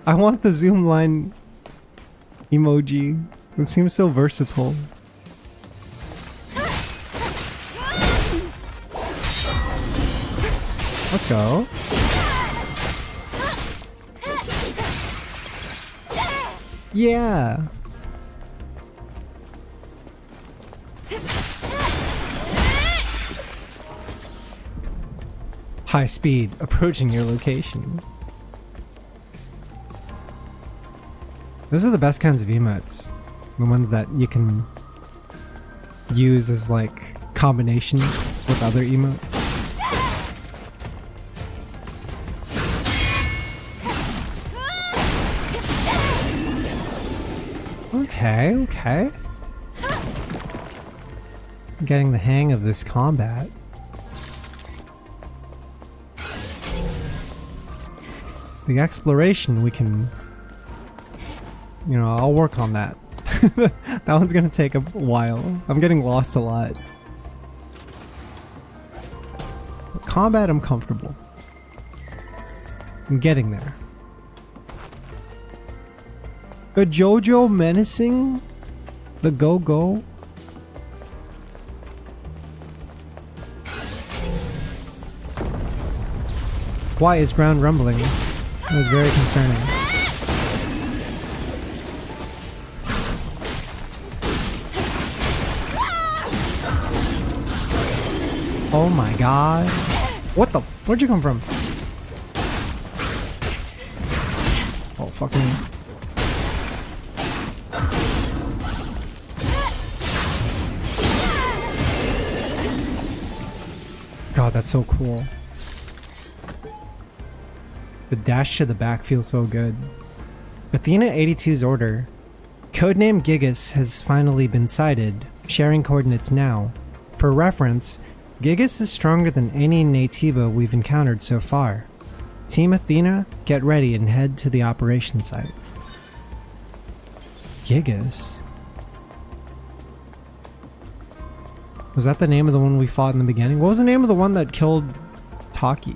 I want the zoom line emoji. It seems so versatile. Let's go. Yeah. High speed, approaching your location. Those are the best kinds of emotes. The ones that you can use as like combinations with other emotes. Okay, okay. I'm getting the hang of this combat. The exploration, we can... You know, I'll work on that. That one's gonna take a while. I'm getting lost a lot. Combat, I'm comfortable. I'm getting there. A JoJo menacing? The go-go? Why is ground rumbling? That was very concerning. Oh my god. What the? Where'd you come from? Oh, fucking... God, that's so cool. The dash to the back feels so good. Athena 82's order. Codename Gigas has finally been sighted, sharing coordinates now. For reference, Gigas is stronger than any Natiba we've encountered so far. Team Athena, get ready and head to the operation site. Gigas? Was that the name of the one we fought in the beginning? What was the name of the one that killed Taki?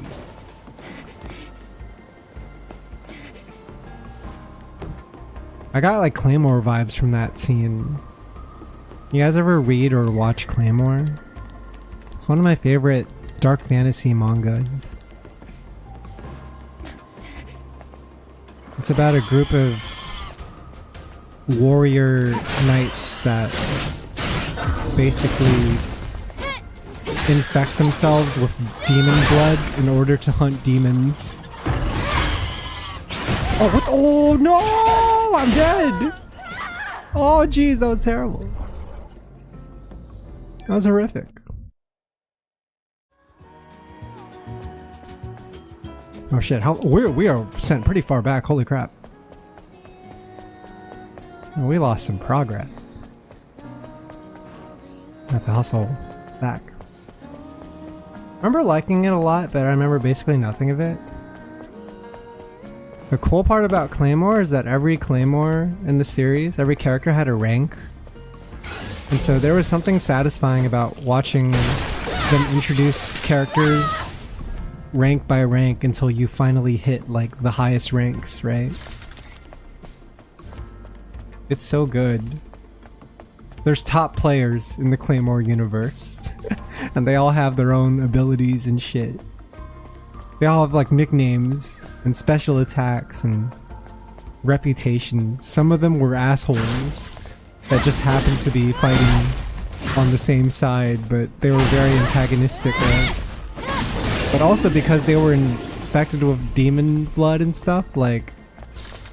I got like Claymore vibes from that scene. You guys ever read or watch Claymore? It's one of my favorite dark fantasy mangas. It's about a group of warrior knights that basically infect themselves with demon blood in order to hunt demons. Oh, what? Oh no! I'm dead! Oh jeez, that was terrible. That was horrific. Oh shit! We are sent pretty far back. Holy crap! We lost some progress. That's a hustle back. I remember liking it a lot, but I remember basically nothing of it. The cool part about Claymore is that every Claymore in the series, every character had a rank. And so there was something satisfying about watching them introduce characters rank by rank until you finally hit like the highest ranks, right? It's so good. There's top players in the Claymore universe and they all have their own abilities and shit. They all have like nicknames and special attacks and reputations. Some of them were assholes that just happened to be fighting on the same side, but they were very antagonistic, right? But also because they were infected with demon blood and stuff, like,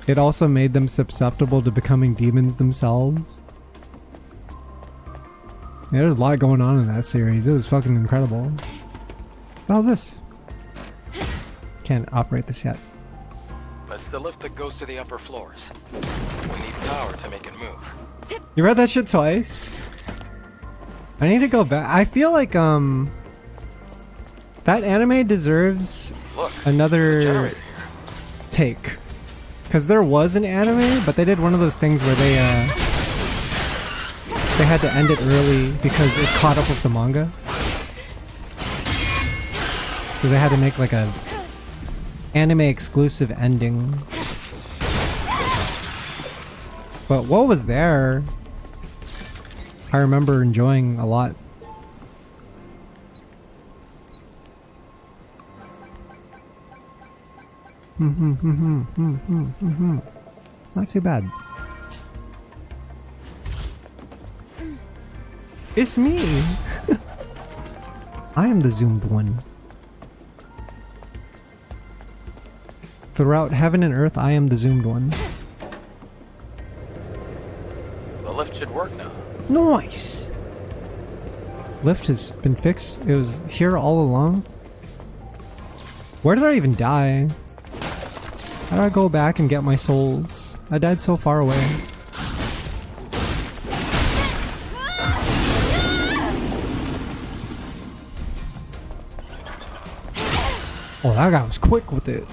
it also made them susceptible to becoming demons themselves. Yeah, there's a lot going on in that series. It was fucking incredible. What the hell's this? Can't operate this yet. It's the lift that goes to the upper floors. We need power to make it move. You read that shit twice? I need to go back. I feel like that anime deserves Look, another generator. take. Because there was an anime, but they did one of those things where they had to end it early because it caught up with the manga. So they had to make like a anime exclusive ending. But what was there, I remember enjoying a lot. Not too bad. It's me! I am the zoomed one. Throughout heaven and earth, I am the zoomed one. The lift should work now. Nice! Lift has been fixed. It was here all along. Where did I even die? How do I go back and get my souls? I died so far away. Oh, that guy was quick with it.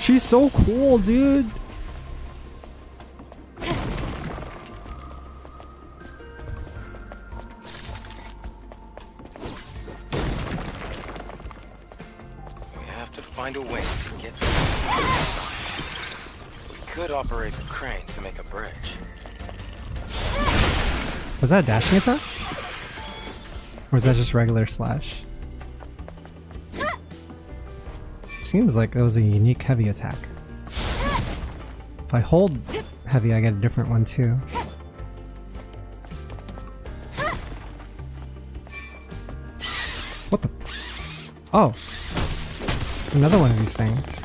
She's so cool, dude. Find a way to get there. We could operate the crane to make a bridge. Was that a dashing attack? Or was that just regular slash? Seems like it was a unique heavy attack. If I hold heavy, I get a different one too. What the? Oh! Another one of these things.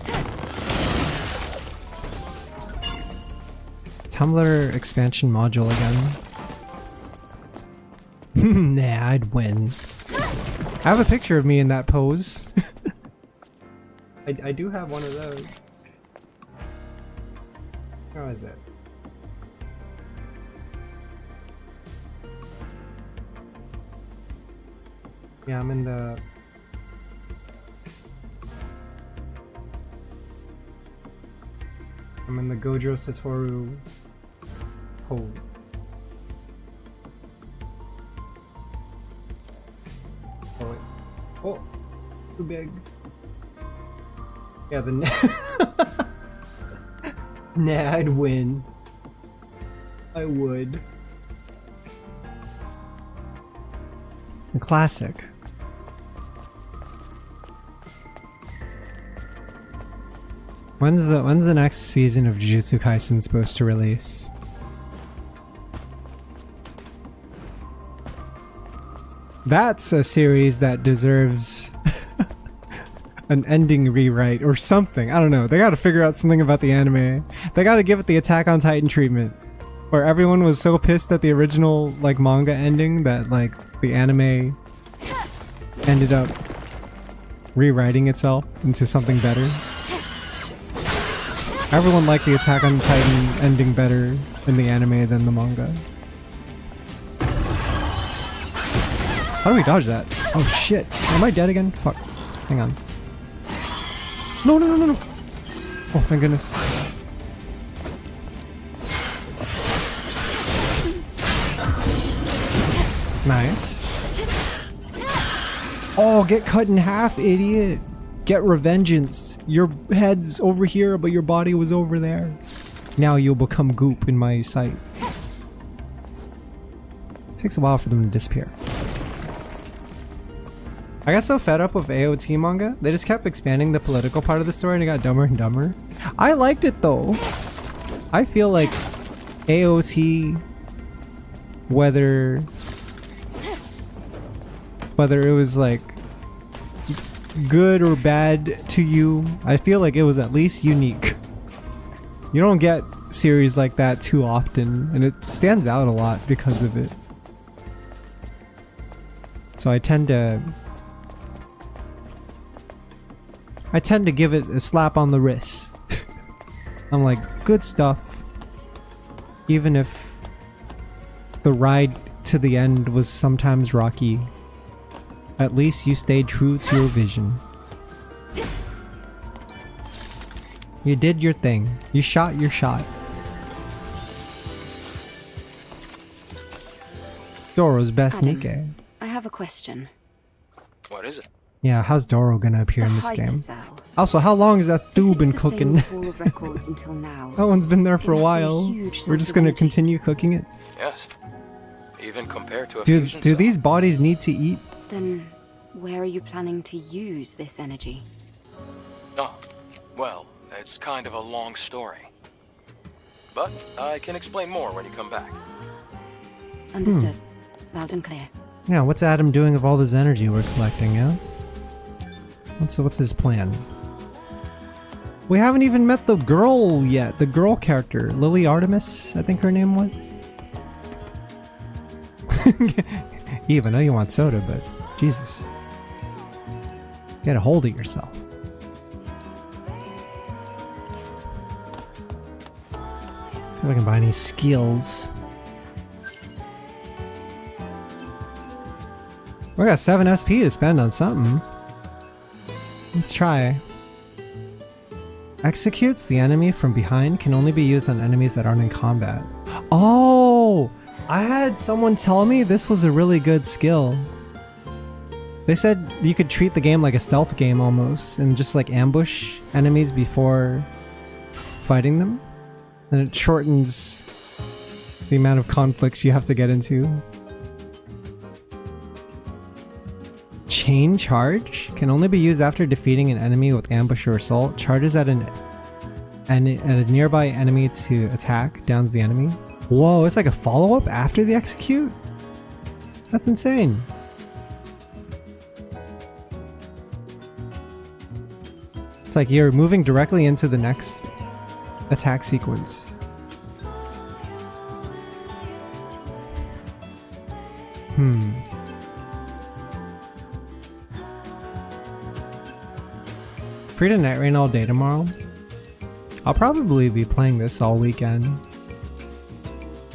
Tumblr expansion module again. Nah, I'd win. I have a picture of me in that pose. I do have one of those. How is it? Yeah, I'm in the... I'm in the Gojo Satoru pose. Oh wait. Oh! Too big. Yeah, the nah, I'd win. I would. A classic. When's the next season of Jujutsu Kaisen supposed to release? That's a series that deserves an ending rewrite or something. I don't know. They gotta figure out something about the anime. They gotta give it the Attack on Titan treatment. Where everyone was so pissed at the original like manga ending that like the anime ended up rewriting itself into something better. Everyone liked the Attack on Titan ending better in the anime than the manga. How do we dodge that? Oh shit. Am I dead again? Fuck. Hang on. No, no, no, no, no. Oh, thank goodness. Nice. Oh, get cut in half, idiot. Get revengeance. Your head's over here, but your body was over there. Now you'll become goop in my sight. Takes a while for them to disappear. I got so fed up with AOT manga, they just kept expanding the political part of the story and it got dumber and dumber. I liked it though. I feel like AOT, whether it was like good or bad to you, I feel like it was at least unique. You don't get series like that too often, and it stands out a lot because of it. So I tend to give it a slap on the wrist. I'm like, good stuff. Even if the ride to the end was sometimes rocky, at least you stayed true to your vision. You did your thing. You shot your shot. Doro's best Adam, Nikkei. I have a question. What is it? Yeah, how's Doro gonna appear in this The game? hypercell. Also, how long has that stew been It's sustained cooking? the pool of records until now. That one's been there for It a must be a while. huge We're source just of gonna energy. continue cooking it. Yes. Even compared to a Do fusion cell. these bodies need to eat? Then, where are you planning to use this energy? Oh, well, it's kind of a long story. But I can explain more when you come back. Understood. Loud and clear. Yeah, what's Adam doing with all this energy we're collecting, yeah? What's his plan? We haven't even met the girl yet, the girl character. Lily Artemis, I think her name was. Eve, I know you want soda, but Jesus. Get a hold of yourself. See if I can buy any skills. We got 7 SP to spend on something. Let's try. Executes the enemy from behind can only be used on enemies that aren't in combat. Oh! I had someone tell me this was a really good skill. They said you could treat the game like a stealth game almost, and just like ambush enemies before fighting them. And it shortens the amount of conflicts you have to get into. Chain charge can only be used after defeating an enemy with ambush or assault. Charges at a nearby enemy to attack, downs the enemy. Whoa, it's like a follow-up after the execute? That's insane. It's like you're moving directly into the next attack sequence. Free to night rain all day tomorrow. I'll probably be playing this all weekend.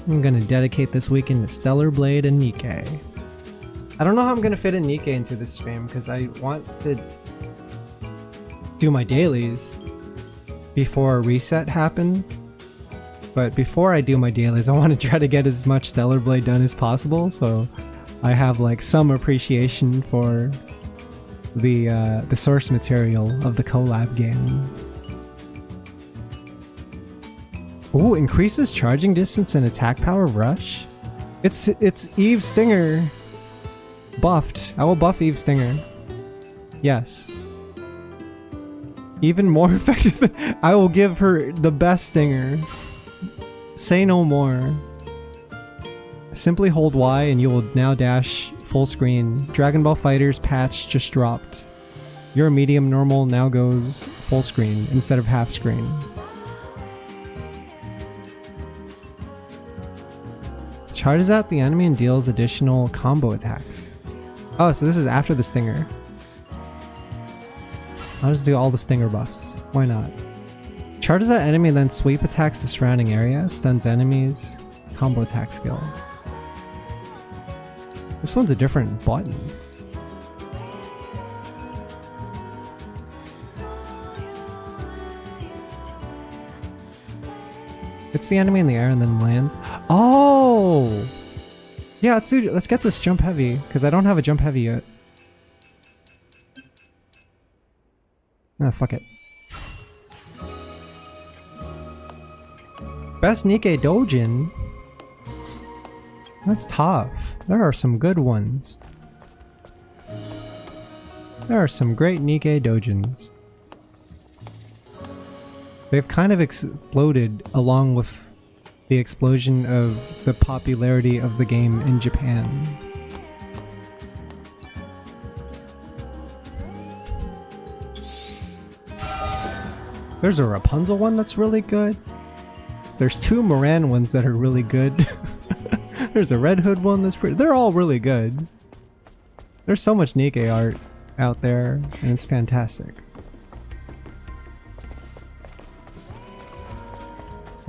I'm gonna dedicate this weekend to Stellar Blade and Nikkei. I don't know how I'm gonna fit in Nikkei into this stream because I want to do my dailies before a reset happens. But before I do my dailies, I want to try to get as much Stellar Blade done as possible, so I have like some appreciation for the source material of the collab game. Ooh, increases charging distance and attack power of Rush. It's Eve Stinger buffed. I will buff Eve Stinger. Yes. Even more effective. I will give her the best Stinger. Say no more. Simply hold Y and you will now dash full screen. Dragon Ball FighterZ patch just dropped. Your medium normal now goes full screen instead of half screen. Charges out the enemy and deals additional combo attacks. Oh, so this is after the stinger. I'll just do all the stinger buffs. Why not? Charges that enemy and then sweep attacks the surrounding area. Stuns enemies. Combo attack skill. This one's a different button. It's the enemy in the air and then lands. Oh! Yeah, let's get this jump heavy, because I don't have a jump heavy yet. Ah, fuck it. Best Nikkei Dojin? That's tough. There are some good ones. There are some great Nikkei Dojins. They've kind of exploded along with the explosion of the popularity of the game in Japan. There's a Rapunzel one that's really good. There's two Moran ones that are really good. There's a Red Hood one that's pretty. They're all really good. There's so much Nikkei art out there, and it's fantastic.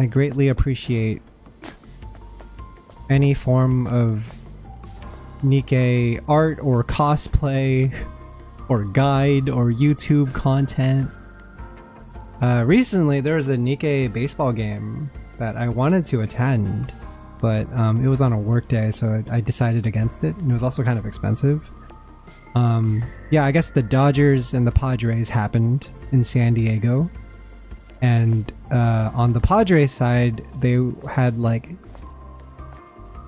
I greatly appreciate any form of Nikkei art or cosplay or guide or YouTube content. Recently there was a Nikkei baseball game that I wanted to attend, but it was on a work day, so I decided against it, and it was also kind of expensive. Yeah, I guess the Dodgers and the Padres happened in San Diego. And on the Padres side, they had like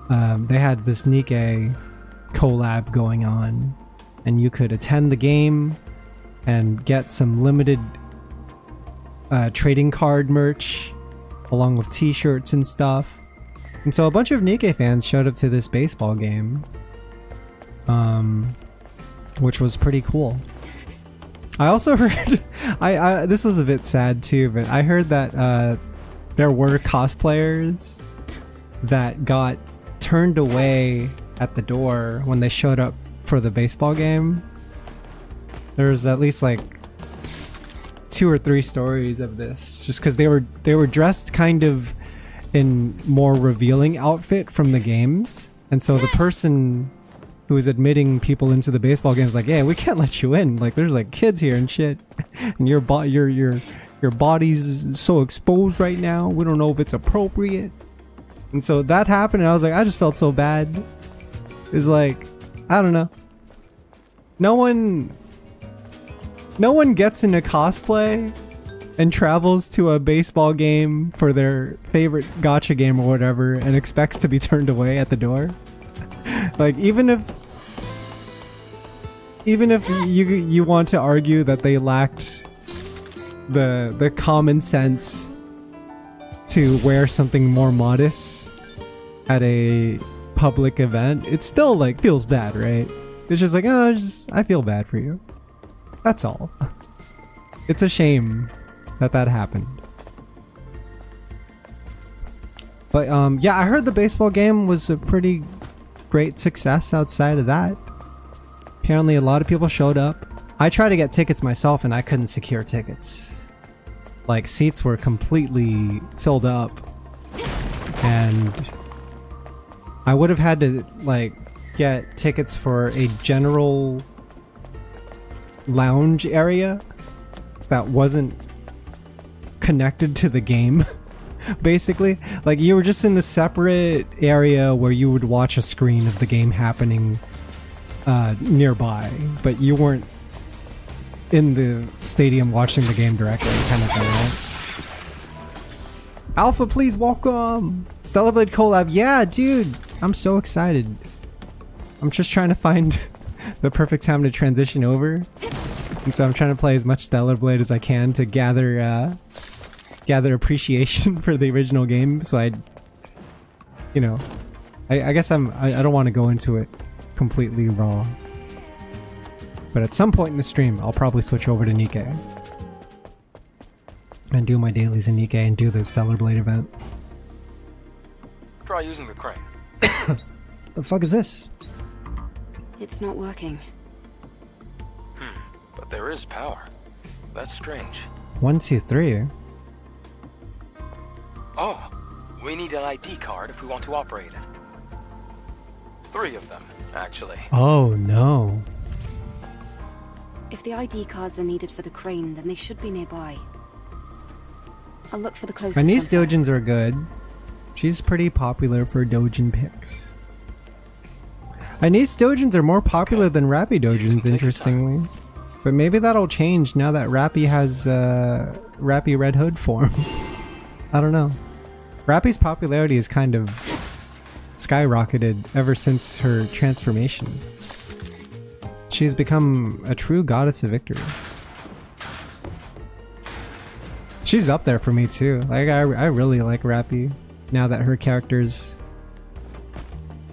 they had this Nikkei collab going on, and you could attend the game and get some limited trading card merch along with t-shirts and stuff. And so a bunch of Nikkei fans showed up to this baseball game, which was pretty cool. I also heard, this was a bit sad too, but I heard that there were cosplayers that got turned away at the door when they showed up for the baseball game. There's at least like 2 or 3 stories of this, just because they were dressed kind of in more revealing outfit from the games, and so the person who was admitting people into the baseball game is like, "Yeah, we can't let you in. Like, there's like kids here and shit, and your body's so exposed right now. We don't know if it's appropriate." And so that happened, and I was like, I just felt so bad. It's like, I don't know. No one gets into cosplay and travels to a baseball game for their favorite gacha game or whatever and expects to be turned away at the door. Like, even if you want to argue that they lacked the common sense to wear something more modest at a public event, it still like feels bad, right? It's just like, oh, I feel bad for you. That's all. It's a shame that happened. But yeah, I heard the baseball game was a pretty great success outside of that. Apparently a lot of people showed up. I tried to get tickets myself and I couldn't secure tickets. Like, seats were completely filled up, and I would have had to like get tickets for a general lounge area that wasn't connected to the game. Basically, like, you were just in the separate area where you would watch a screen of the game happening nearby, but you weren't in the stadium watching the game directly, kind of thing, right? Alpha, please welcome! Stellar Blade collab. Yeah, dude, I'm so excited. I'm just trying to find the perfect time to transition over, and so I'm trying to play as much Stellar Blade as I can to gather appreciation for the original game. So I guess I don't want to go into it completely raw. But at some point in the stream, I'll probably switch over to Nikkei. And do my dailies in Nikkei and do the Stellar Blade event. Try using the crane. The fuck is this? It's not working. But there is power. That's strange. 1, 2, 3. Oh, we need an ID card if we want to operate it. 3 of them, actually. Oh no. If the ID cards are needed for the crane, then they should be nearby. I'll look for the closest My niece one first. Dojins are good. She's pretty popular for Dojin picks. My niece Dojins are more popular than Rappy Dojins, interestingly. But maybe that'll change now that Rappy has Rappy Red Hood form. I don't know. Rappy's popularity has kind of skyrocketed ever since her transformation. She's become a true goddess of victory. She's up there for me too. Like I really like Rappy now that her character's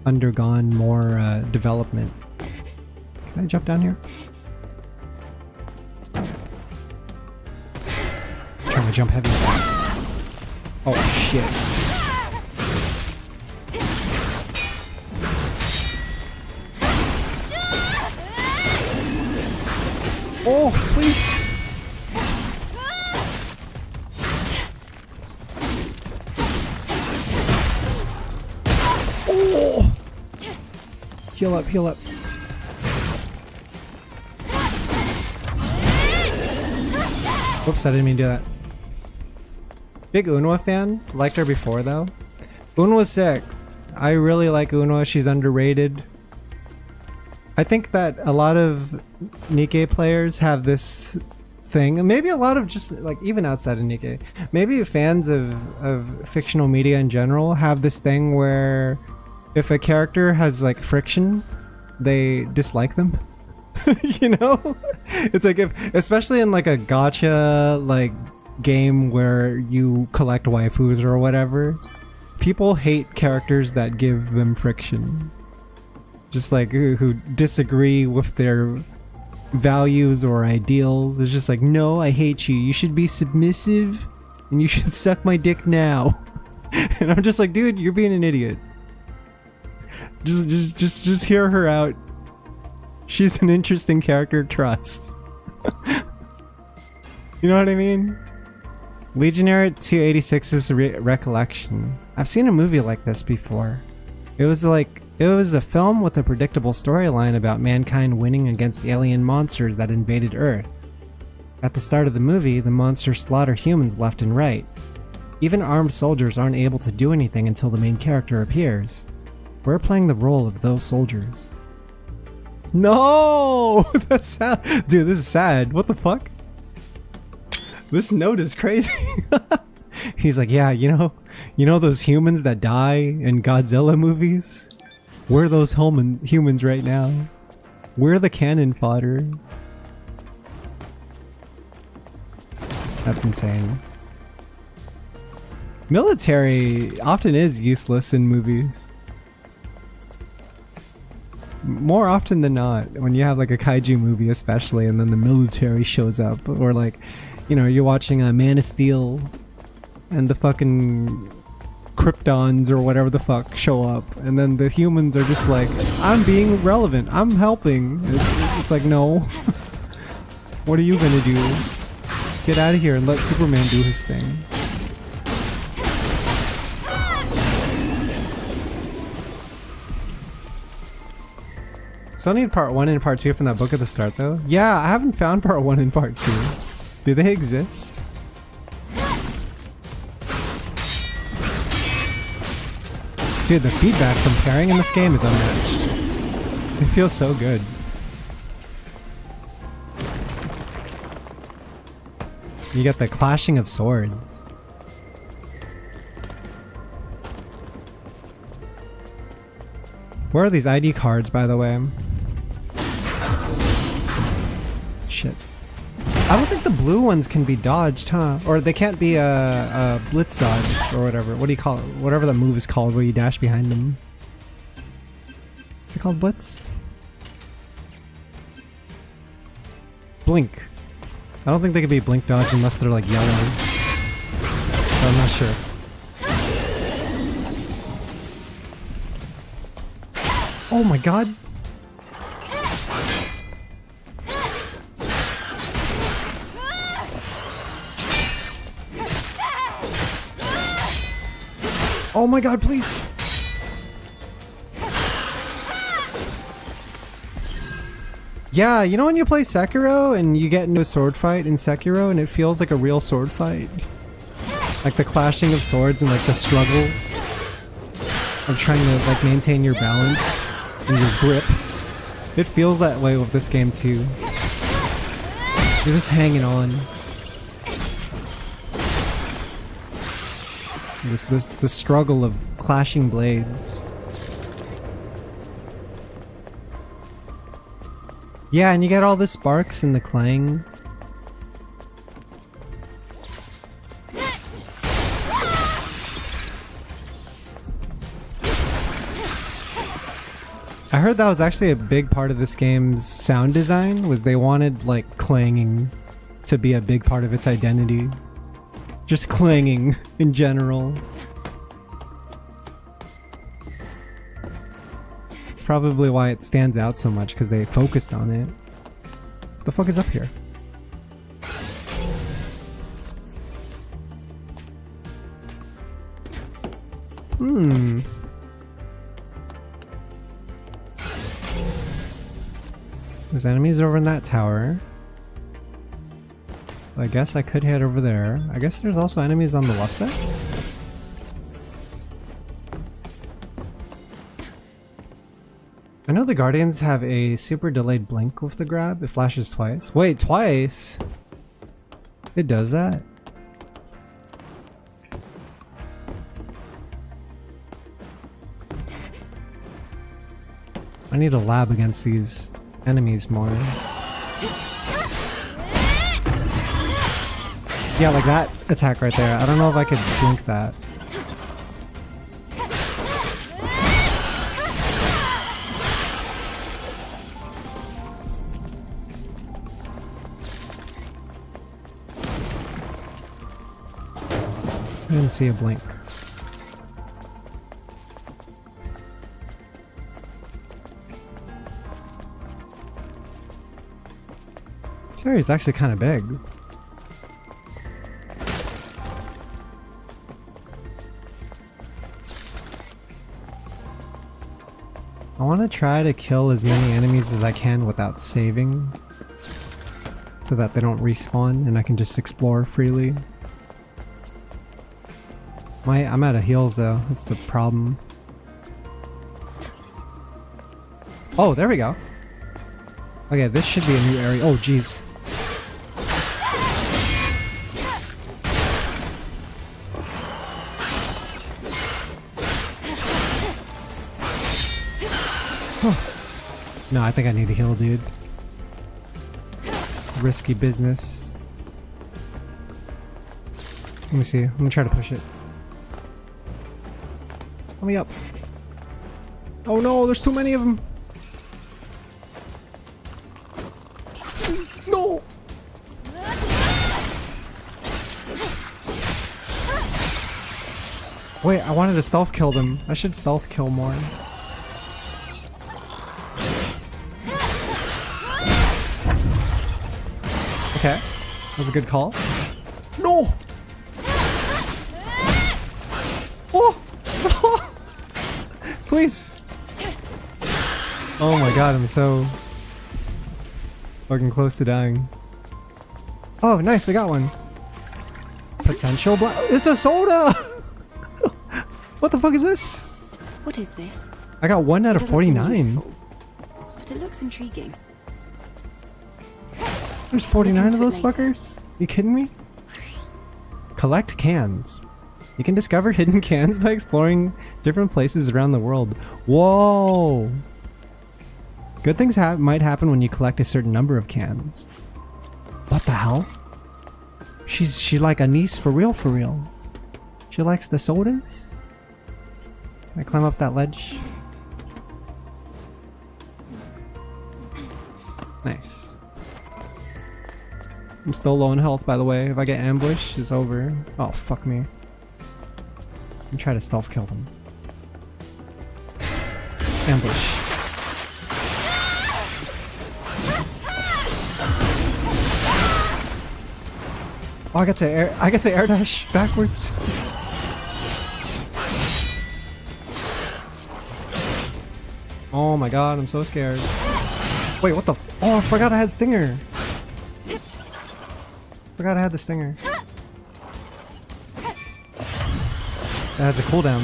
undergone more development. Can I jump down here? Trying to jump heavy. Oh shit. Oh, please. Oh. Heal up, heal up. Whoops, I didn't mean to do that. Big Unwa fan. Liked her before though. Unwa's sick. I really like Unwa. She's underrated. I think that a lot of Nikkei players have this thing, and maybe a lot of just like even outside of Nikkei, maybe fans of fictional media in general have this thing where if a character has like friction, they dislike them. You know? It's like if, especially in like a gacha like game where you collect waifus or whatever, people hate characters that give them friction. Just like who disagree with their values or ideals. It's just like, no, I hate you. You should be submissive and you should suck my dick now. And I'm just like, dude, you're being an idiot. Just hear her out. She's an interesting character, trust. You know what I mean? Legionnaire 286's recollection. I've seen a movie like this before. It was a film with a predictable storyline about mankind winning against alien monsters that invaded Earth. At the start of the movie, the monsters slaughter humans left and right. Even armed soldiers aren't able to do anything until the main character appears. We're playing the role of those soldiers. No! That's sad. Dude, this is sad. What the fuck? This note is crazy. He's like, yeah, you know those humans that die in Godzilla movies? We're those humans right now. We're the cannon fodder. That's insane. Military often is useless in movies. More often than not, when you have like a kaiju movie especially, and then the military shows up, or like, you know, you're watching a Man of Steel and the fucking Kryptons or whatever the fuck show up, and then the humans are just like, I'm being relevant, I'm helping. It's like, no. What are you gonna do? Get out of here and let Superman do his thing. Still need part 1 and part 2 from that book at the start though. Yeah, I haven't found part 1 and part 2. Do they exist? Dude, the feedback from pairing in this game is unmatched. It feels so good. You get the clashing of swords. Where are these ID cards, by the way? Shit. I don't think the blue ones can be dodged, huh? Or they can't be a blitz dodge or whatever. What do you call it? Whatever that move is called where you dash behind them. Is it called blitz? blink. I don't think they could be blink dodged unless they're like yellow. So I'm not sure. Oh my god. Oh my god, please. Yeah, you know when you play Sekiro and you get into a sword fight in Sekiro and it feels like a real sword fight? Like the clashing of swords and like the struggle of trying to like maintain your balance and your grip. It feels that way with this game too. You're just hanging on. The struggle of clashing blades. Yeah, and you get all the sparks and the clangs. I heard that was actually a big part of this game's sound design, was they wanted like clanging to be a big part of its identity. Just clanging in general. It's probably why it stands out so much, because they focused on it. What the fuck is up here? There's enemies over in that tower. I guess I could head over there. I guess there's also enemies on the left side? I know the Guardians have a super delayed blink with the grab. It flashes twice. Wait, twice? It does that? I need a lab against these enemies more. Yeah, like that attack right there. I don't know if I could blink that. I didn't see a blink. This area is actually kind of big. I want to try to kill as many enemies as I can without saving, so that they don't respawn and I can just explore freely. I'm out of heals though, that's the problem. Oh, there we go. Okay, this should be a new area. Oh, jeez. No, I think I need a heal, dude. It's risky business. Let me see. I'm gonna try to push it. Let me up. Oh no, there's too many of them. No! Wait, I wanted to stealth kill them. I should stealth kill more. Okay, that was a good call. No! Oh! Please! Oh my god, I'm so fucking close to dying. Oh, nice, we got one. Potential black. It's a soda! What the fuck is this? What is this? I got 1 out of Doesn't seem 49. useful, but it looks intriguing. There's 49 of Look those into it later. fuckers? You kidding me? Collect cans. You can discover hidden cans by exploring different places around the world. Whoa! Good things might happen when you collect a certain number of cans. What the hell? She's like a niece for real, for real. She likes the sodas? Can I climb up that ledge? Nice. I'm still low in health, by the way. If I get ambushed, it's over. Oh, fuck me. I'm trying to stealth kill them. Ambush. Oh, I get to air dash backwards. Oh my god, I'm so scared. Wait, what the oh, I forgot I had stinger. Forgot I had the stinger. That has a cooldown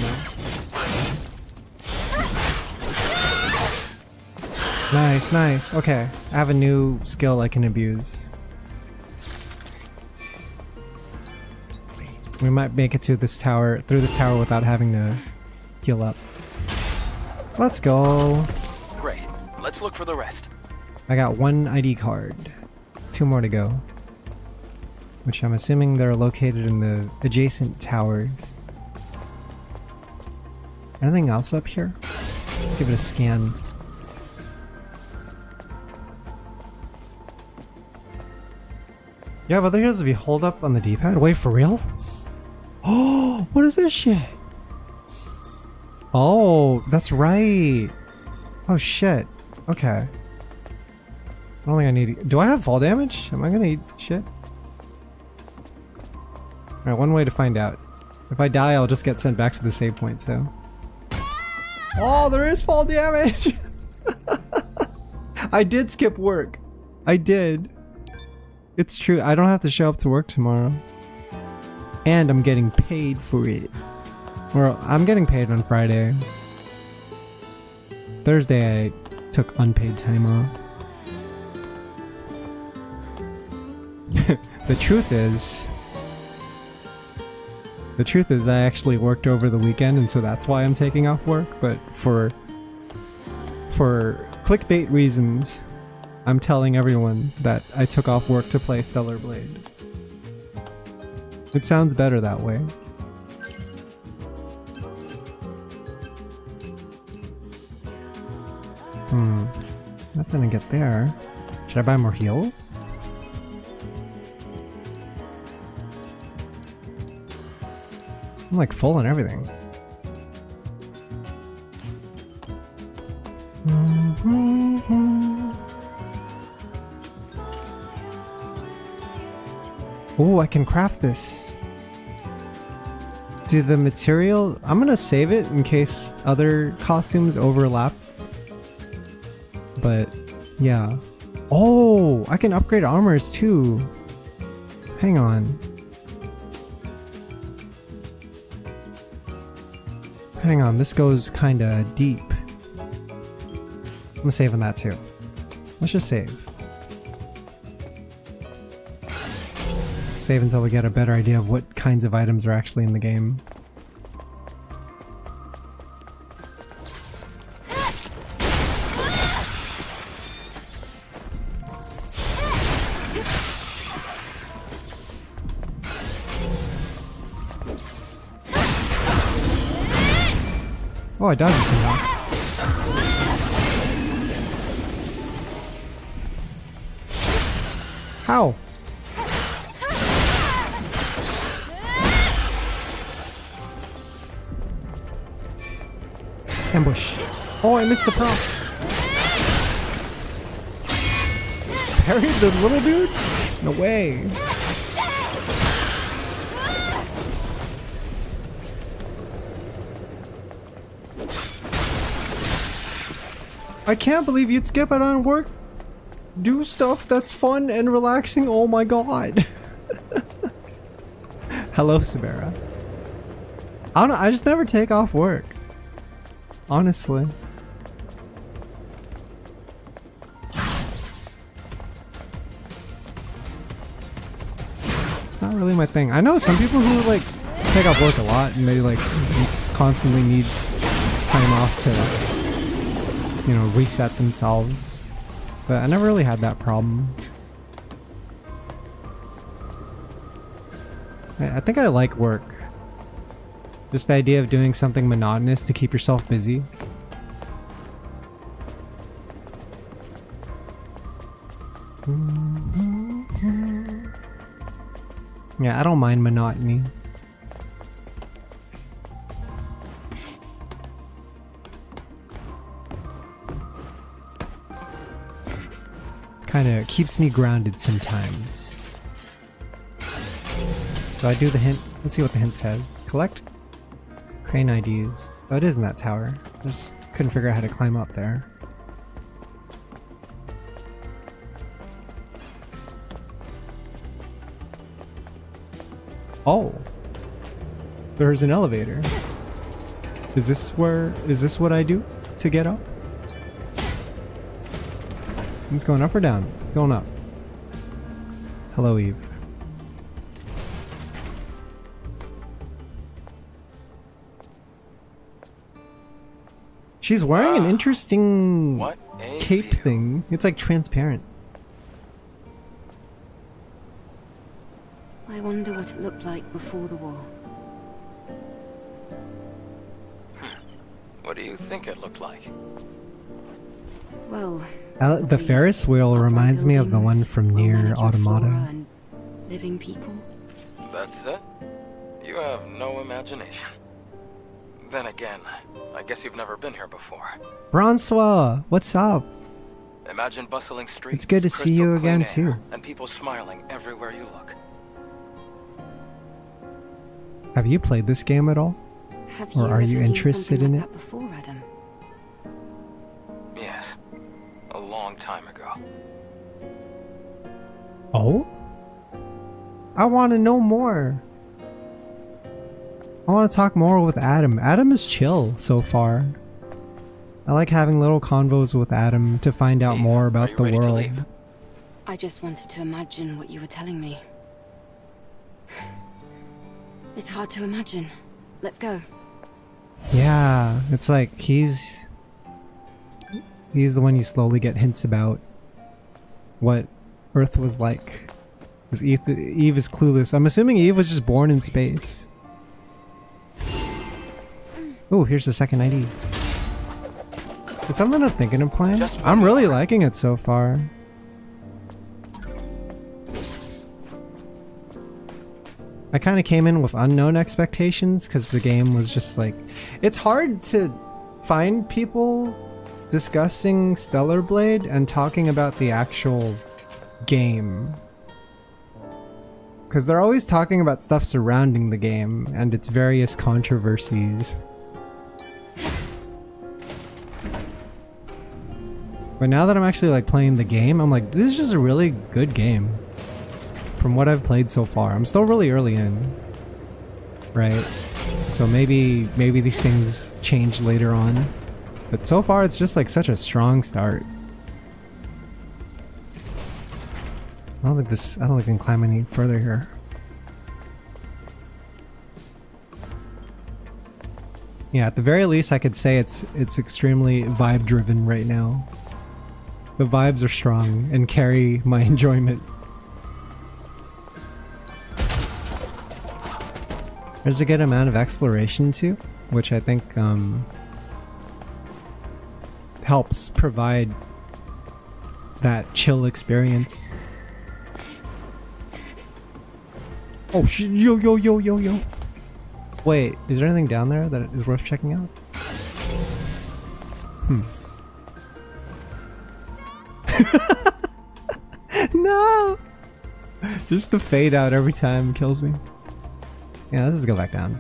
though. Nice, nice. Okay, I have a new skill I can abuse. We might make it to this tower, through this tower without having to heal up. Let's go. Great. Let's look for the rest. I got 1 ID card. 2 more to go. Which I'm assuming they're located in the adjacent towers. Anything else up here? Let's give it a scan. You have other heroes if you hold up on the D-pad? Wait, for real? Oh, what is this shit? Oh, that's right. Oh shit. Okay. I don't think I need. Do I have fall damage? Am I gonna eat shit? Alright, one way to find out. If I die, I'll just get sent back to the save point, so. Oh, there is fall damage! I did skip work. I did. It's true. I don't have to show up to work tomorrow. And I'm getting paid for it. Or I'm getting paid on Friday. Thursday I took unpaid time off. The truth is I actually worked over the weekend, and so that's why I'm taking off work, but for clickbait reasons, I'm telling everyone that I took off work to play Stellar Blade. It sounds better that way. Nothing to get there. Should I buy more heals? I'm like full on everything. Oh, I can craft this. Do the material... I'm gonna save it in case other costumes overlap. But, yeah. Oh, I can upgrade armors too. Hang on. Hang on, this goes kinda deep. I'm saving that too. Let's just save. Save until we get a better idea of what kinds of items are actually in the game. Oh, I dodged it somehow. How? Ambush. Oh, I missed the prompt. Parried the little dude? No way. I can't believe you'd skip out on work. Do stuff that's fun and relaxing. Oh my god. Hello, Sabera. I don't know. I just never take off work. Honestly. It's not really my thing. I know some people who like take off work a lot and they like constantly need time off to, you know, reset themselves. But I never really had that problem. I think I like work. Just the idea of doing something monotonous to keep yourself busy. Yeah, I don't mind monotony. Kind of keeps me grounded sometimes. So I do the hint. Let's see what the hint says. Collect crane IDs. Oh, it is in that tower. Just couldn't figure out how to climb up there. Oh, there's an elevator. Is this what I do to get up? It's going up or down? Going up. Hello, Eve. She's wearing an interesting What a cape view. thing. It's like transparent. I wonder what it looked like before the war. What do you think it looked like? Well, The Ferris wheel upright reminds me of the one buildings, from Nier well-manicured Automata. flora and living people. That's it? You have no imagination. Then again, I guess you've never been here before. Bronsois, what's up? Imagine bustling streets, It's good to see you crystal clean again, air, too. and people smiling everywhere you look. Have you played this game at all? Have Or are ever you seen interested something in like it? that before, Adam? Yes, a long time ago. Oh? I want to know more. I want to talk more with Adam. Adam is chill so far. I like having little convos with Adam to find out Eve, more are about you the ready to world. leave? I just wanted to imagine what you were telling me. It's hard to imagine. Let's go. Yeah, it's like he's the one you slowly get hints about what Earth was like. Because Eve is clueless. I'm assuming Eve was just born in space. Oh, here's the second ID. It's something I'm thinking of playing. Just I'm one really more. liking it so far. I kind of came in with unknown expectations because the game was just like... It's hard to find people discussing Stellar Blade and talking about the actual game. Because they're always talking about stuff surrounding the game and its various controversies. But now that I'm actually like playing the game, I'm like, this is just a really good game. From what I've played so far. I'm still really early in. Right? So maybe these things change later on. But so far it's just like such a strong start. I don't think I can climb any further here. Yeah, at the very least I could say it's extremely vibe driven right now. The vibes are strong and carry my enjoyment. There's a good amount of exploration too, which I think helps provide that chill experience. Oh yo. Wait, is there anything down there that is worth checking out? No! Just the fade out every time kills me. Yeah, let's just go back down.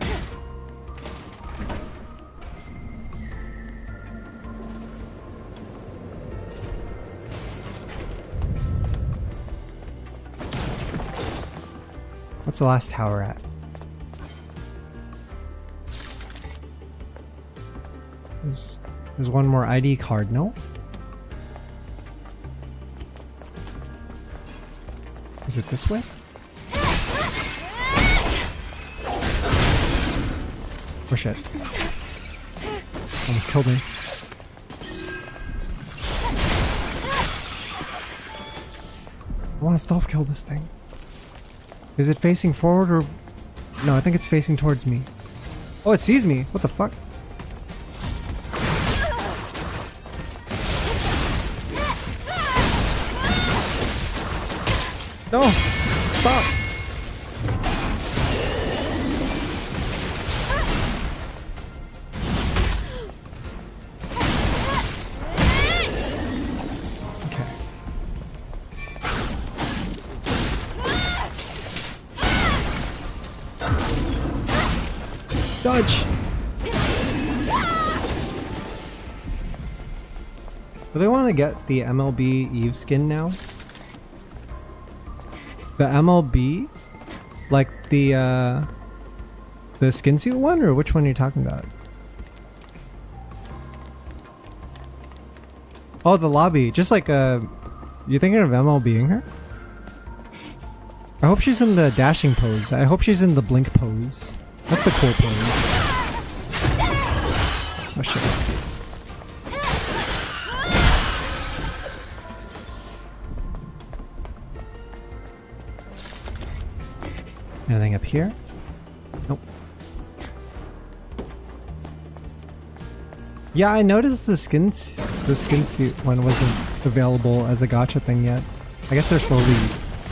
What's the last tower at? There's one more ID card, no? Is it this way? Oh shit. Almost killed me. I want to stealth kill this thing. Is it facing forward or... No, I think it's facing towards me. Oh, it sees me. What the fuck? No! Stop! Dodge! Do they want to get the MLB Eve skin now? The MLB? Like the skin suit one, or which one are you talking about? Oh, the lobby. Just like you thinking of MLBing her? I hope she's in the dashing pose. I hope she's in the blink pose. That's the cool pose. Oh shit. Anything up here? Nope. Yeah, I noticed the skin suit one wasn't available as a gacha thing yet. I guess they're slowly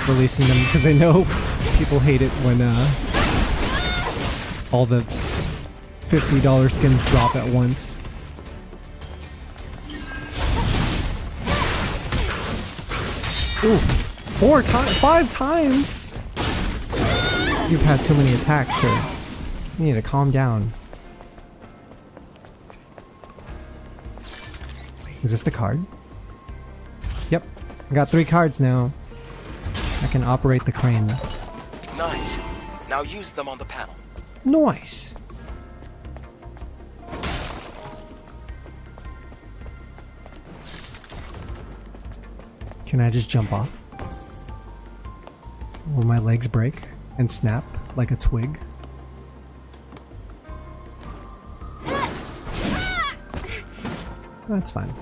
releasing them because they know people hate it when all the $50 skins drop at once. Ooh, 5 times! You've had too many attacks, sir. You need to calm down. Is this the card? Yep. I got 3 cards now. I can operate the crane. Nice. Now use them on the panel. Nice. Can I just jump off? Will my legs break and snap like a twig? That's fine.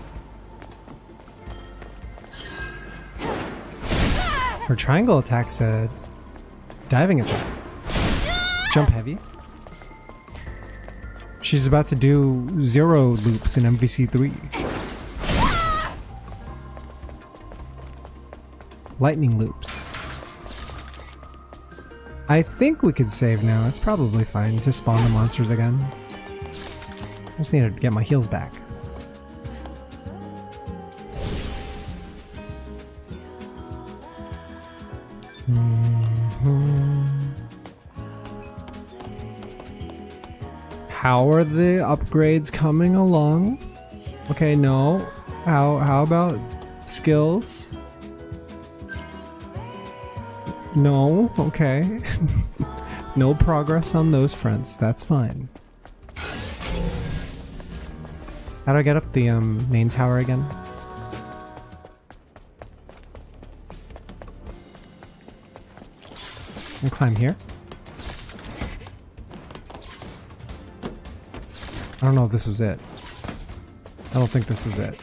Her triangle attack's a diving attack. Jump heavy. She's about to do 0 loops in MVC 3. Lightning loops. I think we could save now. It's probably fine to spawn the monsters again. I just need to get my heals back. How are the upgrades coming along? Okay, no. How about skills? No, okay. No progress on those fronts. That's fine. How do I get up the main tower again? And climb here. I don't know if this was it. I don't think this was it.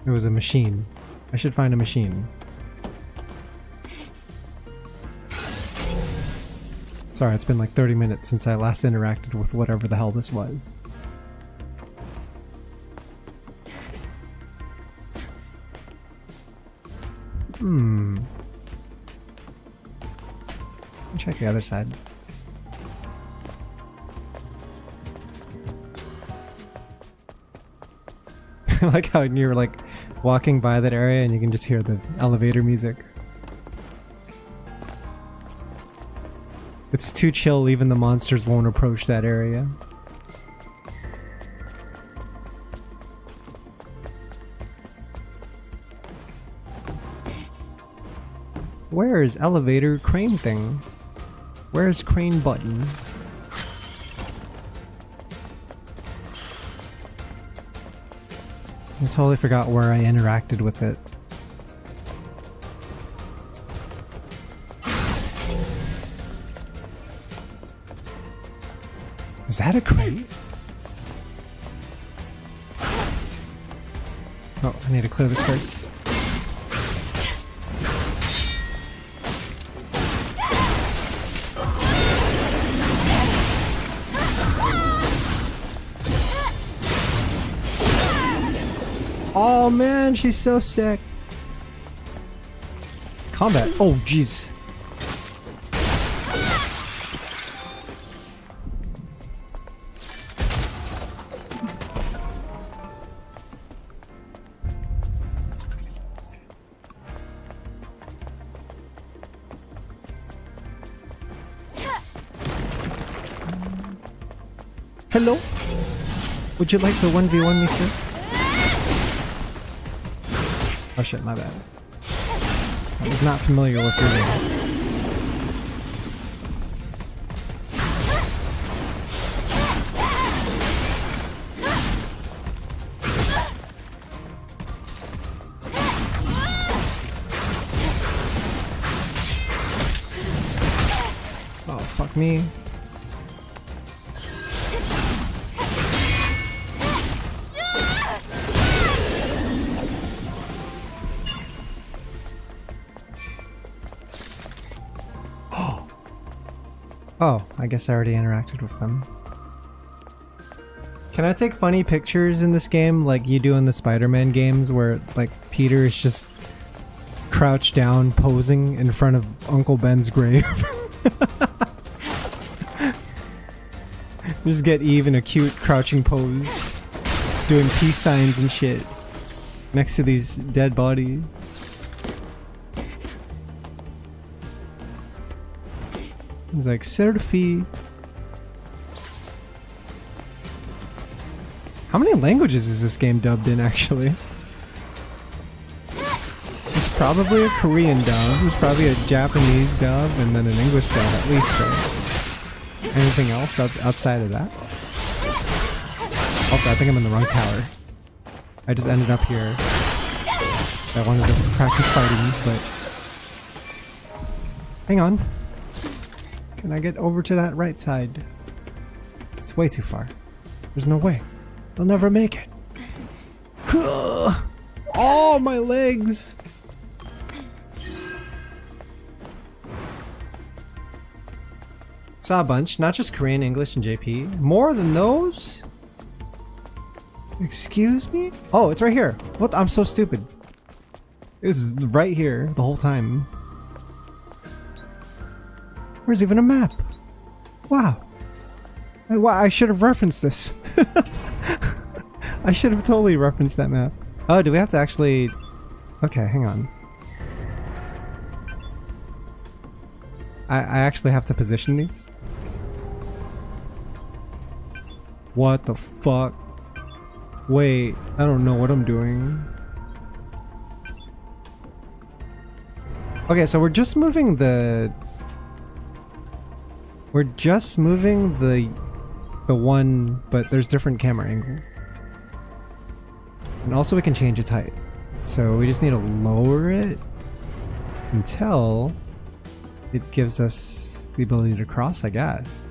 It was a machine. I should find a machine. Sorry, it's been like 30 minutes since I last interacted with whatever the hell this was. Check the other side. I like how you're like walking by that area and you can just hear the elevator music. It's too chill, even the monsters won't approach that area. Where is elevator crane thing? Where's crane button? I totally forgot where I interacted with it. Is that a crate? Oh, I need to clear this first. Oh man, she's so sick. Combat. Oh jeez. Hello? Would you like to 1v1 me, sir? Oh shit, my bad. I was not familiar with your name. Oh, fuck me. Oh, I guess I already interacted with them. Can I take funny pictures in this game like you do in the Spider-Man games where like Peter is just crouched down posing in front of Uncle Ben's grave? Just get Eve in a cute crouching pose, doing peace signs and shit next to these dead bodies. He's like, selfie. How many languages is this game dubbed in, actually? It's probably a Korean dub, there's probably a Japanese dub, and then an English dub at least, right? Anything else outside of that? Also, I think I'm in the wrong tower. I just ended up here. So I wanted to practice fighting, but... Hang on. Can I get over to that right side? It's way too far. There's no way. I'll never make it. Oh, my legs! Saw a bunch, not just Korean, English, and JP. More than those? Excuse me? Oh, it's right here. What? I'm so stupid. It was right here the whole time. Where's even a map? Wow. I should have referenced this. I should have totally referenced that map. Oh, do we have to actually... Okay, hang on. I actually have to position these? What the fuck? Wait, I don't know what I'm doing. Okay, so we're just moving the... We're just moving the one, but there's different camera angles. And also we can change its height. So we just need to lower it until it gives us the ability to cross, I guess.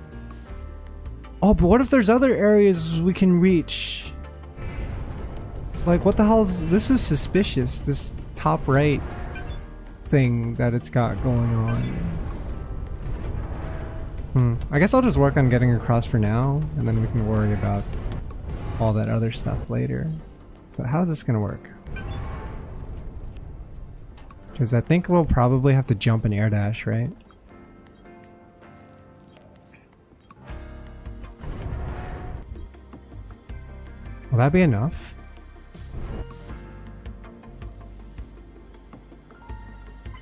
Oh, but what if there's other areas we can reach? Like, what the hell is... This is suspicious, this top right thing that it's got going on. I guess I'll just work on getting across for now, and then we can worry about all that other stuff later. But how's this gonna work? Because I think we'll probably have to jump and air dash, right? Will that be enough?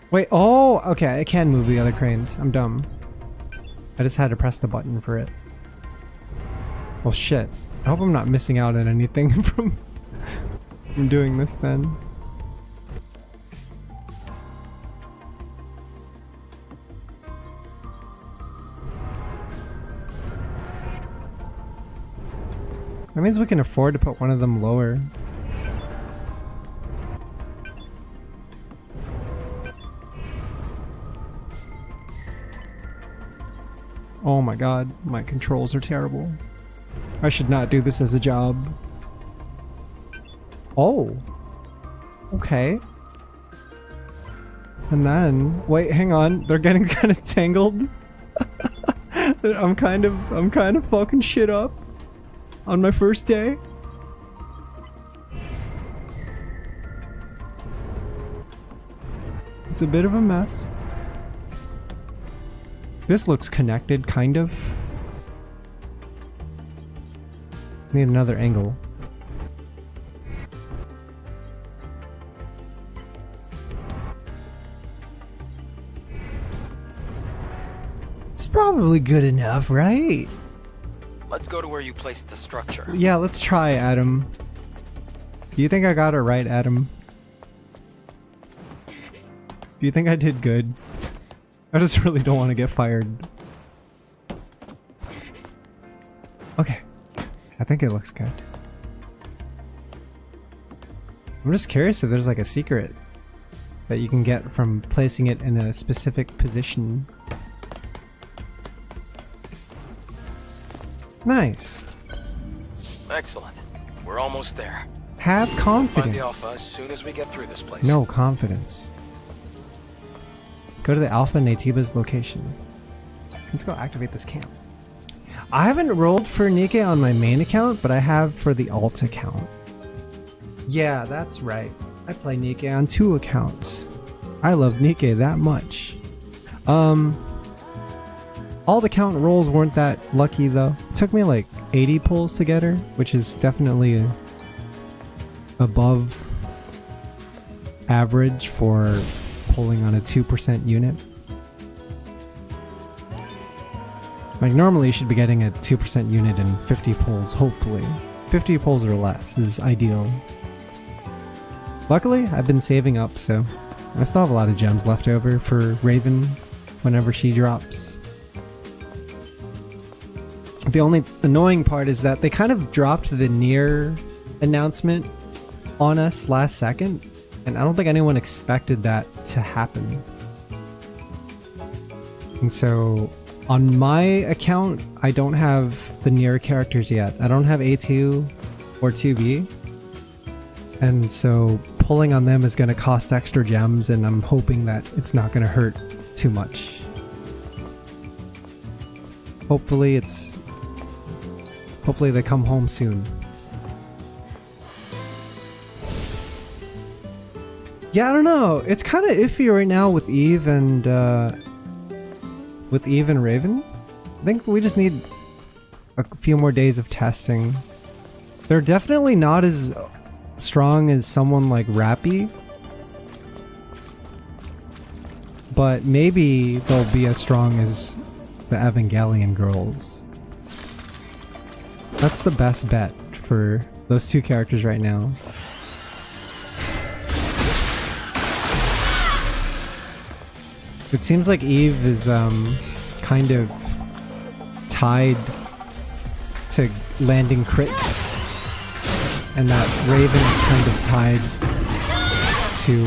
Wait, oh, okay, I can move the other cranes. I'm dumb. I just had to press the button for it. Well, shit. I hope I'm not missing out on anything from doing this then. That means we can afford to put one of them lower. Oh my god, my controls are terrible. I should not do this as a job. Oh. Okay. And then, wait, hang on. They're getting kind of tangled. I'm kind of fucking shit up on my first day. It's a bit of a mess. This looks connected, kind of. Need another angle. It's probably good enough, right? Let's go to where you placed the structure. Yeah, let's try, Adam. Do you think I got it right, Adam? Do you think I did good? I just really don't want to get fired. Okay. I think it looks good. I'm just curious if there's like a secret that you can get from placing it in a specific position. Nice. Excellent. We're almost there. Have confidence. Find the Alpha as soon as we get through this place. No confidence. Go to the Alpha Nativa's location. Let's go activate this camp. I haven't rolled for Nikke on my main account, but I have for the alt account. Yeah, that's right. I play Nikke on 2 accounts. I love Nikke that much. Alt account rolls weren't that lucky though. It took me like 80 pulls to get her, which is definitely above average for pulling on a 2% unit. Like normally you should be getting a 2% unit in 50 pulls, hopefully. 50 pulls or less is ideal. Luckily, I've been saving up, so I still have a lot of gems left over for Raven whenever she drops. The only annoying part is that they kind of dropped the Nier announcement on us last second, and I don't think anyone expected that to happen. And so on my account, I don't have the Nier characters yet. I don't have A2 or 2B. And so pulling on them is going to cost extra gems, and I'm hoping that it's not going to hurt too much. Hopefully they come home soon. Yeah, I don't know. It's kind of iffy right now with Eve and Raven. I think we just need a few more days of testing. They're definitely not as strong as someone like Rappy, but maybe they'll be as strong as the Evangelion girls. That's the best bet for those 2 characters right now. It seems like Eve is kind of tied to landing crits, and that Raven is kind of tied to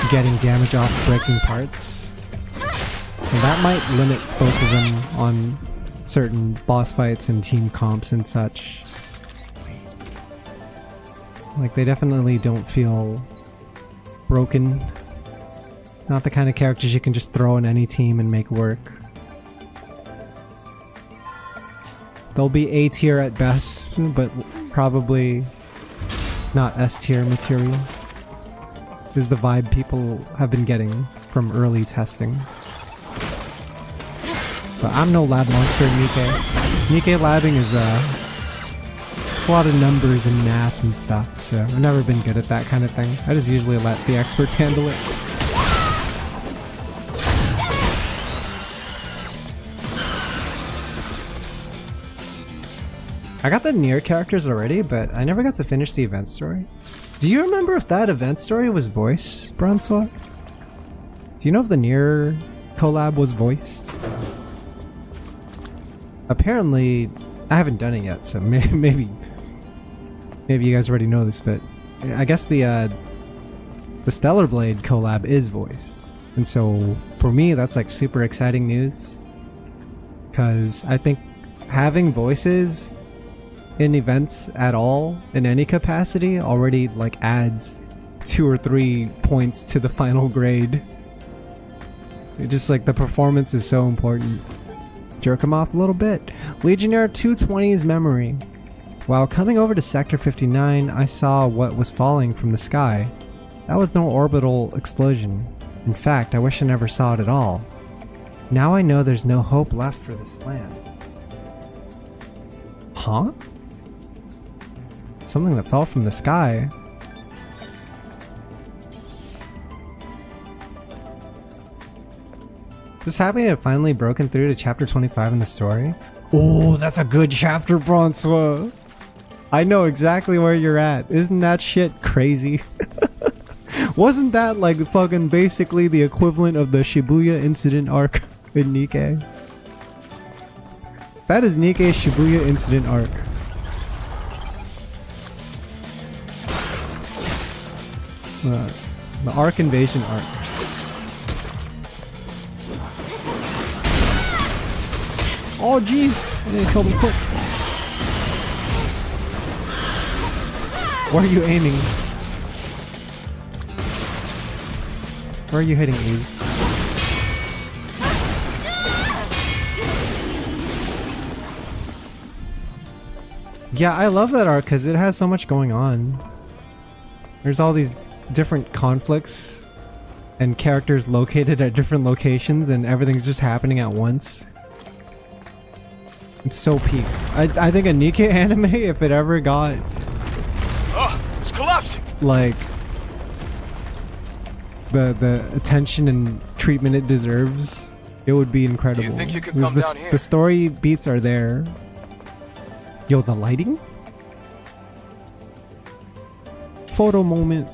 getting damage off breaking parts. And that might limit both of them on certain boss fights and team comps and such. Like, they definitely don't feel broken. Not the kind of characters you can just throw in any team and make work. They'll be A tier at best, but probably not S tier material. Is the vibe people have been getting from early testing. But I'm no lab monster in Nikke. Nikke labbing is it's a lot of numbers and math and stuff, so I've never been good at that kind of thing. I just usually let the experts handle it. I got the Nier characters already, but I never got to finish the event story. Do you remember if that event story was voiced, Bronslot? Do you know if the Nier collab was voiced? Apparently, I haven't done it yet, so maybe you guys already know this, but I guess the Stellar Blade collab is voiced. And so, for me, that's like super exciting news. Because I think having voices in events at all in any capacity already like adds 2 or 3 points to the final grade. It just like the performance is so important. Jerk him off a little bit. Legionnaire 220's memory. While coming over to Sector 59, I saw what was falling from the sky. That was no orbital explosion. In fact, I wish I never saw it at all. Now I know there's no hope left for this land. Huh? Something that fell from the sky. Just happy to have finally broken through to chapter 25 in the story. Oh, that's a good chapter, Francois. I know exactly where you're at. Isn't that shit crazy? Wasn't that like fucking basically the equivalent of the Shibuya incident arc in Nikkei? That is Nikkei's Shibuya incident arc. The arc invasion arc. Oh jeez! I didn't kill them quick. Where are you aiming? Where are you hitting, Eve? Yeah, I love that arc because it has so much going on. There's all these different conflicts and characters located at different locations and everything's just happening at once. It's so peak. I think a Nikkei anime, if it ever got... Oh, it's collapsing! Like... the attention and treatment it deserves, it would be incredible. Do you think you could Because come down here? The story beats are there. Yo, the lighting? Photo moment.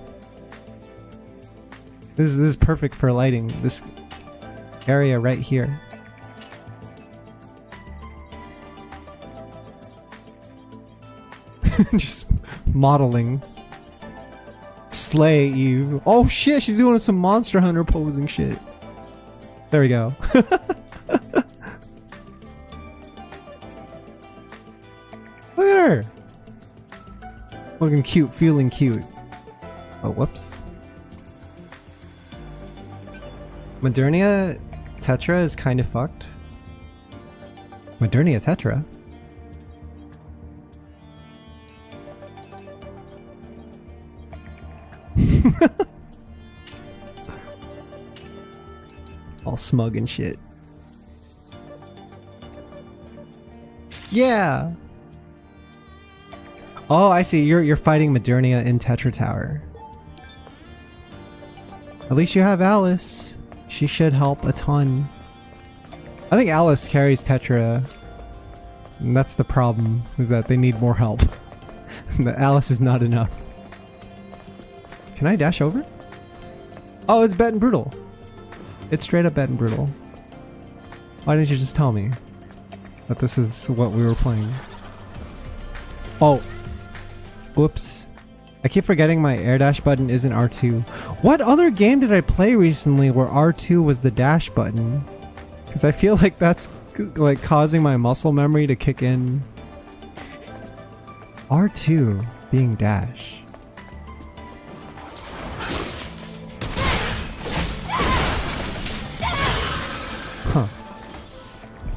This is perfect for lighting. This area right here. Just modeling. Slay Eve. Oh shit, she's doing some Monster Hunter posing shit. There we go. Look at her. Looking cute, feeling cute. Oh, whoops. Modernia Tetra is kind of fucked. Modernia Tetra? All smug and shit. Yeah. Oh, I see. You're fighting Modernia in Tetra Tower. At least you have Alice. She should help a ton. I think Alice carries Tetra. And that's the problem, is that they need more help. Alice is not enough. Can I dash over? Oh, it's Bet and Brutal. It's straight up Bet and Brutal. Why didn't you just tell me that this is what we were playing? Oh. Whoops. I keep forgetting my air dash button isn't R2. What other game did I play recently where R2 was the dash button? Because I feel like that's like causing my muscle memory to kick in. R2 being dash. Huh.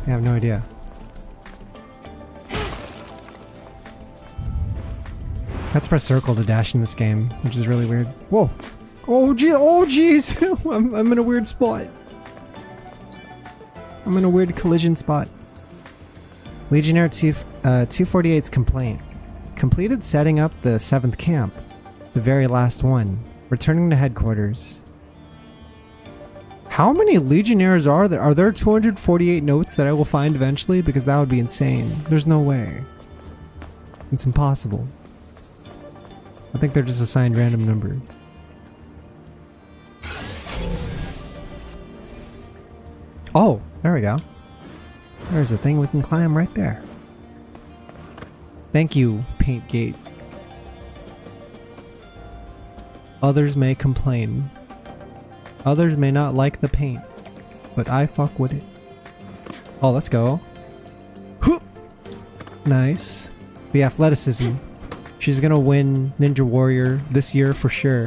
I have no idea. Let's press circle to dash in this game, which is really weird. Whoa! Oh gee! Oh jeez! I'm in a weird spot. I'm in a weird collision spot. Legionnaire 248's complaint. Completed setting up the 7th camp. The very last one. Returning to headquarters. How many Legionnaires are there? Are there 248 notes that I will find eventually? Because that would be insane. There's no way. It's impossible. I think they're just assigned random numbers. Oh, there we go. There's a thing we can climb right there. Thank you, Paint Gate. Others may complain. Others may not like the paint, but I fuck with it. Oh, let's go. Whoop! Nice. The athleticism. She's gonna win Ninja Warrior this year for sure.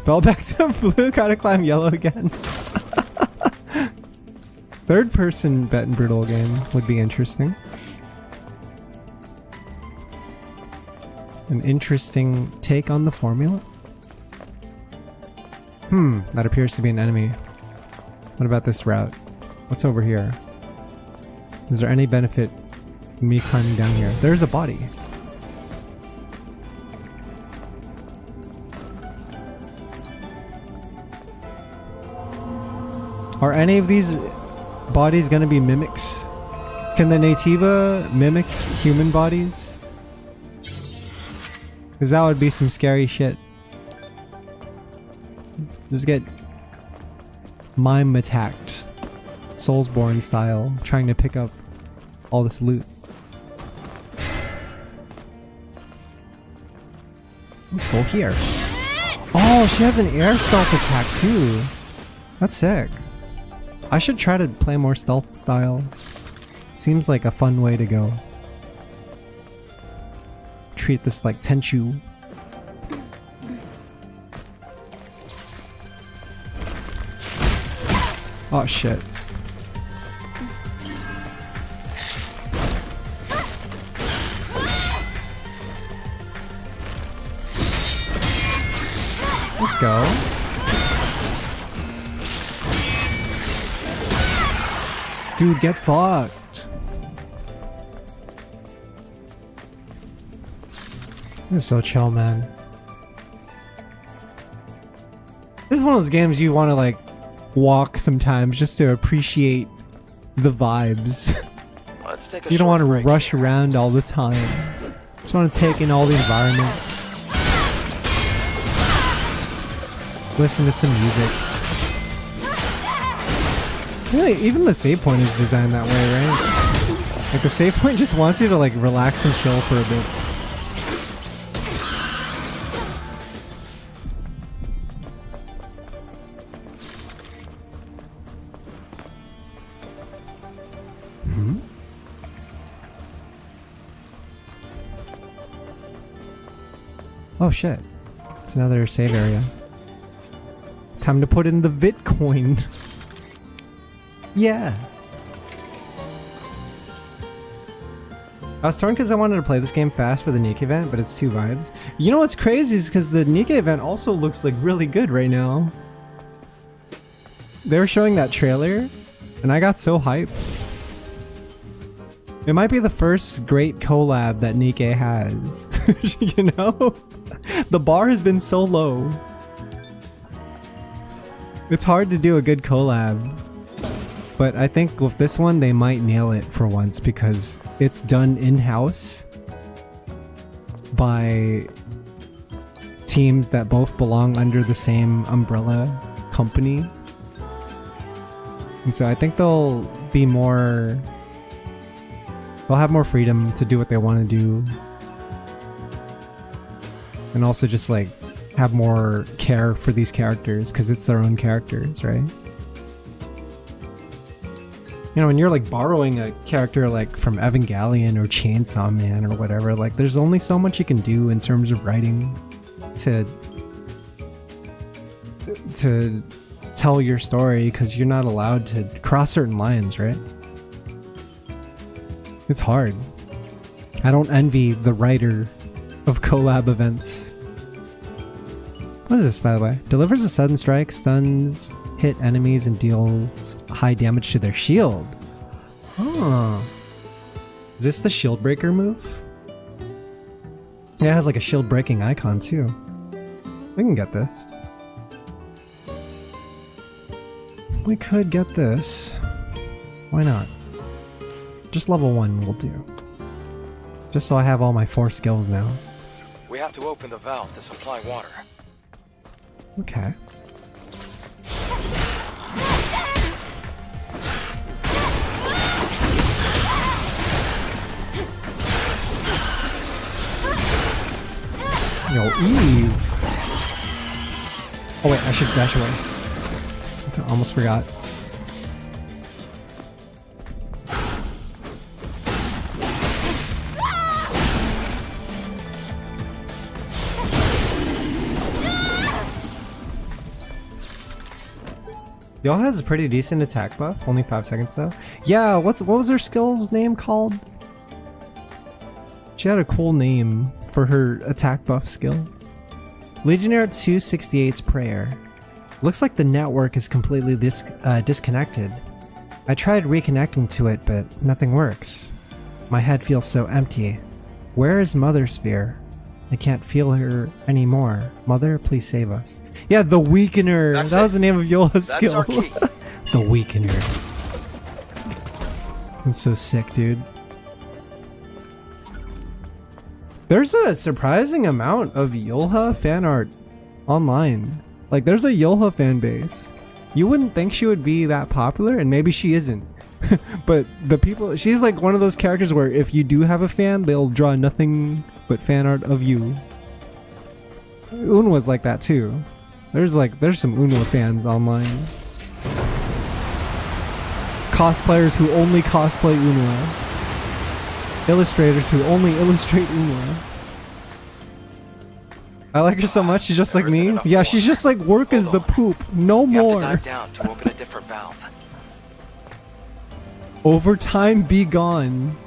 Fell back to blue, gotta climb yellow again. Third person Bet and Brutal game would be interesting. An interesting take on the formula. That appears to be an enemy. What about this route? What's over here? Is there any benefit me climbing down here. There's a body. Are any of these bodies gonna be mimics? Can the Nativa mimic human bodies? Because that would be some scary shit. Just get mime attacked, Soulsborne style, trying to pick up all this loot. Let's go here. Oh, she has an air stealth attack too. That's sick. I should try to play more stealth style. Seems like a fun way to go. Treat this like Tenchu. Oh shit. Let's go. Dude, get fucked. This is so chill, man. This is one of those games you want to like walk sometimes just to appreciate the vibes. Let's take a You don't want to break rush here. around all the time. Just want to take in all the environment. Listen to some music. Really, even the save point is designed that way, right? Like the save point just wants you to like relax and chill for a bit. Oh shit. It's another save area. Time to put in the Bitcoin. Yeah. I was torn because I wanted to play this game fast for the Nikke event, but it's 2 vibes. You know what's crazy is because the Nikke event also looks like really good right now. They were showing that trailer, and I got so hyped. It might be the first great collab that Nikke has. You know? The bar has been so low. It's hard to do a good collab. But I think with this one, they might nail it for once because it's done in-house by teams that both belong under the same umbrella company. And so I think they'll be more... They'll have more freedom to do what they want to do. And also just like have more care for these characters because it's their own characters, right? You know, when you're like borrowing a character like from Evangelion or Chainsaw Man or whatever, like there's only so much you can do in terms of writing to tell your story because you're not allowed to cross certain lines, right? It's hard. I don't envy the writer of collab events. What is this, by the way? Delivers a sudden strike, stuns, hit enemies, and deals high damage to their shield. Oh. Is this the shield breaker move? Yeah, it has like a shield breaking icon too. We can get this. We could get this. Why not? Just level 1 will do. Just so I have all my 4 skills now. We have to open the valve to supply water. Okay. Yo, Eve! Oh wait, I should dash away. I almost forgot. Y'all has a pretty decent attack buff. Only 5 seconds though. Yeah, what was her skill's name called? She had a cool name for her attack buff skill. Legionnaire 268's Prayer. Looks like the network is completely disconnected. I tried reconnecting to it, but nothing works. My head feels so empty. Where is Mother Sphere? I can't feel her anymore. Mother, please save us. Yeah, the Weakener. That's that it. was the name of Yola's That's skill. our key. The Weakener. That's so sick, dude. There's a surprising amount of Yolha fan art online. Like, there's a Yolha fan base. You wouldn't think she would be that popular, and maybe she isn't. But the people, she's like one of those characters where if you do have a fan, they'll draw nothing but fan art of you. Unwa's like that too. There's some Unwa fans online. Cosplayers who only cosplay Unwa. Illustrators who only illustrate Unwa. I like her so much, she's just like There isn't me. enough Yeah, more. she's just like work is Hold the on. poop. No You have to more. dive down to open a different valve. Over time be gone.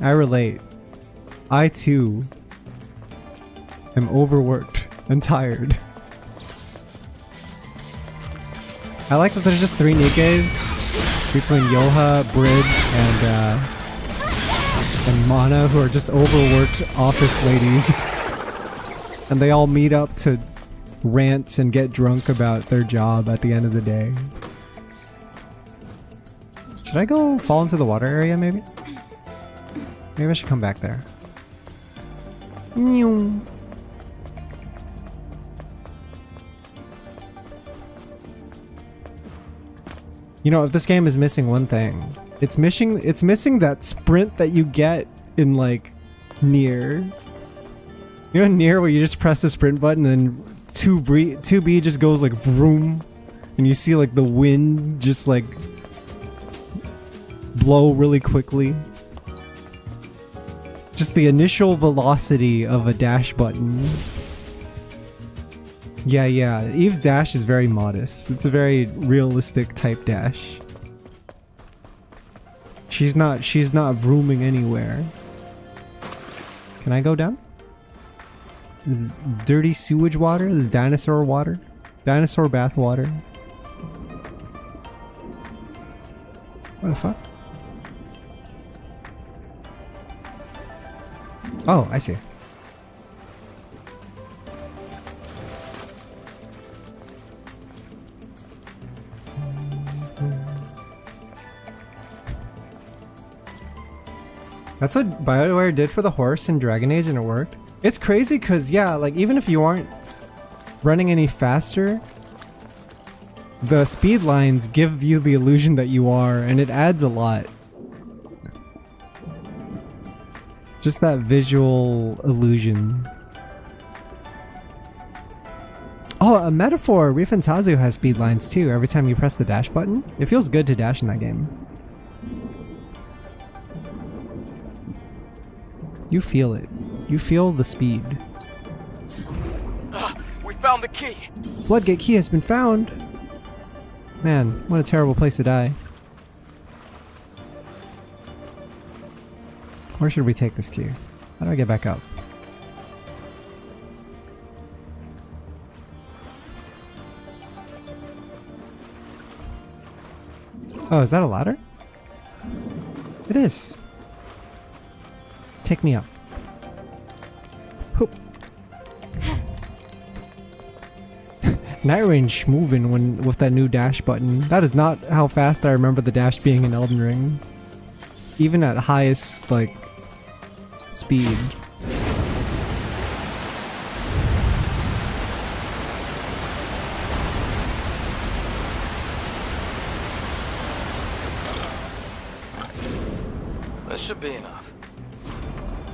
I relate. I too am overworked and tired. I like that there's just 3 Nikkes between Yolha, Brid, and Mana, who are just overworked office ladies. And they all meet up to rant and get drunk about their job at the end of the day. Should I go fall into the water area maybe? Maybe I should come back there. Meow. You know, if this game is missing one thing, it's missing that sprint that you get in like Nier. You know Nier where you just press the sprint button and then 2B just goes like vroom, and you see like the wind just like blow really quickly. Just the initial velocity of a dash button. Yeah, Eve's dash is very modest. It's a very realistic type dash. She's not vrooming anywhere. Can I go down? This is dirty sewage water. This is dinosaur water. Dinosaur bath water. What the fuck? Oh, I see. That's what BioWare did for the horse in Dragon Age, and it worked. It's crazy because, yeah, like even if you aren't running any faster, the speed lines give you the illusion that you are, and it adds a lot. Just that visual illusion. Oh, a metaphor! Rifantazu has speed lines too every time you press the dash button. It feels good to dash in that game. You feel it. You feel the speed. We found the key. Floodgate key has been found. Man, what a terrible place to die. Where should we take this key? How do I get back up? Oh, is that a ladder? It is. Take me up. Hoop. Night range moving when with that new dash button. That is not how fast I remember the dash being in Elden Ring. Even at highest like speed. This should be enough.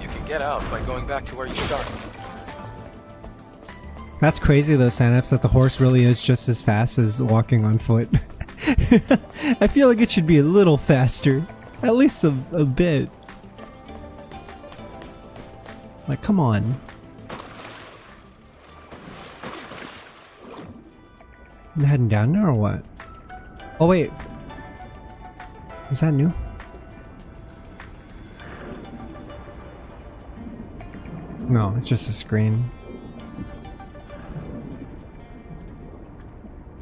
You can get out by going back to where you started. That's crazy though, Synapse, that the horse really is just as fast as walking on foot. I feel like it should be a little faster. At least a bit. Like, come on. I'm heading down now or what? Oh wait. Is that new? No, it's just a screen.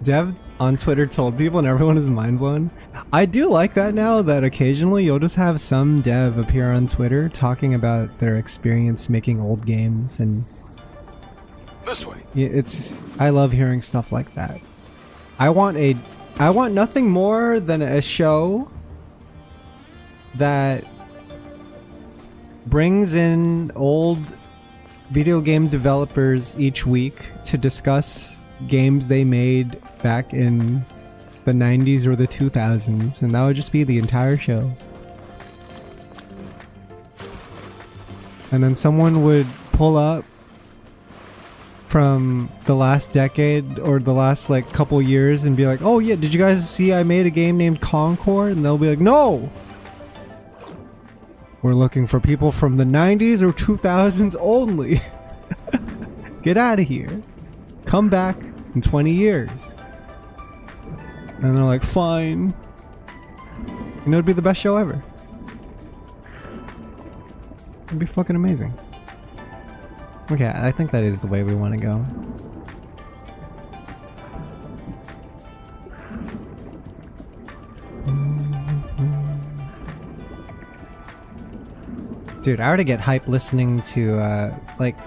Dev, on Twitter told people and everyone is mind blown. I do like that now, that occasionally you'll just have some dev appear on Twitter talking about their experience making old games, and This way. I love hearing stuff like that. I want nothing more than a show that brings in old video game developers each week to discuss games they made back in the 90s or the 2000s, and that would just be the entire show. And then someone would pull up from the last decade or the last like couple years and be like, oh yeah, did you guys see I made a game named Concord? And they'll be like, no! We're looking for people from the 90s or 2000s only. Get out of here. Come back in 20 years. And they're like, fine. You know, it'd be the best show ever. It'd be fucking amazing. Okay, I think that is the way we want to go. Dude, I already get hype listening to like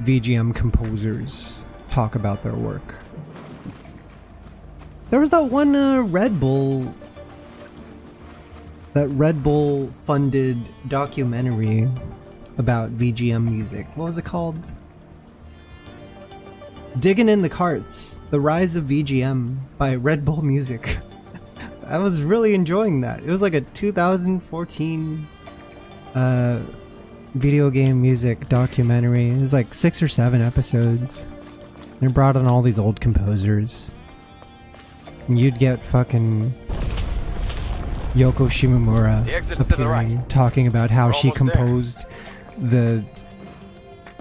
VGM composers talk about their work. There was that one Red Bull funded documentary about VGM music. What was it called? Digging in the Carts: The Rise of VGM by Red Bull Music. I was really enjoying that. It was like a 2014 video game music documentary. It was like 6 or 7 episodes. And it brought in all these old composers. And you'd get fucking Yoko Shimomura The exit's to the appearing, right. talking about how We're she almost there. composed the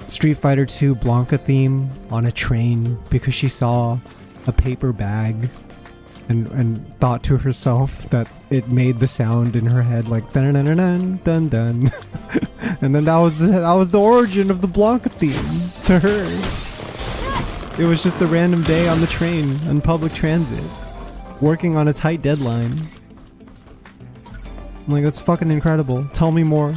Street Fighter II Blanca theme on a train because she saw a paper bag and thought to herself that it made the sound in her head like dun dun dun dun dun dun. And then that was the origin of the Blanca theme to her. It was just a random day on the train on public transit, working on a tight deadline. I'm like, that's fucking incredible. Tell me more.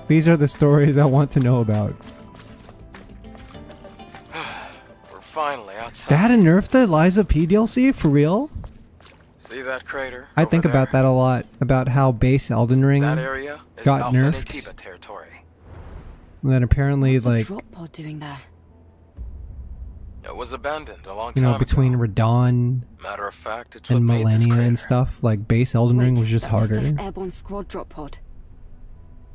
These are the stories I want to know about. We're finally outside. They had to nerf the Liza P DLC? For real? See that crater? I over think there? about that a lot. About how base Elden Ring That area is got Alpha nerfed. Natiba territory. and then apparently What's like, a drop pod doing there? It was abandoned a long you time know, between ago. Radon Matter of fact, it's what and made this Millennia crater. and stuff, like base Elden Ring was just that's harder. 5th Airborne Squad drop pod.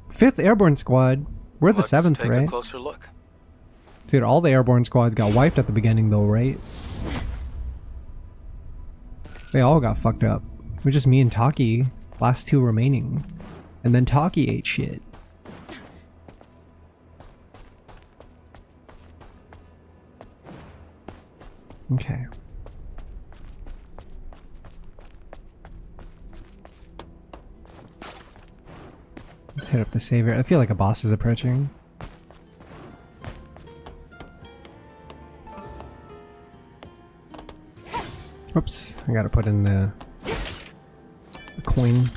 5th Airborne Squad. We're the Let's 7th, take right? a closer look. Dude, all the Airborne Squads got wiped at the beginning though, right? They all got fucked up. It was just me and Taki, last 2 remaining. And then Taki ate shit. Okay. Let's hit up the savior. I feel like a boss is approaching. Oops, I gotta put in the coin.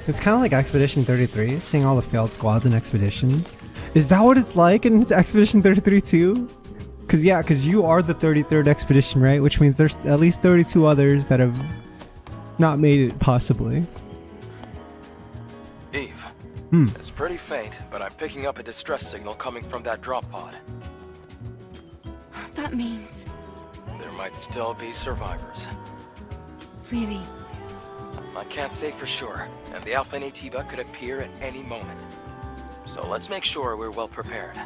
It's kind of like Expedition 33, seeing all the failed squads and expeditions. Is that what it's like in Expedition 33 too? Cause yeah, cause you are the 33rd expedition, right? Which means there's at least 32 others that have not made it possibly. Eve. It's pretty faint, but I'm picking up a distress signal coming from that drop pod. That means... There might still be survivors. Really? I can't say for sure, and the Alpha Natiba could appear at any moment. So let's make sure we're well prepared.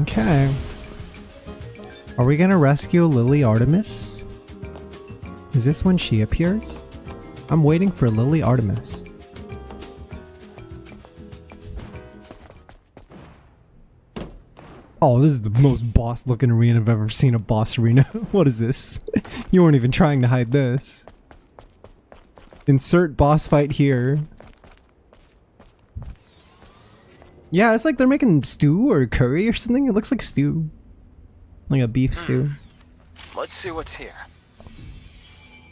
Okay. Are we gonna rescue Lily Artemis? Is this when she appears? I'm waiting for Lily Artemis. Oh, this is the most boss looking arena I've ever seen a boss arena. What is this? You weren't even trying to hide this. Insert boss fight here. Yeah, it's like they're making stew or curry or something. It looks like stew. Like a beef stew. Let's see what's here.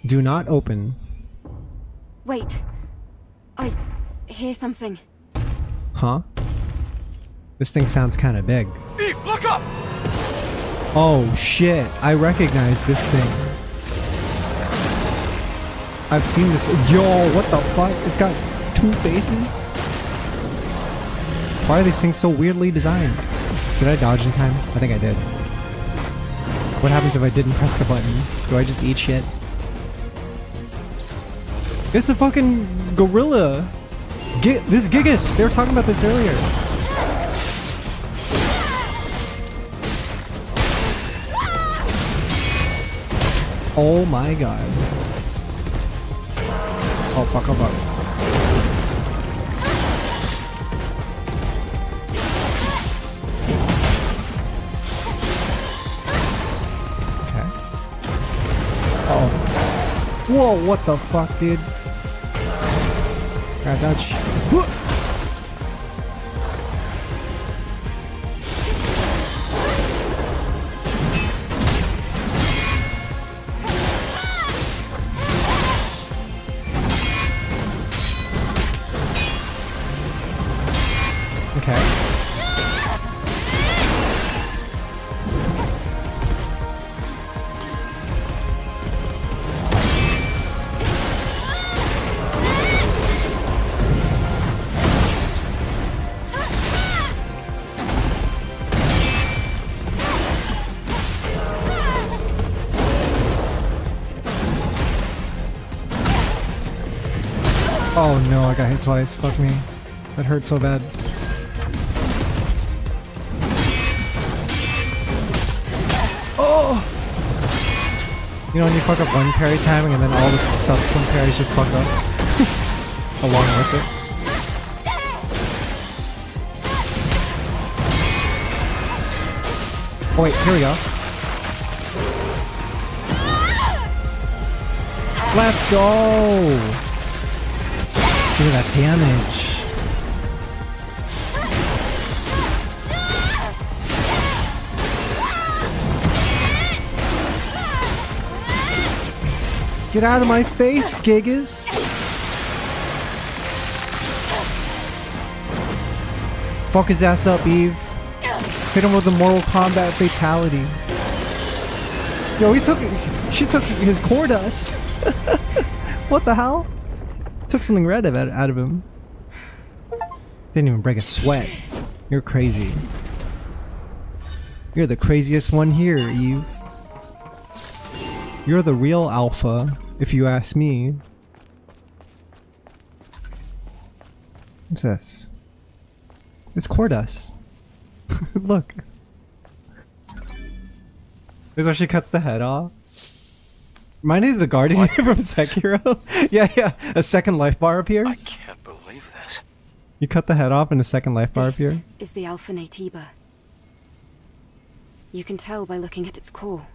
Do not open. Wait. I hear something. Huh? This thing sounds kind of big. Eve, look up! Oh shit, I recognize this thing. I've seen this. Yo, what the fuck? It's got two faces? Why are these things so weirdly designed? Did I dodge in time? I think I did. What happens if I didn't press the button? Do I just eat shit? It's a fucking gorilla. This Gigas. They were talking about this earlier. Oh my god. Oh fuck, oh fuck. Okay. Oh. Whoa, what the fuck, dude? Gotta dodge. Okay. Oh no, I got hit twice. Fuck me. That hurt so bad. Oh! You know when you fuck up one parry timing and then all the subsequent parries just fuck up? Along with it. Oh wait, here we go. Let's go! Look at that damage. Get out of my face, Gigas! Fuck his ass up, Eve. Hit him with a Mortal Kombat fatality. Yo, she took his core dust. What the hell? Took something red out of him. Didn't even break a sweat. You're crazy. You're the craziest one here, Eve. You're the real alpha, if you ask me. What's this? It's core dust. Look. This where she cuts the head off. Reminded of the Guardian from Sekiro. Yeah, a second life bar appears. I can't believe this. You cut the head off and a second life bar This appears. is the Alpha Natiba. You can tell by looking at its core.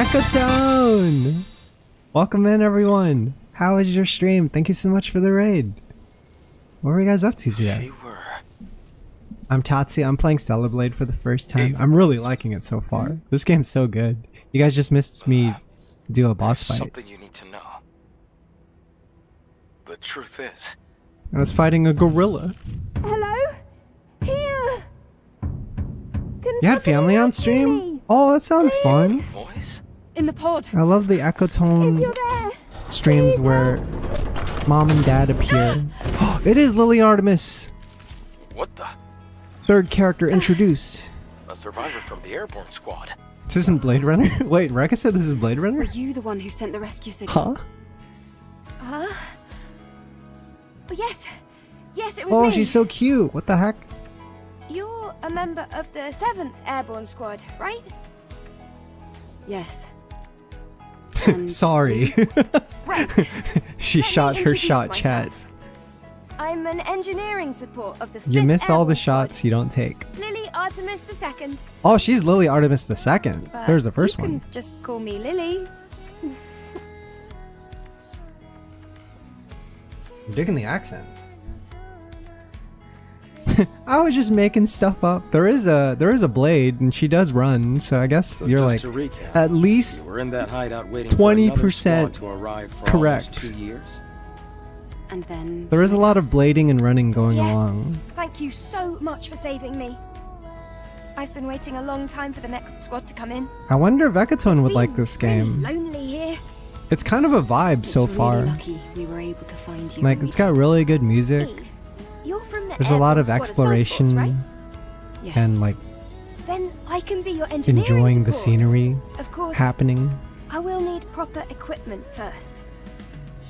Akatone! Welcome in, everyone. How was your stream? Thank you so much for the raid. What were you guys up to today? I'm Tatsu. I'm playing Stellar Blade for the first time. I'm really liking it so far. This game's so good. You guys just missed me do a boss fight. Something you need to know. The truth is, I was fighting a gorilla. Hello? Here! You had family on stream? Oh, that sounds fun. voice? In the pod! I love the Ecotone streams where mom and dad appear. It is Lily Artemis! What the? Third character introduced. A survivor from the airborne squad. This isn't Blade Runner? Wait, Rekka said this is Blade Runner? Were you the one who sent the rescue signal? Huh? Yes. Yes, it was Oh, me. she's so cute. What the heck? You're a member of the 7th Airborne Squad, right? Yes. And Sorry. Right. She Let me shot her introduce shot chat. myself. I'm an engineering support of the 5th You miss all the Airborne shots you don't take. Squad. Lily Artemis II. Oh, she's Lily Artemis II. But There's the first you one. can just call me Lily. I'm digging the accent. I was just making stuff up. There is a blade, and she does run. So I guess So you're just like to recap, at least you were in that hideout waiting for another 20% squad to arrive for correct. almost 2 years. And then... there is a lot of blading and running going Yes. along. Thank you so much for saving me. I've been waiting a long time for the next squad to come in. I wonder if Ekatone It's would like been this really game. lonely here. It's kind of a vibe It's so really far. lucky we were able to find you. Like, when we it's got did. really good music. Eve, you're from the There's a lot of airborne squad at Soulforce, exploration right? Yes. and like Then I can be your engineering enjoying the support. scenery Of course, happening. I will need proper equipment first.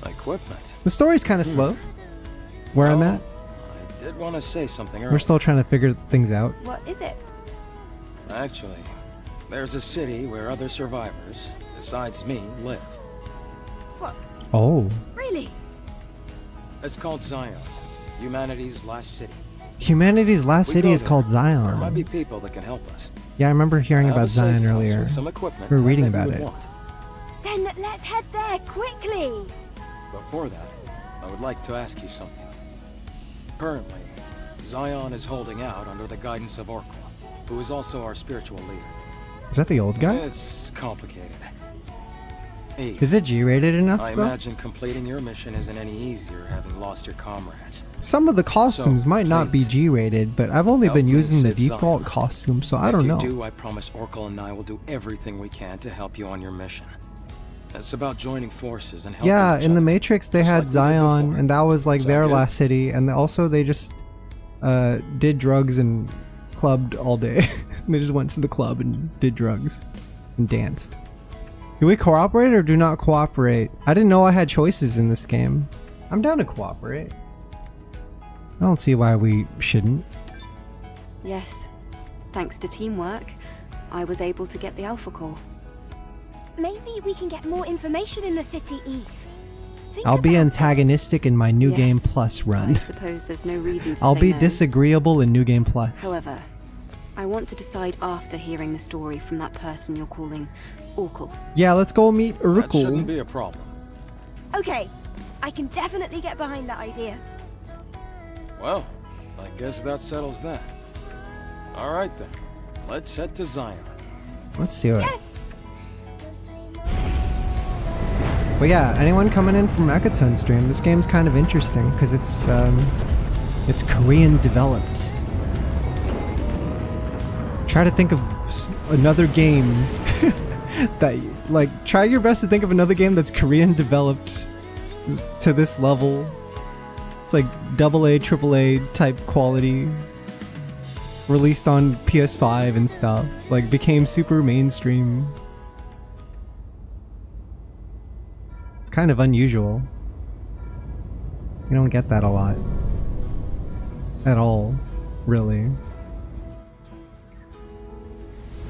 Equipment. The story's kind of slow. Where I'm Oh, at, I did want to say something earlier. we're still trying to figure things out. What is it? Actually, there's a city where other survivors, besides me, live. What? Oh, Really? It's called Zion, humanity's last city. humanity's last We city go is there. called There might be Zion. people that can help us. Yeah, I remember hearing I have about a safe Zion house earlier. with some equipment We were I reading bet you about would it. want. Then let's head there quickly. Before that, I would like to ask you something. Currently, Zion is holding out under the guidance of Oracle, who is also our spiritual leader. Is that the old guy? It's complicated. Eve, Is it G-rated enough I though? imagine completing your mission isn't any easier having lost your comrades. Some of the costumes So, might not be please, G-rated, but I've only help been me using the save Zion. default costume, so I don't know. If you do, I promise Oracle and I will do everything we can to help you on your mission. It's about joining forces and helping Yeah, each in the other, Matrix they just had like we did Zion, before. and that was like Sound their good? last city, and also they just did drugs and clubbed all day. They just went to the club and did drugs and danced. Do we cooperate or do not cooperate? I didn't know I had choices in this game. I'm down to cooperate. I don't see why we shouldn't. Yes. Thanks to teamwork, I was able to get the Alpha Core. Maybe we can get more information in the city, Eve. Think I'll be about it. antagonistic in my New Yes. Game Plus I run. suppose there's no reason to I'll say be no. disagreeable in New Game Plus. However, I want to decide after hearing the story from that person you're calling Oracle. Yeah, let's go meet That shouldn't Urkel. be a problem. Okay, I can definitely get behind that idea. Well, I guess that settles that. All right then, let's head to Zion. Let's do it. Yes! But yeah, anyone coming in from Ekatone stream, this game's kind of interesting because it's Korean developed. Try to think of another game that try your best to think of another game that's Korean developed to this level. It's like AA, AAA type quality, released on PS5 and stuff. Like became super mainstream. It's kind of unusual. You don't get that a lot. At all, really.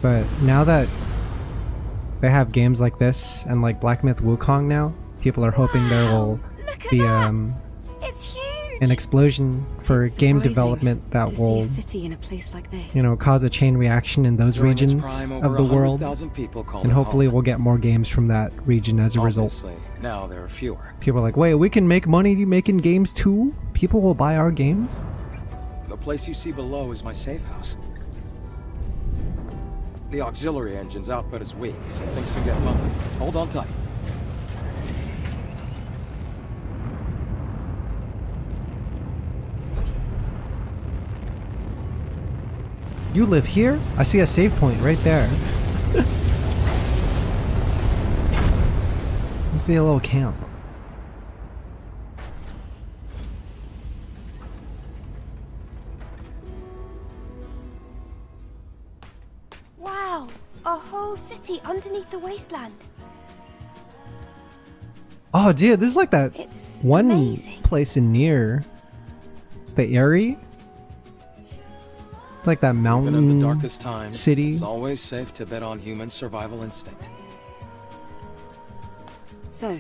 But now that they have games like this and like Black Myth Wukong now, people are hoping there will Look at be that! It's huge! an explosion for It's game surprising development that to will, see a city in a place like this. you know, cause a chain reaction in those During its regions prime, over of the world, 100,000 people called and it hopefully home. we'll get more games from that region as a result. Obviously, now there are fewer. People are like, wait, we can make money making games too? People will buy our games? The place you see below is my safe house. The auxiliary engine's output is weak, so things can get bumpy. Hold on tight. You live here? I see a save point right there. I see a little camp. Wow! A whole city underneath the wasteland. Oh, dude, this is like that It's one amazing. place in near the Eyrie. It's like that Even mountain in the darkest times, city. it's always safe to bet on human survival instinct. So,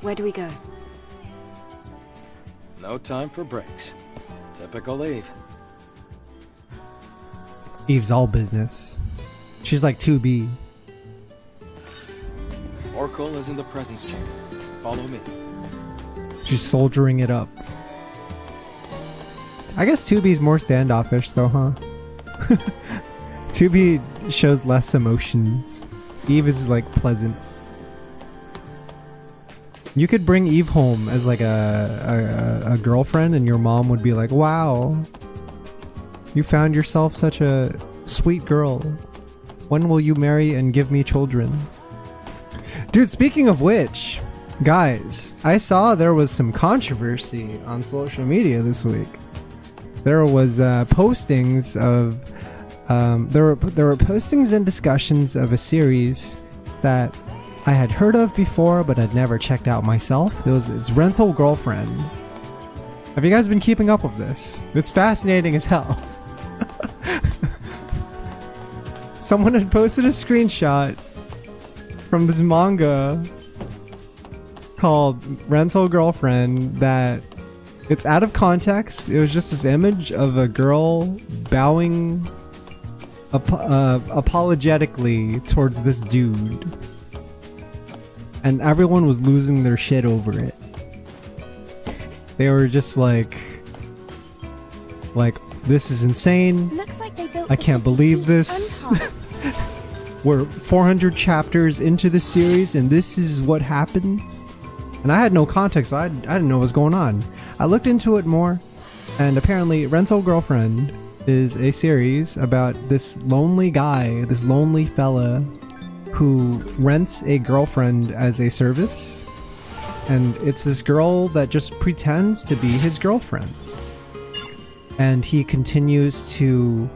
where do we go? No time for breaks. Typical Eve. Eve's all business. She's like 2B. Oracle is in the presence chamber. Follow me. She's soldiering it up. I guess 2B's more standoffish though, huh? 2B shows less emotions. Eve is like pleasant. You could bring Eve home as like a girlfriend and your mom would be like, wow, you found yourself such a sweet girl. When will you marry and give me children? Dude, speaking of which, guys, I saw there was some controversy on social media this week. There was postings of there were postings and discussions of a series that I had heard of before but had never checked out myself. It's Rental Girlfriend. Have you guys been keeping up with this? It's fascinating as hell. Someone had posted a screenshot from this manga called Rental Girlfriend that it's out of context. It was just this image of a girl bowing apologetically towards this dude. And everyone was losing their shit over it. They were just like, this is insane. Looks like they built I can't believe this. We're 400 chapters into the series and this is what happens. And I had no context, so I didn't know what was going on. I looked into it more, and apparently Rental Girlfriend is a series about this lonely guy, this lonely fella who rents a girlfriend as a service. And it's this girl that just pretends to be his girlfriend. And he continues to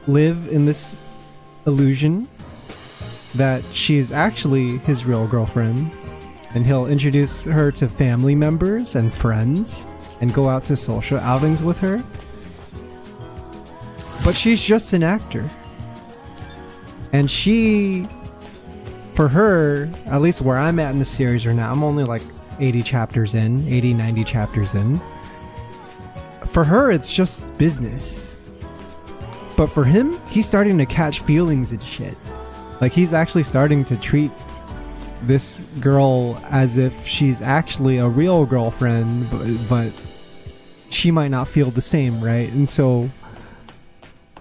live in this illusion that she is actually his real girlfriend. And he'll introduce her to family members and friends and go out to social outings with her. But she's just an actor. And she, for her, at least where I'm at in the series right now, I'm only like 80 chapters in, 80, 90 chapters in. For her, it's just business. But for him, he's starting to catch feelings and shit. Like, he's actually starting to treat this girl as if she's actually a real girlfriend, but she might not feel the same, right? And so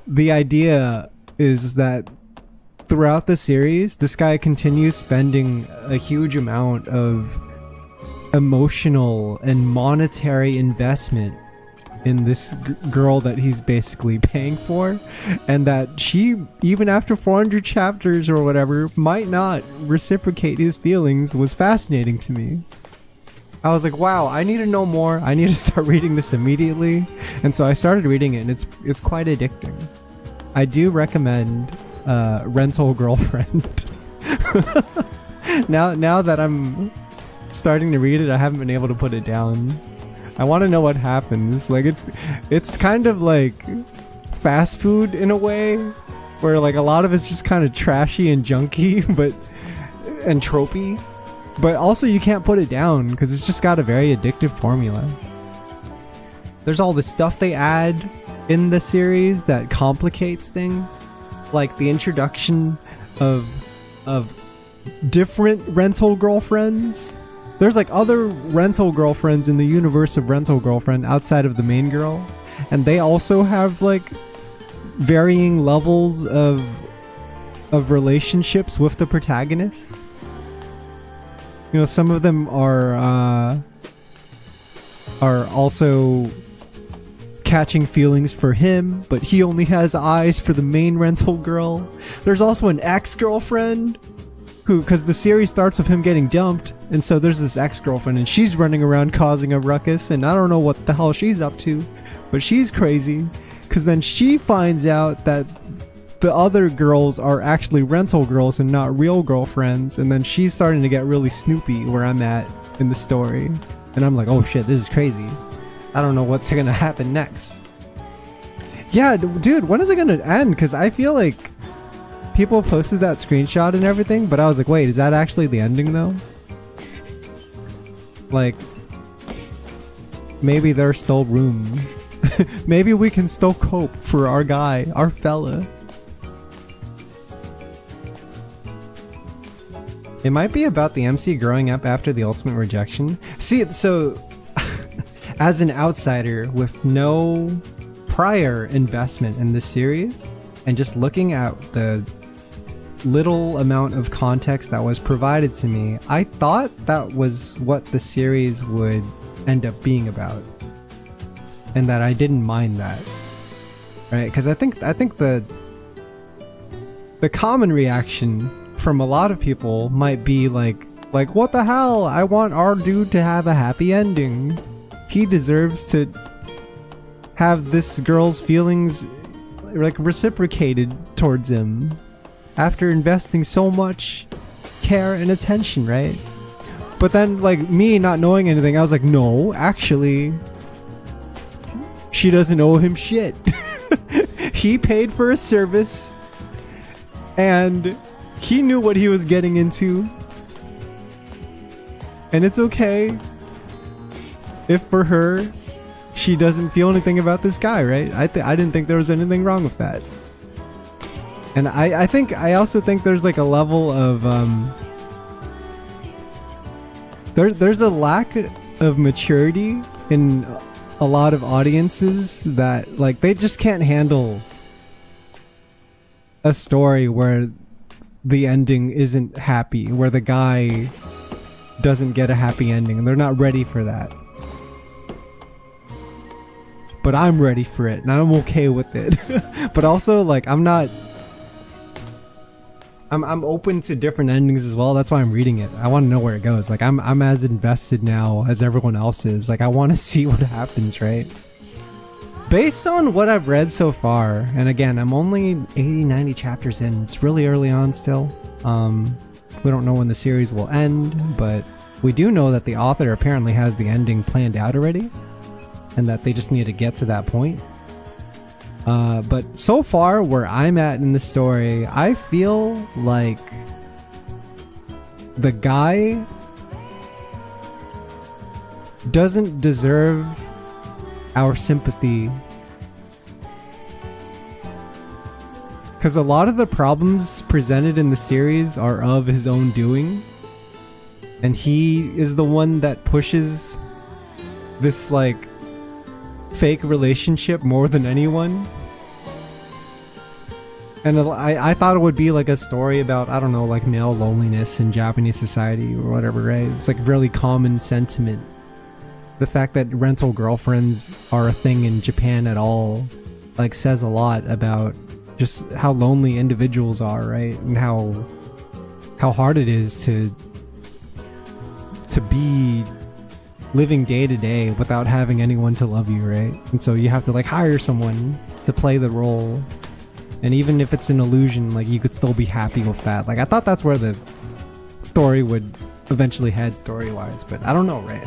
the idea is that throughout the series, this guy continues spending a huge amount of emotional and monetary investment in this girl that he's basically paying for, and that she, even after 400 chapters or whatever, might not reciprocate his feelings, was fascinating to me. I was like, wow, I need to know more. I need to start reading this immediately. And so I started reading it, and it's quite addicting. I do recommend Rental Girlfriend. Now that I'm starting to read it, I haven't been able to put it down. I want to know what happens. Like, it's kind of like fast food in a way, where like a lot of it's just kind of trashy and junky, and tropey, but also you can't put it down because it's just got a very addictive formula. There's all the stuff they add in the series that complicates things, like the introduction of different rental girlfriends. There's like other rental girlfriends in the universe of Rental Girlfriend outside of the main girl, and they also have like varying levels of relationships with the protagonists. You know, some of them are also catching feelings for him, but he only has eyes for the main rental girl. There's also an ex-girlfriend who, because the series starts with him getting dumped, and so there's this ex-girlfriend, and she's running around causing a ruckus, and I don't know what the hell she's up to, but she's crazy, because then she finds out that the other girls are actually rental girls and not real girlfriends, and then she's starting to get really snoopy where I'm at in the story, and I'm like, oh shit, this is crazy. I don't know what's gonna happen next. Yeah, dude, when is it gonna end? Because I feel like people posted that screenshot and everything, but I was like, wait, is that actually the ending though? Like, maybe there's still room. Maybe we can still cope for our guy, our fella. It might be about the MC growing up after the ultimate rejection. See, so as an outsider with no prior investment in this series, and just looking at the little amount of context that was provided to me, I thought that was what the series would end up being about, and that I didn't mind that, right? Because I think the common reaction from a lot of people might be like what the hell? I want our dude to have a happy ending. He deserves to have this girl's feelings like reciprocated towards him after investing so much care and attention, right? But then, like, me not knowing anything, I was like, no, actually, she doesn't owe him shit. He paid for a service, and he knew what he was getting into. And it's okay if for her, she doesn't feel anything about this guy, right? I didn't think there was anything wrong with that. And I also think there's like a level of there's a lack of maturity in a lot of audiences that like they just can't handle a story where the ending isn't happy, where the guy doesn't get a happy ending. They're not ready for that. But I'm ready for it, and I'm okay with it. But also, like, I'm open to different endings as well. That's why I'm reading it. I want to know where it goes. Like, I'm as invested now as everyone else is. Like, I want to see what happens, right? Based on what I've read so far, and again, I'm only 80-90 chapters in. It's really early on still. We don't know when the series will end, but we do know that the author apparently has the ending planned out already, and that they just need to get to that point. But so far, where I'm at in the story, I feel like the guy doesn't deserve our sympathy. Because a lot of the problems presented in the series are of his own doing. And he is the one that pushes this, like, fake relationship more than anyone. And I thought it would be like a story about, I don't know, like male loneliness in Japanese society or whatever, right? It's like really common sentiment. The fact that rental girlfriends are a thing in Japan at all, like, says a lot about just how lonely individuals are, right? And how hard it is to be living day to day without having anyone to love you, right? And so you have to like hire someone to play the role. And even if it's an illusion, like, you could still be happy with that. Like, I thought that's where the story would eventually head story-wise, but I don't know, right?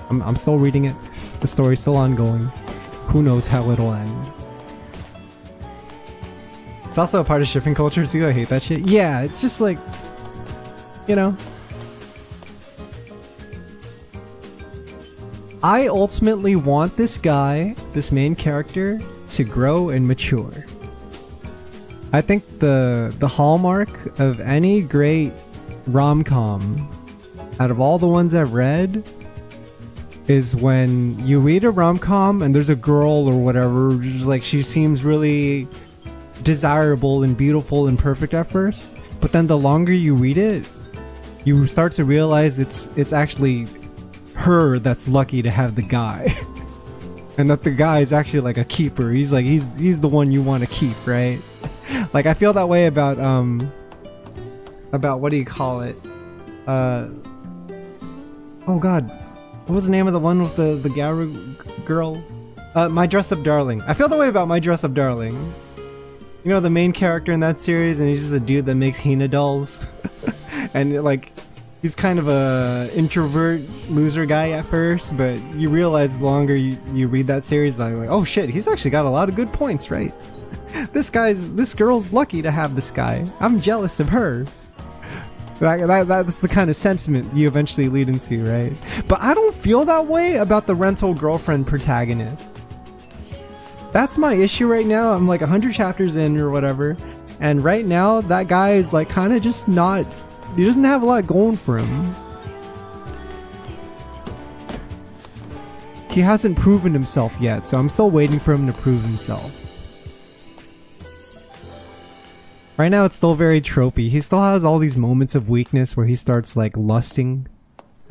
I'm still reading it. The story's still ongoing. Who knows how it'll end. It's also a part of shipping culture too. I hate that shit. Yeah, it's just like, you know. I ultimately want this guy, this main character, to grow and mature. I think the hallmark of any great rom-com, out of all the ones I've read, is when you read a rom-com and there's a girl or whatever, just like she seems really desirable and beautiful and perfect at first, but then the longer you read it, you start to realize it's actually her that's lucky to have the guy. And that the guy is actually like a keeper. He's the one you want to keep, right? Like, I feel that way about what do you call it? Oh god, what was the name of the one with the Garu girl? My Dress Up Darling. I feel that way about My Dress Up Darling. You know, the main character in that series, and he's just a dude that makes Hina dolls. And like, he's kind of a introvert loser guy at first, but you realize the longer you read that series, like, oh shit, he's actually got a lot of good points, right? This girl's lucky to have this guy. I'm jealous of her. That's the kind of sentiment you eventually lead into, right? But I don't feel that way about the rental girlfriend protagonist. That's my issue right now. I'm like 100 chapters in or whatever, and right now that guy is like kind of just not He doesn't have a lot going for him. He hasn't proven himself yet, so I'm still waiting for him to prove himself. Right now it's still very tropey. He still has all these moments of weakness where he starts like lusting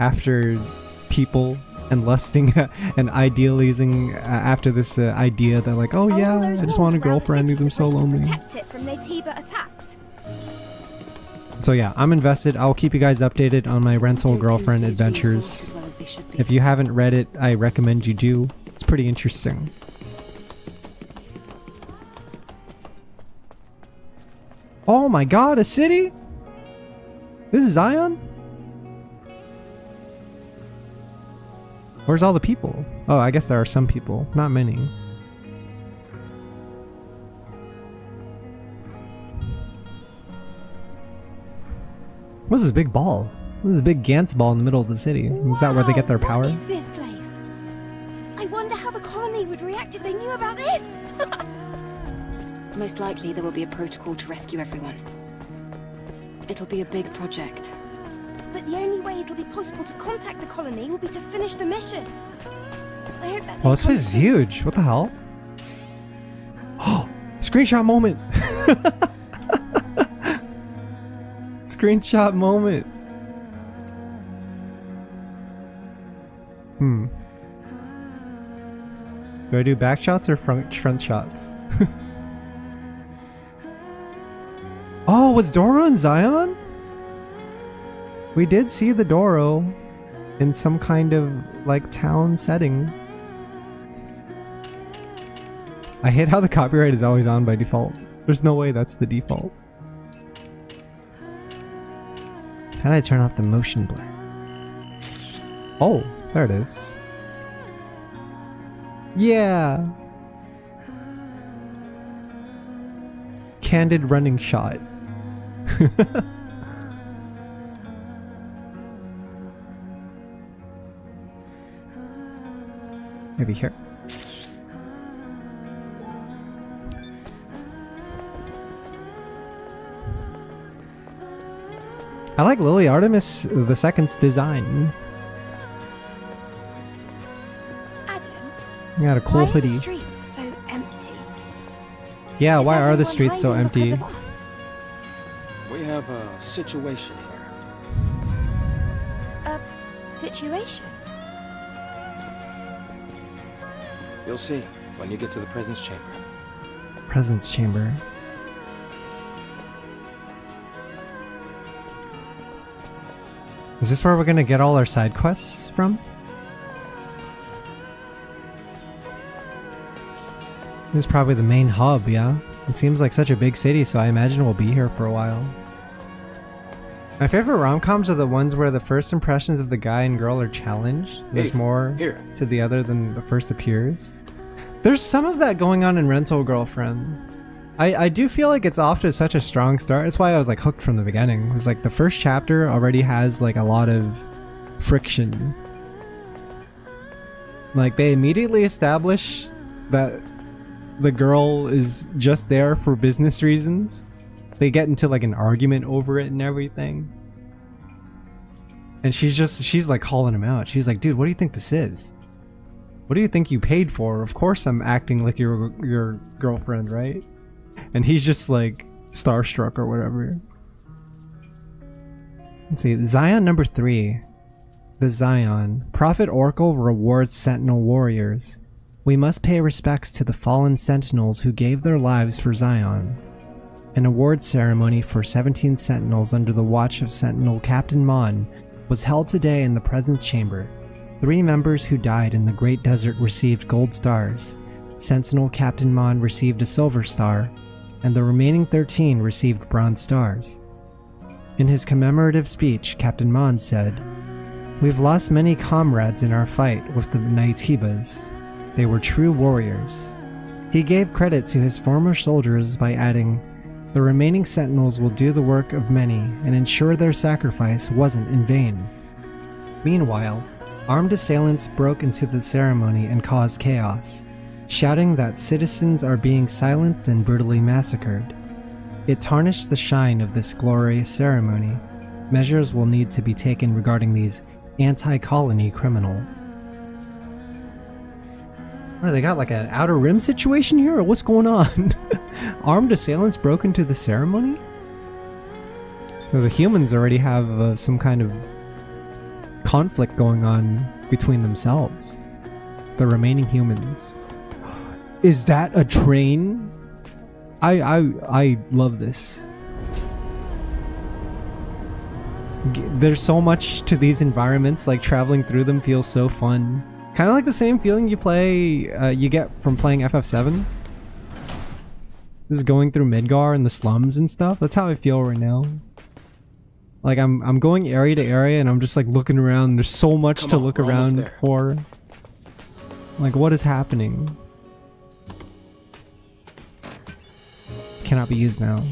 after people and lusting and idealizing after this idea that like, oh yeah, I just want a girlfriend because I'm so lonely. Protect it from Naytiba attacks. So yeah, I'm invested. I'll keep you guys updated on my rental Don't girlfriend seem to be as adventures. reinforced as well as they should be. If you haven't read it, I recommend you do. It's pretty interesting. Oh my god, a city? This is Zion? Where's all the people? Oh, I guess there are some people. Not many. What's this big ball? What's this big Gantz ball in the middle of the city? Is that where they get their power? What is this place? I wonder how the colony would react if they knew about this. Most likely there will be a protocol to rescue everyone. It'll be a big project. But the only way it'll be possible to contact the colony will be to finish the mission. I hope that Oh, takes this place is huge. What the hell? Oh, screenshot moment. Screenshot moment. Do I do back shots or front shots? Oh, was Doro in Zion? We did see the Doro in some kind of like town setting. I hate how the copyright is always on by default. There's no way that's the default. How did I turn off the motion blur? Oh, there it is. Yeah. Candid running shot. Maybe here. I like Lily Artemis II's design. Adam, You got a cool why are the hoodie. streets so empty? Yeah, Is why are the everyone streets so hiding because empty? of us? We have a situation here. A situation? You'll see when you get to the presence chamber. Presence chamber. Is this where we're gonna get all our side quests from? This is probably the main hub, yeah? It seems like such a big city, so I imagine we'll be here for a while. My favorite rom-coms are the ones where the first impressions of the guy and girl are challenged. There's Hey, more here. to the other than the first appears. There's some of that going on in Rental Girlfriend. I do feel like it's off to such a strong start. That's why I was like hooked from the beginning. It was like the first chapter already has like a lot of friction. Like they immediately establish that the girl is just there for business reasons. They get into like an argument over it and everything. And she's like calling him out. She's like, dude, what do you think this is? What do you think you paid for? Of course I'm acting like your girlfriend, right? And he's just like starstruck or whatever. Let's see, Zion number 3. The Zion. Prophet Oracle rewards Sentinel warriors. We must pay respects to the fallen Sentinels who gave their lives for Zion. An award ceremony for 17 Sentinels under the watch of Sentinel Captain Mon was held today in the Presence Chamber. 3 members who died in the Great Desert received gold stars. Sentinel Captain Mon received a silver star, and the remaining 13 received bronze stars. In his commemorative speech, Captain Mon said, "We've lost many comrades in our fight with the Naytibas. They were true warriors." He gave credit to his former soldiers by adding, "The remaining Sentinels will do the work of many and ensure their sacrifice wasn't in vain." Meanwhile, armed assailants broke into the ceremony and caused chaos, shouting that citizens are being silenced and brutally massacred. It tarnished the shine of this glorious ceremony. Measures will need to be taken regarding these anti-colony criminals. What, they got like an outer rim situation here, or what's going on? Armed assailants broke into the ceremony? So the humans already have some kind of conflict going on between themselves. The remaining humans. Is that a train? I love this. There's so much to these environments, like traveling through them feels so fun. Kind of like the same feeling you get from playing FF7. This is going through Midgar and the slums and stuff. That's how I feel right now. Like I'm going area to area and I'm just like looking around. There's so much to look around for. Like, what is happening? Cannot be used now.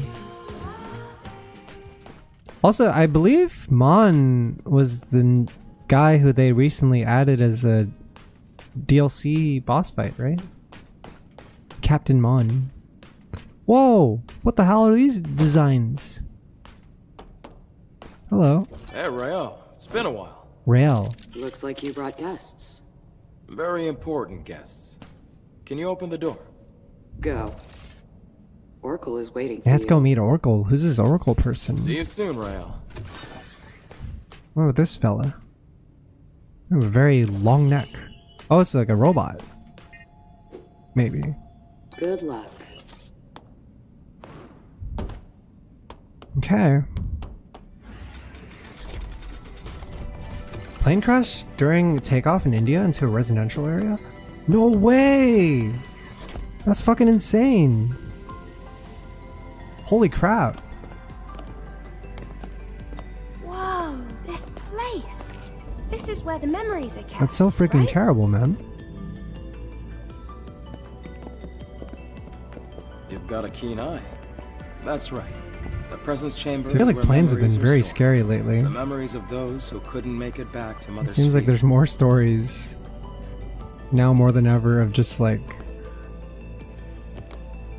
Also, I believe Mon was the guy who they recently added as a DLC boss fight, right? Captain Mon. Whoa! What the hell are these designs? Hello. Hey, Rael. It's been a while. Rael. Looks like you brought guests. Very important guests. Can you open the door? Go. Oracle is waiting for Yeah, let's you. go meet Oracle. Who's this Oracle person? See you soon, Rael. What about this fella? They have a very long neck. Oh, it's like a robot. Maybe. Good luck. Okay. Plane crash during takeoff in India into a residential area? No way! That's fucking insane. Holy crap. Whoa, this place. This is where the memories are kept. That's so freaking right? terrible, man. You've got a keen eye. That's right. The presence chamber. I feel like planes have been very scary lately. The memories of those who couldn't make it back to Mother's It seems like Sphere. there's more stories now more than ever of just like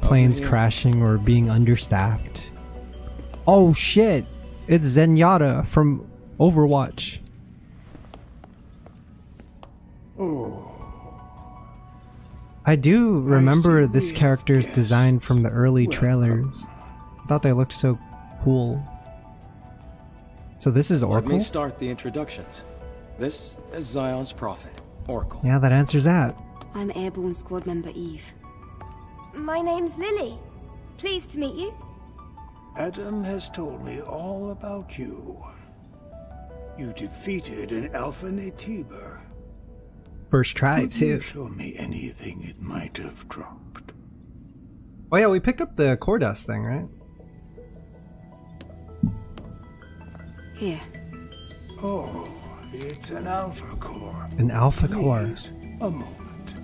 planes here. crashing or being understaffed. Oh shit! It's Zenyatta from Overwatch. I do remember this character's design from the early trailers. I thought they looked so cool. So this is Let Oracle? me start the introductions. This is Zion's prophet, Oracle. Yeah, that answers that. I'm Airborne Squad Member Eve. My name's Lily. Pleased to meet you. Adam has told me all about you. You defeated an Alpha Natiba. First try, Could you too. show me anything it might have dropped? Oh yeah, we picked up the core dust thing, right? Here. Oh, it's an Alpha Core. An Alpha Core. Please, a moment.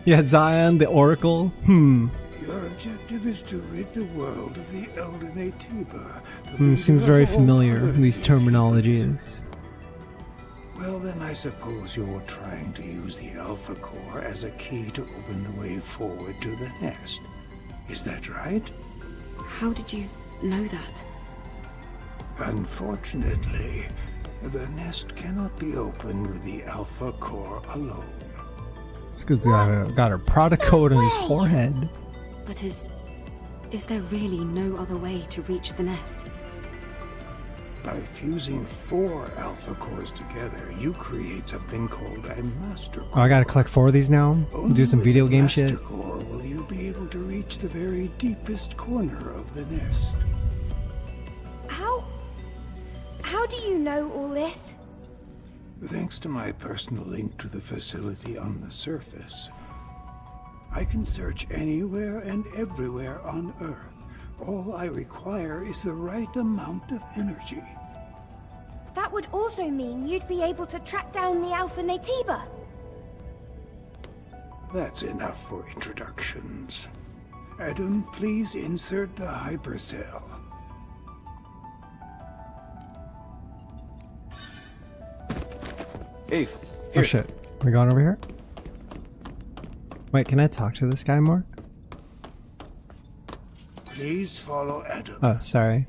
Yeah, Zion, the Oracle. Your objective is to rid the world of the Elder Natiba. Seems very familiar, these terminologies. Well, then I suppose you're trying to use the Alpha Core as a key to open the way forward to the nest. Is that right? How did you know that? Unfortunately, the nest cannot be opened with the Alpha Core alone. This dude's got a product code on his forehead. But is there really no other way to reach the nest? By fusing 4 Alpha Cores together, you create something called a Master Core. Oh, I gotta collect 4 of these now? Do some video game shit? Master Core will you be able to reach the very deepest corner of the nest. How do you know all this? Thanks to my personal link to the facility on the surface, I can search anywhere and everywhere on Earth. All I require is the right amount of energy. That would also mean you'd be able to track down the Alpha Natiba. That's enough for introductions. Adam, please insert the hypercell. Eve, Oh here. shit. We going over here? Wait, can I talk to this guy more? Please follow Adam. Oh, sorry.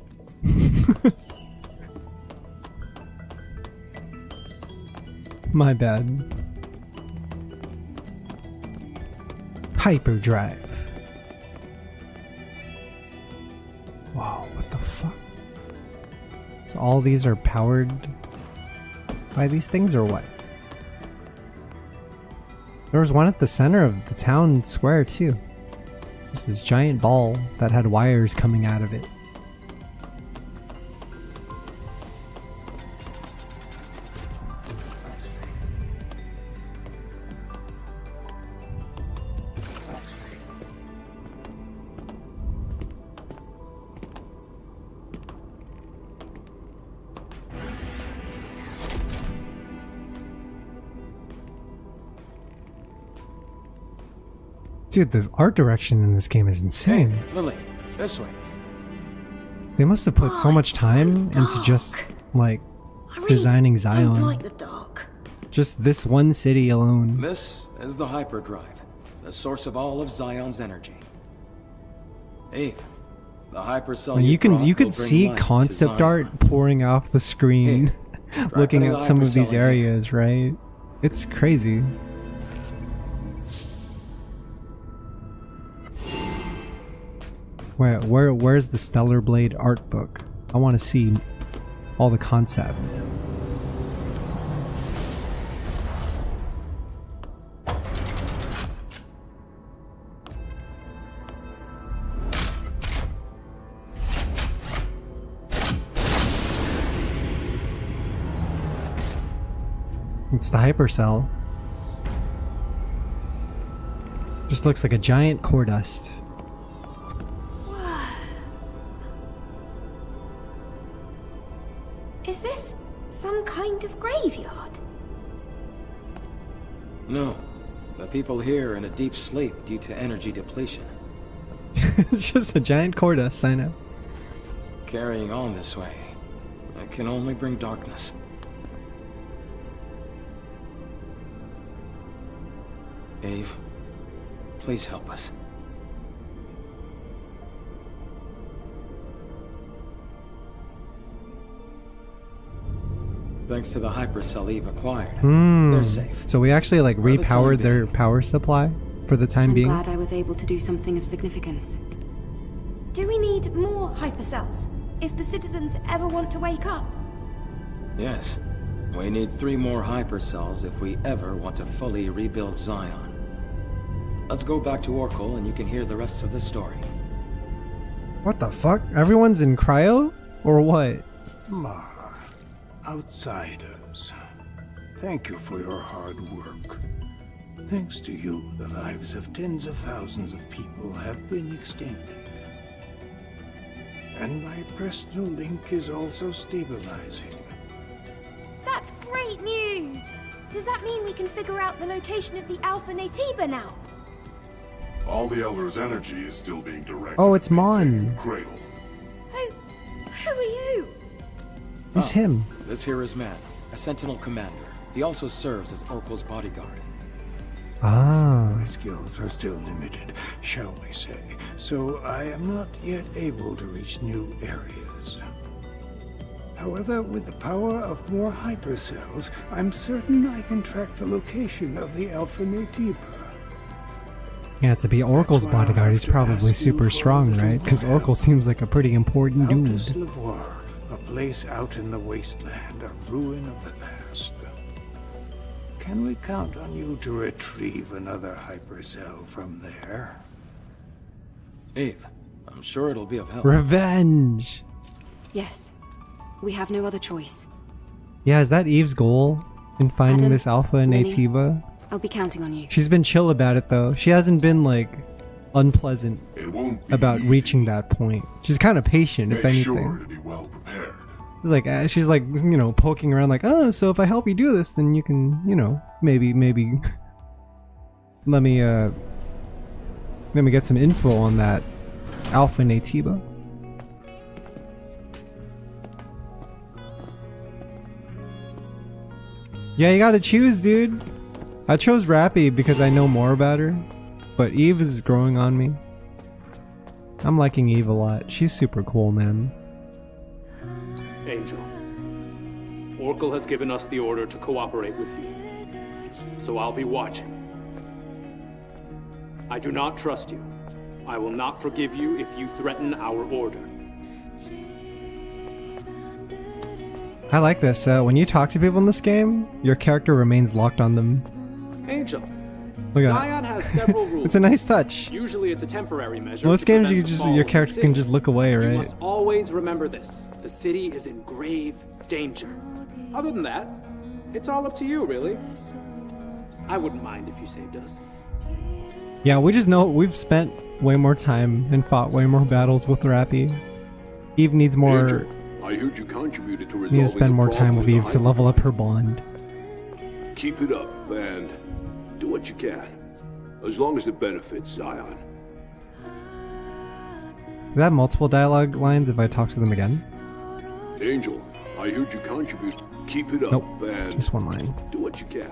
My bad. Hyperdrive. Whoa, what the fuck? So all these are powered by these things or what? There was one at the center of the town square too. Just this giant ball that had wires coming out of it. Dude, the art direction in this game is insane. Hey, Lily, this way. They must have put so much time into just, like, designing Zion. Don't like the dark. Just this one city alone. This is the hyperdrive, the source of all of Zion's energy. Eve, the hypercell You brought could will bring see life to concept Zion. art pouring off the screen, Hey, looking putting at the some of hypercell these in here. areas, right? It's crazy. Where's the Stellar Blade art book? I want to see all the concepts. It's the hypercell. Just looks like a giant core dust. Is this some kind of graveyard? No, the people here are in a deep sleep due to energy depletion. It's just a giant core dust, I know. Carrying on this way, it can only bring darkness. Eve, please help us. Thanks to the hypercell Eve acquired, they're safe. So we actually like For the time repowered their being. power supply for the time I'm being. glad I was able to do something of significance. Do we need more hypercells if the citizens ever want to wake up? Yes, we need 3 more hypercells if we ever want to fully rebuild Zion. Let's go back to Oracle and you can hear the rest of the story. What the fuck? Everyone's in cryo? Or what? Outsiders, thank you for your hard work. Thanks to you, the lives of tens of thousands of people have been extended. And my personal link is also stabilizing. That's great news! Does that mean we can figure out the location of the Alpha Natiba now? All the Elder's energy is still being directed. Oh, it's at maintaining Mon. the Cradle. Who are you? It's him. This here is Man, a Sentinel commander. He also serves as Oracle's bodyguard. Ah. My skills are still limited, shall we say, so I am not yet able to reach new areas. However, with the power of more hypercells, I'm certain I can track the location of the Alpha Natiba. Yeah, to be Oracle's That's why I'll bodyguard, have he's to probably ask you super for a strong, little right? Because help. Oracle seems like a pretty important Altus dude. Lavoir, a place out in the wasteland, a ruin of the past. Can we count on you to retrieve another hypercell from there? Eve, I'm sure it'll be of help. Revenge! Yes. We have no other choice. Yeah, is that Eve's goal in finding Adam, this Alpha Lily. Nativa? I'll be counting on you. She's been chill about it though. She hasn't been like unpleasant It won't be about easy. reaching that point. She's kind of patient, if Make anything. sure to be well prepared. It's like she's like, you know, poking around like, oh, so if I help you do this, then you can, you know, maybe let me get some info on that Alpha Natiba. Yeah, you gotta choose, dude. I chose Rappy because I know more about her, but Eve is growing on me. I'm liking Eve a lot. She's super cool, man. Angel, Oracle has given us the order to cooperate with you. So I'll be watching. I do not trust you. I will not forgive you if you threaten our order. I like this. When you talk to people in this game, your character remains locked on them. Angel. Look at Zion has several rules. It's a nice touch. Usually it's a temporary measure. Most to games prevent you the just fall your of the character city. can just look away, You right? must always remember this. The city is in grave danger. Other than that, it's all up to you, really. I wouldn't mind if you saved us. Yeah, we just know we've spent way more time and fought way more battles with Rappy. Eve needs more. Angel, I heard you contributed to resolving Need to spend the more time with problem Eve to level up her bond. Keep it up and do what you can, as long as it benefits Zion. Do they have multiple dialogue lines if I talk to them again? Angel, I heard you contribute. Keep it up Nope, and just one line. do what you can.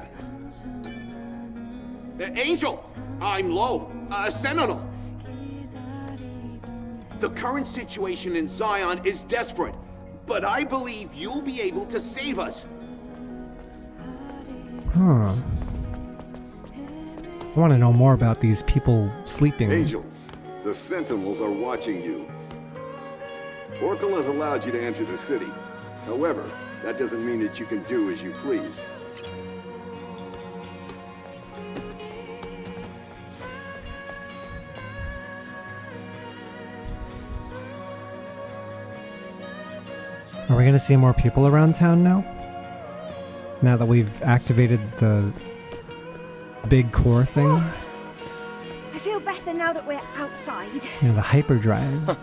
Angel, I'm low. Sentinel. The current situation in Zion is desperate, but I believe you'll be able to save us. Huh. I want to know more about these people sleeping. Angel, the Sentinels are watching you. Oracle has allowed you to enter the city. However, that doesn't mean that you can do as you please. Are we gonna see more people around town now? Now that we've activated the big core thing? I feel better now that we're outside. Yeah, the hyperdrive.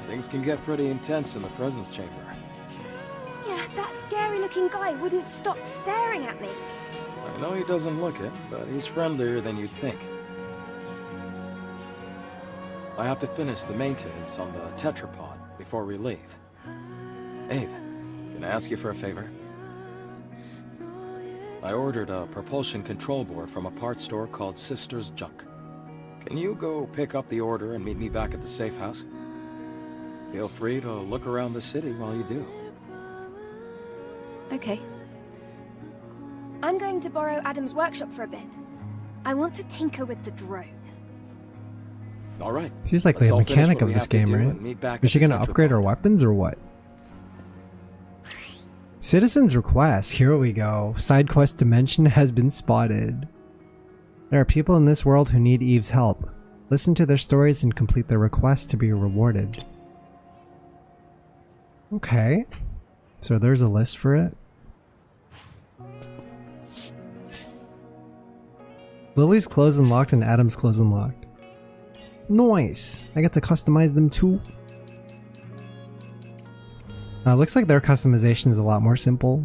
Things can get pretty intense in the presence chamber. Yeah, that scary-looking guy wouldn't stop staring at me. I know he doesn't look it, but he's friendlier than you'd think. I have to finish the maintenance on the tetrapod before we leave. Ave, can I ask you for a favor? I ordered a propulsion control board from a parts store called Sister's Junk. Can you go pick up the order and meet me back at the safe house? Feel free to look around the city while you do. Okay. I'm going to borrow Adam's workshop for a bit. I want to tinker with the drone. All right. She's like Let's the all finish mechanic what of we this have to game, do right? and meet back Is she at the gonna upgrade her weapons or what? Citizen's request. Here we go. Side quest dimension has been spotted. There are people in this world who need Eve's help. Listen to their stories and complete their request to be rewarded. Okay. So there's a list for it. Lily's closed and locked and Adam's closed and locked. Nice! I get to customize them too. Looks like their customization is a lot more simple.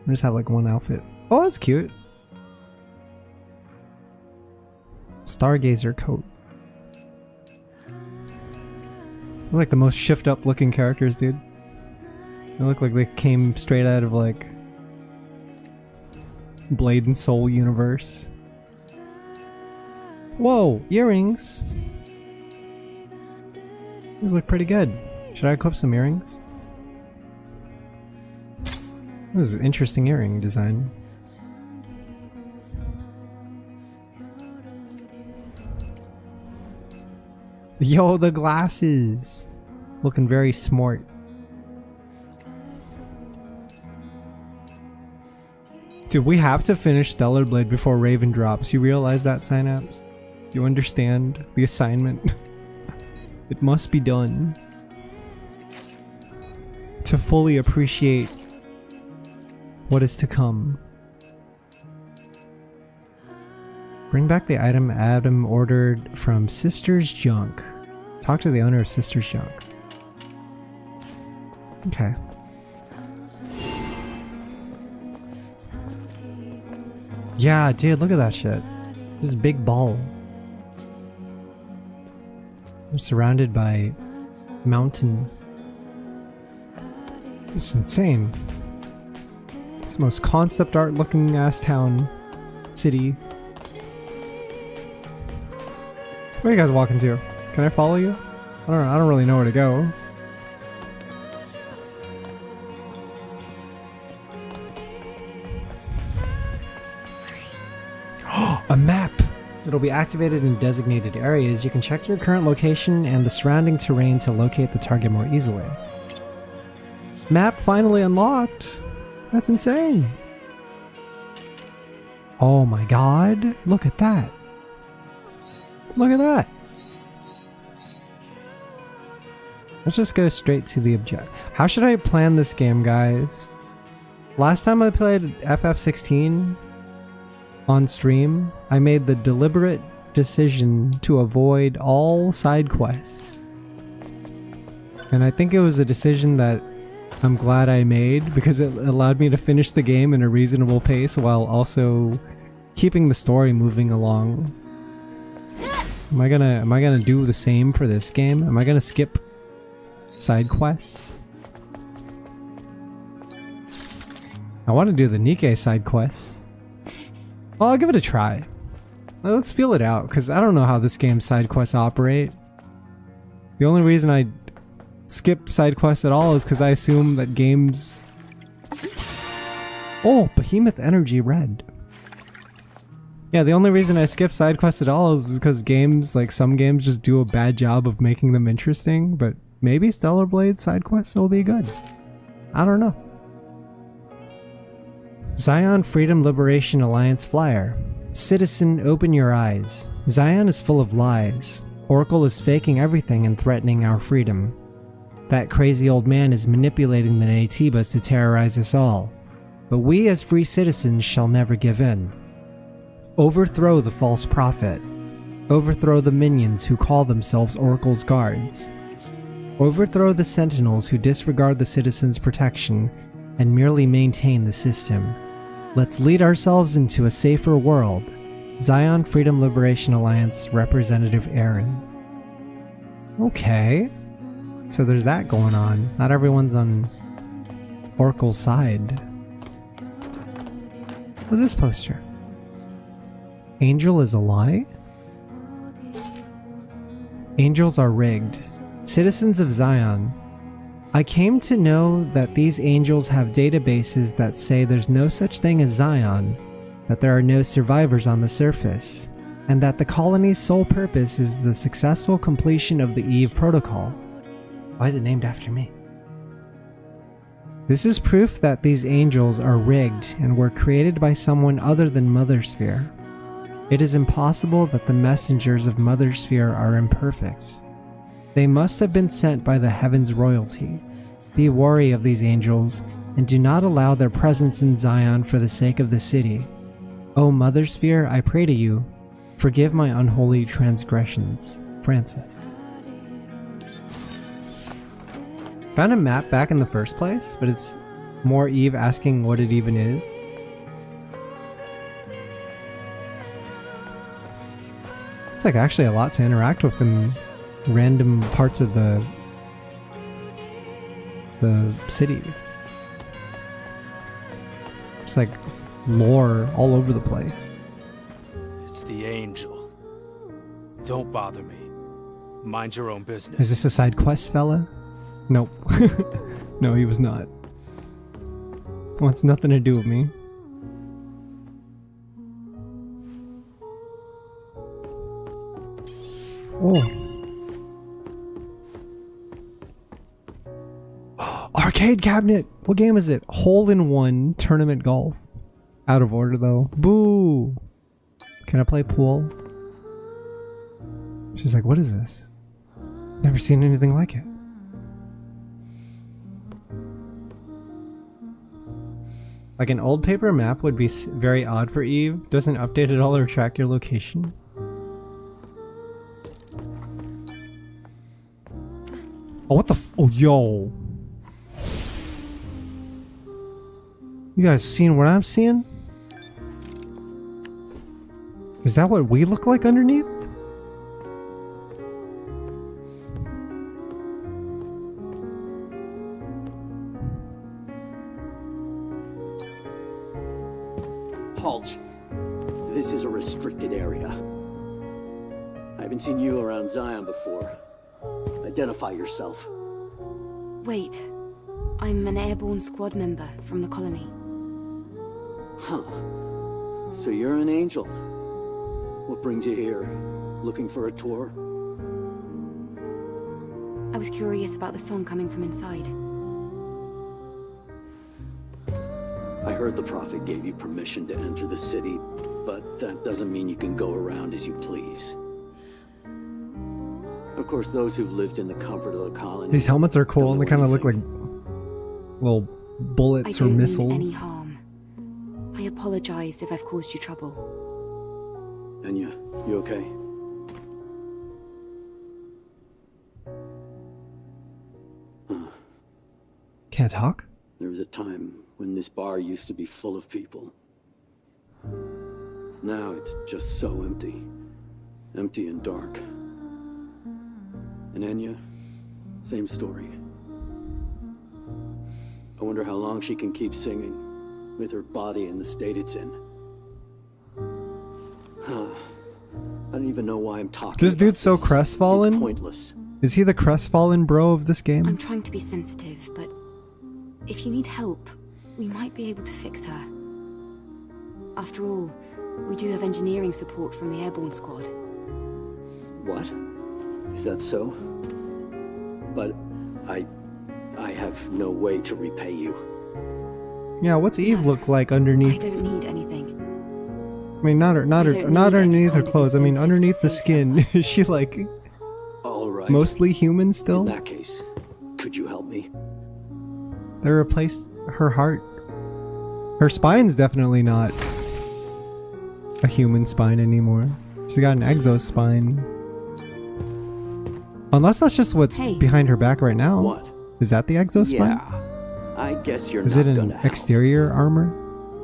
I just have like one outfit. Oh, that's cute. Stargazer coat. They're like the most shift up looking characters, dude. They look like they came straight out of like Blade and Soul universe. Whoa, earrings. These look pretty good. Should I equip some earrings? This is an interesting earring design. Yo, the glasses! Looking very smart. Dude, we have to finish Stellar Blade before Raven drops. You realize that, Synapse? You understand the assignment? It must be done. To fully appreciate what is to come. Bring back the item Adam ordered from Sister's Junk. Talk to the owner of Sister's Junk. Okay. Yeah, dude, look at that shit. This is a big ball. We're surrounded by mountain. It's insane. It's the most concept art looking ass town, city. Where are you guys walking to? Can I follow you? I don't really know where to go. A map! It'll be activated in designated areas. You can check your current location and the surrounding terrain to locate the target more easily. Map finally unlocked! That's insane! Oh my god, look at that! Look at that! Let's just go straight to the object. How should I plan this game, guys? Last time I played FF16 on stream, I made the deliberate decision to avoid all side quests. And I think it was a decision that I'm glad I made because it allowed me to finish the game in a reasonable pace while also keeping the story moving along. Am I gonna do the same for this game? Am I gonna skip side quests? I want to do the Nikke side quests. Well, I'll give it a try. Let's feel it out, because I don't know how this game's side quests operate. The only reason I skip side quests at all is because I assume that games... Oh, Behemoth Energy Red. Yeah, the only reason I skip side quests at all is because games, like some games, just do a bad job of making them interesting, but maybe Stellar Blade side quests will be good. I don't know. Zion Freedom Liberation Alliance Flyer. Citizen, open your eyes. Zion is full of lies. Oracle is faking everything and threatening our freedom. That crazy old man is manipulating the Naytibas to terrorize us all. But we as free citizens shall never give in. Overthrow the false prophet. Overthrow the minions who call themselves Oracle's guards. Overthrow the sentinels who disregard the citizens' protection and merely maintain the system. Let's lead ourselves into a safer world. Zion Freedom Liberation Alliance Representative Aaron. Okay. So there's that going on. Not everyone's on Oracle's side. What's this poster? Angel is a lie? Angels are rigged. Citizens of Zion. I came to know that these angels have databases that say there's no such thing as Zion, that there are no survivors on the surface, and that the colony's sole purpose is the successful completion of the Eve Protocol. Why is it named after me? This is proof that these angels are rigged and were created by someone other than Mother Sphere. It is impossible that the messengers of Mother Sphere are imperfect. They must have been sent by the Heavens royalty. Be wary of these angels, and do not allow their presence in Zion for the sake of the city. O Mother Sphere, I pray to you, forgive my unholy transgressions. Francis. Found a map back in the first place, but it's more Eve asking what it even is. It's like actually a lot to interact with in random parts of the city. It's like lore all over the place. It's the angel. Don't bother me. Mind your own business. Is this a side quest, fella? Nope. No, he was not. Wants nothing to do with me. Oh. Arcade cabinet! What game is it? Hole-in-one tournament golf. Out of order though. Boo! Can I play pool? She's like, what is this? Never seen anything like it. Like an old paper map would be very odd for Eve. Doesn't update at all or track your location. Oh, what the oh, yo. You guys seen what I'm seeing? Is that what we look like underneath? Halt. This is a restricted area. I haven't seen you around Zion before. Identify yourself. Wait. I'm an airborne squad member from the colony. Huh. So you're an angel. What brings you here? Looking for a tour? I was curious about the song coming from inside. I heard the Prophet gave you permission to enter the city, but that doesn't mean you can go around as you please. Of course, those who've lived in the comfort of the colony... These helmets are cool, and they kind of look like little bullets or missiles. I don't mean any harm. I apologize if I've caused you trouble. Enya, you okay? Can't talk? There was a time when this bar used to be full of people. Now it's just so empty. Empty and dark. And Enya, same story. I wonder how long she can keep singing, with her body in the state it's in. I don't even know why I'm talking. This dude's so crestfallen. It's pointless. Is he the crestfallen bro of this game? I'm trying to be sensitive, but if you need help, we might be able to fix her. After all, we do have engineering support from the airborne squad. What? Is that so? But I have no way to repay you. Yeah, what's Eve look like underneath? I don't need anything. I mean, not underneath her clothes. I mean, underneath the skin. Is she like All right. mostly human still? In that case, could you help me? They replaced her heart. Her spine's definitely not a human spine anymore. She's got an exo spine. Unless that's just what's behind her back right now. What? Is that the exo spine? Yeah. I guess you're Is not it an gonna help. exterior armor?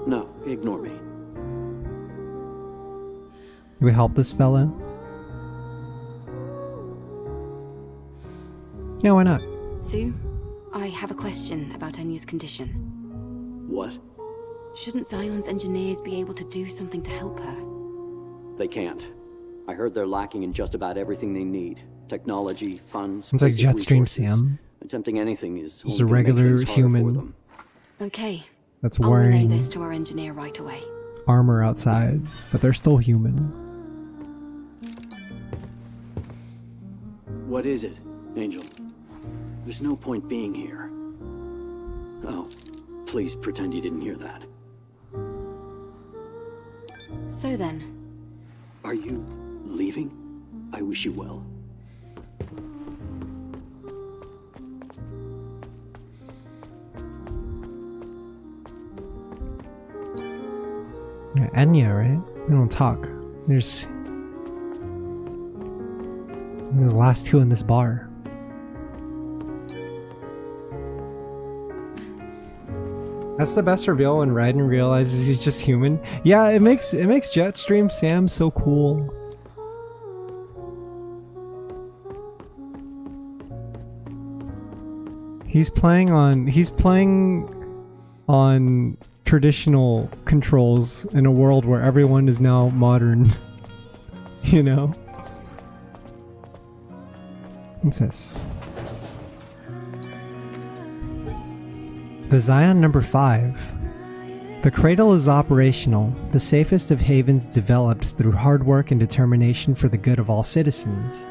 No, ignore me. Do we help this fella? Yeah, why not? Sue, I have a question about Enya's condition. What? Shouldn't Zion's engineers be able to do something to help her? They can't. I heard they're lacking in just about everything they need. Technology, funds, It's like basic Jetstream resources. Sam. Attempting anything is Just only a gonna make regular things harder for human them. Okay. that's I'll relay wearing this to our engineer right away. armor outside, but they're still human. What is it, Angel? There's no point being here. Oh, please pretend you didn't hear that. So then, Are you leaving? I wish you well. Yeah, Enya, right? We don't talk. There's the last two in this bar. That's the best reveal when Raiden realizes he's just human. Yeah, it makes Jetstream Sam so cool. He's playing on traditional controls in a world where everyone is now modern. You know? What's this? The Zion number 5. The cradle is operational, the safest of havens developed through hard work and determination for the good of all citizens.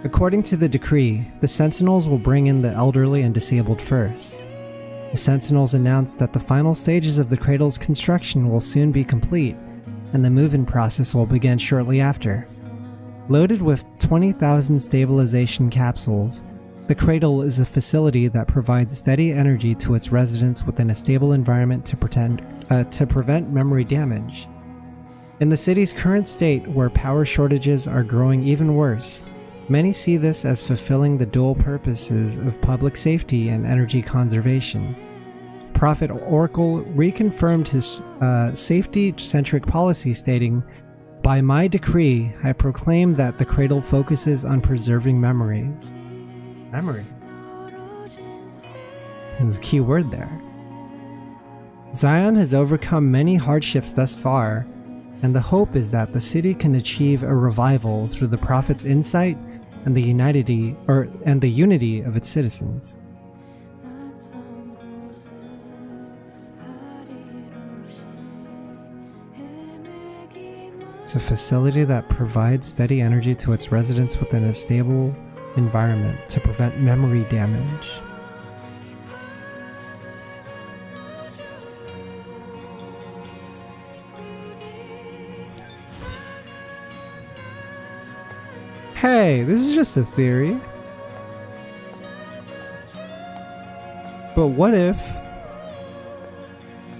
According to the decree, the Sentinels will bring in the elderly and disabled first. The Sentinels announced that the final stages of the cradle's construction will soon be complete, and the move-in process will begin shortly after. Loaded with 20,000 stabilization capsules, the cradle is a facility that provides steady energy to its residents within a stable environment to prevent memory damage. In the city's current state, where power shortages are growing even worse, many see this as fulfilling the dual purposes of public safety and energy conservation. Prophet Oracle reconfirmed his safety-centric policy, stating, "By my decree, I proclaim that the cradle focuses on preserving memories." Memory. There's a key word there. Zion has overcome many hardships thus far, and the hope is that the city can achieve a revival through the Prophet's insight and the unity of its citizens. It's a facility that provides steady energy to its residents within a stable environment to prevent memory damage. Hey, this is just a theory. But what if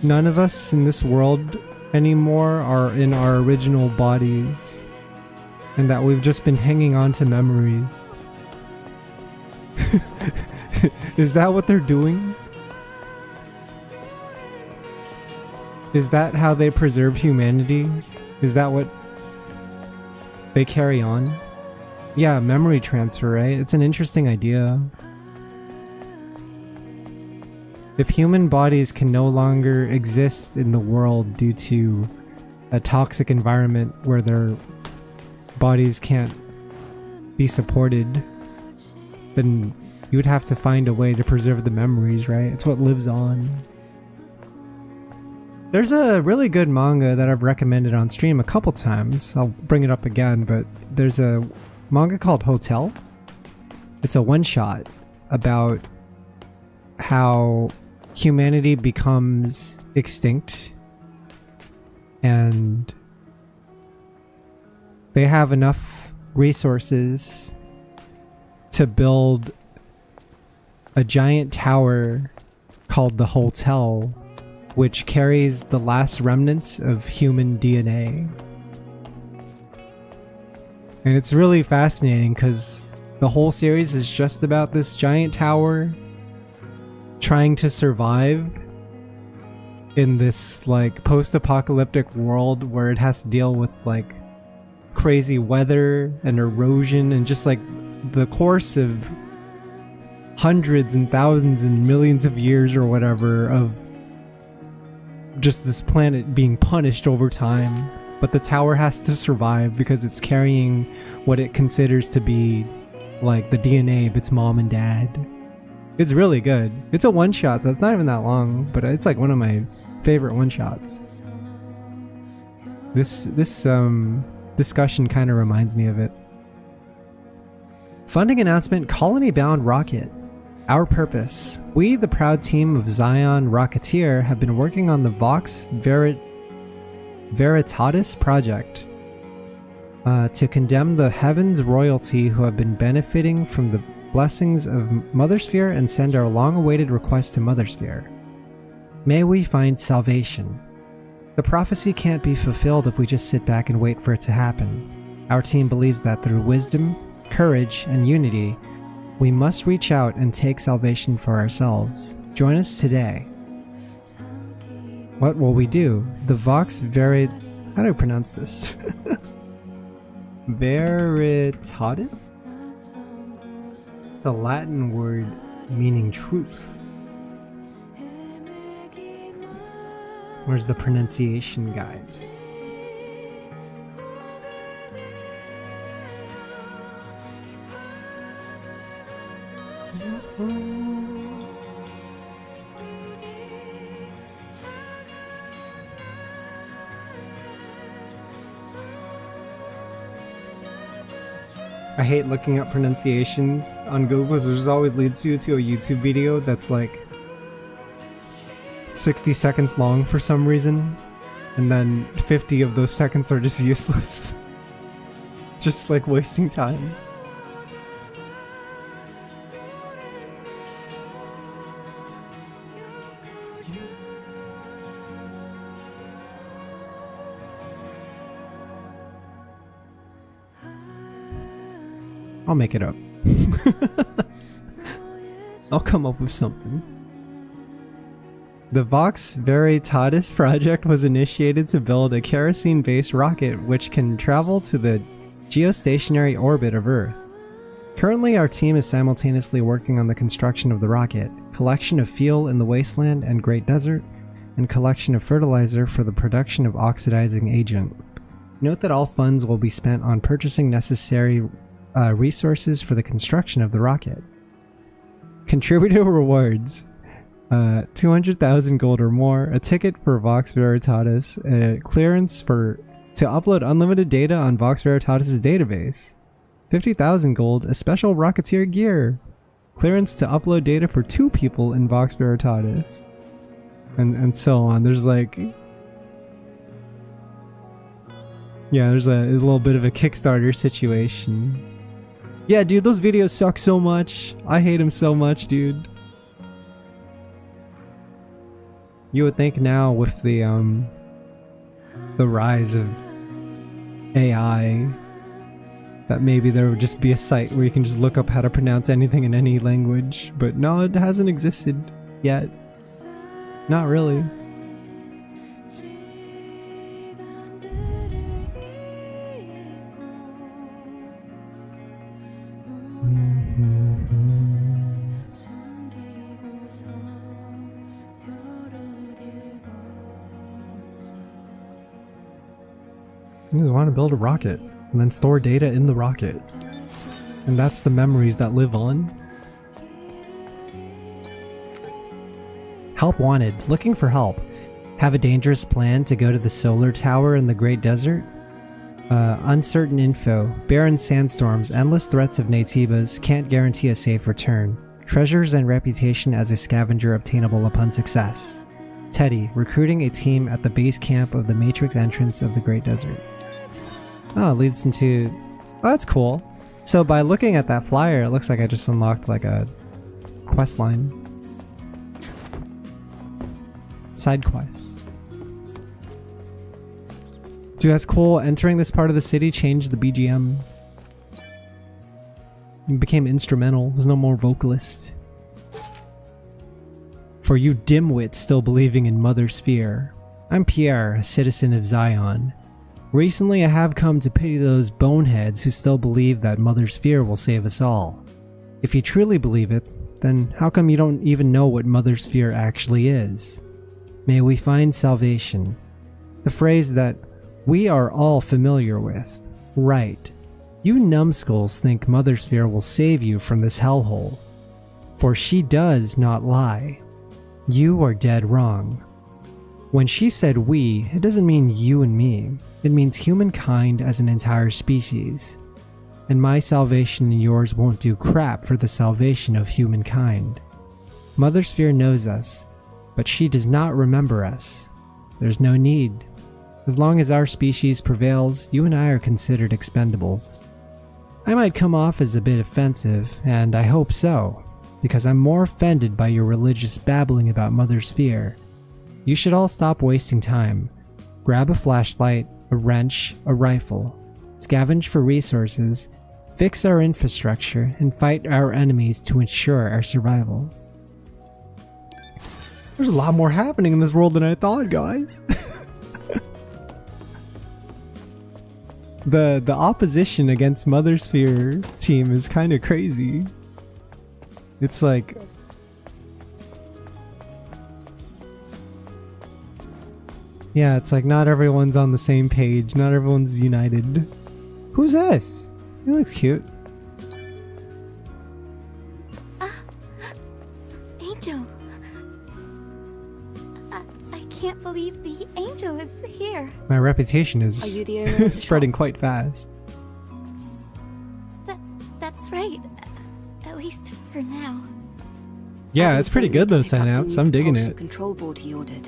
none of us in this world anymore are in our original bodies, and that we've just been hanging on to memories? Is that what they're doing? Is that how they preserve humanity? Is that what they carry on? Yeah, memory transfer, right? It's an interesting idea. If human bodies can no longer exist in the world due to a toxic environment where their bodies can't be supported, then you would have to find a way to preserve the memories, right? It's what lives on. There's a really good manga that I've recommended on stream a couple times. I'll bring it up again, but there's a manga called Hotel. It's a one-shot about how humanity becomes extinct and they have enough resources to build a giant tower called the Hotel, which carries the last remnants of human DNA. And it's really fascinating because the whole series is just about this giant tower trying to survive in this like post-apocalyptic world where it has to deal with like crazy weather and erosion and just like the course of hundreds and thousands and millions of years or whatever of just this planet being punished over time. But the tower has to survive because it's carrying what it considers to be like the DNA of its mom and dad. It's really good. It's a one-shot, so it's not even that long, but it's like one of my favorite one-shots. This discussion kind of reminds me of it. Funding announcement: colony-bound rocket. Our purpose. We, the proud team of Zion Rocketeer, have been working on the Vox Veritatis project to condemn the heavens royalty who have been benefiting from the blessings of Mothersphere and send our long-awaited request to Mothersphere. May we find salvation. The prophecy can't be fulfilled if we just sit back and wait for it to happen. Our team believes that through wisdom, courage, and unity, we must reach out and take salvation for ourselves. Join us today. What will we do? The Vox Verit... How do I pronounce this? Veritatis? It's a Latin word meaning truth. Where's the pronunciation guide? I hate looking up pronunciations on Google because it just always leads you to a YouTube video that's like 60 seconds long for some reason, and then 50 of those seconds are just useless. Just like wasting time. I'll make it up. I'll come up with something. The Vox Veritatis project was initiated to build a kerosene-based rocket which can travel to the geostationary orbit of Earth. Currently, our team is simultaneously working on the construction of the rocket, collection of fuel in the wasteland and Great Desert, and collection of fertilizer for the production of oxidizing agent. Note that all funds will be spent on purchasing necessary resources for the construction of the rocket. Contributor rewards: 200,000 gold or more, a ticket for Vox Veritatis, a clearance for To upload unlimited data on Vox Veritatis' database. 50,000 gold, a special Rocketeer gear. Clearance to upload data for 2 people in Vox Veritatis. And so on. There's like... yeah, there's a little bit of a Kickstarter situation. Yeah, dude, those videos suck so much. I hate them so much, dude. You would think now with the rise of AI that maybe there would just be a site where you can just look up how to pronounce anything in any language, but no, it hasn't existed yet. Not really. You just want to build a rocket and then store data in the rocket. And that's the memories that live on. Help wanted. Looking for help. Have a dangerous plan to go to the solar tower in the Great Desert? Uncertain info. Barren sandstorms, endless threats of Naytibas, can't guarantee a safe return. Treasures and reputation as a scavenger obtainable upon success. Teddy, recruiting a team at the base camp of the Matrix entrance of the Great Desert. Oh, it leads into... oh, that's cool. So by looking at that flyer, it looks like I just unlocked like a quest line. Side quests. Dude, that's cool. Entering this part of the city changed the BGM. It became instrumental. There's no more vocalist. For you dimwits still believing in Mother Sphere, I'm Pierre, a citizen of Zion. Recently I have come to pity those boneheads who still believe that Mother Sphere will save us all. If you truly believe it, then how come you don't even know what Mother Sphere actually is? May we find salvation. The phrase that we are all familiar with. Right. You numbskulls think Mother Sphere will save you from this hellhole. For she does not lie. You are dead wrong. When she said we, it doesn't mean you and me. It means humankind as an entire species. And my salvation and yours won't do crap for the salvation of humankind. Mother Sphere knows us, but she does not remember us. There's no need. As long as our species prevails, you and I are considered expendables. I might come off as a bit offensive, and I hope so, because I'm more offended by your religious babbling about Mother Sphere. You should all stop wasting time. Grab a flashlight, a wrench, a rifle, scavenge for resources, fix our infrastructure, and fight our enemies to ensure our survival. There's a lot more happening in this world than I thought, guys. The opposition against Mother Sphere team is kind of crazy. It's like... yeah, it's like not everyone's on the same page, not everyone's united. Who's this? He looks cute. Angel. I can't believe the Angel is here. My reputation is Are you the owner of the spreading shop? quite fast. That's right. At least for now. Yeah, it's pretty good though, Synapse. I'm digging it. Control board he ordered.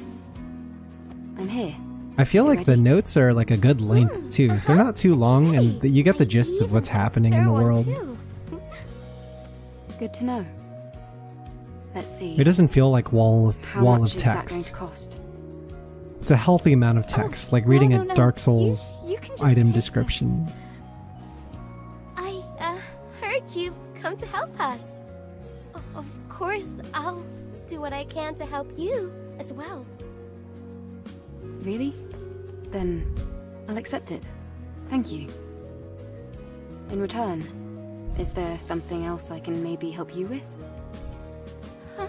I'm here. I feel like the notes are like a good length too. They're not too long, and you get the gist of what's happening in the world. Good to know. Let's see. It doesn't feel like wall of How much is that going text. to cost? It's a healthy amount of text, like reading a Dark Souls You can just item take description. I heard you've come to help us. Of course, I'll do what I can to help you as well. Really? Then I'll accept it. Thank you. In return, is there something else I can maybe help you with? Huh?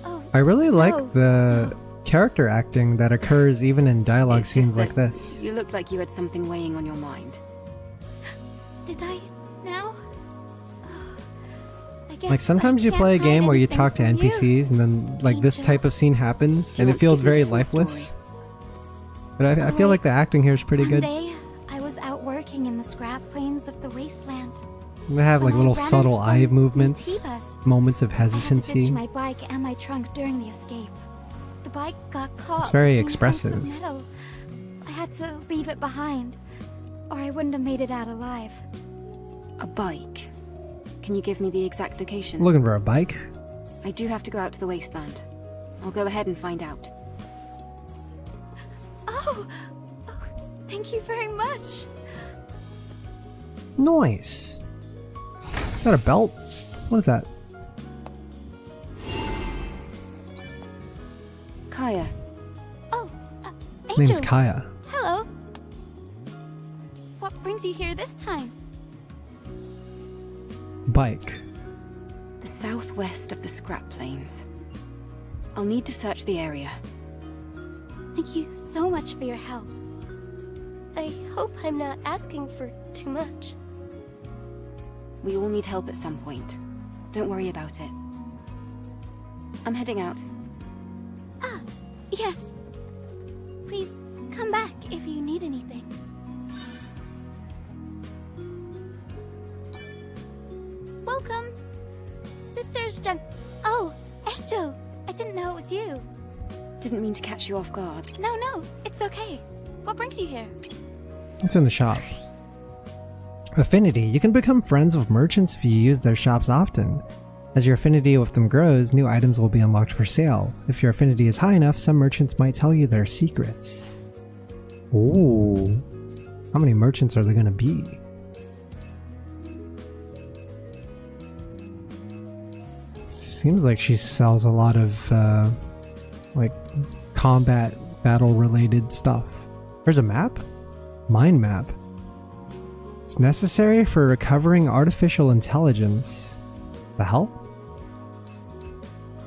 Oh, I really like no. the character acting that occurs even in dialogue It's just scenes like that this. You look like you had something weighing on your mind. Did I now? I guess Like sometimes I you can't play a hide game where you anything talk to from you. NPCs and then like this Angel. type of scene happens Do you and it want to feels give me very the full lifeless. But I feel like the acting here is pretty One good. day, I was out working in the scrap plains of the wasteland. They have like When I little ran subtle into eye some movements, Natives, moments of I had to ditch hesitancy. my bike and my trunk during the escape. The bike got caught It's very between expressive. hunks of metal. I had to leave it behind, or I wouldn't have made it out alive. A bike. Can you give me the exact location? Looking for a bike? I do have to go out to the wasteland. I'll go ahead and find out. Oh, thank you very much. Nice. Is that a belt? What is that? Kaya. Oh, Angel. Name's Kaya. Hello. What brings you here this time? Bike. The southwest of the scrap plains. I'll need to search the area. Thank you so much for your help. I hope I'm not asking for too much. We all need help at some point. Don't worry about it. I'm heading out. Ah, yes. Please come back if you need anything. Welcome. Sister's Junk. Oh, Angel. I didn't know it was you. Didn't mean to catch you off guard. No, it's okay. What brings you here? It's in the shop. Affinity. You can become friends with merchants if you use their shops often. As your affinity with them grows, new items will be unlocked for sale. If your affinity is high enough, some merchants might tell you their secrets. Ooh. How many merchants are there gonna be? Seems like she sells a lot of, like, combat, battle-related stuff. There's a map? Mind map. It's necessary for recovering artificial intelligence. The hell?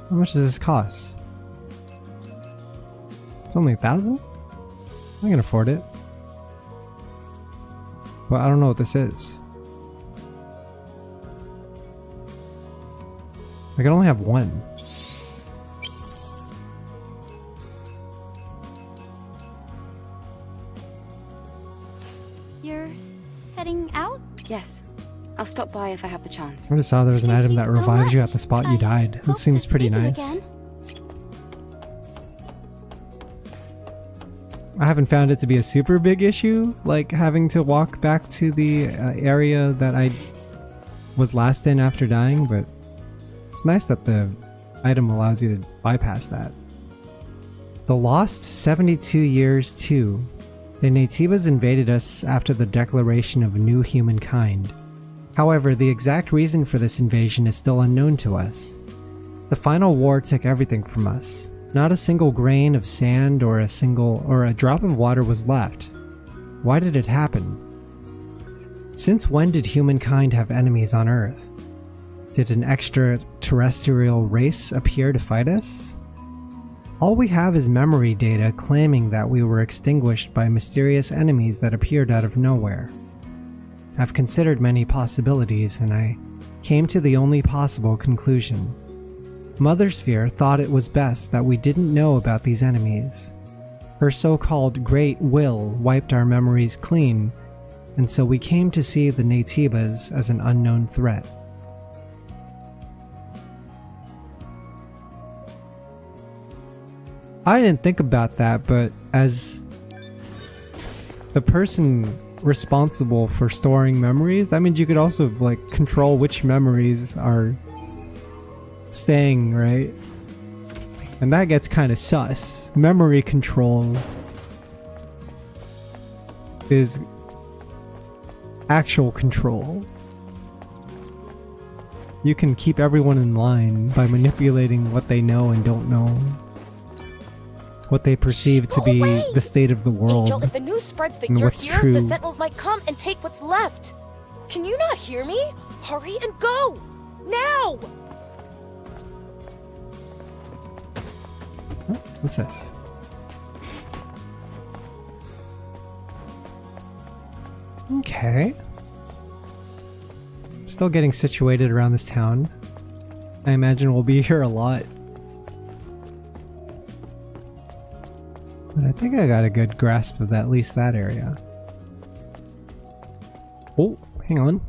How much does this cost? It's only 1,000? I can afford it. But I don't know what this is. I can only have one. You're heading out? Yes. I'll stop by if I have the chance. I just saw there was an Thank item you that so revives you at much. the spot you died. It Hope seems to pretty see you nice. again. I haven't found it to be a super big issue, like having to walk back to the area that I was last in after dying, but it's nice that the item allows you to bypass that. The Lost 72 Years 2. The Naytibas invaded us after the declaration of new humankind. However, the exact reason for this invasion is still unknown to us. The final war took everything from us. Not a single grain of sand or a drop of water was left. Why did it happen? Since when did humankind have enemies on Earth? Did an extraterrestrial race appear to fight us? All we have is memory data claiming that we were extinguished by mysterious enemies that appeared out of nowhere. I've considered many possibilities, and I came to the only possible conclusion. Mother Sphere thought it was best that we didn't know about these enemies. Her so-called Great Will wiped our memories clean, and so we came to see the Naytibas as an unknown threat. I didn't think about that, but as the person responsible for storing memories, that means you could also like control which memories are staying, right? And that gets kind of sus. Memory control is actual control. You can keep everyone in line by manipulating what they know and don't know. What they perceive to be the state of the world. Angel, if the news spreads that and you're what's here, true. the Sentinels might come and take what's left. Can you not hear me? Hurry and go! Now! Huh? What's this? Okay. Still getting situated around this town. I imagine we'll be here a lot. But I think I got a good grasp of at least that area. Oh, hang on.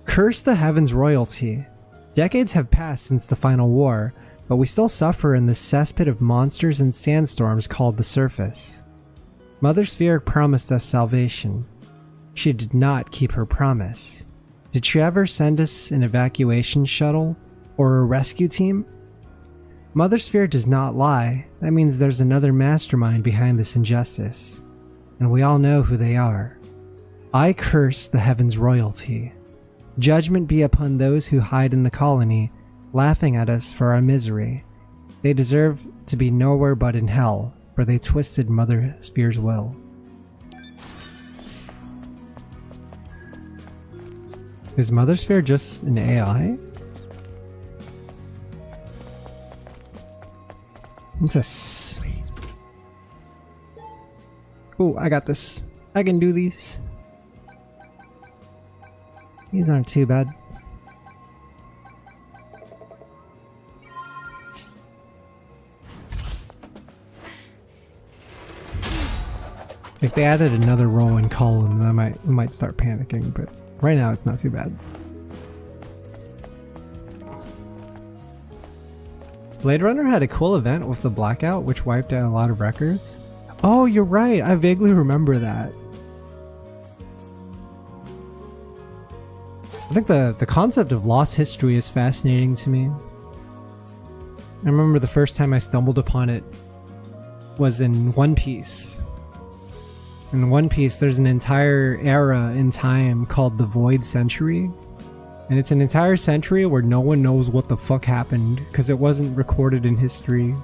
Curse the Heavens royalty. Decades have passed since the final war, but we still suffer in this cesspit of monsters and sandstorms called the surface. Mother Sphere promised us salvation. She did not keep her promise. Did she ever send us an evacuation shuttle or a rescue team? Mother Sphere does not lie. That means there's another mastermind behind this injustice. And we all know who they are. I curse the Heavens royalty. Judgment be upon those who hide in the colony, laughing at us for our misery. They deserve to be nowhere but in hell, for they twisted Mother Sphere's will. Is Mother Sphere just an AI? What's this? Oh, I got this. I can do these. These aren't too bad. If they added another row and column, I might start panicking, but right now it's not too bad. Blade Runner had a cool event with the blackout, which wiped out a lot of records. Oh, you're right. I vaguely remember that. I think the concept of lost history is fascinating to me. I remember the first time I stumbled upon it was in One Piece. In One Piece, there's an entire era in time called the Void Century. And it's an entire century where no one knows what the fuck happened because it wasn't recorded in history.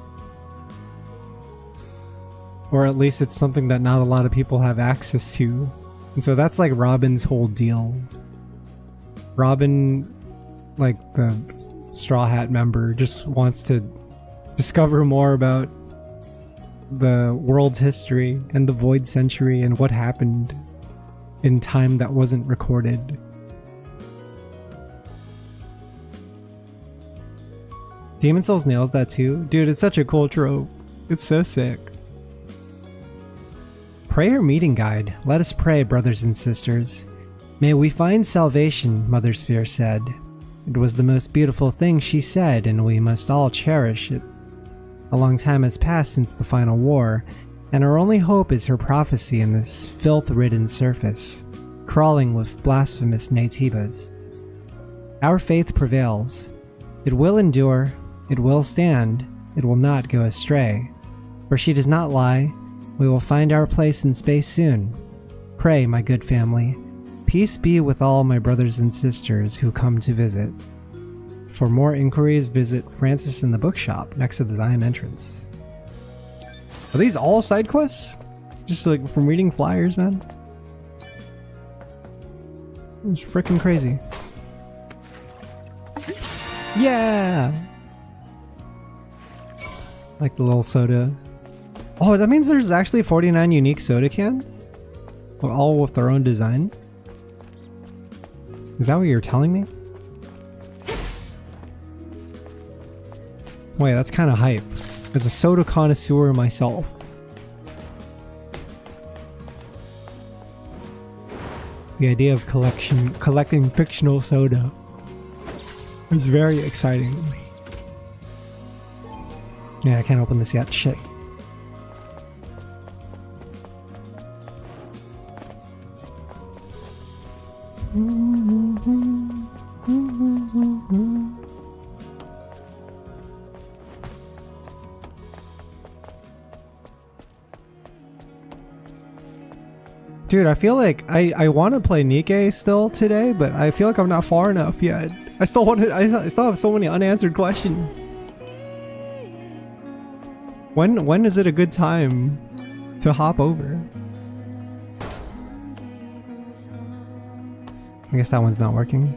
Or at least it's something that not a lot of people have access to. And so that's like Robin's whole deal. Robin, like the Straw Hat member, just wants to discover more about the world's history and the Void Century and what happened in time that wasn't recorded. Demon Souls nails that too. Dude, it's such a cool trope. It's so sick. Prayer meeting guide. Let us pray, brothers and sisters. May we find salvation, Mother Sphere said. It was the most beautiful thing she said, and we must all cherish it. A long time has passed since the final war, and our only hope is her prophecy in this filth-ridden surface, crawling with blasphemous Naytibas. Our faith prevails. It will endure, it will stand, it will not go astray. For she does not lie, we will find our place in space soon. Pray, my good family. Peace be with all my brothers and sisters who come to visit. For more inquiries, visit Francis in the bookshop next to the Zion entrance. Are these all side quests? Just like from reading flyers, man? It's freaking crazy. Yeah! Like the little soda. Oh, that means there's actually 49 unique soda cans? All with their own design? Is that what you're telling me? Wait, that's kind of hype. As a soda connoisseur myself. The idea of collecting fictional soda is very exciting. Yeah, I can't open this yet. Shit. Dude, I feel like I want to play Nikke still today, but I feel like I'm not far enough yet. I still have so many unanswered questions. When is it a good time to hop over? I guess that one's not working.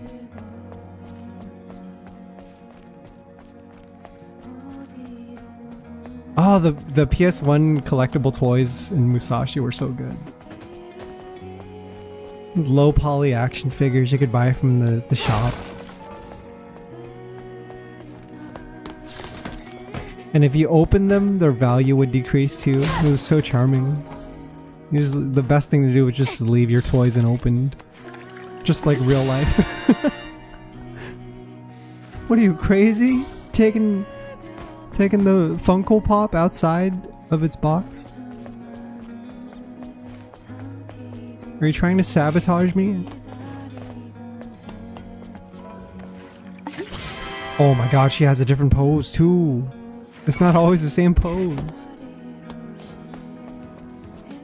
Oh, the PS1 collectible toys in Musashi were so good. Low poly action figures you could buy from the shop. And if you open them, their value would decrease too. It was so charming. The best thing to do was just leave your toys unopened. Just like real life. What are you, crazy? Taking the Funko Pop outside of its box? Are you trying to sabotage me? Oh my god, she has a different pose too. It's not always the same pose.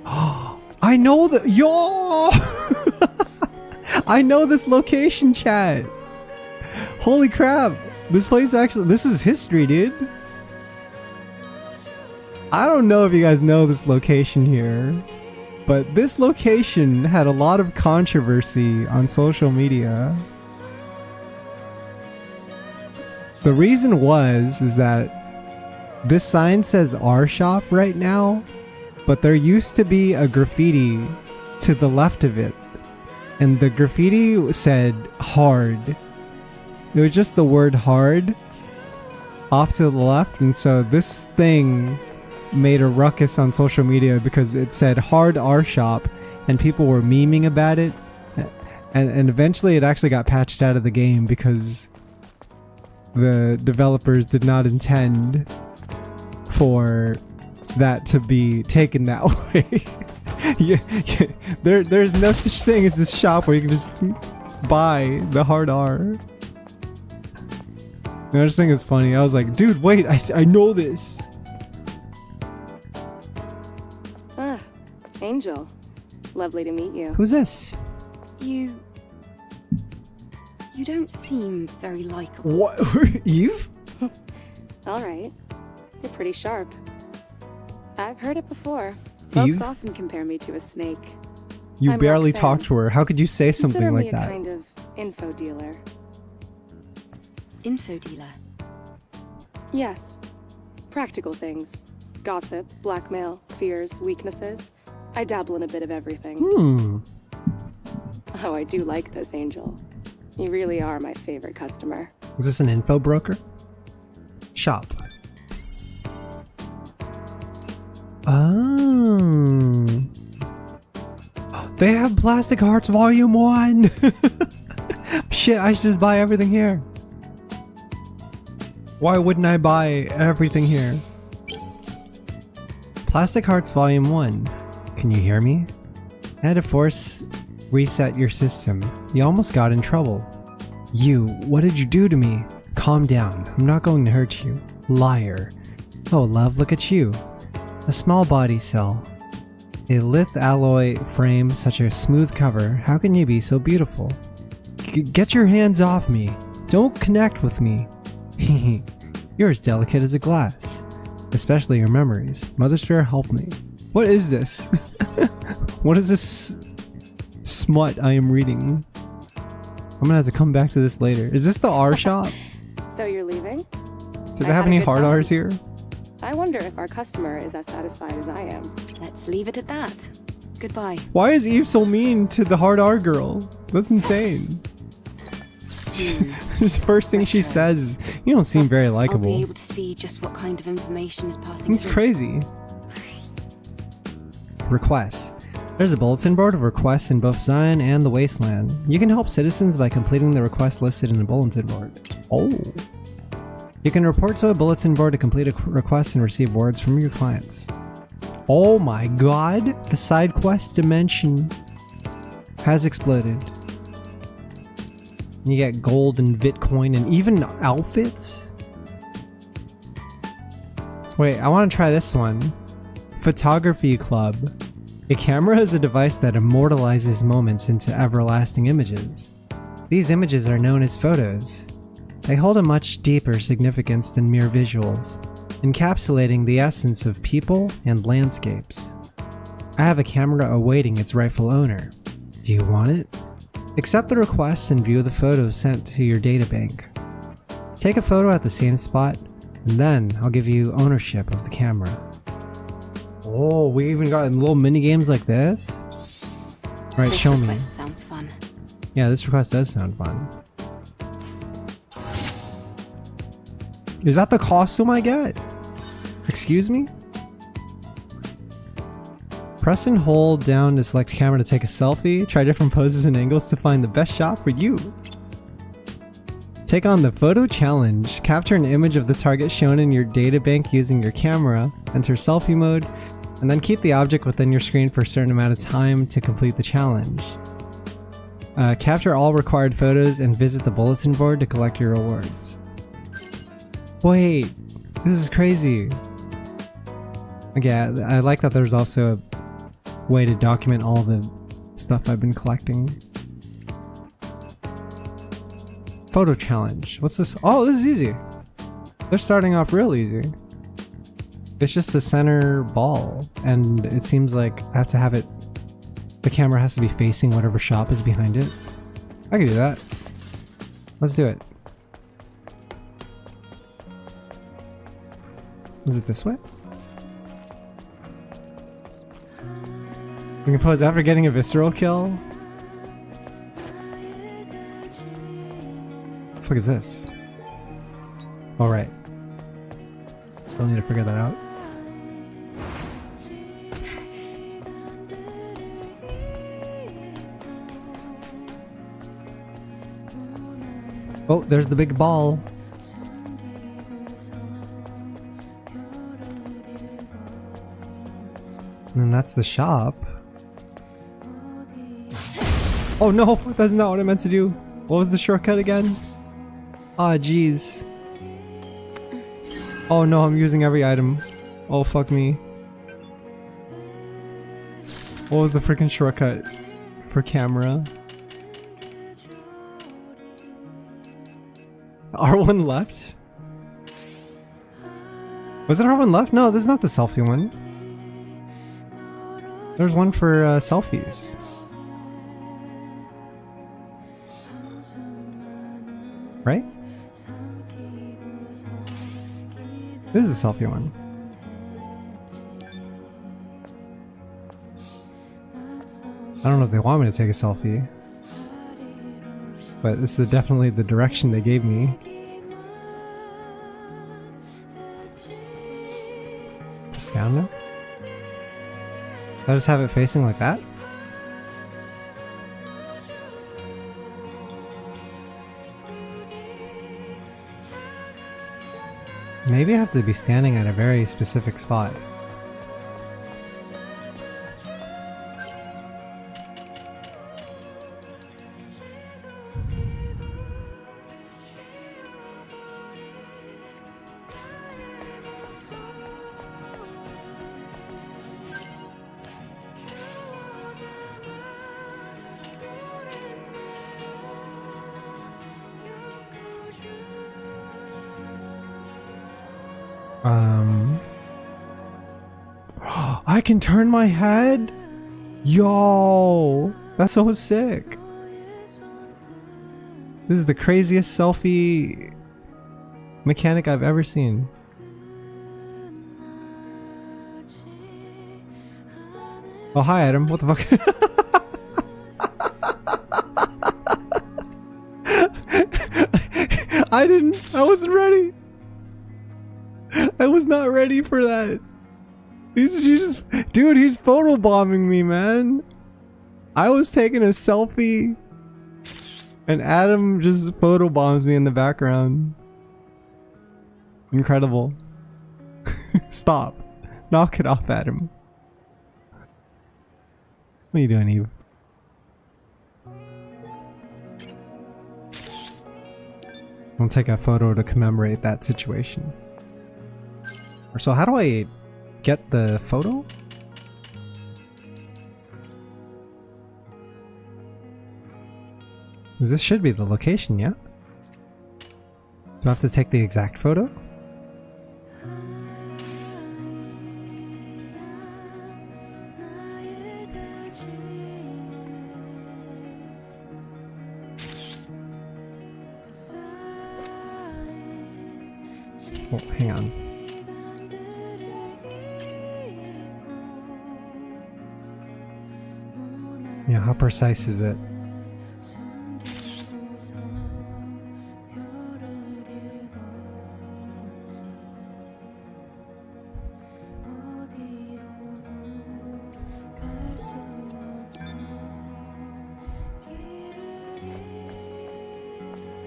I know the yo. I know this location, chat. Holy crap! This place this is history, dude. I don't know if you guys know this location here, but this location had a lot of controversy on social media. The reason is that this sign says our shop right now, but there used to be a graffiti to the left of it, and the graffiti said hard. It was just the word hard off to the left, and so this thing made a ruckus on social media because it said hard our shop, and people were memeing about it, and eventually it actually got patched out of the game because the developers did not intend for that to be taken that way. There's no such thing as this shop where you can just buy the hard R. And I just think it's funny. I was like, dude, wait, I know this. Ah, Angel. Lovely to meet you. Who's this? You don't seem very likable. What? Eve? Alright. You're pretty sharp. I've heard it before. Folks Eve? often compare me to a snake. You I'm barely Roxanne. talked to her. How could you say something Consider like me that? a kind of info dealer. Info dealer? Yes. Practical things. Gossip, blackmail, fears, weaknesses. I dabble in a bit of everything. Oh, I do like this, Angel. You really are my favorite customer. Is this an info broker? Shop. Oh. They have Plastic Hearts Volume 1! Shit, I should just buy everything here. Why wouldn't I buy everything here? Plastic Hearts Volume 1. Can you hear me? I had to force reset your system. You almost got in trouble. You, what did you do to me? Calm down. I'm not going to hurt you. Liar. Oh, love, look at you. A small body cell. A lithe alloy frame, such a smooth cover. How can you be so beautiful? Get your hands off me. Don't connect with me. You're as delicate as a glass. Especially your memories. Mother Sphere, help me. What is this? What is this smut I am reading? I'm gonna have to come back to this later. Is this the R shop? So you're leaving? Do they have any hard R's here? I wonder if our customer is as satisfied as I am. Let's leave it at that. Goodbye. Why is Eve so mean to the hard R girl? That's insane. Just first thing she says, you don't seem very I'll be likable. able to see just what kind of information is passing It's through. crazy. Requests. There's a bulletin board of requests in both Zion and the Wasteland. You can help citizens by completing the requests listed in the bulletin board. Oh. You can report to a bulletin board to complete a request and receive words from your clients. Oh my god, the side quest dimension has exploded. You get gold and Bitcoin and even outfits? Wait, I want to try this one. Photography Club. A camera is a device that immortalizes moments into everlasting images. These images are known as photos. They hold a much deeper significance than mere visuals, encapsulating the essence of people and landscapes. I have a camera awaiting its rightful owner. Do you want it? Accept the request and view the photos sent to your databank. Take a photo at the same spot, and then I'll give you ownership of the camera. Oh, we even got little mini games like this? Alright, This show me. request sounds fun. Yeah, this request does sound fun. Is that the costume I get? Excuse me? Press and hold down to select camera to take a selfie. Try different poses and angles to find the best shot for you. Take on the photo challenge. Capture an image of the target shown in your databank using your camera. Enter selfie mode, and then keep the object within your screen for a certain amount of time to complete the challenge. Capture all required photos and visit the bulletin board to collect your rewards. Wait, this is crazy. Okay, I like that there's also a way to document all the stuff I've been collecting. Photo challenge. What's this? Oh, this is easy. They're starting off real easy. It's just the center ball, and it seems like I have to have it. The camera has to be facing whatever shop is behind it. I can do that. Let's do it. Is it this way? We can pose after getting a visceral kill. What the fuck is this? All right. Still need to figure that out. Oh, there's the big ball. And then that's the shop. Oh no, that's not what I meant to do. What was the shortcut again? Ah, jeez. Oh no, I'm using every item. Oh, fuck me. What was the freaking shortcut for camera? R1 left? Was it R1 left? No, this is not the selfie one. There's one for selfies. Right? This is a selfie one. I don't know if they want me to take a selfie, but this is definitely the direction they gave me. Just down there? Did I just have it facing like that? Maybe I have to be standing at a very specific spot. I can turn my head? Yo, that's so sick. This is the craziest selfie mechanic I've ever seen. Oh, hi Adam, what the fuck? I wasn't ready. I was not ready for that. Dude, he's photobombing me, man. I was taking a selfie and Adam just photobombs me in the background. Incredible. Stop. Knock it off, Adam. What are you doing, Eve? I'll take a photo to commemorate that situation. So how do I get the photo? This should be the location, yeah? Do I have to take the exact photo? Oh, hang on. Yeah, how precise is it?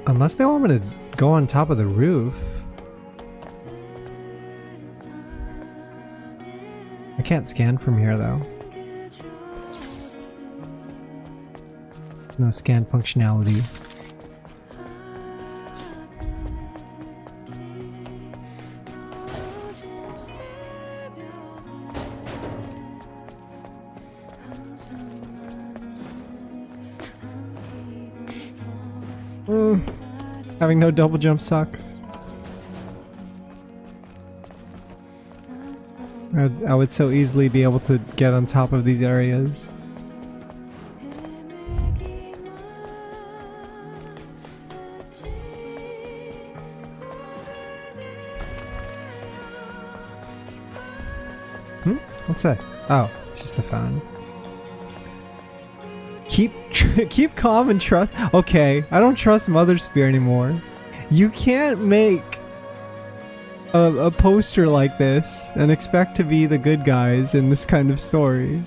Unless they want me to go on top of the roof. I can't scan from here though. No scan functionality. Having no double jump sucks. I would so easily be able to get on top of these areas. What's this? Oh, it's just a fan. Keep calm and trust. Okay, I don't trust Mother Sphere anymore. You can't make a poster like this and expect to be the good guys in this kind of story.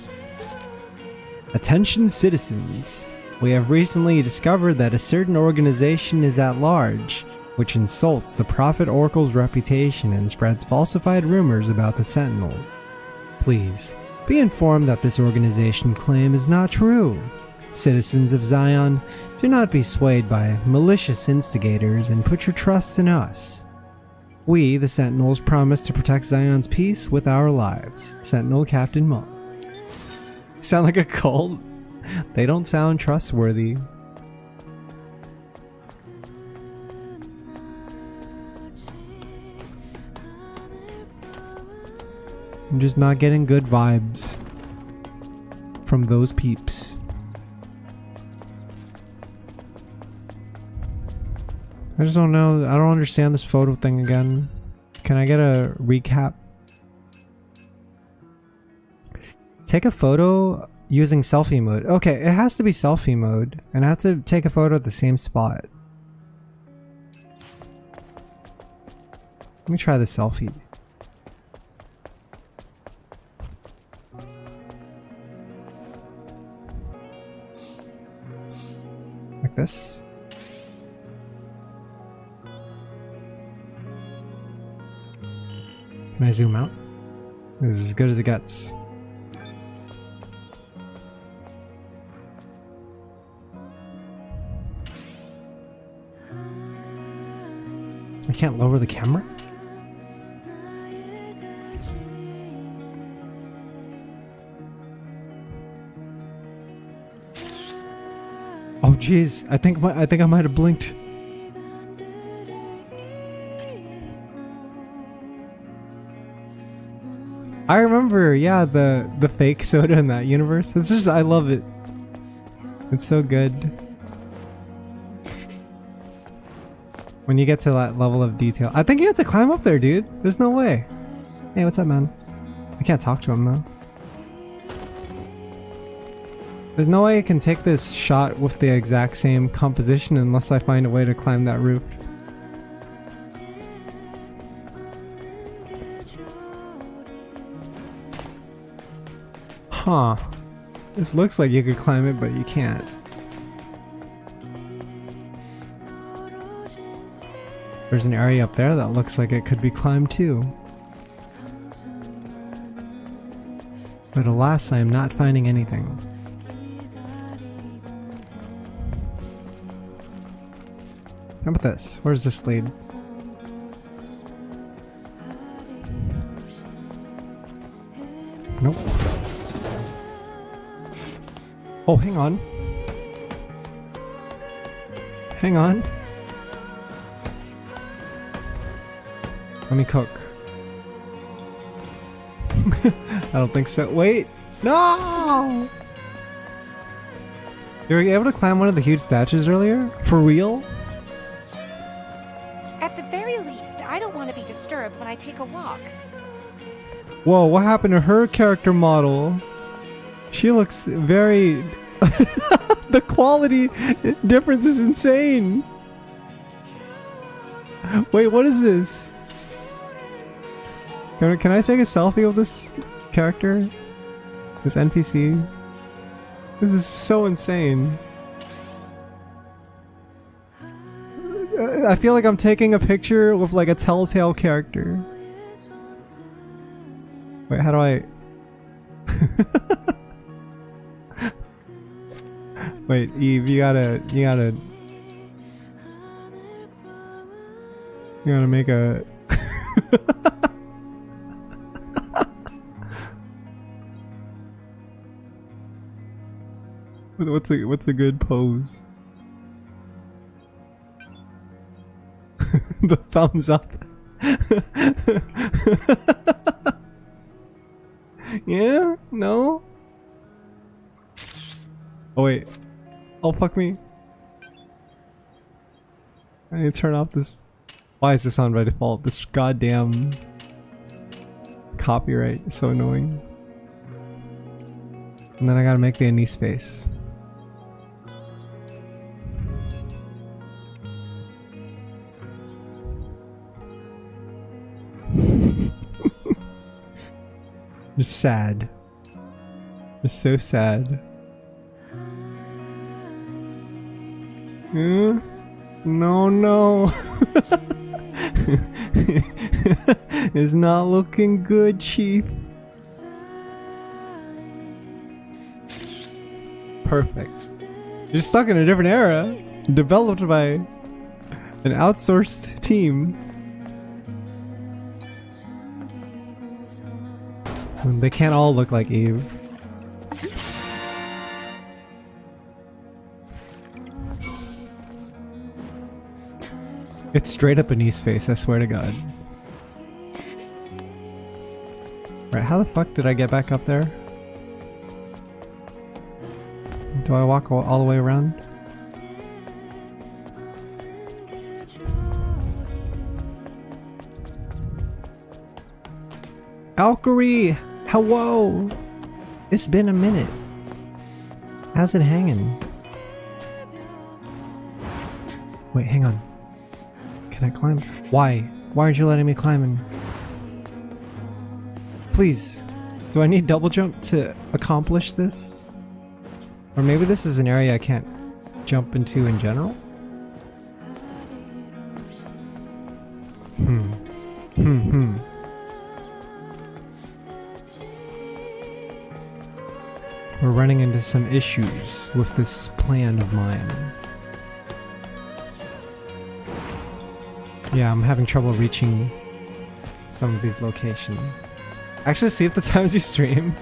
Attention citizens. We have recently discovered that a certain organization is at large, which insults the Prophet Oracle's reputation and spreads falsified rumors about the Sentinels. Please, be informed that this organization claim is not true. Citizens of Zion, do not be swayed by malicious instigators and put your trust in us. We, the Sentinels, promise to protect Zion's peace with our lives. Sentinel Captain Mon. Sound like a cult? They don't sound trustworthy. I'm just not getting good vibes from those peeps. I just don't know. I don't understand this photo thing again. Can I get a recap? Take a photo using selfie mode. Okay, it has to be selfie mode, and I have to take a photo at the same spot. Let me try the selfie. Like this. Can I zoom out? This is as good as it gets. I can't lower the camera? Oh jeez, I think I might have blinked. I remember, yeah, the fake soda in that universe. It's just, I love it. It's so good. When you get to that level of detail. I think you have to climb up there, dude. There's no way. Hey, what's up, man? I can't talk to him, though. There's no way I can take this shot with the exact same composition unless I find a way to climb that roof. Huh. This looks like you could climb it, but you can't. There's an area up there that looks like it could be climbed too. But alas, I am not finding anything. How about this? Where's this lead? Nope. Oh, hang on. Hang on. Let me cook. I don't think so. Wait! No! You were able to climb one of the huge statues earlier? For real? At the very least, I don't want to be disturbed when I take a walk. Whoa, what happened to her character model? She looks very... The quality difference is insane! Wait, what is this? Can I take a selfie of this character? This NPC? This is so insane. I feel like I'm taking a picture with like a Telltale character. Wait, how do I... Wait, Eve, you gotta make a... What's a good pose? The thumbs up. Yeah? No? Oh wait. Oh fuck me. I need to turn off this. Why is this on by default? This goddamn copyright is so annoying. And then I gotta make the Anise face. Just sad. Just so sad. No, no. It's not looking good, Chief. Perfect. You're stuck in a different era, developed by an outsourced team. They can't all look like Eve. It's straight up Anise face, I swear to God. Right, how the fuck did I get back up there? Do I walk all the way around? Valkyrie! Hello! It's been a minute. How's it hanging? Wait, hang on. Can I climb? Why? Why aren't you letting me climb in? Please. Do I need double jump to accomplish this? Or maybe this is an area I can't jump into in general? We're running into some issues with this plan of mine. Yeah, I'm having trouble reaching some of these locations. Actually, see if the times you stream.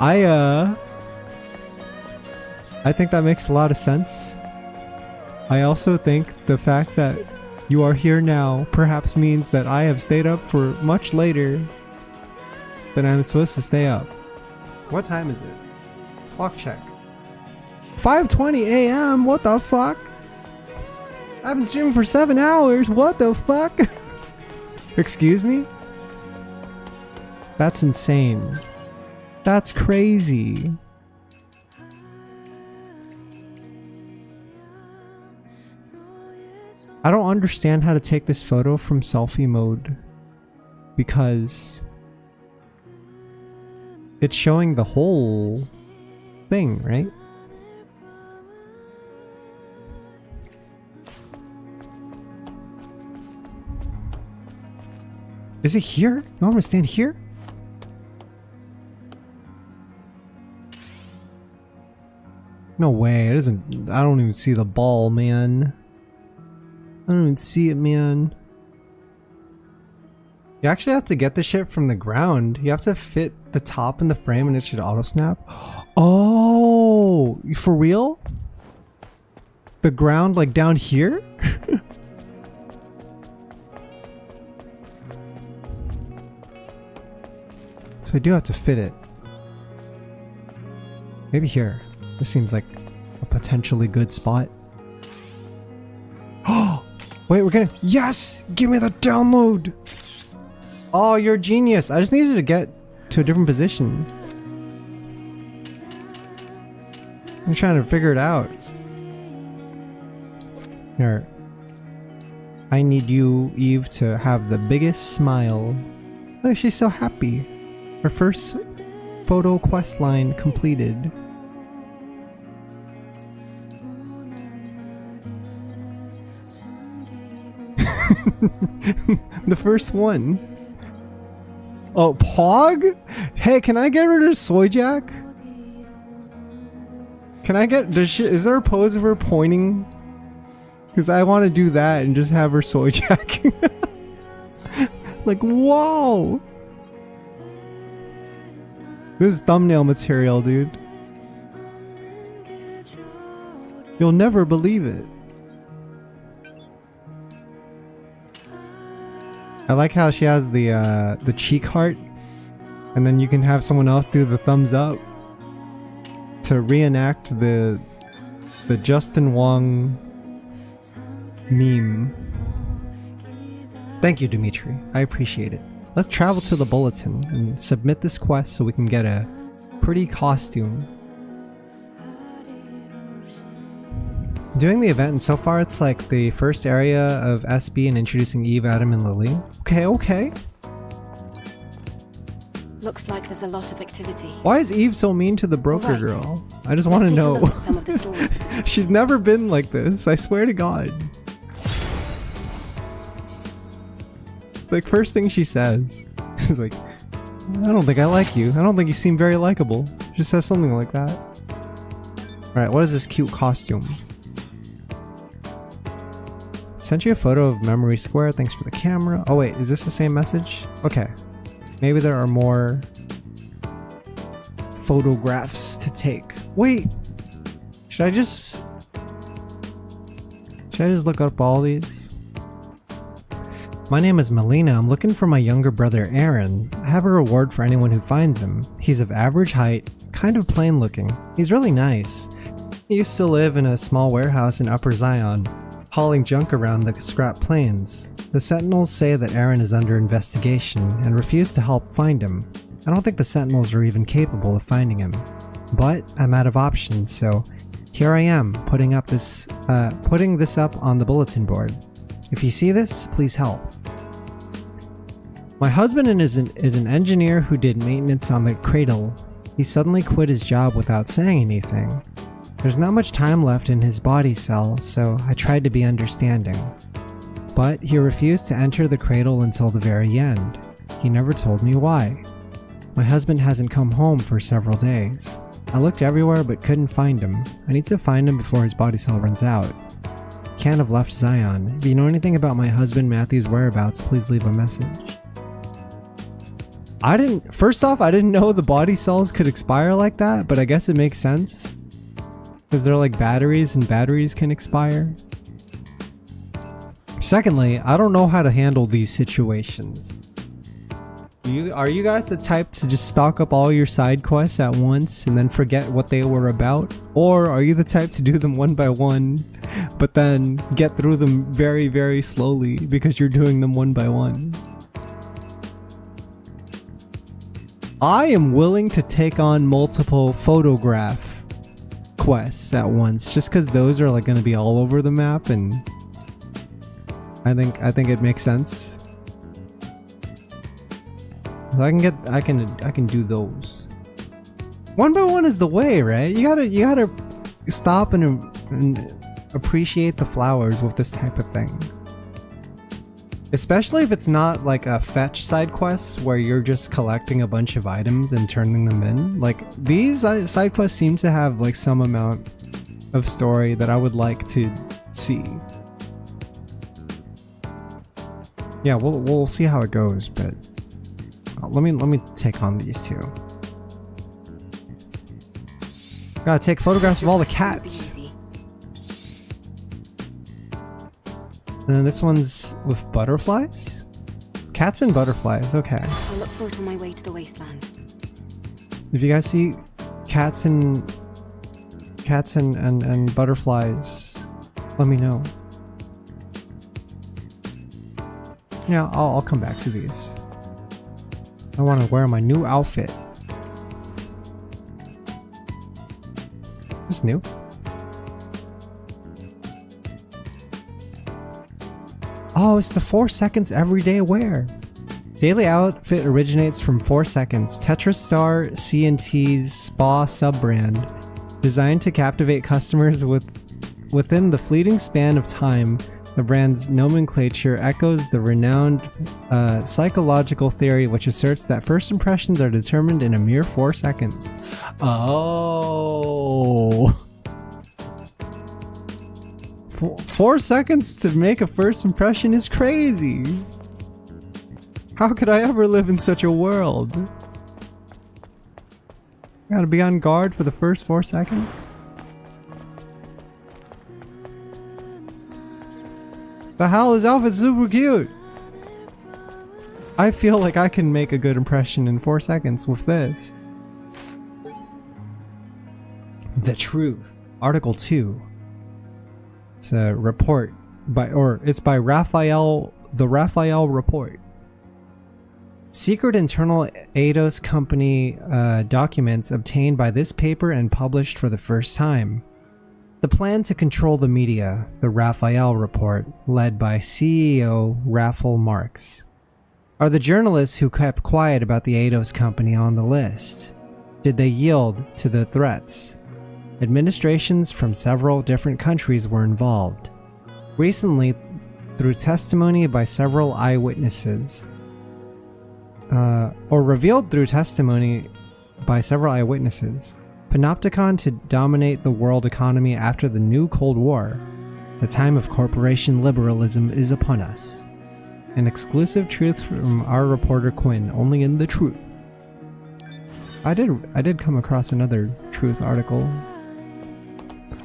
I think that makes a lot of sense. I also think the fact that you are here now perhaps means that I have stayed up for much later than I'm supposed to stay up. What time is it? Clock check. 5:20 a.m. What the fuck? I've been streaming for 7 hours. What the fuck? Excuse me? That's insane. That's crazy. I don't understand how to take this photo from selfie mode because it's showing the whole thing, right? Is it here? You want me to stand here? No way, it isn't. I don't even see the ball, man. I don't even see it, man. You actually have to get the shit from the ground. You have to fit the top in the frame and it should auto snap. Oh, for real? The ground like down here? So I do have to fit it. Maybe here. This seems like a potentially good spot. Oh! Wait, we're gonna... Yes! Give me the download! Oh, you're a genius. I just needed to get to a different position. I'm trying to figure it out. Here. I need you, Eve, to have the biggest smile. Look, she's so happy. Her first photo quest line completed. The first one. Oh, Pog? Hey, can I get rid of Soy Jack? Can I get... is there a pose of her pointing? Because I want to do that and just have her Soy Jack. Like, whoa! This is thumbnail material, dude. You'll never believe it. I like how she has the cheek heart, and then you can have someone else do the thumbs up to reenact the Justin Wong meme. Thank you, Dimitri. I appreciate it. Let's travel to the bulletin and submit this quest so we can get a pretty costume. Doing the event, and so far it's like the first area of SB and introducing Eve, Adam, and Lily. Okay. Looks like there's a lot of activity. Why is Eve so mean to the broker Right. girl? I just want to Let's take a know. look at some of the stories of this She's never been like this, I swear to God. It's like first thing she says. She's like, I don't think I like you. I don't think you seem very likable. She just says something like that. Alright, what is this cute costume? Sent you a photo of Memory Square, thanks for the camera. Oh wait, is this the same message? Okay. Maybe there are more photographs to take. Wait! Should I just look up all these? My name is Melina. I'm looking for my younger brother Aaron. I have a reward for anyone who finds him. He's of average height, kind of plain looking. He's really nice. He used to live in a small warehouse in Upper Zion, hauling junk around the scrap plains. The Sentinels say that Aaron is under investigation and refuse to help find him. I don't think the Sentinels are even capable of finding him. But I'm out of options, so here I am, putting this up on the bulletin board. If you see this, please help. My husband is an engineer who did maintenance on the cradle. He suddenly quit his job without saying anything. There's not much time left in his body cell, so I tried to be understanding. But he refused to enter the cradle until the very end. He never told me why. My husband hasn't come home for several days. I looked everywhere but couldn't find him. I need to find him before his body cell runs out. Can't have left Zion. If you know anything about my husband Matthew's whereabouts, please leave a message. First off, I didn't know the body cells could expire like that, but I guess it makes sense. Because they're like batteries, and batteries can expire. Secondly, I don't know how to handle these situations. Are you guys the type to just stock up all your side quests at once and then forget what they were about? Or are you the type to do them one by one, but then get through them very, very slowly because you're doing them one by one? I am willing to take on multiple photograph quests at once, just because those are like going to be all over the map, and I think it makes sense. I can do those. One by one is the way, right? You gotta stop and appreciate the flowers with this type of thing. Especially if it's not like a fetch side quest where you're just collecting a bunch of items and turning them in. Like these side quests seem to have like some amount of story that I would like to see. Yeah, we'll see how it goes, but let me take on these two. Gotta take photographs of all the cats. And then this one's with butterflies? Cats and butterflies, okay. I'll look for it on my way to the wasteland. If you guys see cats and butterflies, let me know. Yeah, I'll come back to these. I want to wear my new outfit. Is this new? Oh, it's the 4 seconds everyday wear. Daily outfit originates from 4 seconds. Tetrastar C&T's spa sub-brand, designed to captivate customers within the fleeting span of time The brand's nomenclature echoes the renowned psychological theory which asserts that first impressions are determined in a mere 4 seconds. Oh. 4 seconds to make a first impression is crazy. How could I ever live in such a world? Gotta be on guard for the first 4 seconds. The hell, his outfit's super cute. I feel like I can make a good impression in 4 seconds with this. The Truth, Article 2. It's a report it's by Raphael, the Raphael Report. Secret internal Eidos company documents obtained by this paper and published for the first time. The plan to control the media, the Raphael Report, led by CEO Raphael Marx. Are the journalists who kept quiet about the Eidos company on the list? Did they yield to the threats? Administrations from several different countries were involved. Recently, through testimony by several eyewitnesses, or revealed through testimony by several eyewitnesses, Panopticon to dominate the world economy after the new Cold War. The time of corporation liberalism is upon us. An exclusive truth from our reporter Quinn, only in The Truth. I did come across another Truth article.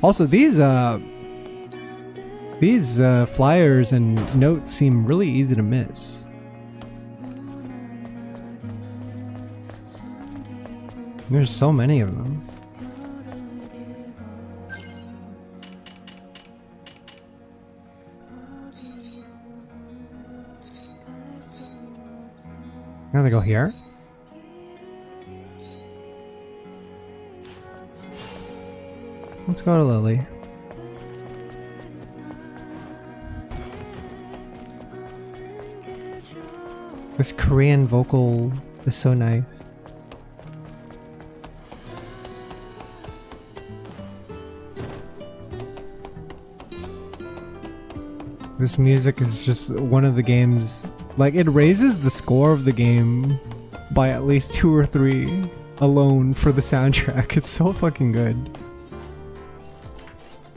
Also, these flyers and notes seem really easy to miss. There's so many of them. I'm gonna go here. Let's go to Lily. This Korean vocal is so nice. This music is just one of the games, like, it raises the score of the game by at least 2 or 3 alone for the soundtrack. It's so fucking good.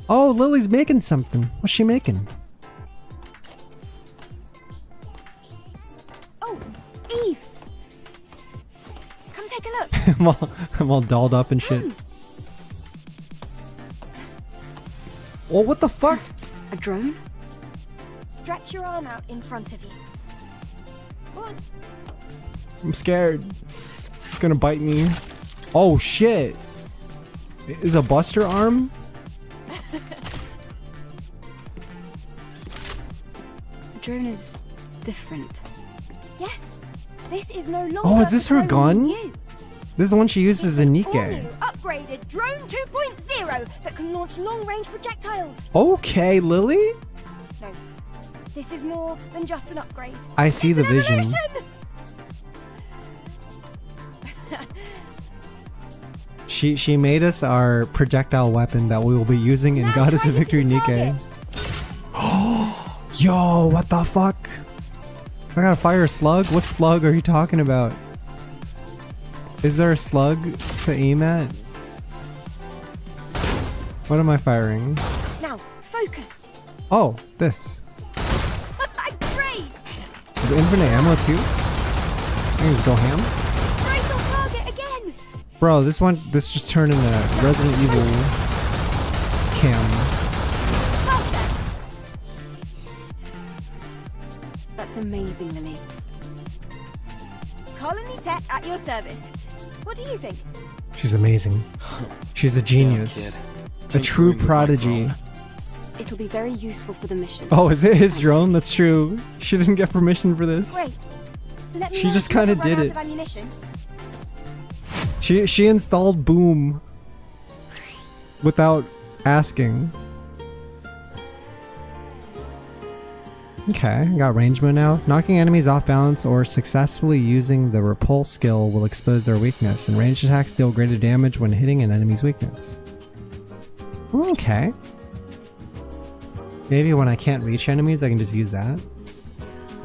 Oh, Lily's making something. What's she making? Oh, Eve! Come take a look. I'm all dolled up and shit. Well, what the fuck? A drone? Stretch your arm out in front of you. Go on. I'm scared. It's gonna bite me. Oh shit! Is a Buster arm? The drone is different. Yes, this is no longer. Oh, is this her gun? New. This is the one she uses in Nikke. All-new, upgraded drone 2.0 that can launch long-range projectiles. Okay, Lily. No, this is more than just an upgrade. I see It's the an vision. evolution. She made us our projectile weapon that we will be using in Goddess of Victory Nikke. Yo, what the fuck? I gotta fire a slug? What slug are you talking about? Is there a slug to aim at? What am I firing? Now, focus. Oh, this. Great. Is it infinite ammo too? I can just go ham? Right on target again. Bro, this just turned into Resident Evil cam. That's amazing, Lily. Colony Tech at your service. What do you think? She's amazing. She's a genius. A true prodigy. It'll be very useful for the mission. Oh, is it his drone? That's true. She didn't get permission for this. Great. Let me She know just if you ever kinda run did out it. of ammunition. She installed Boom without asking. Okay, got range mode now. Knocking enemies off balance or successfully using the repulse skill will expose their weakness, and ranged attacks deal greater damage when hitting an enemy's weakness. Okay. Maybe when I can't reach enemies, I can just use that.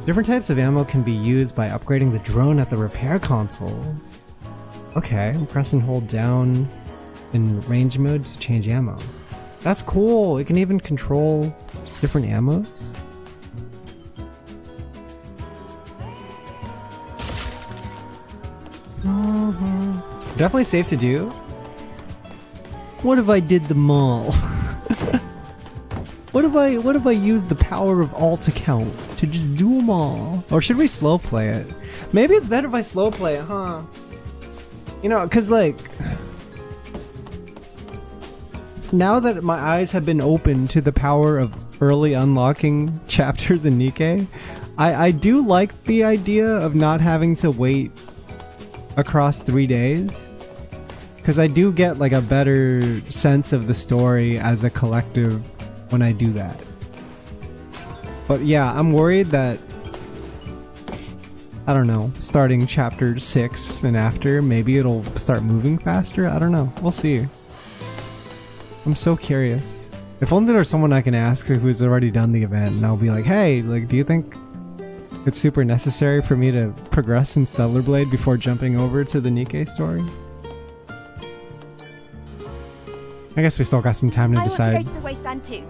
Different types of ammo can be used by upgrading the drone at the repair console. Okay, press and hold down in range mode to change ammo. That's cool. It can even control different ammos. Definitely safe to do. What if I did them all? What if I used the power of alt account to just do them all? Or should we slow play it? Maybe it's better if I slow play it, huh? You know, cause like now that my eyes have been opened to the power of early unlocking chapters in Nikke, I do like the idea of not having to wait across 3 days. Because I do get like a better sense of the story as a collective when I do that. But yeah, I'm worried that, I don't know, starting chapter 6 and after, maybe it'll start moving faster? I don't know. We'll see. I'm so curious. If only there's someone I can ask who's already done the event, and I'll be like, hey, like, do you think it's super necessary for me to progress in Stellar Blade before jumping over to the Nikke story? I guess we still got some time to decide. I want to go to the wasteland too.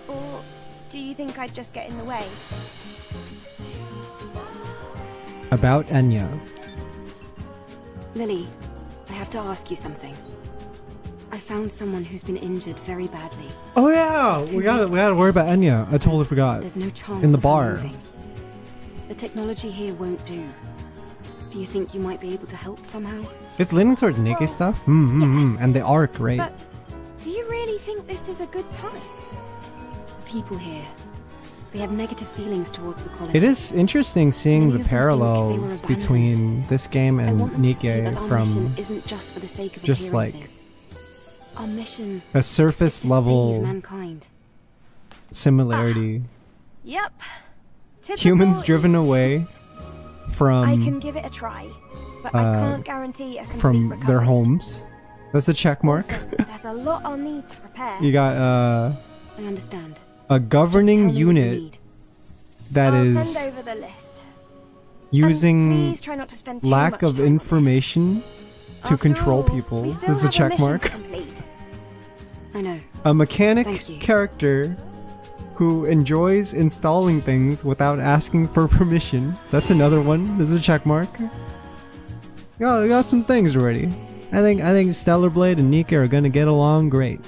Or do you think I'd just get in the way? About Enya. Lily, I have to ask you something. I found someone who's been injured very badly. Oh yeah, we gotta worry about Enya. I totally forgot. There's no chance in the of her bar. moving. The technology here won't do. Do you think you might be able to help somehow? It's leaning towards Nikke stuff. And the arc, right? But do you really think this is a good time? The people here, they have negative feelings towards the colony. It is interesting seeing Many the of them think they were parallels abandoned. between this game I and want them to see that Nikke our from mission isn't just for the sake of just like appearances. Our mission a surface is to level save mankind. similarity. Yep. Humans driven away from I can give it a try, but I can't guarantee a complete from recovery. their homes. That's a check mark. Also, there's a lot I'll need to prepare. You got I understand. a governing unit that I'll is send over the list. using Please try not to spend too lack much of time on information to control people. we This still is a have check mission mark. to complete. I know. A mechanic Thank you. character who enjoys installing things without asking for permission. That's another one. This is a check mark. Yeah, we got some things already. I think Stellar Blade and Nikke are gonna get along great.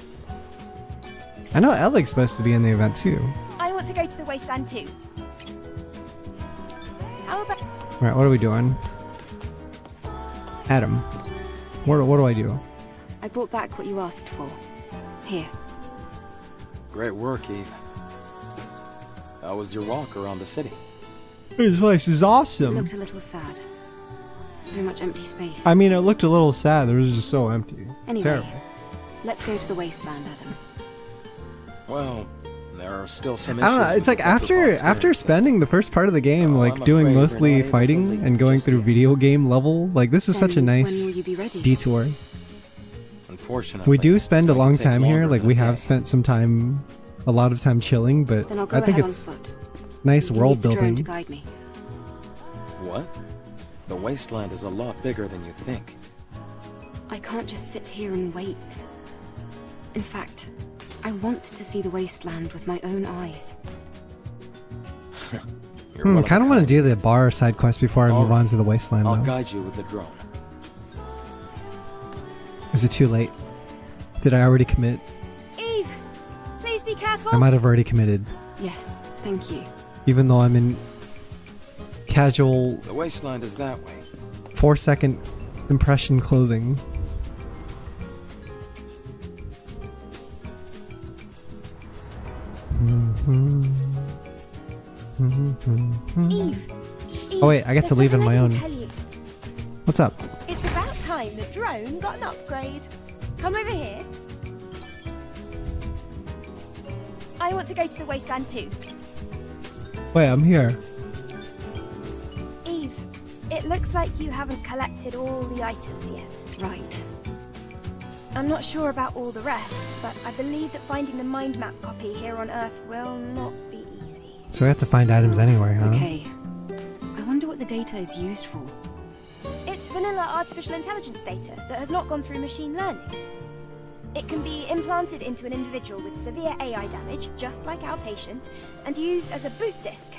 I know Eleg's supposed to be in the event too. I want to go to the wasteland too. How about Alright, what are we doing? Adam, what do I do? I brought back what you asked for. Here. Great work, Eve. How was your walk around the city? This place is It awesome. looked a little sad. So much empty space. I mean, it looked a little sad. It was just so empty. Anyway, Terrible. let's go to the wasteland, Adam. Well, there are still some I don't know. issues It's with like the Tetrapod after steering spending the first part of the game, like I'm doing afraid we're mostly not able to fighting leave and going just through yet. video game level, like this is such a Then when nice will you be ready? detour. Unfortunately, We do it's spend a going to long take time here. longer Like than we a have day. spent some time, a lot of time chilling, but Then I'll go I think ahead on it's foot. nice You can world use the drone building. to guide me. What? The wasteland is a lot bigger than you think. I can't just sit here and wait. In fact, I want to see the wasteland with my own eyes. Kind of want to do the bar side quest before I move on to the wasteland I'll though. guide you with the drone. Is it too late? Did I already commit? Eve? Please be careful. I might have already committed, Yes, thank you. even though I'm in casual The wasteland is that way. 4-second impression clothing. Eve. Oh wait, I get to there's leave in something my I own. didn't tell you. What's up? It's about time the drone got an upgrade. Come over here. I want to go to the wasteland too. Wait, I'm here. Eve, it looks like you haven't collected all the items yet. Right. I'm not sure about all the rest, but I believe that finding the mind map copy here on Earth will not be easy. So we have to find items anyway, huh? Okay. I wonder what the data is used for. It's vanilla artificial intelligence data that has not gone through machine learning. It can be implanted into an individual with severe AI damage, just like our patient, and used as a boot disk.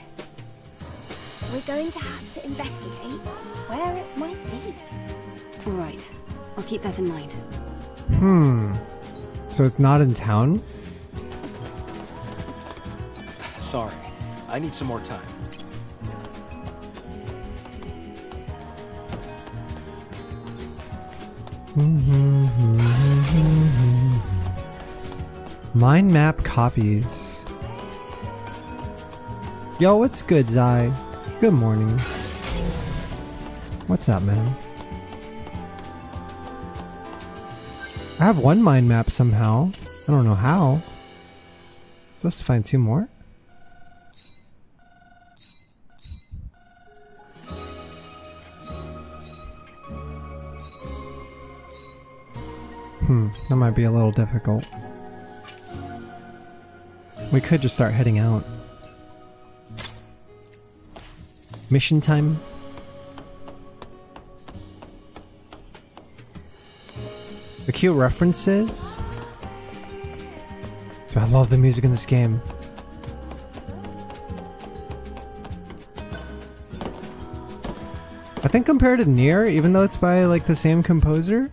We're going to have to investigate where it might be. All right. I'll keep that in mind. So it's not in town? Sorry, I need some more time. Mind map copies. Yo, what's good, Zai? Good morning. What's up, man? I have one mind map somehow. I don't know how. Let's find two more. That might be a little difficult. We could just start heading out. Mission time. The cute references. Dude, I love the music in this game. I think compared to Nier, even though it's by like the same composer,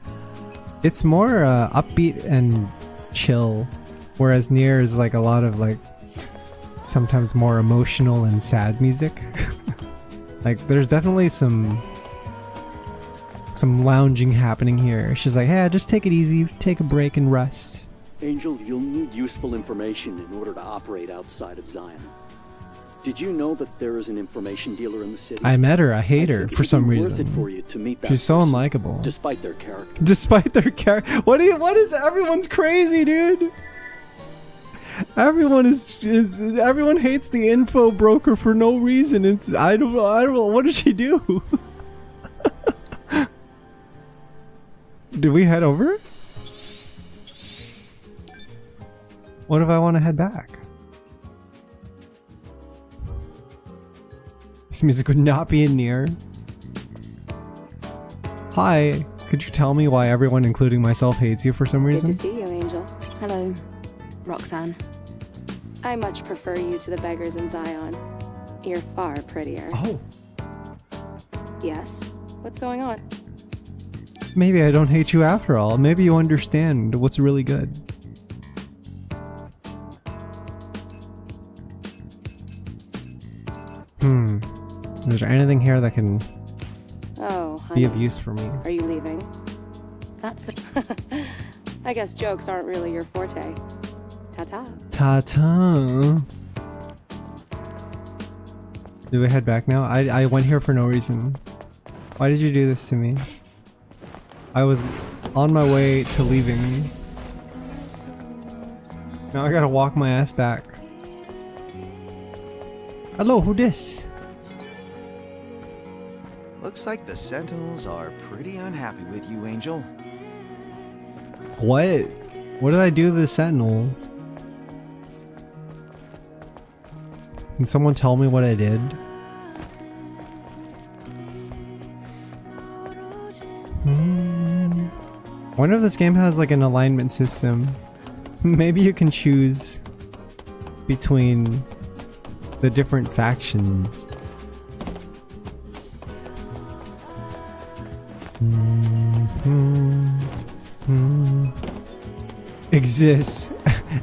it's more upbeat and chill, whereas Nier is like a lot of like sometimes more emotional and sad music. Like there's definitely some lounging happening here. She's like, hey, just take it easy, take a break and rest. Angel, you'll need useful information in order to operate outside of Zion. Did you know that there is an information dealer in the city? I met her. I hate her for some reason. Worth it for you to meet that She's so person, unlikable. despite their character. Despite their character. What is everyone's crazy, dude? Everyone everyone hates the info broker for no reason. It's I don't know. What did she do? Do we head over? What if I want to head back? This music would not be in Nier. Hi, could you tell me why everyone, including myself, hates you for some reason? Good to see you, Angel. Hello, Roxanne. I much prefer you to the beggars in Zion. You're far prettier. Oh. Yes? What's going on? Maybe I don't hate you after all. Maybe you understand what's really good. Is there anything here that can be of use for me? Are you leaving? That's I guess jokes aren't really your forte. Ta-ta. Ta-ta. Do we head back now? I went here for no reason. Why did you do this to me? I was on my way to leaving. Now I gotta walk my ass back. Hello, who this? Looks like the Sentinels are pretty unhappy with you, Angel. What? What did I do to the Sentinels? Can someone tell me what I did? I wonder if this game has like an alignment system. Maybe you can choose between the different factions. Exists.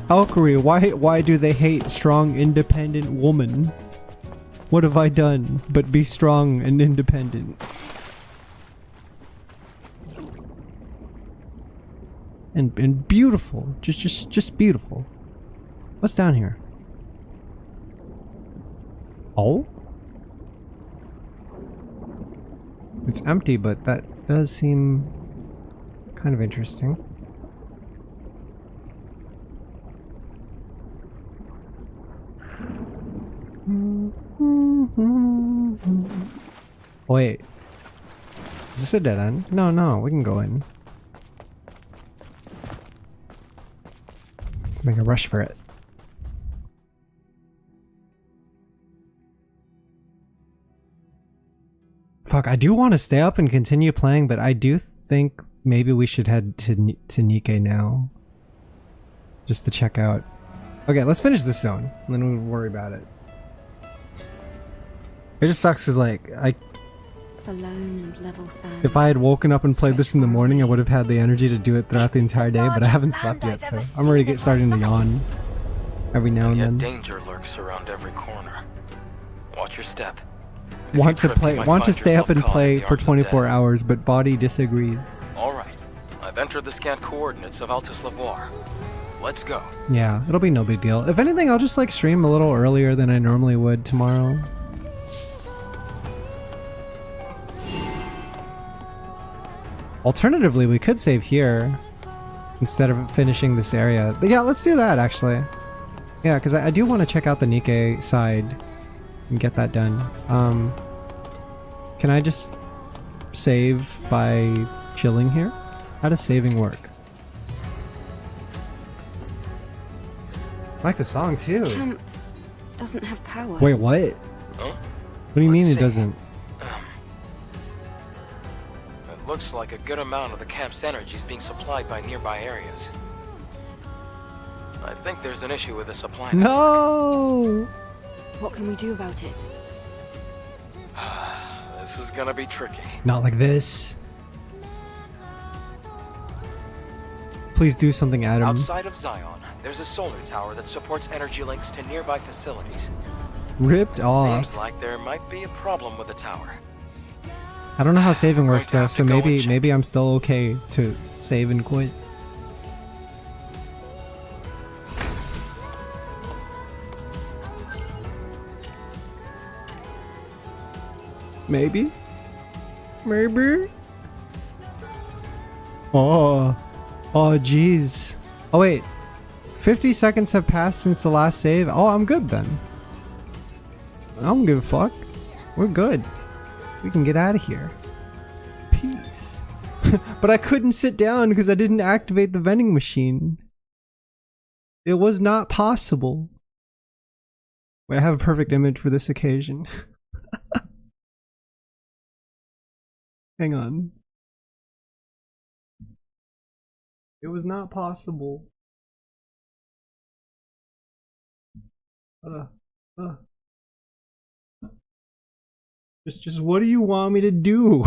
Valkyrie, why do they hate strong, independent woman? What have I done but be strong and independent? And beautiful. Just beautiful. What's down here? Oh? It's empty, but that does seem kind of interesting. Wait. Is this a dead end? No, we can go in. Let's make a rush for it. Fuck, I do want to stay up and continue playing, but I do think maybe we should head to Nikke now. Just to check out. Okay, let's finish this zone, and then we'll worry about it. It just sucks because, like, The lone and level sands. if I had woken up and played this in the morning, I would have had the energy to do it throughout the entire day, but I haven't slept yet, so I'm already starting to yawn every now and then. Danger lurks around every corner. Watch your step. Want to stay up and play for 24 hours, but body disagrees. Alright, I've entered the scant coordinates of Altus Lavoir. Let's go. Yeah, it'll be no big deal. If anything, I'll just like stream a little earlier than I normally would tomorrow. Alternatively, we could save here instead of finishing this area. But yeah, let's do that actually. Yeah, because I do want to check out the Nikke side and get that done. Can I just save by chilling here? How does saving work? I like the song too. Camp doesn't have power. Wait, what? Huh? What do you mean it doesn't? It looks like a good amount of the camp's energy is being supplied by nearby areas. I think there's an issue with the supply. No! What can we do about it? This is gonna be tricky. Not like this. Please do something, Adam. Outside of Zion, there's a solar tower that supports energy links to nearby facilities. Ripped off. Seems like there might be a problem with the tower. I don't know how saving works though, so maybe I'm still okay to save and quit. Maybe? Maybe? Oh jeez. Oh wait, 50 seconds have passed since the last save. Oh, I'm good then. I don't give a fuck. We're good. We can get out of here. Peace. But I couldn't sit down because I didn't activate the vending machine. It was not possible. Wait, I have a perfect image for this occasion. Hang on. It was not possible. Just what do you want me to do?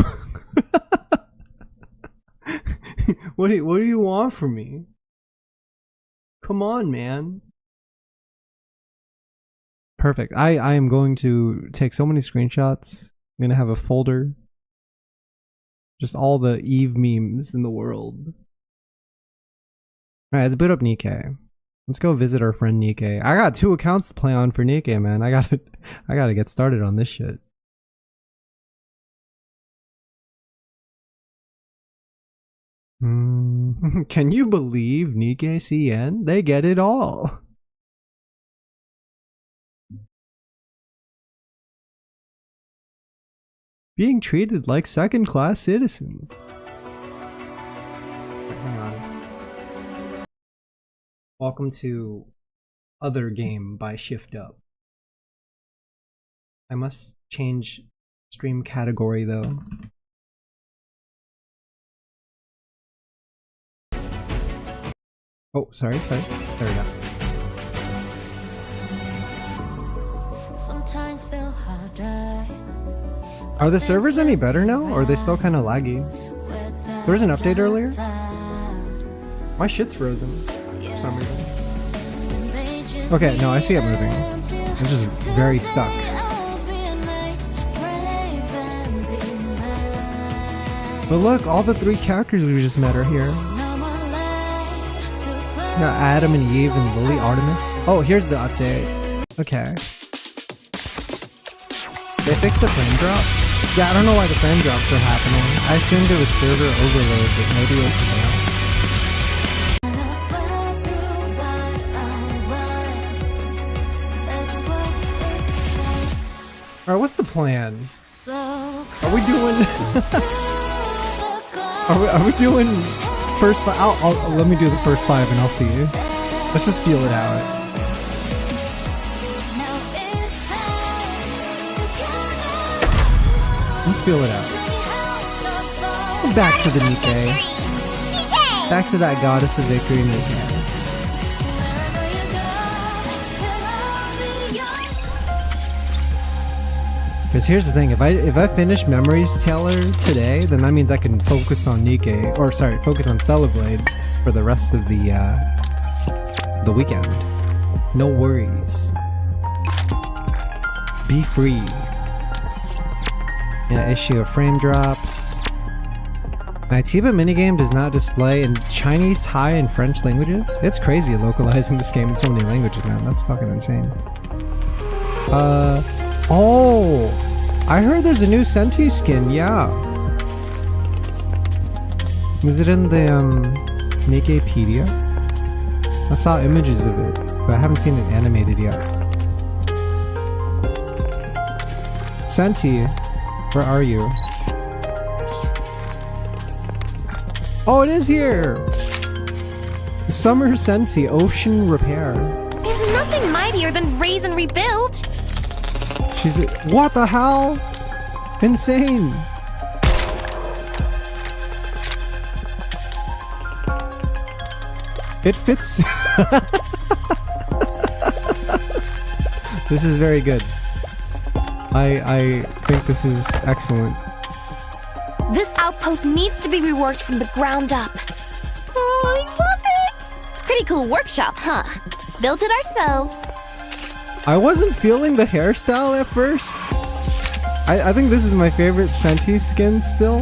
What do you want from me? Come on, man. Perfect. I am going to take so many screenshots. I'm gonna have a folder. Just all the Eve memes in the world. Alright, let's boot up Nikke. Let's go visit our friend Nikke. I got 2 accounts to play on for Nikke, man. I gotta get started on this shit. Can you believe Nikke CN? They get it all. Being treated like second-class citizens. Hang on. Welcome to Other Game by Shift Up. I must change stream category though. Oh, sorry. There we go. Sometimes feel harder. Are the servers any better now, or are they still kind of laggy? There was an update earlier? My shit's frozen for some reason. Okay, no, I see it moving. I'm just very stuck. But look, all the 3 characters we just met are here. Got Adam and Eve and Lily Artemis. Oh, here's the update. Okay. They fixed the frame drops? Yeah, I don't know why the frame drops are happening. I assumed it was server overload, but maybe it was something else. Alright, what's the plan? Are we doing... are we doing first 5? Let me do the first 5 and I'll see you. Let's just feel it out. Let's feel it out. Back to the Nikkei. Back to that goddess of victory Nikkei. Because here's the thing, if I finish Memories Taylor today, then that means I can focus on Nikkei, or sorry, focus on Stellar Blade for the rest of the weekend. No worries. Be free. Yeah, issue of frame drops. My Tiba minigame does not display in Chinese, Thai, and French languages. It's crazy localizing this game in so many languages, man. That's fucking insane. Oh! I heard there's a new Senti skin, yeah. Is it in the, Nikkeipedia? I saw images of it, but I haven't seen it animated yet. Senti, where are you? Oh, it is here! Summer Senti, Ocean Repair. There's nothing mightier than raise and rebuild. She's what the hell? Insane! It fits. This is very good. I think this is excellent. This outpost needs to be reworked from the ground up. Oh, I love it! Pretty cool workshop, huh? Built it ourselves. I wasn't feeling the hairstyle at first. I think this is my favorite Senti skin still.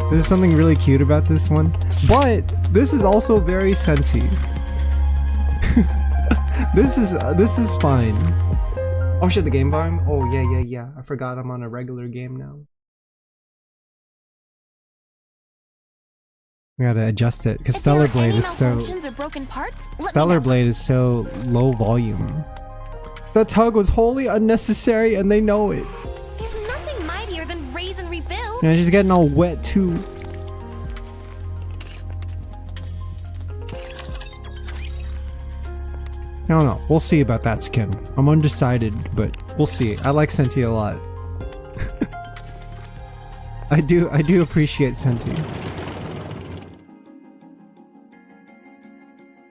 There's something really cute about this one. But this is also very Senti. This is fine. Oh shit, the game volume? Oh yeah. I forgot I'm on a regular game now. We gotta adjust it because Stellar Blade is so low volume. That tug was wholly unnecessary and they know it. There's nothing mightier than raise and rebuild. Yeah, she's getting all wet too. I don't know. We'll see about that skin. I'm undecided, but we'll see. I like Senti a lot. I do appreciate Senti.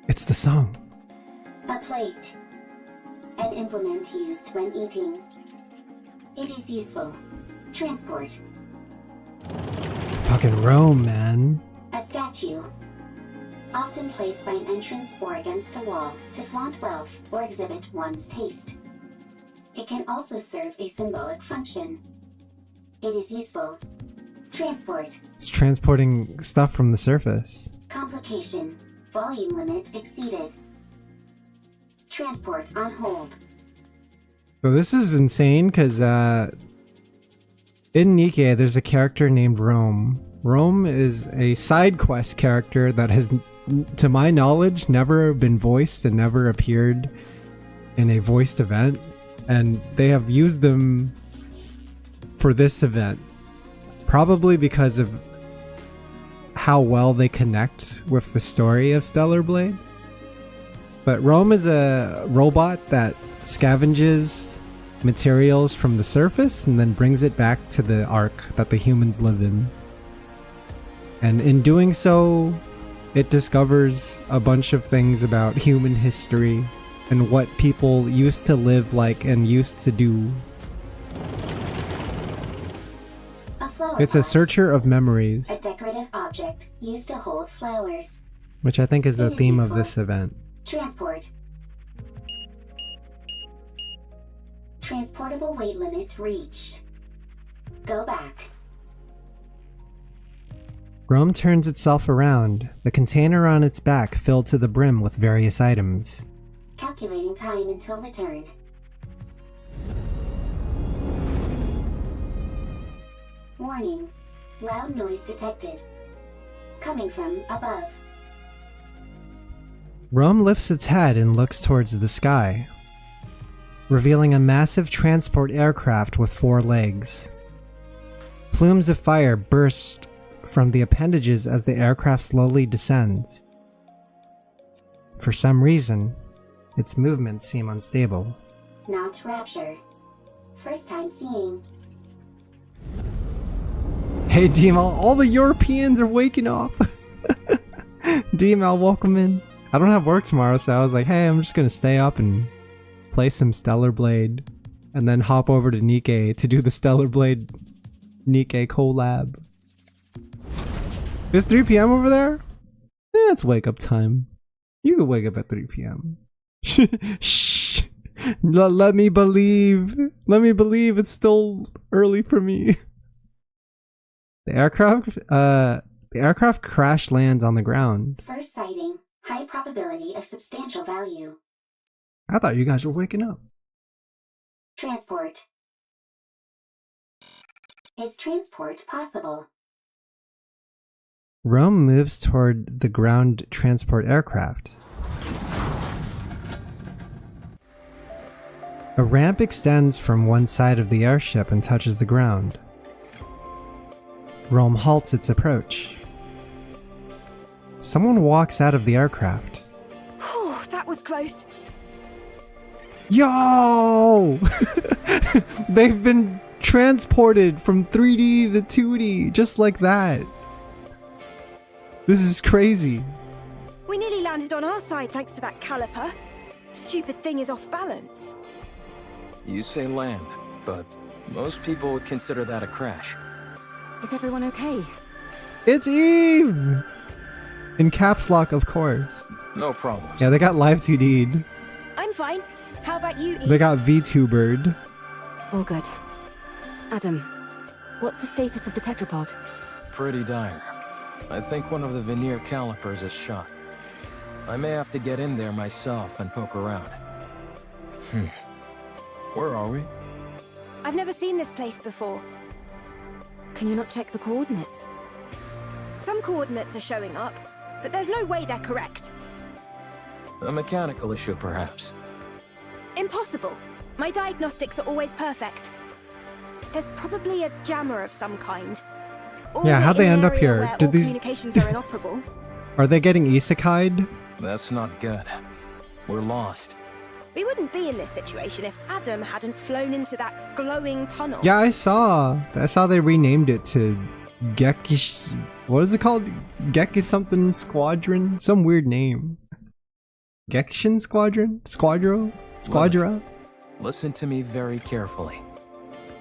It's the song. A plate. An implement used when eating. It is useful. Transport. Fucking Rome, man. A statue. Often placed by an entrance or against a wall to flaunt wealth or exhibit one's taste. It can also serve a symbolic function. It is useful. Transport. It's transporting stuff from the surface. Complication. Volume limit exceeded. Transport on hold. So this is insane because in Nikkei there's a character named Rome. Rome is a side quest character that has, to my knowledge, never been voiced and never appeared in a voiced event. And they have used them for this event. Probably because of how well they connect with the story of Stellar Blade. But Rome is a robot that scavenges materials from the surface and then brings it back to the ark that the humans live in. And in doing so, it discovers a bunch of things about human history and what people used to live like and used to do. It's a searcher of memories. A decorative object used to hold flowers. Which I think is the theme of this event. Transport. Transportable weight limit reached. Go back. Rome turns itself around, the container on its back filled to the brim with various items. Calculating time until return. Warning. Loud noise detected. Coming from above. Rome lifts its head and looks towards the sky, revealing a massive transport aircraft with 4 legs. Plumes of fire burst from the appendages as the aircraft slowly descends. For some reason, its movements seem unstable. Not Rapture. First time seeing. Hey DML, all the Europeans are waking up! DML, welcome in. I don't have work tomorrow, so I was like, hey, I'm just gonna stay up and play some Stellar Blade. And then hop over to Nikkei to do the Stellar Blade Nikkei collab. It's 3 p.m. over there? Yeah, it's wake up time. You can wake up at 3 p.m. Shh. Let me believe. Let me believe it's still early for me. The aircraft crash lands on the ground. First sighting. High probability of substantial value. I thought you guys were waking up. Transport. Is transport possible? Rome moves toward the ground transport aircraft. A ramp extends from one side of the airship and touches the ground. Rome halts its approach. Someone walks out of the aircraft. Whew, that was close. Yo! They've been transported from 3D to 2D, just like that. This is crazy. We nearly landed on our side thanks to that caliper. Stupid thing is off balance. You say land, but most people would consider that a crash. Is everyone okay? It's Eve! In caps lock, of course. No problems. Yeah, they got live 2D'd. I'm fine. How about you, Eve? They got VTubered. All good. Adam, what's the status of the tetrapod? Pretty dire. I think one of the veneer calipers is shot. I may have to get in there myself and poke around. Where are we? I've never seen this place before. Can you not check the coordinates? Some coordinates are showing up, but there's no way they're correct. A mechanical issue, perhaps. Impossible. My diagnostics are always perfect. There's probably a jammer of some kind. Or Yeah, how'd they end up here? where Did all these communications are inoperable? Are they getting isekai'd? That's not good. We're lost. We wouldn't be in this situation if Adam hadn't flown into that glowing tunnel. Yeah, I saw they renamed it to Gekish. What is it called? Geki something Squadron? Some weird name. Gekishin Squadron? Squadra? Listen to me very carefully.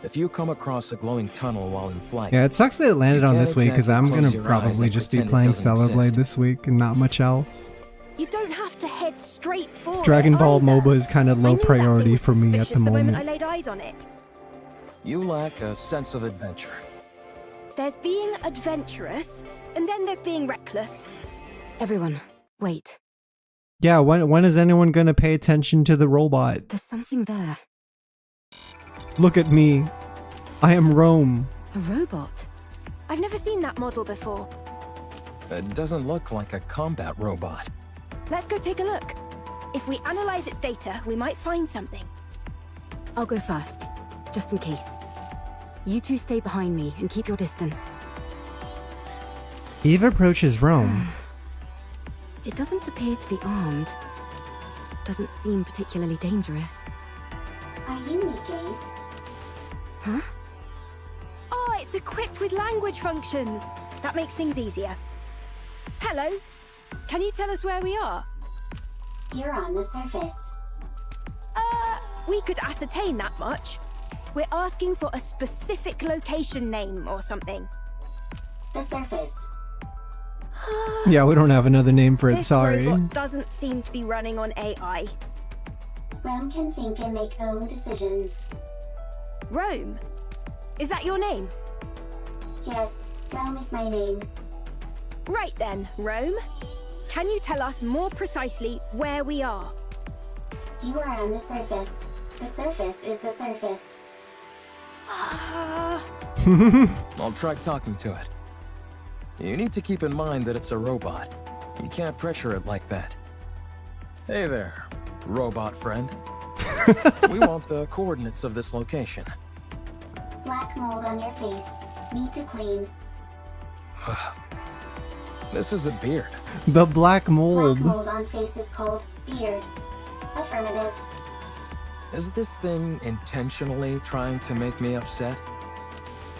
If you come across a glowing tunnel while in flight... Yeah, it sucks that it landed on this week because I'm exactly gonna close your eyes probably and just be pretend it playing doesn't Stellar Blade exist. this week and not much else. You don't have to head straight for Dragon it Ball either. MOBA is kind of I low knew that thing priority was for me at suspicious the the moment. moment I laid eyes on it. You lack a sense of adventure. There's being adventurous, and then there's being reckless. Everyone, wait. Yeah, when is anyone gonna pay attention to the robot? There's something there. Look at me. I am Rome. A robot? I've never seen that model before. It doesn't look like a combat robot. Let's go take a look. If we analyze its data, we might find something. I'll go first, just in case. You two stay behind me and keep your distance. Eve approaches Rome. It doesn't appear to be armed. Doesn't seem particularly dangerous. Are you Nikkei's? Huh? Oh, it's equipped with language functions. That makes things easier. Hello. Can you tell us where we are? You're on the surface. We could ascertain that much. We're asking for a specific location name or something. The surface. Yeah, we don't have another name for it, This sorry. robot doesn't seem to be running on AI. Rome can think and make own decisions. Rome? Is that your name? Yes, Rome is my name. Right then, Rome. Can you tell us more precisely where we are? You are on the surface. The surface is the surface. I'll try talking to it. You need to keep in mind that it's a robot. You can't pressure it like that. Hey there, robot friend. We want the coordinates of this location. Black mold on your face. Need to clean. This is a beard. The black mold. Black mold on face is called beard. Affirmative. Is this thing intentionally trying to make me upset?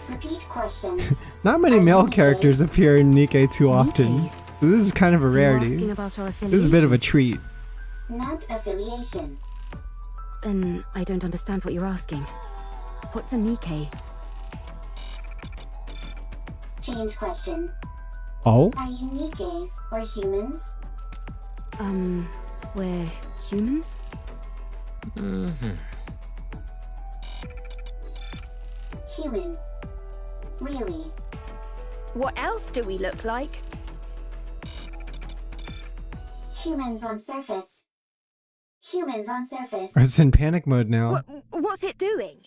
Repeat question. Not many male characters appear in Nikkei too often. This is kind of a rarity. asking about our This is a bit of a treat. Not affiliation. Then I don't understand what you're asking. What's a Nikkei? Change question. Oh? Are you Nikkeis or humans? We're humans? Mm-hmm. Human. Really? What else do we look like? Humans on surface. Humans on surface. It's in panic mode now. What's it doing?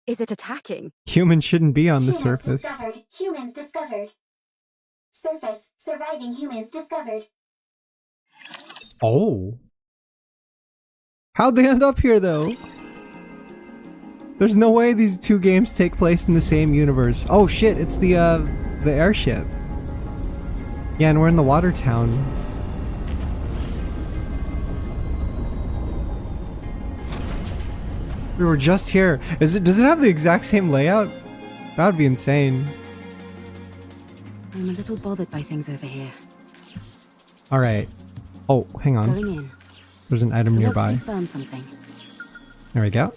Is it attacking? Humans shouldn't be on the Humans surface. discovered. Humans discovered. Surface. Surviving humans discovered. Oh. How'd they end up here though? There's no way these two games take place in the same universe. Oh shit, it's the airship. Yeah, and we're in the water town. We were just here. Does it have the exact same layout? That would be insane. I'm a little bothered by things over here. Alright. Oh, hang on. Going in. There's an item Let's nearby. confirm something. There we go.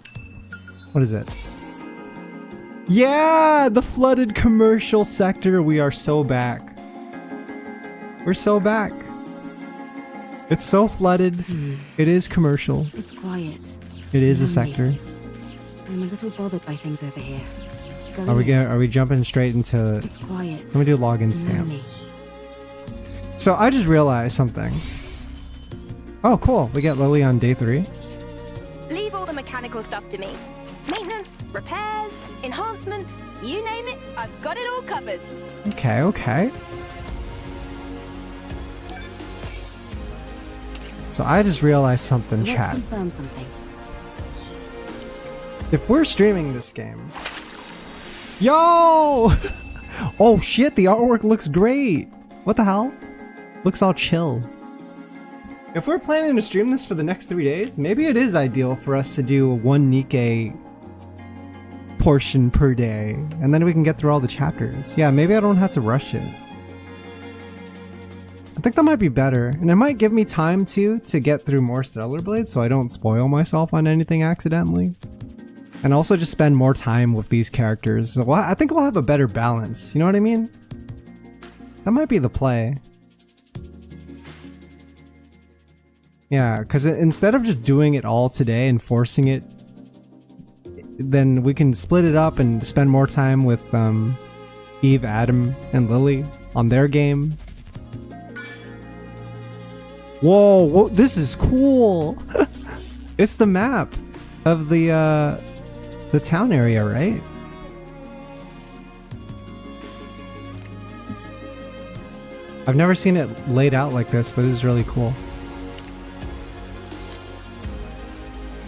What is it? Yeah! The flooded commercial sector. We are so back. We're so back. It's so flooded. It is commercial. It's quiet. It is a Lonely. sector. I'm a little bothered by things over here. Are we jumping straight into... It's quiet. Let me do login stamp. Lonely. So I just realized something. Oh, cool. We get Lily on day 3. Leave all the mechanical stuff to me. Maintenance, repairs, enhancements, you name it, I've got it all covered. Okay, okay. So I just realized something, Let's chat. confirm something. If we're streaming this game... Yo! Oh shit, the artwork looks great! What the hell? Looks all chill. If we're planning to stream this for the next 3 days, maybe it is ideal for us to do one Nikkei portion per day, and then we can get through all the chapters. Yeah, maybe I don't have to rush it. I think that might be better, and it might give me time to get through more Stellar Blade so I don't spoil myself on anything accidentally. And also just spend more time with these characters. So I think we'll have a better balance, you know what I mean? That might be the play. Yeah, because instead of just doing it all today and forcing it, then we can split it up and spend more time with Eve, Adam, and Lily on their game. Whoa, this is cool! It's the map of the town area, right? I've never seen it laid out like this, but this is really cool.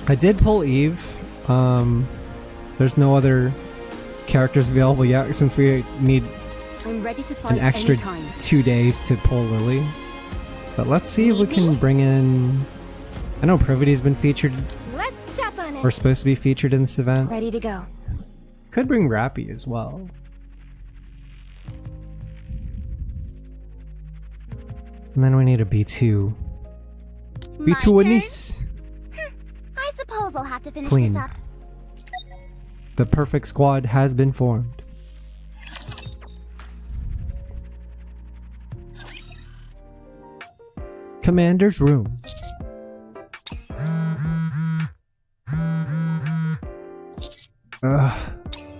I did pull Eve. There's no other characters available yet since we need I'm ready to fight an extra anytime. 2 days to pull Lily. But let's see if we can bring in... I know Privity's been featured. Let's step on it. We're supposed to be featured in this event. Ready to go. Could bring Rappy as well. And then we need a B2. B2 Anise. I suppose I'll have to finish Clean. this up. The perfect squad has been formed. Commander's room. Ugh.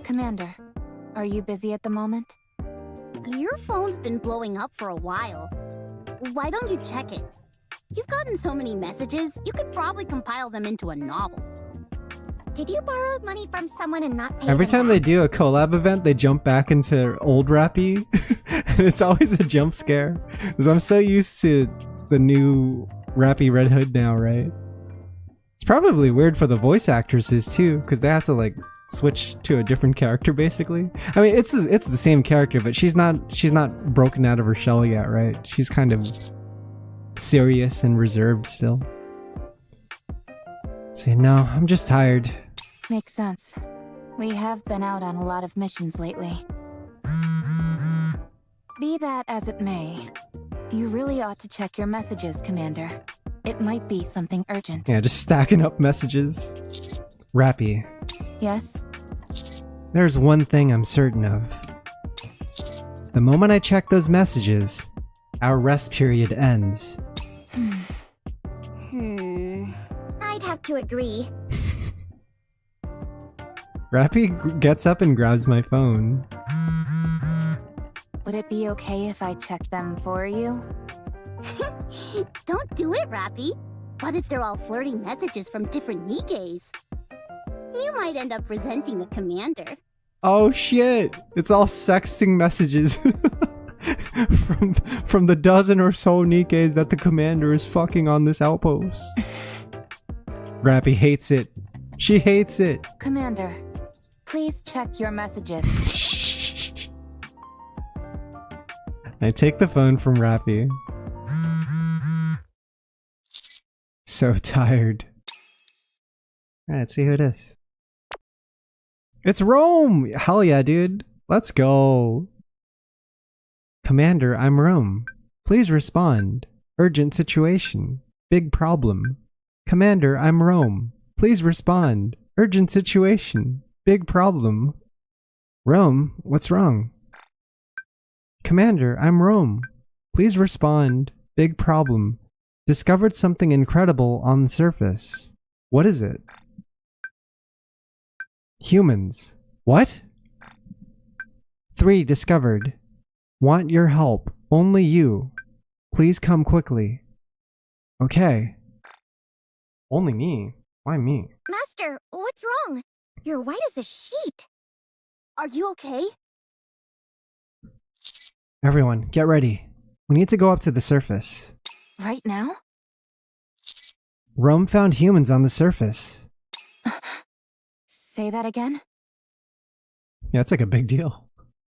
Commander, are you busy at the moment? Your phone's been blowing up for a while. Why don't you check it? You've gotten so many messages, you could probably compile them into a novel. Did you borrow money from someone and not pay Every them time they do a collab event, they jump back into old Rappy. And it's always a jump scare. Because I'm so used to the new Rappy Red Hood now, right? It's probably weird for the voice actresses too, because they have to like switch to a different character, basically. I mean, it's the same character, but she's not broken out of her shell yet, right? She's kind of serious and reserved still. See, no, I'm just tired. Makes sense. We have been out on a lot of missions lately. Be that as it may, you really ought to check your messages, Commander. It might be something urgent. Yeah, just stacking up messages. Rappy. Yes? There's one thing I'm certain of. The moment I check those messages, our rest period ends. I'd have to agree. Rappy gets up and grabs my phone. Would it be okay if I checked them for you? Don't do it, Rappy. What if they're all flirty messages from different Nikes? You might end up resenting the commander. Oh shit! It's all sexting messages from the dozen or so Nikes that the commander is fucking on this outpost. Rappy hates it. She hates it. Commander, please check your messages. I take the phone from Rappy. So tired. Alright, let's see who it is. It's Rome! Hell yeah, dude. Let's go. Commander, I'm Rome. Please respond. Urgent situation. Big problem. Commander, I'm Rome. Please respond. Urgent situation. Big problem. Rome, what's wrong? Commander, I'm Rome. Please respond. Big problem. Discovered something incredible on the surface. What is it? Humans. What? 3 discovered. Want your help. Only you. Please come quickly. Okay. Only me? Why me? Master, what's wrong? You're white as a sheet. Are you okay? Everyone, get ready. We need to go up to the surface. Right now? Rome found humans on the surface. Say that again? Yeah, it's like a big deal.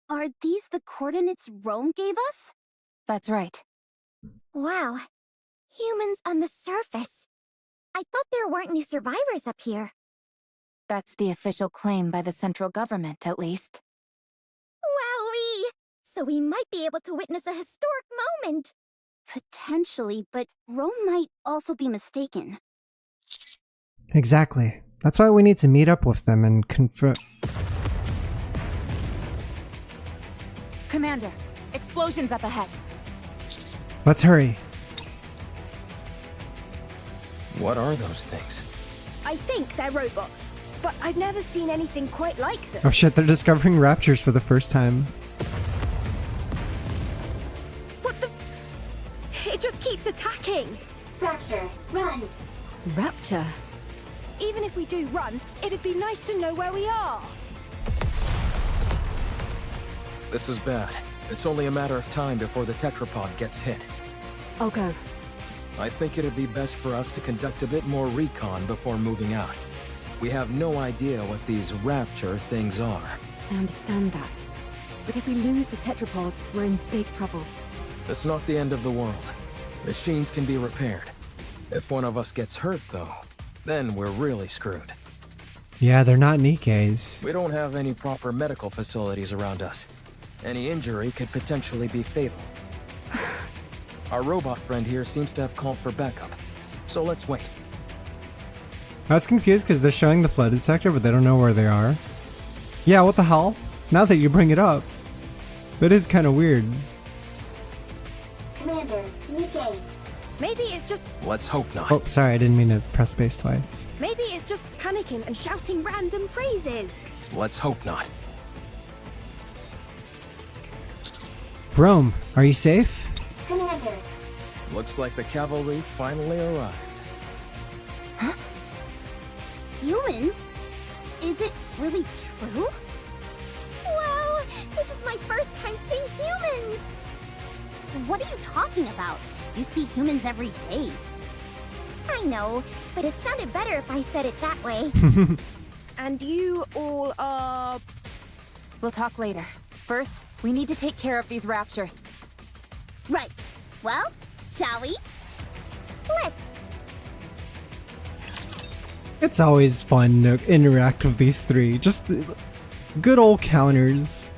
Are these the coordinates Rome gave us? That's right. Wow. Humans on the surface. I thought there weren't any survivors up here. That's the official claim by the central government, at least. Wowee! So we might be able to witness a historic moment. Potentially, but Rome might also be mistaken. Exactly. That's why we need to meet up with them and confirm. Commander, explosions up ahead. Let's hurry. What are those things? I think they're robots, but I've never seen anything quite like them. Oh shit, they're discovering raptures for the first time. What the? It just keeps attacking. Rapture, run! Rapture? Even if we do run, it'd be nice to know where we are. This is bad. It's only a matter of time before the tetrapod gets hit. I'll go. I think it'd be best for us to conduct a bit more recon before moving out. We have no idea what these rapture things are. I understand that. But if we lose the tetrapod, we're in big trouble. It's not the end of the world. Machines can be repaired. If one of us gets hurt, though, then we're really screwed. Yeah, they're not Nikes. We don't have any proper medical facilities around us. Any injury could potentially be fatal. Our robot friend here seems to have called for backup. So let's wait. I was confused because they're showing the flooded sector, but they don't know where they are. Yeah, what the hell? Now that you bring it up. That is kind of weird. Commander, Nike. Maybe it's just... Let's hope not. Oh, sorry, I didn't mean to press space twice. Maybe it's just panicking and shouting random phrases. Let's hope not. Rome, are you safe? Commander. Looks like the cavalry finally arrived. Huh? Humans? Is it really true? Wow! This is my first time seeing humans! What are you talking about? You see humans every day. I know, but it sounded better if I said it that way. And you all are... We'll talk later. First, we need to take care of these raptures. Right. Well, shall we? Let's. It's always fun to interact with these three. Just good old counters.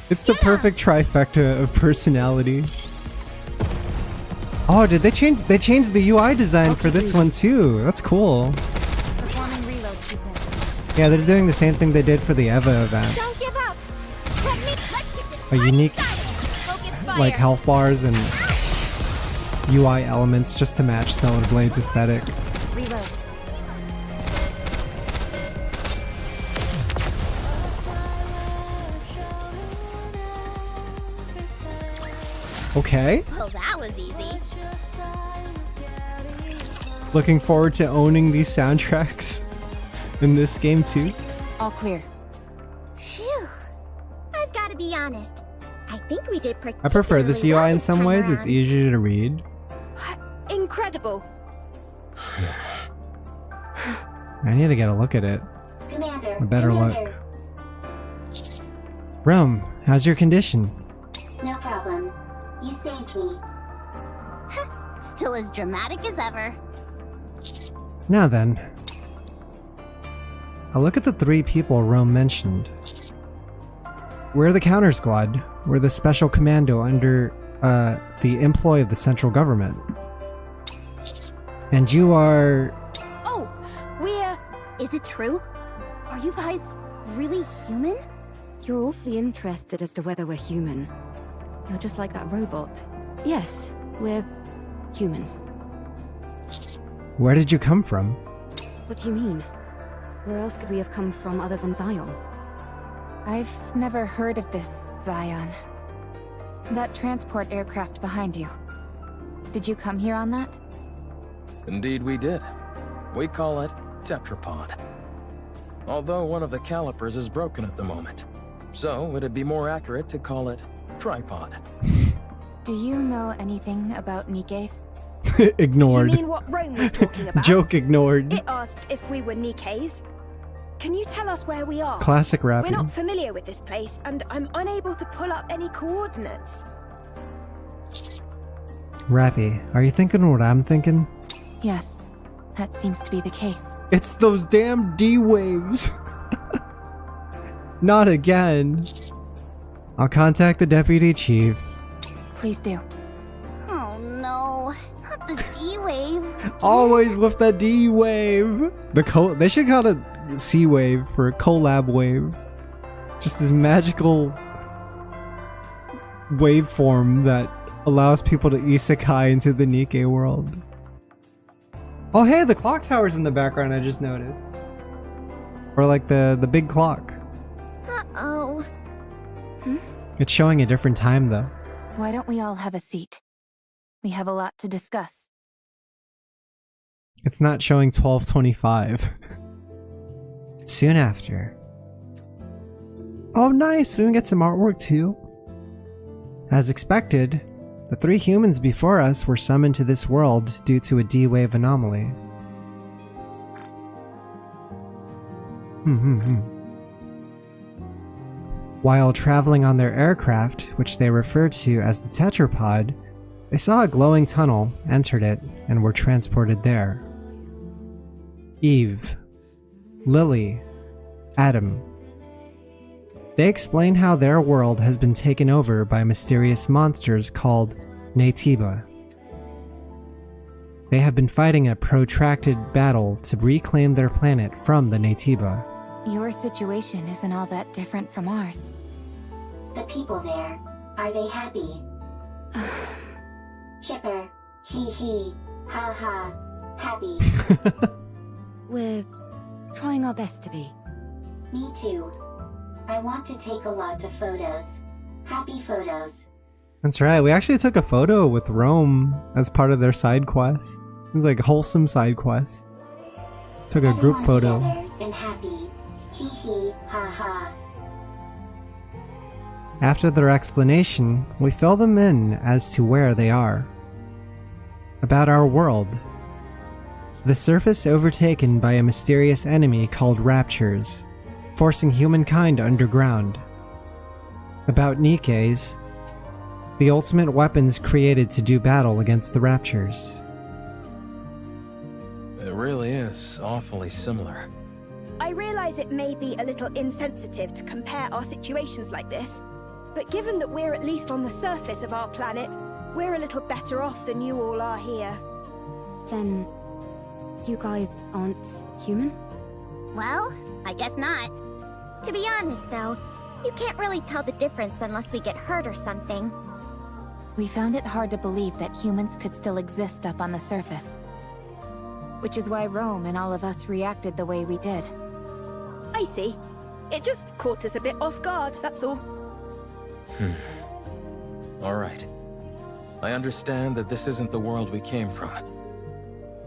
It's the perfect trifecta of personality. Oh, did they change? They changed the UI design for this one too. That's cool. Performing reload sequence. Yeah, they're doing the same thing they did for the EVA event. Don't give up. A unique, like, health bars and UI elements just to match Stellar Blade's aesthetic. Reload. Okay. Well, that was easy. Looking forward to owning these soundtracks in this game too. All clear. Phew. I've got to be honest. I think we did I prefer this particularly well UI in this some time ways. It's around. easier to read. Incredible. I need to get a look at it. Commander, A better Commander. look. Rome, how's your condition? No problem. You saved me. Still as dramatic as ever. Now then. I'll look at the three people Rome mentioned. We're the Counter Squad. We're the special commando under the employ of the central government. And you are... Oh, we're... Is it true? Are you guys really human? You're awfully interested as to whether we're human. You're just like that robot. Yes, we're humans. Where did you come from? What do you mean? Where else could we have come from other than Zion? I've never heard of this Zion. That transport aircraft behind you. Did you come here on that? Indeed we did. We call it tetrapod. Although one of the calipers is broken at the moment. So it'd be more accurate to call it tripod. Do you know anything about Nikes? Ignored. You mean what Rome was talking about? Joke ignored. It asked if we were Nikes. Can you tell us where we are? Classic rapping. We're not familiar with this place, and I'm unable to pull up any coordinates. Rappy, are you thinking what I'm thinking? Yes, that seems to be the case. It's those damn D-waves! Not again. I'll contact the deputy chief. Please do. Oh no, not the D-wave. Always with the D-wave! They should call it C-wave for collab wave. Just this magical waveform that allows people to isekai into the Nikke world. Oh hey, the clock tower's in the background, I just noticed. Or like the big clock. Uh-oh. It's showing a different time though. Why don't we all have a seat? We have a lot to discuss. It's not showing 12:25. Soon after. Oh nice, we can get some artwork too. As expected, the three humans before us were summoned to this world due to a D-wave anomaly. While traveling on their aircraft, which they referred to as the tetrapod, they saw a glowing tunnel, entered it, and were transported there. Eve, Lily, Adam. They explain how their world has been taken over by mysterious monsters called Naytiba. They have been fighting a protracted battle to reclaim their planet from the Naytiba. Your situation isn't all that different from ours. The people there, are they happy? Chipper, hee hee, ha ha, happy. We're trying our best to be. Me too. I want to take a lot of photos. Happy photos. That's right, we actually took a photo with Rome as part of their side quest. It was like a wholesome side quest. Took a group photo. Together and happy. Hee hee, ha ha. After their explanation, we fill them in as to where they are. About our world. The surface overtaken by a mysterious enemy called Raptures, forcing humankind underground. About Nikkei's, the ultimate weapons created to do battle against the Raptures. It really is awfully similar. I realize it may be a little insensitive to compare our situations like this, but given that we're at least on the surface of our planet, we're a little better off than you all are here. Then, you guys aren't human? Well, I guess not. To be honest, though, you can't really tell the difference unless we get hurt or something. We found it hard to believe that humans could still exist up on the surface. Which is why Rome and all of us reacted the way we did. I see. It just caught us a bit off guard, that's all. Alright. I understand that this isn't the world we came from.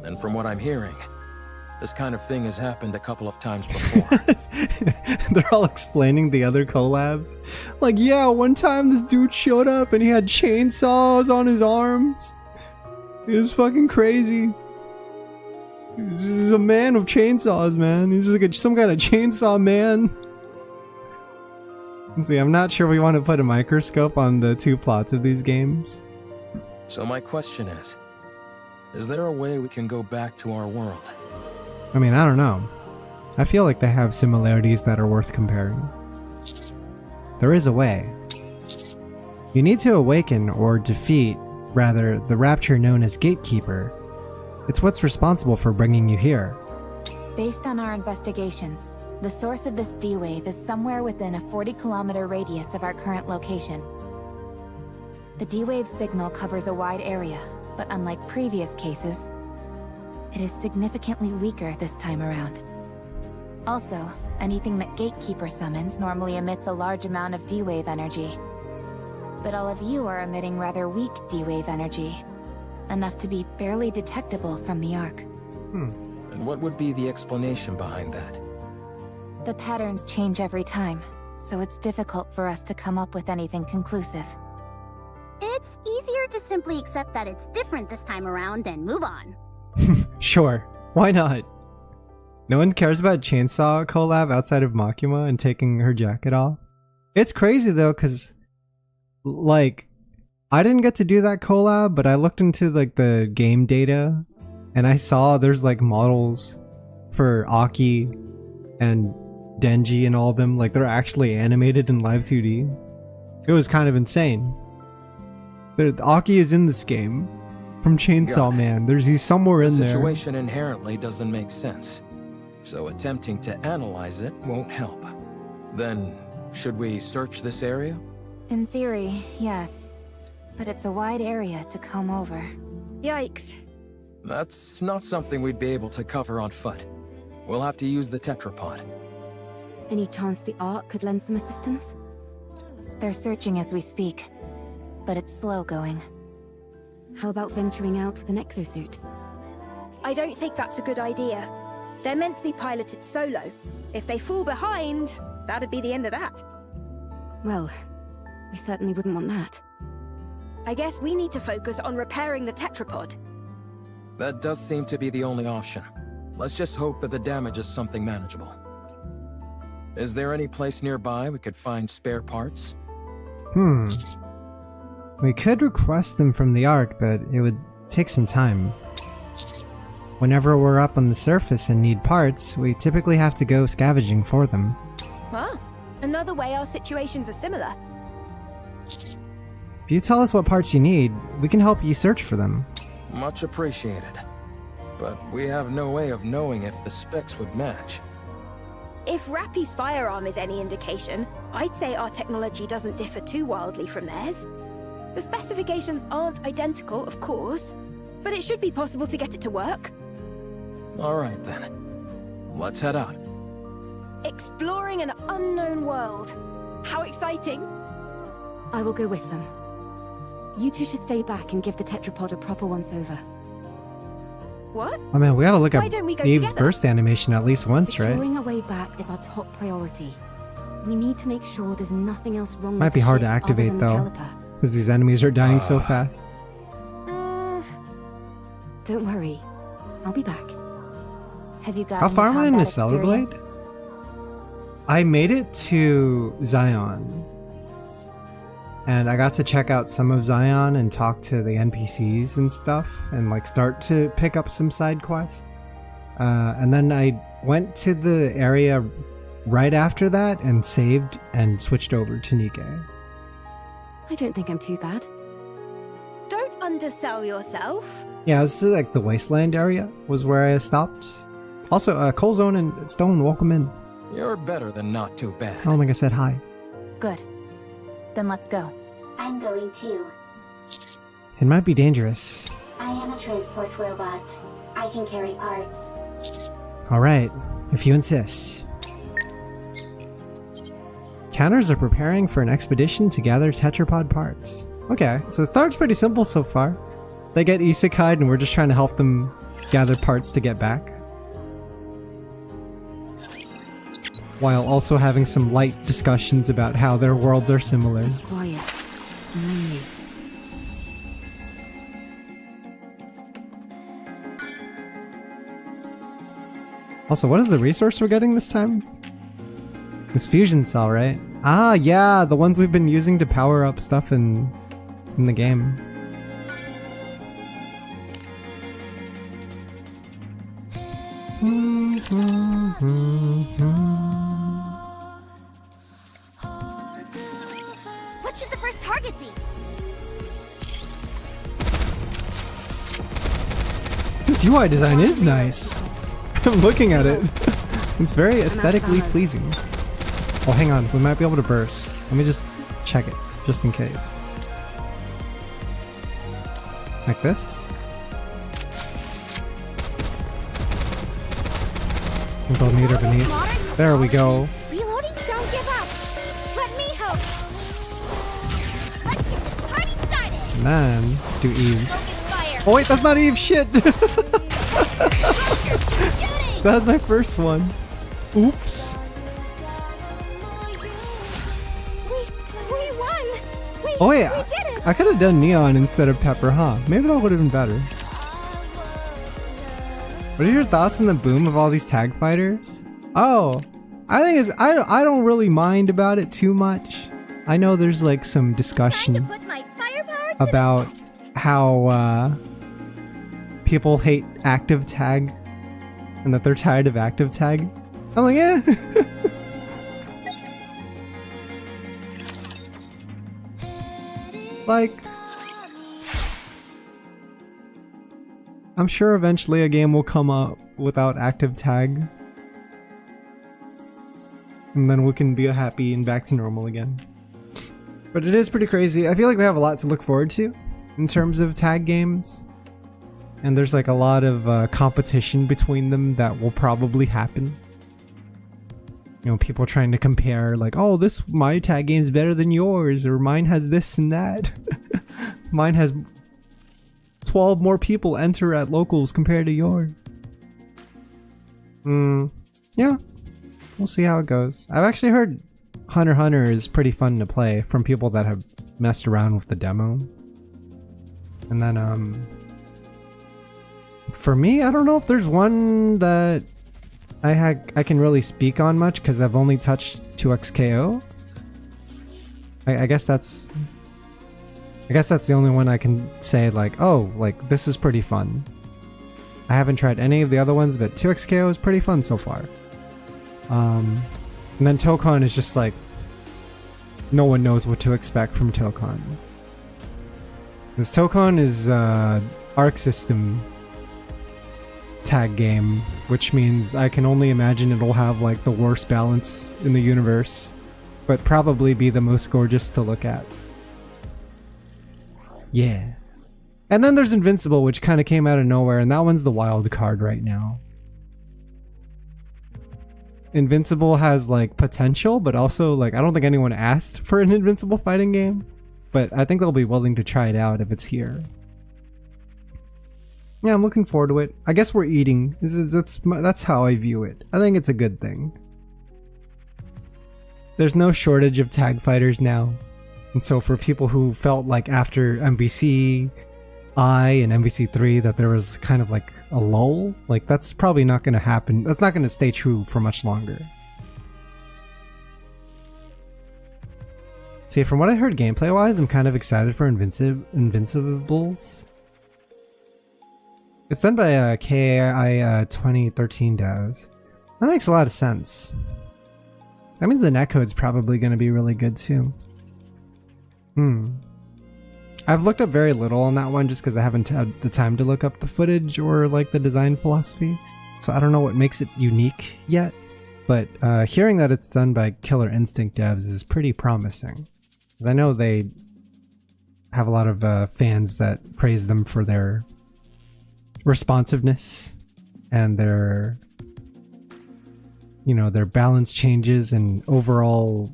And from what I'm hearing, this kind of thing has happened a couple of times before. They're all explaining the other collabs. Like, yeah, one time this dude showed up and he had chainsaws on his arms. It was fucking crazy. He's a man with chainsaws, man. He's like some kind of chainsaw man. Let's see, I'm not sure we want to put a microscope on the two plots of these games. So my question is there a way we can go back to our world? I mean, I don't know. I feel like they have similarities that are worth comparing. There is a way. You need to awaken or defeat, rather, the rapture known as Gatekeeper. It's what's responsible for bringing you here. Based on our investigations, the source of this D-wave is somewhere within a 40-kilometer radius of our current location. The D-wave signal covers a wide area, but unlike previous cases, it is significantly weaker this time around. Also, anything that Gatekeeper summons normally emits a large amount of D-wave energy. But all of you are emitting rather weak D-wave energy, enough to be barely detectable from the Ark. And what would be the explanation behind that? The patterns change every time, so it's difficult for us to come up with anything conclusive. It's easier to simply accept that it's different this time around and move on. Sure, why not? No one cares about Chainsaw collab outside of Makima and taking her jacket off. It's crazy though, cause like, I didn't get to do that collab, but I looked into like the game data and I saw there's like models for Aki and Denji and all of them, like they're actually animated in live 2D. It was kind of insane. Aki is in this game from Chainsaw Man. He's somewhere in there. The situation inherently doesn't make sense, so attempting to analyze it won't help. Then, should we search this area? In theory, yes. But it's a wide area to comb over. Yikes. That's not something we'd be able to cover on foot. We'll have to use the tetrapod. Any chance the Ark could lend some assistance? They're searching as we speak, but it's slow going. How about venturing out with an exosuit? I don't think that's a good idea. They're meant to be piloted solo. If they fall behind, that'd be the end of that. Well, we certainly wouldn't want that. I guess we need to focus on repairing the tetrapod. That does seem to be the only option. Let's just hope that the damage is something manageable. Is there any place nearby we could find spare parts? We could request them from the Ark, but it would take some time. Whenever we're up on the surface and need parts, we typically have to go scavenging for them. Ah, another way our situations are similar. If you tell us what parts you need, we can help you search for them. Much appreciated. But we have no way of knowing if the specs would match. If Rappy's firearm is any indication, I'd say our technology doesn't differ too wildly from theirs. The specifications aren't identical, of course, but it should be possible to get it to work. Alright then. Let's head out. Exploring an unknown world. How exciting! I will go with them. You two should stay back and give the tetrapod a proper once-over. What? Oh man, we gotta look Why at don't we go Eve's together? burst animation at least once, right? Securing a way back is our top priority. We need to make sure there's nothing else wrong with Might be the hard to ship other activate than the though, caliper. because these enemies are dying so fast. Don't worry. I'll be back. Have you got How any far am I in combat the Cellar Blade? experience? I made it to Zion. And I got to check out some of Zion and talk to the NPCs and stuff and like start to pick up some side quests. And then I went to the area right after that and saved and switched over to Nikke. I don't think I'm too bad. Don't undersell yourself. Yeah, this is like the Wasteland area was where I stopped. Also, Coal Zone and Stone, welcome in. You're better than not too bad. I don't think I said hi. Good. Then let's go. I'm going too. It might be dangerous. I am a transport robot. I can carry parts. Alright, if you insist. Counters are preparing for an expedition to gather tetrapod parts. Okay, so it starts pretty simple so far. They get isekai'd and we're just trying to help them gather parts to get back. While also having some light discussions about how their worlds are similar. Quiet. Lonely. Also, what is the resource we're getting this time? This fusion cell, right? Ah, yeah, the ones we've been using to power up stuff in the game. What should the first target be? This UI design is nice. I'm looking at it. It's very aesthetically pleasing. Oh, hang on. We might be able to burst. Let me just check it, just in case. Like this. With a meter beneath. There we go. Reloading? Don't give up. Let me help. Let's get this party started. And then do Eve's. Oh wait, that's not Eve. Shit. That was my first one. Oops. We won. Oh wait, I could have done Neon instead of Pepper, huh? Maybe that would have been better. What are your thoughts on the boom of all these tag fighters? Oh, I think it's I don't really mind about it too much. I know there's like some discussion about how people hate active tag and that they're tired of active tag. I'm like, eh. Like, I'm sure eventually a game will come up without active tag. And then we can be happy and back to normal again. But it is pretty crazy. I feel like we have a lot to look forward to in terms of tag games. And there's like a lot of competition between them that will probably happen. You know, people trying to compare like, oh, my tag game's better than yours, or mine has this and that. Mine has 12 more people enter at locals compared to yours. Yeah. We'll see how it goes. I've actually heard Hunter x Hunter is pretty fun to play from people that have messed around with the demo. And then, for me, I don't know if there's one that I can really speak on much because I've only touched 2XKO. I guess that's the only one I can say like, oh, like this is pretty fun. I haven't tried any of the other ones, but 2XKO is pretty fun so far. And then Tokon is just like, no one knows what to expect from Tokon. Because Tokon is Arc System tag game, which means I can only imagine it'll have like the worst balance in the universe, but probably be the most gorgeous to look at. Yeah. And then there's Invincible, which kind of came out of nowhere, and that one's the wild card right now. Invincible has like potential, but also like I don't think anyone asked for an Invincible fighting game, but I think they'll be willing to try it out if it's here. Yeah, I'm looking forward to it. I guess we're eating. That's how I view it. I think it's a good thing. There's no shortage of tag fighters now. And so for people who felt like after MVC, I and MVC3 that there was kind of like a lull. Like, that's probably not going to happen. That's not going to stay true for much longer. See, from what I heard gameplay-wise, I'm kind of excited for Invincibles. It's done by KAI 2013 devs. That makes a lot of sense. That means the netcode's probably going to be really good too. I've looked up very little on that one just because I haven't had the time to look up the footage or like the design philosophy. So I don't know what makes it unique yet. But hearing that it's done by Killer Instinct devs is pretty promising. Because I know they have a lot of fans that praise them for their responsiveness and their, you know, their balance changes and overall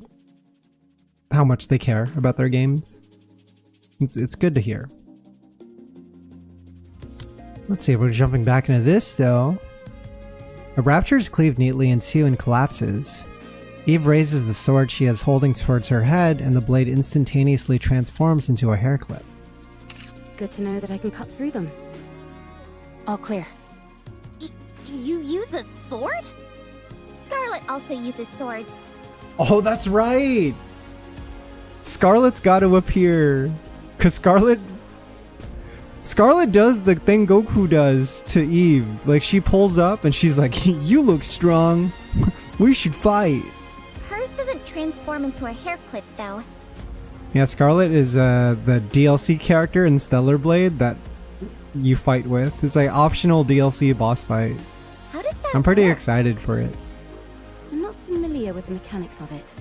how much they care about their games. It's good to hear. Let's see, we're jumping back into this though. A rapture is cleaved neatly in two and collapses. Eve raises the sword she is holding towards her head, and the blade instantaneously transforms into a hair clip. Good to know that I can cut through them. All clear. You use a sword? Scarlet also uses swords. Oh, that's right! Scarlet's got to appear. Because Scarlet does the thing Goku does to Eve. Like, she pulls up and she's like, you look strong. We should fight. Hers doesn't transform into a hair clip, though. Yeah, Scarlet is the DLC character in Stellar Blade that you fight with. It's like optional DLC boss fight. How does that I'm pretty work? excited for it. I'm not familiar with the mechanics of it.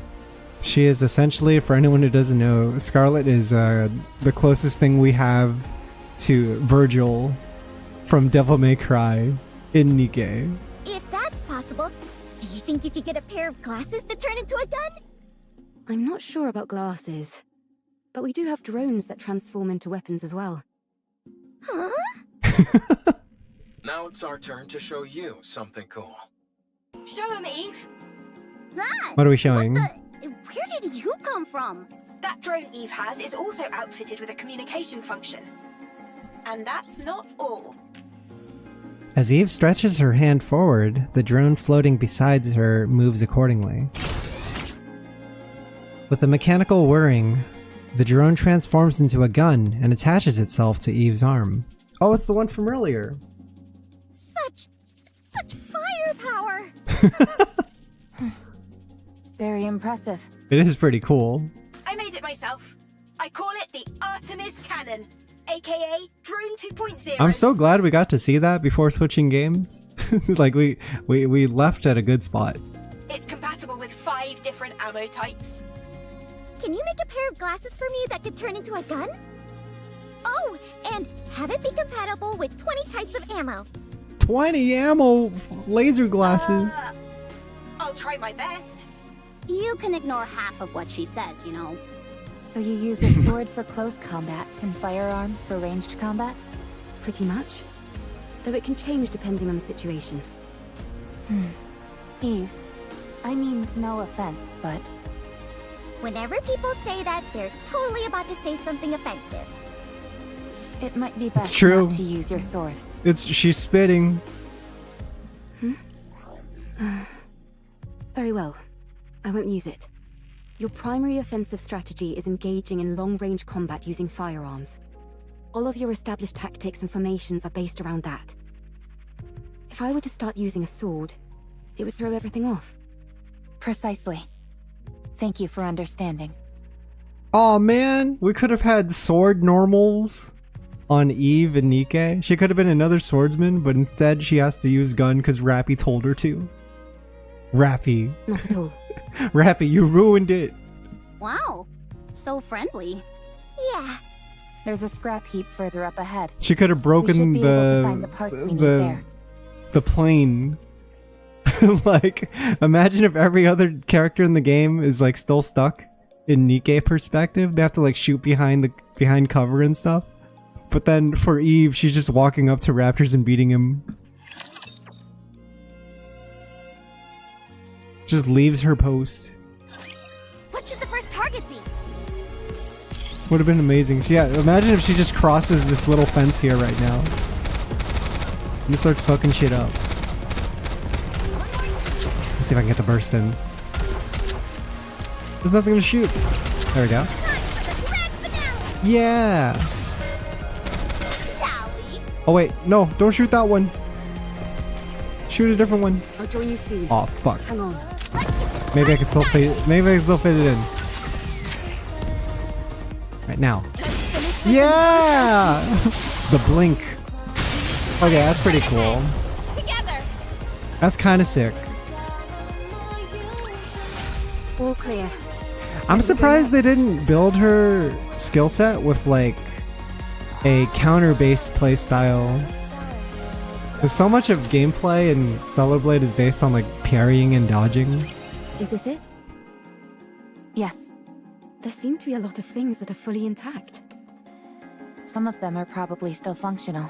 She is essentially, for anyone who doesn't know, Scarlet is the closest thing we have to Virgil from Devil May Cry in Nikke. If that's possible, do you think you could get a pair of glasses to turn into a gun? I'm not sure about glasses, but we do have drones that transform into weapons as well. Huh? Now it's our turn to show you something cool. Show him, Eve. Ah, What are we showing? where did you come from? That drone Eve has is also outfitted with a communication function. And that's not all. As Eve stretches her hand forward, the drone floating beside her moves accordingly. With a mechanical whirring, the drone transforms into a gun and attaches itself to Eve's arm. Oh, it's the one from earlier. Such firepower! Very impressive. It is pretty cool. I made it myself. I call it the Artemis Cannon, aka Drone 2.0. I'm so glad we got to see that before switching games. Like we left at a good spot. It's compatible with 5 different ammo types. Can you make a pair of glasses for me that could turn into a gun? Oh, and have it be compatible with 20 types of ammo. 20 ammo laser glasses. I'll try my best. You can ignore half of what she says, you know. So you use a sword for close combat and firearms for ranged combat? Pretty much. Though it can change depending on the situation. Eve, I mean, no offense, but... Whenever people say that, they're totally about to say something offensive. It might be best true. not to use your sword. She's spitting. Very well. I won't use it. Your primary offensive strategy is engaging in long-range combat using firearms. All of your established tactics and formations are based around that. If I were to start using a sword, it would throw everything off. Precisely. Thank you for understanding. Oh man, we could have had sword normals on Eve and Nikke. She could have been another swordsman, but instead she has to use gun because Rappy told her to. Rappy. Not at all. Rappy, you ruined it. Wow, so friendly. Yeah. There's a scrap heap further up ahead. She could have broken we should be able to find the parts we need there. The plane. Like, imagine if every other character in the game is like still stuck in Nikke perspective. They have to like shoot behind cover and stuff. But then for Eve, she's just walking up to Raptors and beating him. Just leaves her post. What should the first target be? Would have been amazing. Yeah, imagine if she just crosses this little fence here right now. And starts fucking shit up. Let's see if I can get the burst in. There's nothing to shoot. There we go. Yeah. Oh wait, no, don't shoot that one. Shoot a different one. I'll join you soon. Oh fuck. Hang on. Maybe I can still fit. Maybe I can still fit it in. Right now. Yeah. The blink. Okay, that's pretty cool. That's kind of sick. All clear. I'm surprised they didn't build her skill set with like a counter-based playstyle. There's so much of gameplay in Stellar Blade is based on like parrying and dodging. Is this it? Yes. There seem to be a lot of things that are fully intact. Some of them are probably still functional.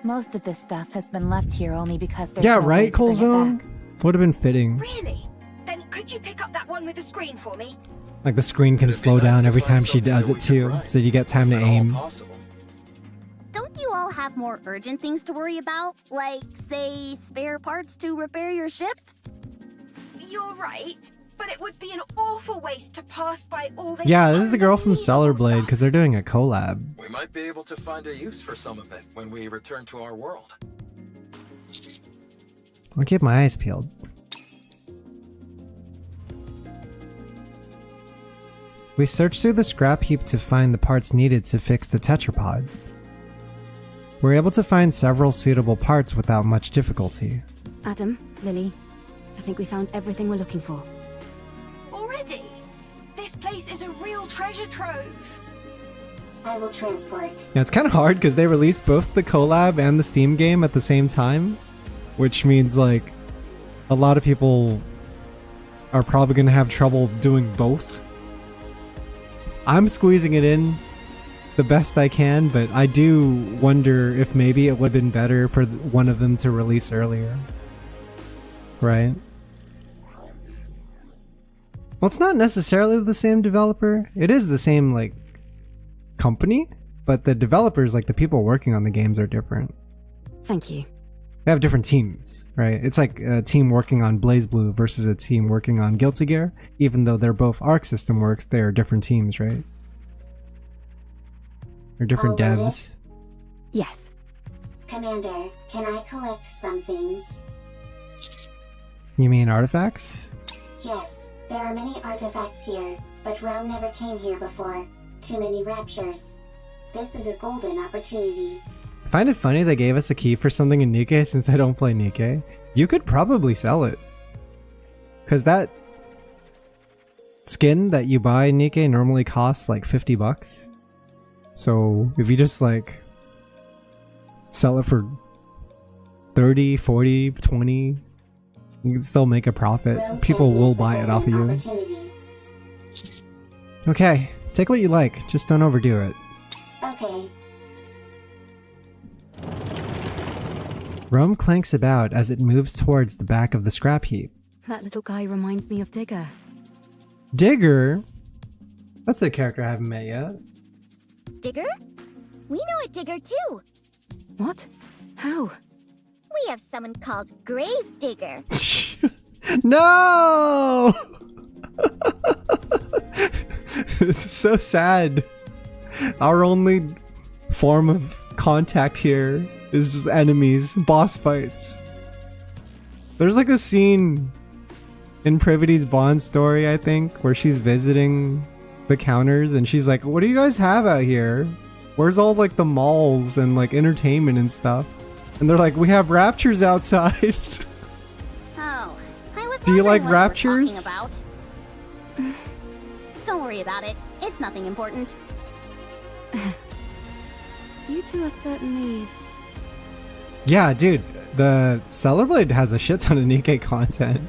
Most of this stuff has been left here only because there's Yeah, no way right, to bring it Colzone? back. Would have been fitting. Really? Then could you pick up that one with the screen for me? Like the screen can slow down every time she does it too, so you get time to aim. Don't you all have more urgent things to worry about? Like, say, spare parts to repair your ship? You're right, but it would be an awful waste to pass by all this. Yeah, this is the girl from Stellar Blade because they're doing a collab. We might be able to find a use for some of it when we return to our world. I'll keep my eyes peeled. We searched through the scrap heap to find the parts needed to fix the tetrapod. We're able to find several suitable parts without much difficulty. Adam, Lily, I think we found everything we're looking for. Already? This place is a real treasure trove. I will transport. Yeah, it's kind of hard because they released both the collab and the Steam game at the same time, which means like a lot of people are probably going to have trouble doing both. I'm squeezing it in the best I can, but I do wonder if maybe it would have been better for one of them to release earlier. Right? Well, it's not necessarily the same developer. It is the same, like, company, but the developers, like the people working on the games, are different. Thank you. They have different teams, right? It's like a team working on BlazBlue versus a team working on Guilty Gear. Even though they're both Arc System Works, they are different teams, right? They're different devs. Yes. Commander, can I collect some things? You mean artifacts? Yes, there are many artifacts here, but Rome never came here before. Too many raptures. This is a golden opportunity. I find it funny they gave us a key for something in Nikkei since I don't play Nikkei. You could probably sell it. Because that skin that you buy in Nikkei normally costs like $50. So if you just like sell it for 30, 40, 20, you can still make a profit. People will buy it off of you. Okay, take what you like, just don't overdo it. Okay. Rome clanks about as it moves towards the back of the scrap heap. That little guy reminds me of Digger. Digger? That's a character I haven't met yet. Digger? We know a Digger too. What? How? We have someone called Grave Digger. No! It's so sad. Our only form of contact here is just enemies, boss fights. There's like a scene in Privity's Bond story, I think, where she's visiting the counters and she's like, what do you guys have out here? Where's all like the malls and like entertainment and stuff? And they're like, we have raptures outside. Oh, I was Do you like wondering what you were raptures? talking about. Don't worry about it. It's nothing important. You two are certainly... Yeah, dude, the Stellar Blade has a shit ton of Nikkei content.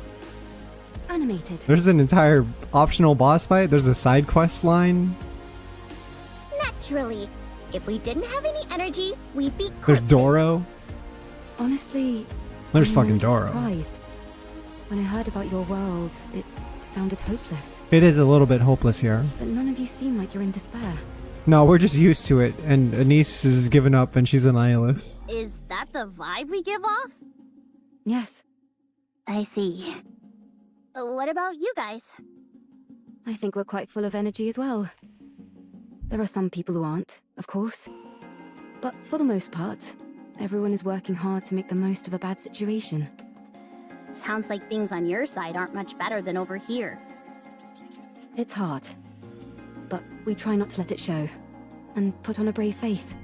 animated. There's an entire optional boss fight. There's a side quest line. Naturally. If we didn't have any energy, we'd be There's corpses. Doro. Honestly, There's I'm fucking really Doro. surprised. When I heard about your world, it sounded hopeless. It is a little bit hopeless here. But none of you seem like you're in despair. No, we're just used to it, and Anise is given up and she's a nihilist. Is that the vibe we give off? Yes. I see. What about you guys? I think we're quite full of energy as well. There are some people who aren't, of course. But for the most part, everyone is working hard to make the most of a bad situation. Sounds like things on your side aren't much better than over here. It's hard. But we try not to let it show. And put on a brave face.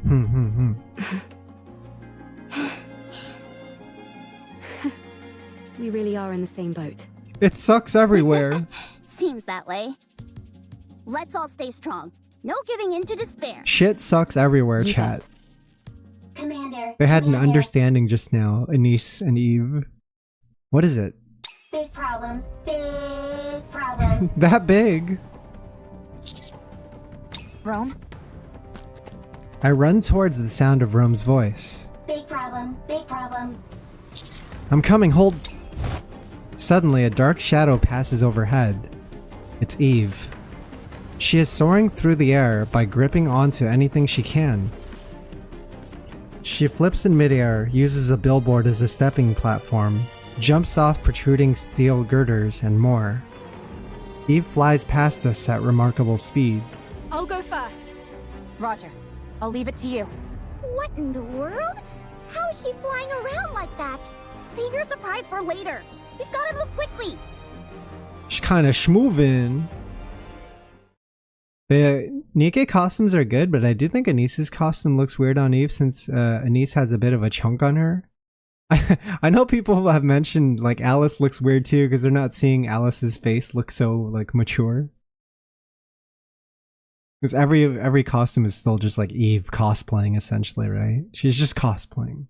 We really are in the same boat. It sucks everywhere. Seems that way. Let's all stay strong. No giving in to despair. Shit sucks everywhere, chat. Commander. They had an understanding just now, Anise and Eve. What is it? Big problem. Big problem. That big. Rome? I run towards the sound of Rome's voice. Big problem. Big problem. I'm coming, hold. Suddenly, a dark shadow passes overhead. It's Eve. She is soaring through the air by gripping onto anything she can. She flips in midair, uses a billboard as a stepping platform, jumps off protruding steel girders, and more. Eve flies past us at remarkable speed. I'll go first. Roger. I'll leave it to you. What in the world? How is she flying around like that? Save your surprise for later. We've got to move quickly. She's kinda schmoovin'. The Nikke costumes are good, but I do think Anise's costume looks weird on Eve since Anise has a bit of a chunk on her. I know people have mentioned like Alice looks weird too because they're not seeing Alice's face look so like mature. Because every costume is still just like Eve cosplaying essentially, right? She's just cosplaying.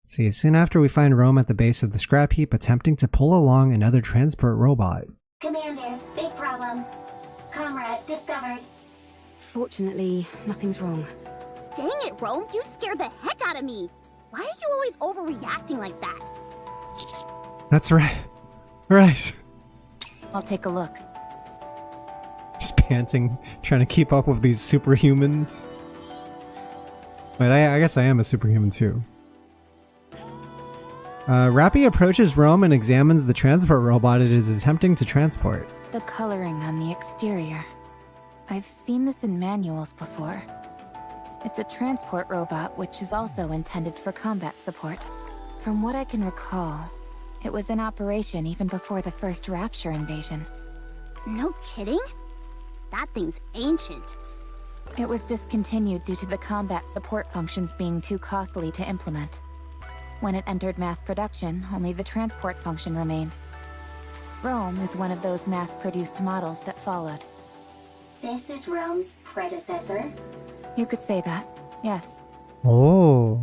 See, soon after we find Rome at the base of the scrap heap attempting to pull along another transport robot. Commander, big problem. Comrade discovered. Fortunately, nothing's wrong. Dang it, Rome, you scared the heck out of me. Why are you always overreacting like that? That's right. Right. I'll take a look. Just panting, trying to keep up with these superhumans. But I guess I am a superhuman too. Rappy approaches Rome and examines the transport robot it is attempting to transport. The coloring on the exterior. I've seen this in manuals before. It's a transport robot which is also intended for combat support. From what I can recall, it was in operation even before the first Rapture invasion. No kidding? That thing's ancient. It was discontinued due to the combat support functions being too costly to implement. When it entered mass production, only the transport function remained. Rome is one of those mass-produced models that followed. This is Rome's predecessor. You could say that, yes. Oh.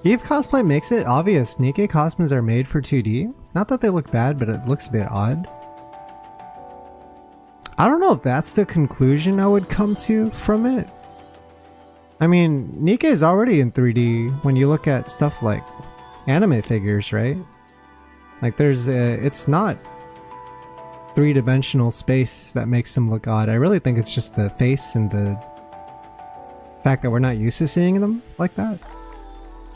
Eve cosplay makes it obvious Nikke costumes are made for 2D. Not that they look bad, but it looks a bit odd. I don't know if that's the conclusion I would come to from it. I mean, Nikke is already in 3D when you look at stuff like anime figures, right? Like it's not three-dimensional space that makes them look odd. I really think it's just the face and the fact that we're not used to seeing them like that.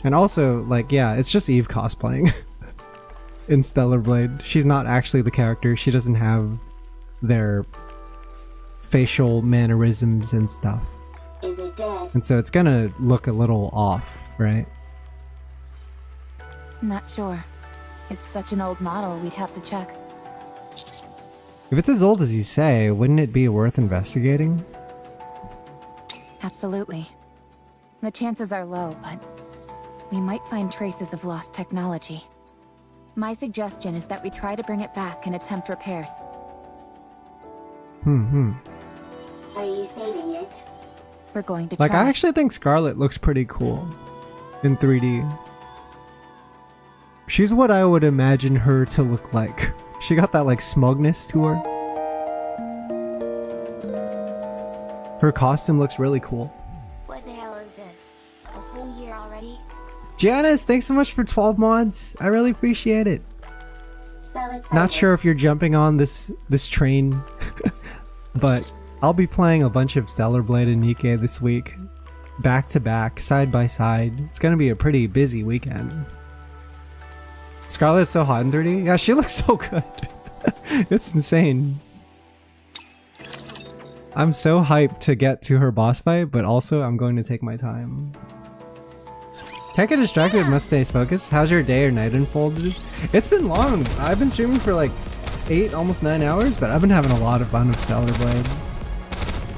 And also, like, yeah, it's just Eve cosplaying in Stellar Blade. She's not actually the character. She doesn't have their facial mannerisms and stuff. Is it dead? And so it's gonna look a little off, right? Not sure. It's such an old model, we'd have to check. If it's as old as you say, wouldn't it be worth investigating? Absolutely. The chances are low, but we might find traces of lost technology. My suggestion is that we try to bring it back and attempt repairs. Are you saving it? We're going to Like, try. I actually think Scarlet looks pretty cool in 3D. She's what I would imagine her to look like. She got that like smugness to her. Her costume looks really cool. What the hell is this? A whole year already? Janice, thanks so much for 12 mods. I really appreciate it. So excited. Not sure if you're jumping on this train, but I'll be playing a bunch of Stellar Blade and Nikke this week. Back to back, side by side. It's gonna be a pretty busy weekend. Scarlet's so hot in 3D? Yeah, she looks so good. It's insane. I'm so hyped to get to her boss fight, but also I'm going to take my time. Can't get distracted, must stay focused. How's your day or night unfolded? It's been long. I've been streaming for like 8, almost 9 hours, but I've been having a lot of fun with Stellar Blade.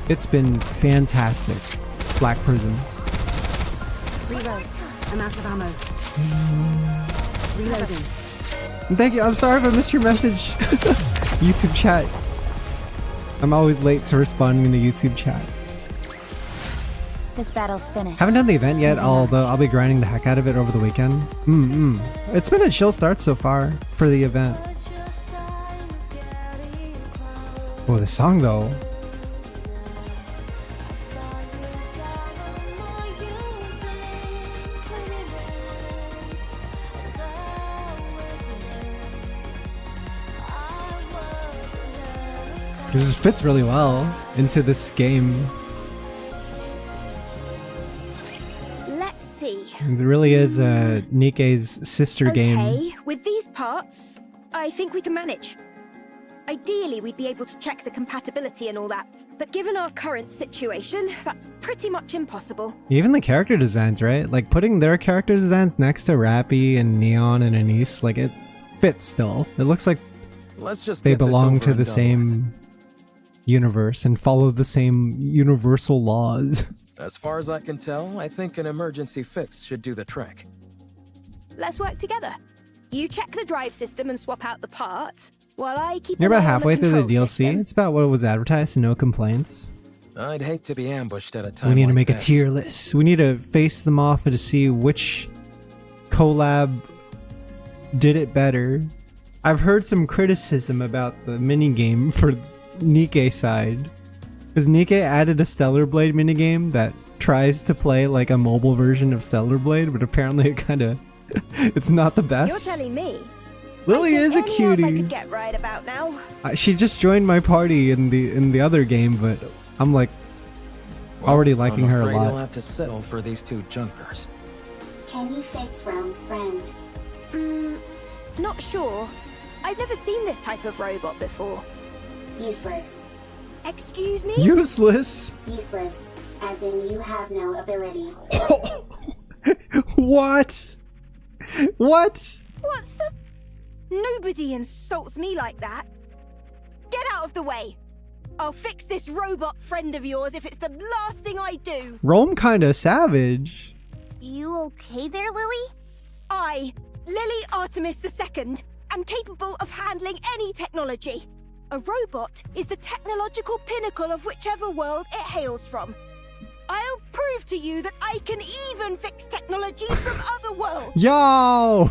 It's been fantastic. Black Prism. Reload. I'm out of ammo. Reloading. Thank you. I'm sorry if I missed your message. YouTube chat. I'm always late to responding in the YouTube chat. This battle's finished. Haven't done the event yet, although I'll be grinding the heck out of it over the weekend. It's been a chill start so far for the event. Oh, the song though. This fits really well into this game. Let's see. It really is Nikke's sister game. Okay, with these parts, I think we can manage. Ideally, we'd be able to check the compatibility and all that, but given our current situation, that's pretty much impossible. Even the character designs, right? Like putting their character designs next to Rappy and Neon and Anise, like it fits still. It looks like Let's just they get this belong over to and the done same universe and follow the same universal laws. with. As far as I can tell, I think an emergency fix should do the trick. Let's work together. You check the drive system and swap out the parts, while I keep You're an about eye on halfway through the control DLC. system. It's about what was advertised and no complaints. I'd hate to be ambushed at a time We need to like make a this. tier list. We need to face them off and to see which collab did it better. I've heard some criticism about the minigame for Nikke side. Because Nikke added a Stellar Blade minigame that tries to play like a mobile version of Stellar Blade, but apparently it kind of... it's not the best. You're telling me. Lily is a Any help I cutie. could get right about now. She just joined my party in the other game, but I'm like already liking her a I'm afraid you'll lot. have to settle for these two junkers. Can you fix Rome's friend? Not sure. I've never seen this type of robot before. Useless. Excuse me? Useless? Useless. As in you have no ability. What? What? What the? Nobody insults me like that. Get out of the way. I'll fix this robot friend of yours if it's the last thing I do. Rome kinda savage. You okay there, Lily? I, Lily Artemis II, am capable of handling any technology. A robot is the technological pinnacle of whichever world it hails from. I'll prove to you that I can even fix technologies from other worlds. Yo!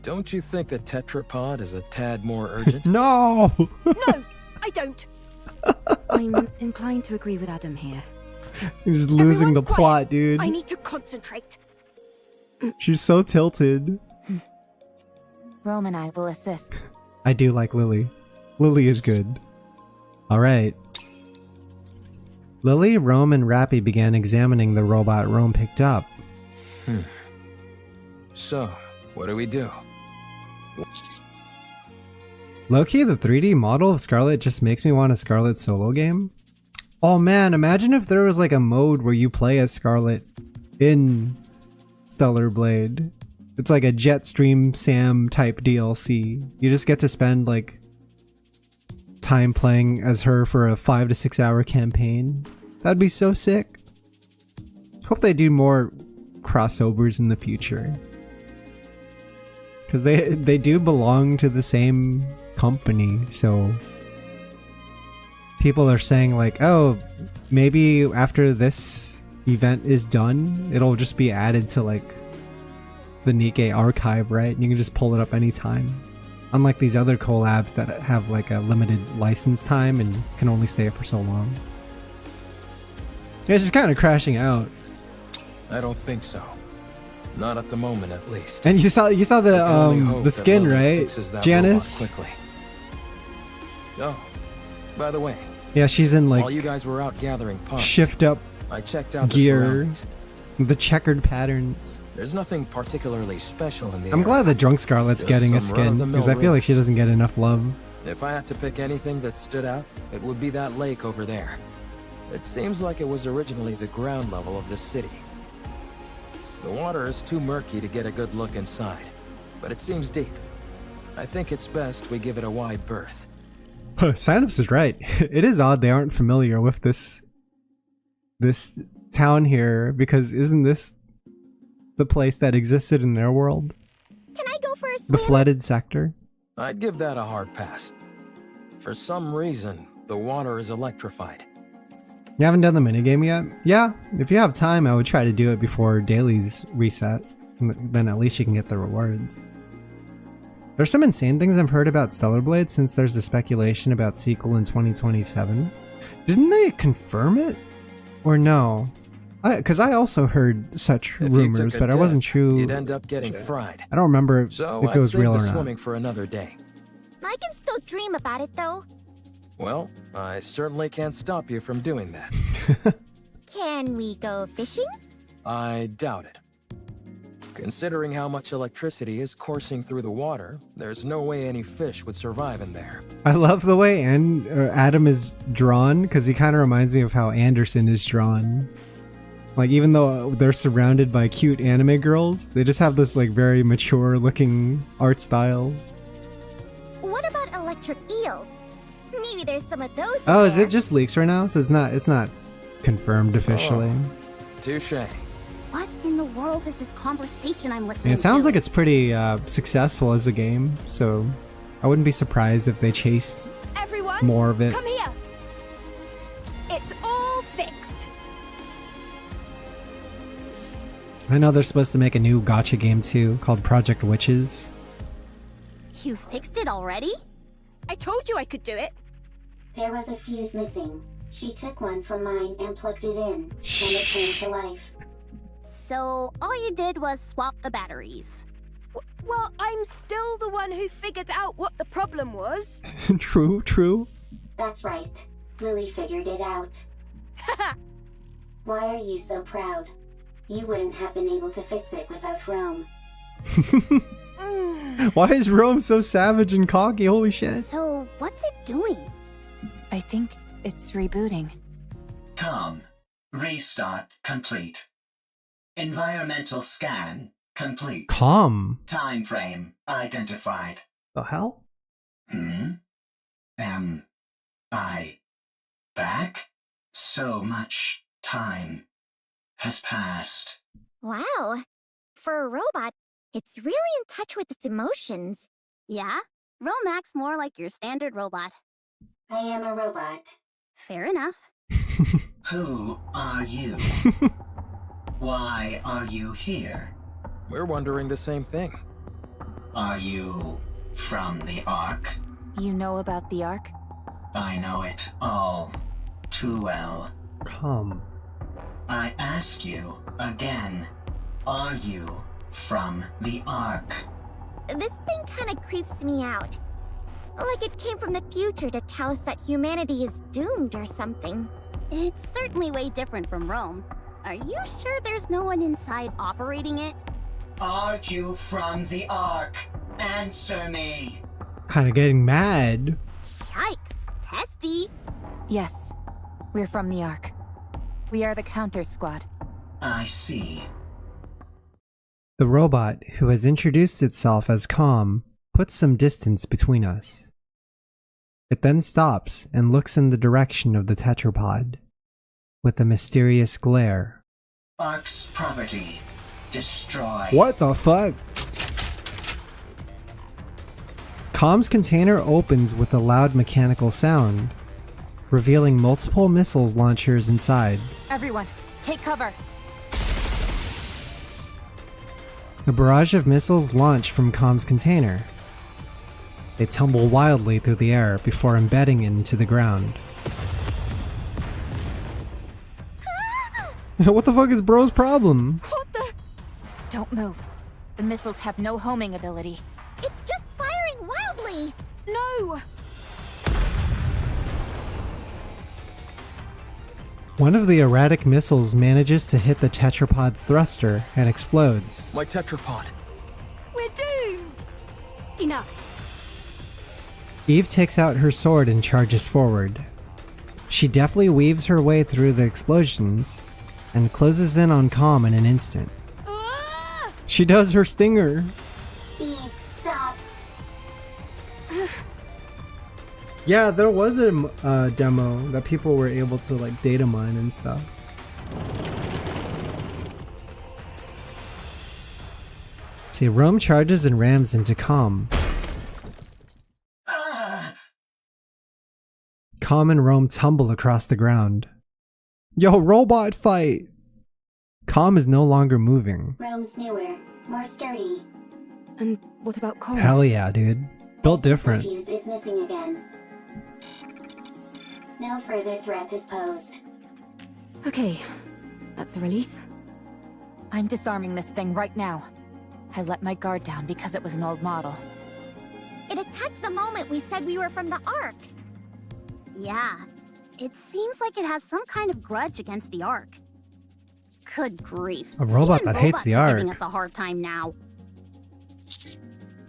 Don't you think the tetrapod is a tad more urgent? No! No, I don't. I'm inclined to agree with Adam here. He's losing the plot, dude. I need to concentrate. She's so tilted. Rome and I will assist. I do like Lily. Lily is good. Alright. Lily, Rome, and Rappy began examining the robot Rome picked up. So, what do we do? Low-key, the 3D model of Scarlet just makes me want a Scarlet solo game. Oh man, imagine if there was like a mode where you play as Scarlet in Stellar Blade. It's like a Jetstream Sam type DLC. You just get to spend like time playing as her for a 5 to 6 hour campaign. That'd be so sick. Hope they do more crossovers in the future. Because they do belong to the same company, so people are saying like, oh, maybe after this event is done, it'll just be added to like the Nikke archive, right? And you can just pull it up anytime. Unlike these other collabs that have like a limited license time and can only stay for so long. It's just kind of crashing out. I don't think so. Not at the moment, at least. And you saw We can only hope the that skin, Lily right? fixes that Janice. robot quickly. Oh, by the way, Yeah, she's in like while you guys were out gathering parts, shift up I checked out the gear, surroundings. the checkered patterns. There's nothing particularly special in the I'm glad that Drunk Scarlet's Just getting a some skin run-of-the-mill because I feel like she ruins. doesn't get enough love. If I had to pick anything that stood out, it would be that lake over there. It seems like it was originally the ground level of this city. The water is too murky to get a good look inside, but it seems deep. I think it's best we give it a wide berth. Synops is right. It is odd they aren't familiar with this town here, because isn't this the place that existed in their world? Can I go for a swim? The flooded sector? I'd give that a hard pass. For some reason, the water is electrified. You haven't done the minigame yet? Yeah, if you have time, I would try to do it before dailies reset. Then at least you can get the rewards. There's some insane things I've heard about Stellar Blade since there's a speculation about sequel in 2027. Didn't they confirm it? Or no? Because I also heard such If you rumors, took a but I wasn't dip, true. You'd end up getting fried. I don't remember So if it was I'd save real the or not. swimming for another day. I can still dream about it though. Well, I certainly can't stop you from doing that. Can we go fishing? I doubt it. Considering how much electricity is coursing through the water, there's no way any fish would survive in there. I love the way Adam is drawn, because he kind of reminds me of how Anderson is drawn. Like, even though they're surrounded by cute anime girls, they just have this like very mature looking art style. What about electric eels? Maybe there's some of those. Oh, is it just leaks right now? So it's not confirmed officially. Touche. What in the world is this conversation I'm And listening it sounds to? like it's pretty successful as a game, so I wouldn't be surprised if they chased Everyone, more of it. come here. It's all fixed. I know they're supposed to make a new gacha game too, called Project Witches. You fixed it already? I told you I could do it. There was a fuse missing. She took one from mine and plugged it in, and it came to life. So all you did was swap the batteries. Well, I'm still the one who figured out what the problem was. True. That's right. Lily figured it out. Why are you so proud? You wouldn't have been able to fix it without Rome. Why is Rome so savage and cocky? Holy shit. So what's it doing? I think it's rebooting. Com. Restart complete. Environmental scan complete. Calm. Time frame identified. The hell? Am I back? So much time has passed. Wow. For a robot, it's really in touch with its emotions. Yeah? Rome acts more like your standard robot. I am a robot. Fair enough. Who are you? Why are you here? We're wondering the same thing. Are you from the Ark? You know about the Ark? I know it all too well. Come. I ask you again, are you from the Ark? This thing kinda creeps me out. Like it came from the future to tell us that humanity is doomed or something. It's certainly way different from Rome. Are you sure there's no one inside operating it? Are you from the Ark? Answer me! Kind of getting mad. Yikes, testy. Yes, we're from the Ark. We are the counter squad. I see. The robot, who has introduced itself as Calm, puts some distance between us. It then stops and looks in the direction of the tetrapod, with a mysterious glare. Ark's property. Destroy. What the fuck? Calm's container opens with a loud mechanical sound, revealing multiple missiles launchers inside. Everyone, take cover. A barrage of missiles launch from Calm's container. They tumble wildly through the air before embedding into the ground. What the fuck is bro's problem? What the? Don't move. The missiles have no homing ability. It's just firing wildly! No! One of the erratic missiles manages to hit the tetrapod's thruster and explodes. My tetrapod. We're doomed! Enough. Eve takes out her sword and charges forward. She deftly weaves her way through the explosions and closes in on Calm in an instant. She does her stinger. Eve, stop. Yeah, there was a demo that people were able to like data mine and stuff. See, Rome charges and rams into Calm. Calm and Rome tumble across the ground. Yo, robot fight! Calm is no longer moving. Rome's newer, more sturdy. And what about Calm? Hell yeah, dude. Built different. The fuse is missing again. No further threat is posed. Okay, that's a relief. I'm disarming this thing right now. I let my guard down because it was an old model. It attacked the moment we said we were from the Ark. Yeah, it seems like it has some kind of grudge against the Ark. Good grief. A robot Even that hates the robots are Ark. giving us a hard time now.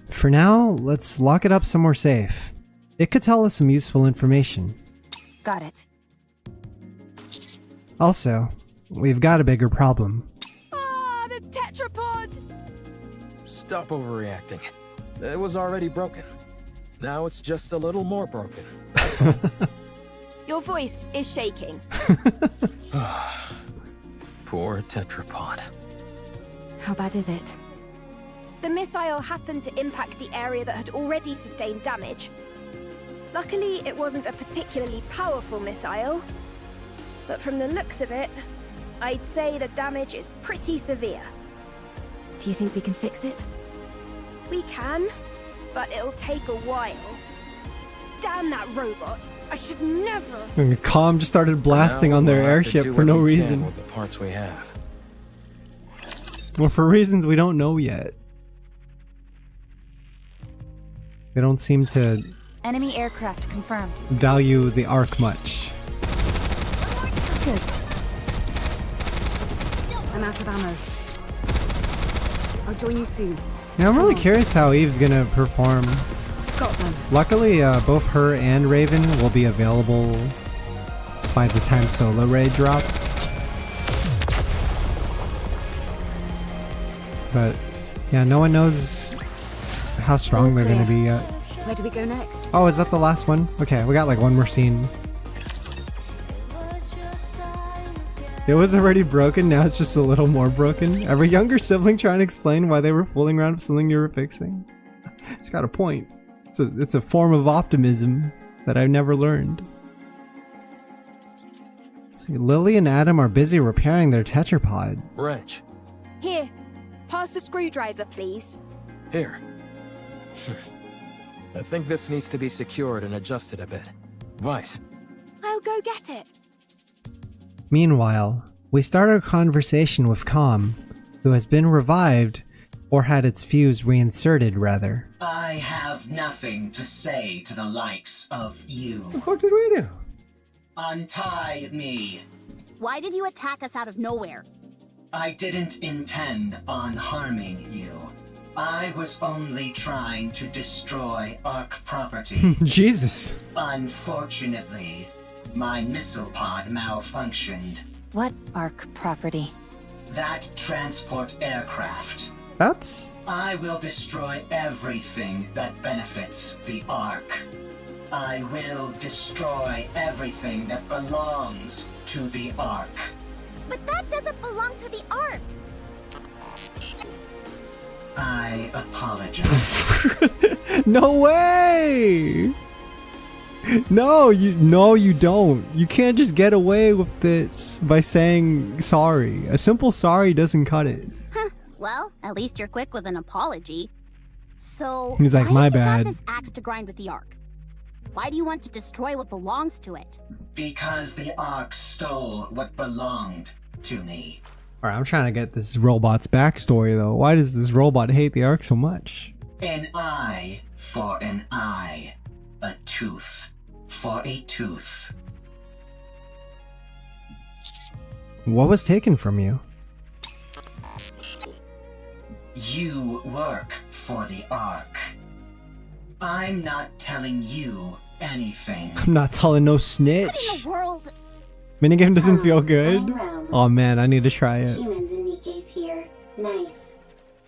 For now, let's lock it up somewhere safe. It could tell us some useful information. Got it. Also, we've got a bigger problem. Ah, the tetrapod! Stop overreacting. It was already broken. Now it's just a little more broken. That's all. Your voice is shaking. Poor tetrapod. How bad is it? The missile happened to impact the area that had already sustained damage. Luckily, it wasn't a particularly powerful missile. But from the looks of it, I'd say the damage is pretty severe. Do you think we can fix it? We can, but it'll take a while. Damn that robot! I should never... And Calm just started blasting Now on their we'll have to airship do for no what we can reason. with the parts we have. Well, for reasons we don't know yet. They don't seem to Enemy aircraft confirmed. value the Ark much. Good. I'm out of ammo. I'll join you soon. Yeah, I'm really curious how Eve's gonna perform. Got them. Luckily, both her and Raven will be available by the time Solo Raid drops. But yeah, no one knows how strong they're gonna be yet. Where do we go next? Oh, is that the last one? Okay, we got like one more scene. It was already broken, now it's just a little more broken. Every younger sibling trying to explain why they were fooling around with something you were fixing. It's got a point. It's a form of optimism that I've never learned. Let's see, Lily and Adam are busy repairing their tetrapod. Wrench. Here, pass the screwdriver, please. Here. I think this needs to be secured and adjusted a bit. Vice. I'll go get it. Meanwhile, we start our conversation with Calm, who has been revived, or had its fuse reinserted, rather. I have nothing to say to the likes of you. What did we do? Untie me. Why did you attack us out of nowhere? I didn't intend on harming you. I was only trying to destroy Ark property. Jesus. Unfortunately, my missile pod malfunctioned. What Ark property? That transport aircraft. That's... I will destroy everything that benefits the Ark. I will destroy everything that belongs to the Ark. But that doesn't belong to the Ark. I apologize. No way! No, you don't. You can't just get away with this by saying sorry. A simple sorry doesn't cut it. Well, at least you're quick with an apology. So, He's like, why my have you bad. got this axe to grind with the Ark? Why do you want to destroy what belongs to it? Because the Ark stole what belonged to me. Alright, I'm trying to get this robot's backstory though. Why does this robot hate the Ark so much? An eye for an eye. A tooth for a tooth. What was taken from you? You work for the Ark. I'm not telling you anything. I'm not telling no snitch. What in the world? Minigame doesn't feel good? Oh man, I need to try it. Humans and Nikke's here. Nice.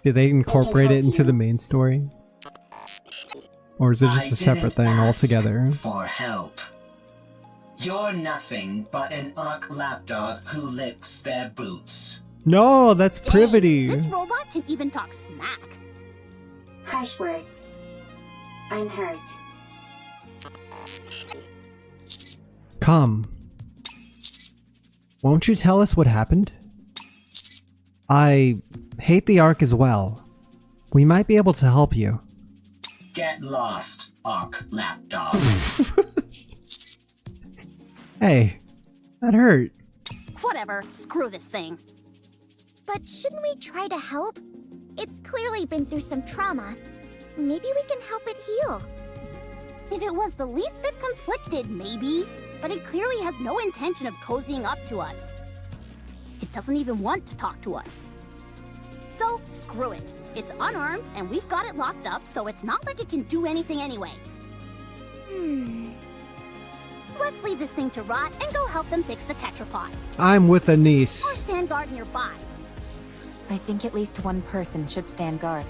Did they incorporate it into the main story? Or is it just a separate thing altogether? For help. You're nothing but an Ark lapdog who licks their boots. No, that's privity. This robot can even talk smack. Harsh words. I'm hurt. Come. Won't you tell us what happened? I hate the Ark as well. We might be able to help you. Get lost, Ark lapdog. Hey, that hurt. Whatever, screw this thing. But shouldn't we try to help? It's clearly been through some trauma. Maybe we can help it heal. If it was the least bit conflicted, maybe. But it clearly has no intention of cozying up to us. It doesn't even want to talk to us. So, screw it. It's unarmed, and we've got it locked up, so it's not like it can do anything anyway. Let's leave this thing to rot and go help them fix the tetrapod. I'm with a Or niece. stand guard nearby. I think at least one person should stand guard.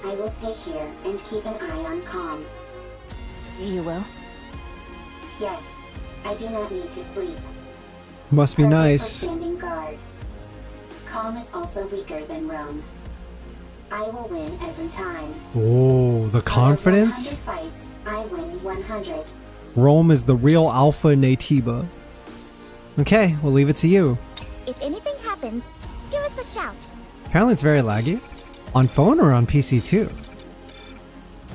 I will stay here and keep an eye on Calm. You will? Yes, I do not need to sleep. Must be Perfect for nice. standing guard. Calm is also weaker than Rome. I will win every time. Oh, the Out of confidence? 100 fights, I win 100. Rome is the real alpha Natiba. Okay, we'll leave it to you. If anything happens, give us a shout. Apparently it's very laggy. On phone or on PC too?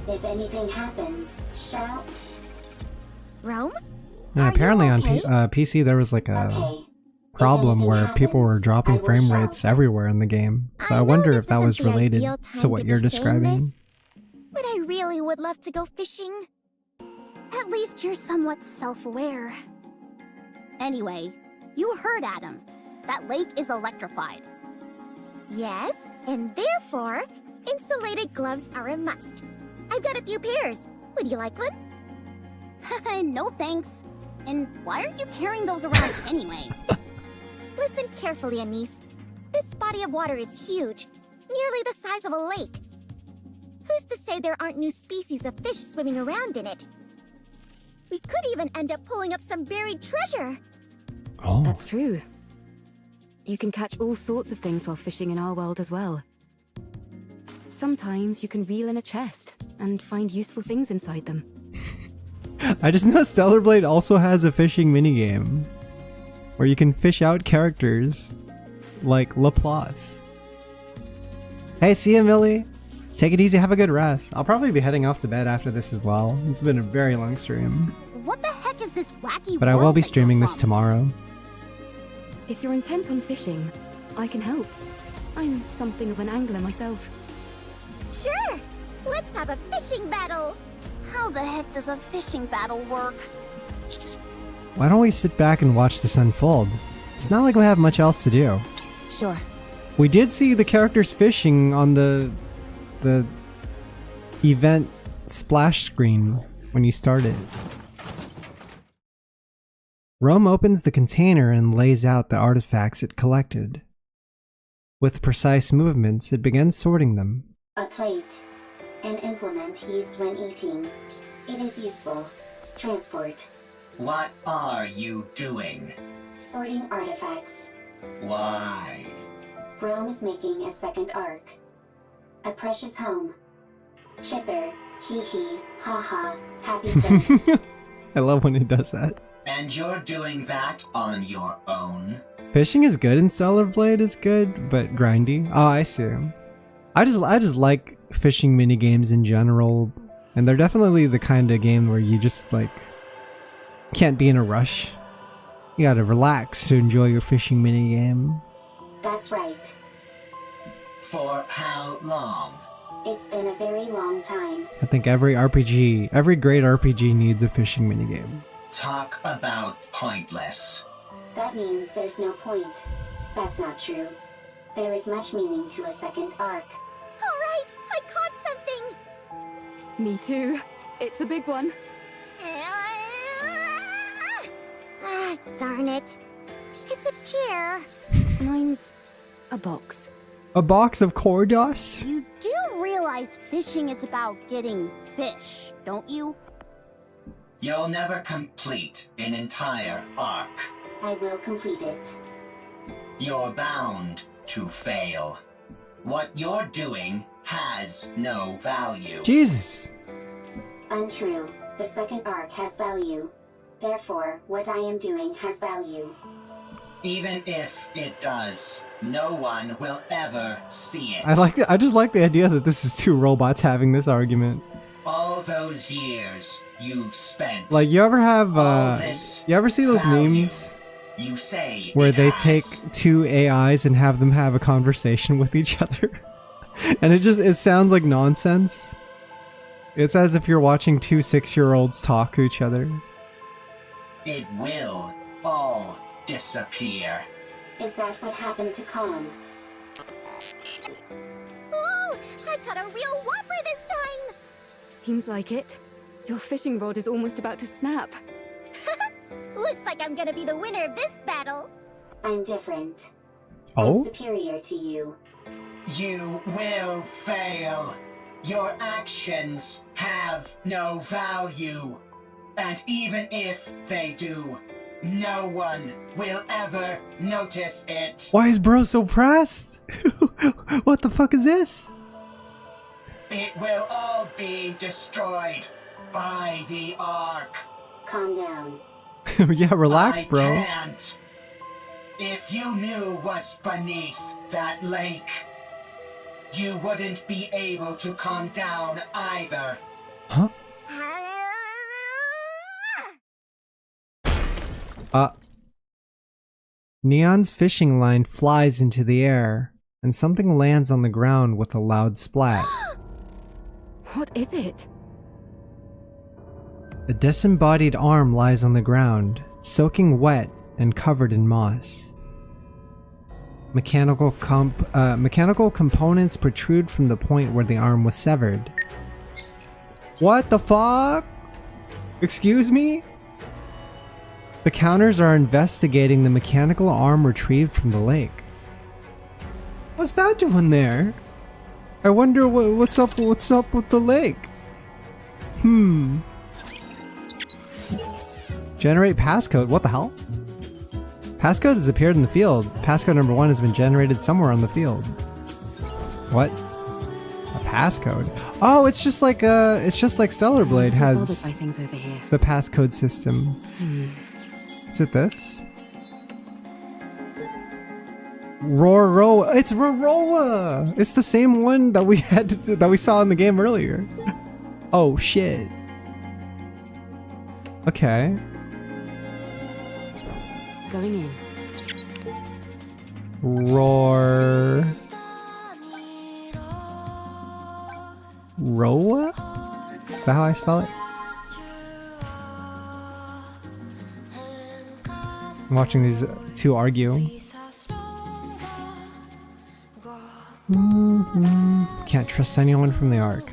If anything happens, shout. Rome? Yeah, apparently on okay? PC there was like a Okay. problem where people were dropping I will frame shout. rates everywhere in the game. So I wonder if that was related to what you're describing. But I really would love to go fishing. At least you're somewhat self-aware. Anyway, you heard Adam. That lake is electrified. Yes, and therefore, insulated gloves are a must. I've got a few pairs. Would you like one? No thanks. And why are you carrying those around anyway? Listen carefully, Anise. This body of water is huge, nearly the size of a lake. Who's to say there aren't new species of fish swimming around in it? We could even end up pulling up some buried treasure. Oh. That's true. You can catch all sorts of things while fishing in our world as well. Sometimes you can reel in a chest and find useful things inside them. I just know Stellar Blade also has a fishing minigame where you can fish out characters like Laplace. Hey, see ya, Millie. Take it easy, have a good rest. I'll probably be heading off to bed after this as well. It's been a very long stream. What the heck is this wacky But I will world be that you're streaming this from? tomorrow. If you're intent on fishing, I can help. I'm something of an angler myself. Sure! Let's have a fishing battle! How the heck does a fishing battle work? Why don't we sit back and watch this unfold? It's not like we have much else to do. Sure. We did see the characters fishing on the event splash screen when you started. Rome opens the container and lays out the artifacts it collected. With precise movements, it begins sorting them. A plate. An implement used when eating. It is useful. Transport. What are you doing? Sorting artifacts. Why? Rome is making a second arc. A precious home. Chipper. Hee hee. Ha ha. Happy face. I love when it does that. And you're doing that on your own? Fishing is good and Stellar Blade is good, but grindy. Oh, I see. I just like fishing mini games in general, and they're definitely the kind of game where you just like can't be in a rush. You gotta relax to enjoy your fishing mini game. That's right. For how long? It's been a very long time. I think every great RPG needs a fishing minigame. Talk about pointless. That means there's no point. That's not true. There is much meaning to a second arc. Alright, I caught something! Me too. It's a big one. Ah, darn it. It's a chair. Mine's a box. A box of core dust? You do realize fishing is about getting fish, don't you? You'll never complete an entire arc. I will complete it. You're bound to fail. What you're doing has no value. Jesus. Untrue. The second arc has value. Therefore, what I am doing has value. Even if it does, no one will ever see it. I just like the idea that this is two robots having this argument. All those years you've spent. Like, you ever have you ever see those memes you say where it they has. take two AIs and have them have a conversation with each other? And it sounds like nonsense. It's as if you're watching two 6-year-olds talk to each other. It will all disappear. Is that what happened to Calm? Whoa! I caught a real whopper this time! Seems like it. Your fishing rod is almost about to snap. Looks like I'm gonna be the winner of this battle. I'm different. Oh? I'm superior to you. You will fail. Your actions have no value. And even if they do, no one will ever notice it. Why is bro so pressed? What the fuck is this? It will all be destroyed by the Ark. Calm down. Yeah, relax, bro. I can't. If you knew what's beneath that lake, you wouldn't be able to calm down either. Huh? Neon's fishing line flies into the air, and something lands on the ground with a loud splat. What is it? A disembodied arm lies on the ground, soaking wet and covered in moss. Mechanical components protrude from the point where the arm was severed. What the fuck? Excuse me? The counters are investigating the mechanical arm retrieved from the lake. What's that doing there? I wonder what's up with the lake. Generate passcode. What the hell? Passcode has appeared in the field. Passcode number 1 has been generated somewhere on the field. What? A passcode? Oh, it's just like Stellar Blade has the passcode system. Is it this? Roroa. It's Roroa. It's the same one that we saw in the game earlier. Oh shit. Okay. Going in. Roar. Roa? Is that how I spell it? I'm watching these two argue. Can't trust anyone from the Ark.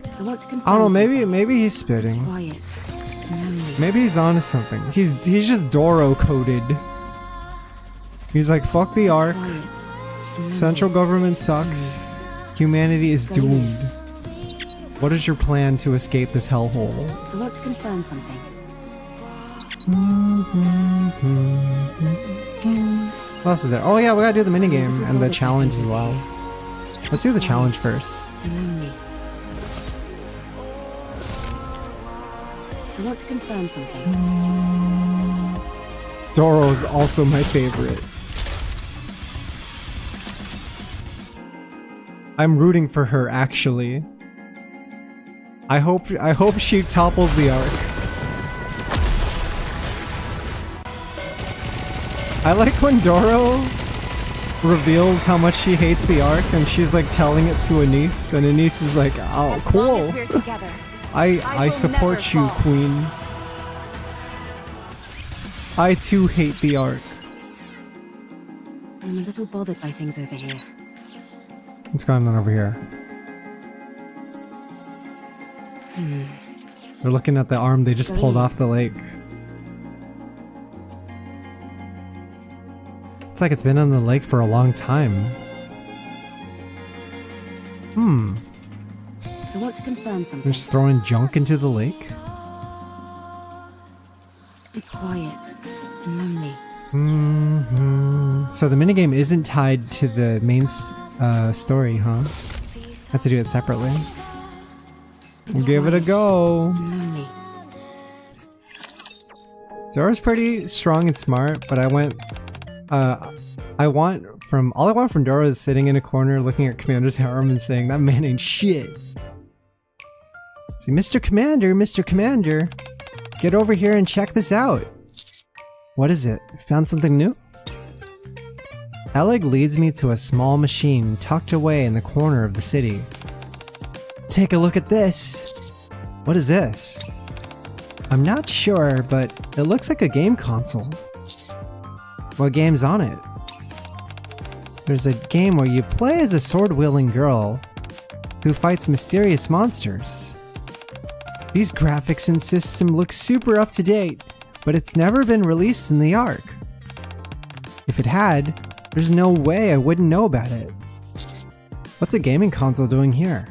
I don't know, maybe he's spitting. Quiet. Maybe he's onto something. He's just Doro coded. He's like, fuck the Ark. Central government sucks. Humanity is doomed. What is your plan to escape this hellhole? I want to confirm something. What else is there? Oh yeah, we gotta do the minigame and the challenge as well. Let's do the challenge first. I want to confirm something. Doro's also my favorite. I'm rooting for her, actually. I hope she topples the Ark. I like when Doro reveals how much she hates the Ark, and she's like telling it to Anise, and Anise is like, oh, cool. I support you, Queen. I too hate the Ark. I'm a little bothered by things over here. What's going on over here? They're looking at the arm they just pulled off the lake. It's like it's been on the lake for a long time. I want to confirm something. They're just throwing junk into the lake? It's quiet and lonely. So the minigame isn't tied to the main story, huh? Have to do it separately. We'll give it a go. Dora's pretty strong and smart, but all I want from Dora is sitting in a corner looking at Commander's arm and saying, that man ain't shit. See, Mr. Commander, get over here and check this out. What is it? Found something new? Alec leads me to a small machine tucked away in the corner of the city. Take a look at this. What is this? I'm not sure, but it looks like a game console. What game's on it? There's a game where you play as a sword-wielding girl who fights mysterious monsters. These graphics and system look super up-to-date, but it's never been released in the Ark. If it had, there's no way I wouldn't know about it. What's a gaming console doing here?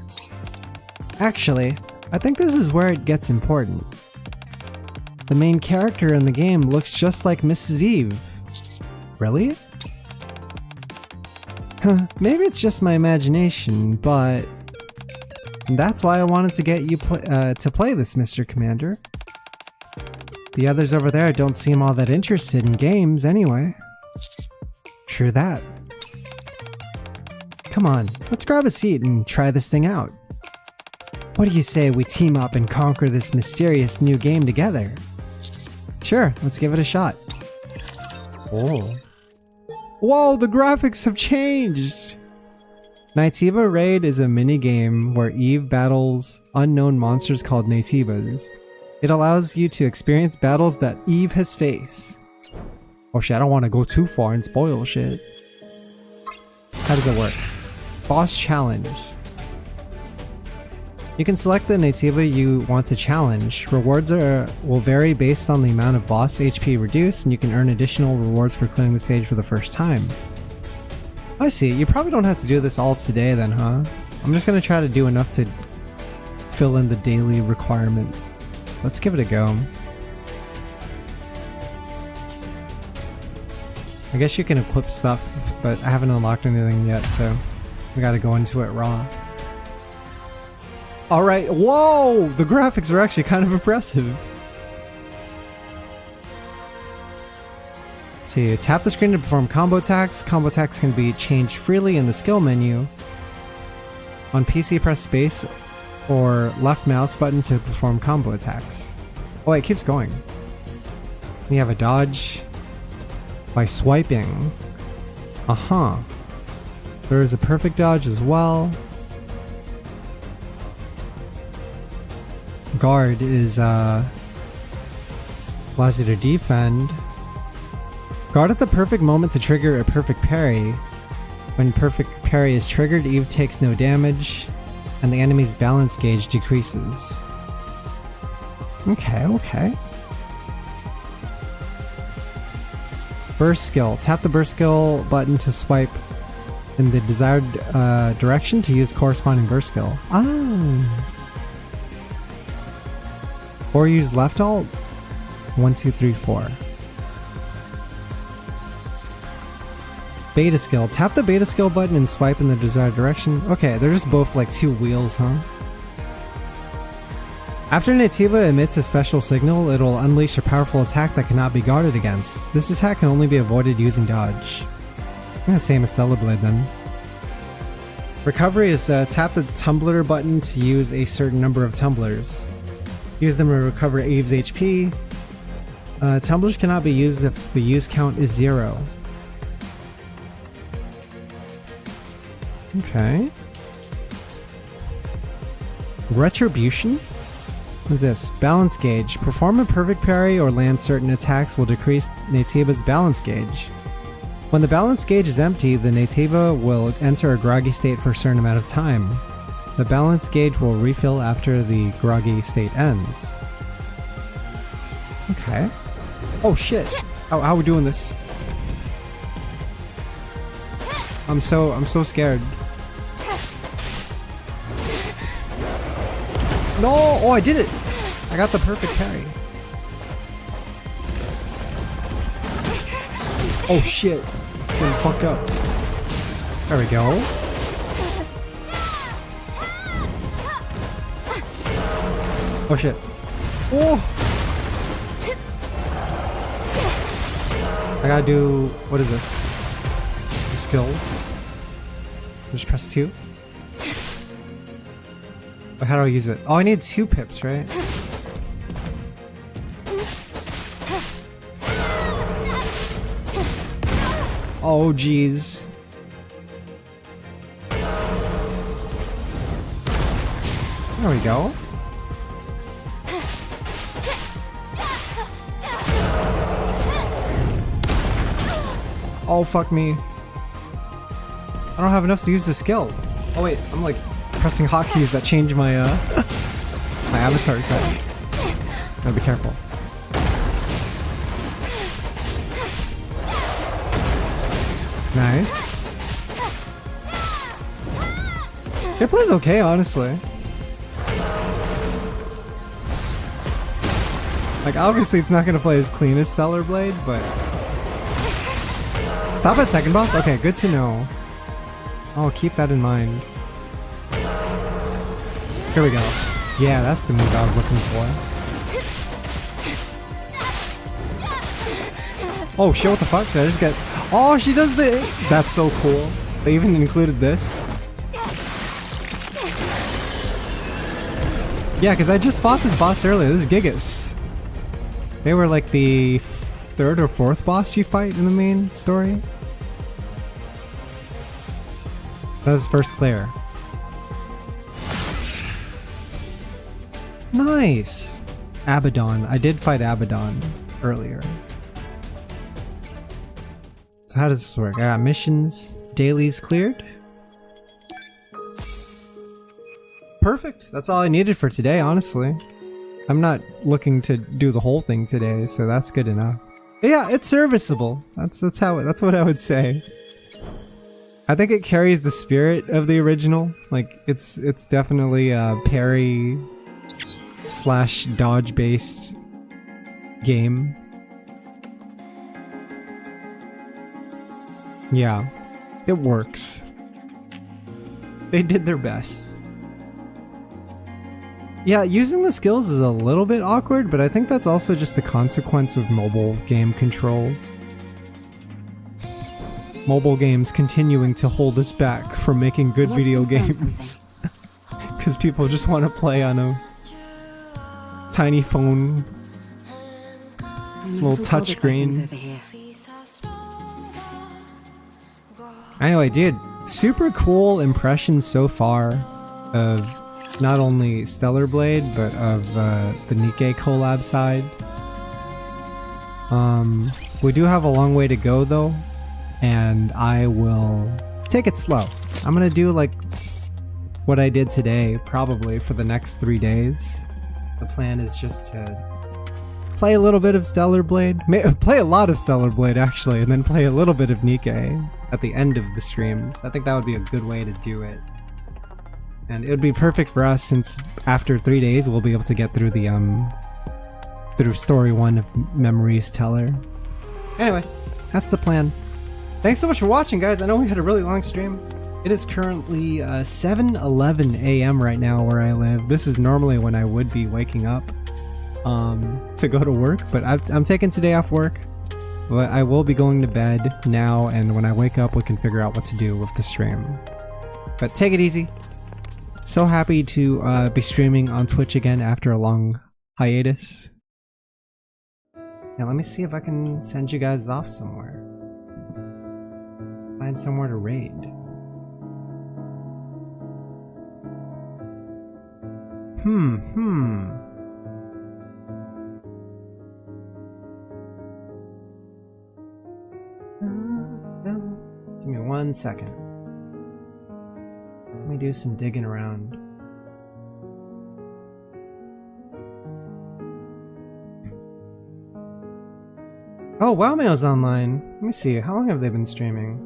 Actually, I think this is where it gets important. The main character in the game looks just like Mrs. Eve. Really? Maybe it's just my imagination, but that's why I wanted to get you to play this, Mr. Commander. The others over there don't seem all that interested in games anyway. True that. Come on, let's grab a seat and try this thing out. What do you say we team up and conquer this mysterious new game together? Sure, let's give it a shot. Oh. Whoa, the graphics have changed! Naytiba Raid is a mini-game where Eve battles unknown monsters called Naytibas. It allows you to experience battles that Eve has faced. Oh shit, I don't want to go too far and spoil shit. How does it work? Boss challenge. You can select the Naytiba you want to challenge. Rewards will vary based on the amount of boss HP reduced, and you can earn additional rewards for clearing the stage for the first time. I see. You probably don't have to do this all today then, huh? I'm just gonna try to do enough to fill in the daily requirement. Let's give it a go. I guess you can equip stuff, but I haven't unlocked anything yet, so we gotta go into it raw. Alright, whoa! The graphics are actually kind of impressive. Let's see, tap the screen to perform combo attacks. Combo attacks can be changed freely in the skill menu. On PC, press space or left mouse button to perform combo attacks. Oh, it keeps going. We have a dodge by swiping. There is a perfect dodge as well. Guard is allows you to defend. Guard at the perfect moment to trigger a perfect parry. When perfect parry is triggered, Eve takes no damage, and the enemy's balance gauge decreases. Okay. Burst skill. Tap the burst skill button to swipe in the desired direction to use corresponding burst skill. Or use left alt. 1, 2, 3, 4. Beta skill. Tap the beta skill button and swipe in the desired direction. Okay, they're just both like two wheels, huh? After Naytiba emits a special signal, it'll unleash a powerful attack that cannot be guarded against. This attack can only be avoided using dodge. The same as Stellar Blade then. Recovery is tap the tumbler button to use a certain number of tumblers. Use them to recover Eve's HP. Tumblers cannot be used if the use count is 0. Okay. Retribution? What is this? Balance gauge. Perform a perfect parry or land certain attacks will decrease Naytiba's balance gauge. When the balance gauge is empty, the Naytiba will enter a groggy state for a certain amount of time. The balance gauge will refill after the groggy state ends. Okay. Oh shit! How are we doing this? I'm so scared. No! Oh, I did it! I got the perfect parry. Oh shit! Getting fucked up. There we go. Oh shit. Oh! I gotta do... what is this? The skills. Just press 2. How do I use it? Oh, I need 2 pips, right? Oh, jeez. There we go. Oh, fuck me. I don't have enough to use the skill. Oh wait, I'm like pressing hotkeys that change my my avatar settings. Gotta be careful. Nice. It plays okay, honestly. Like, obviously it's not gonna play as clean as Stellar Blade, but... Stop at second boss? Okay, good to know. I'll keep that in mind. Here we go. Yeah, that's the move I was looking for. Oh shit, what the fuck? Did I just get... Oh, she does the... That's so cool. They even included this. Yeah, because I just fought this boss earlier. This is Gigas. They were like the 3rd or 4th boss you fight in the main story. That was first clear. Nice! Abaddon. I did fight Abaddon earlier. So how does this work? I got missions, dailies cleared. Perfect. That's all I needed for today, honestly. I'm not looking to do the whole thing today, so that's good enough. But yeah, it's serviceable. That's what I would say. I think it carries the spirit of the original. Like, it's definitely a parry / dodge based game. Yeah, it works. They did their best. Yeah, using the skills is a little bit awkward, but I think that's also just the consequence of mobile game controls. Mobile games continuing to hold us back from making good video games. Because people just want to play on a tiny phone, little touchscreen. Anyway, dude, super cool impressions so far of not only Stellar Blade, but of the Nikke collab side. We do have a long way to go though, and I will take it slow. I'm gonna do like what I did today, probably for the next 3 days. The plan is just to play a little bit of Stellar Blade, play a lot of Stellar Blade actually, and then play a little bit of Nikke at the end of the streams. I think that would be a good way to do it. And it would be perfect for us since after 3 days we'll be able to get through the through story 1 of Memories Teller. Anyway, that's the plan. Thanks so much for watching, guys. I know we had a really long stream. It is currently 7:11 a.m. right now where I live. This is normally when I would be waking up to go to work, but I'm taking today off work. But I will be going to bed now, and when I wake up we can figure out what to do with the stream. But take it easy. So happy to be streaming on Twitch again after a long hiatus. Now let me see if I can send you guys off somewhere. Find somewhere to raid. Give me 1 second. Let me do some digging around. Oh, WoWmail's online. Let me see. How long have they been streaming?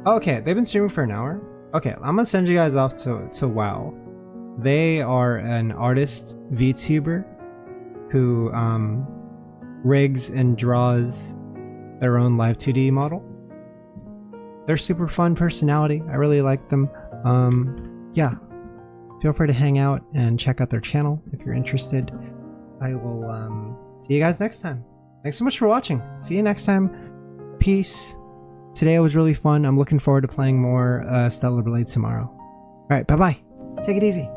Okay, they've been streaming for an hour. Okay, I'm gonna send you guys off to WoW. They are an artist VTuber who rigs and draws their own live 2D model. They're super fun personality. I really like them. Yeah, feel free to hang out and check out their channel if you're interested. I will see you guys next time. Thanks so much for watching. See you next time. Peace. Today was really fun. I'm looking forward to playing more Stellar Blade tomorrow. Alright, bye-bye. Take it easy.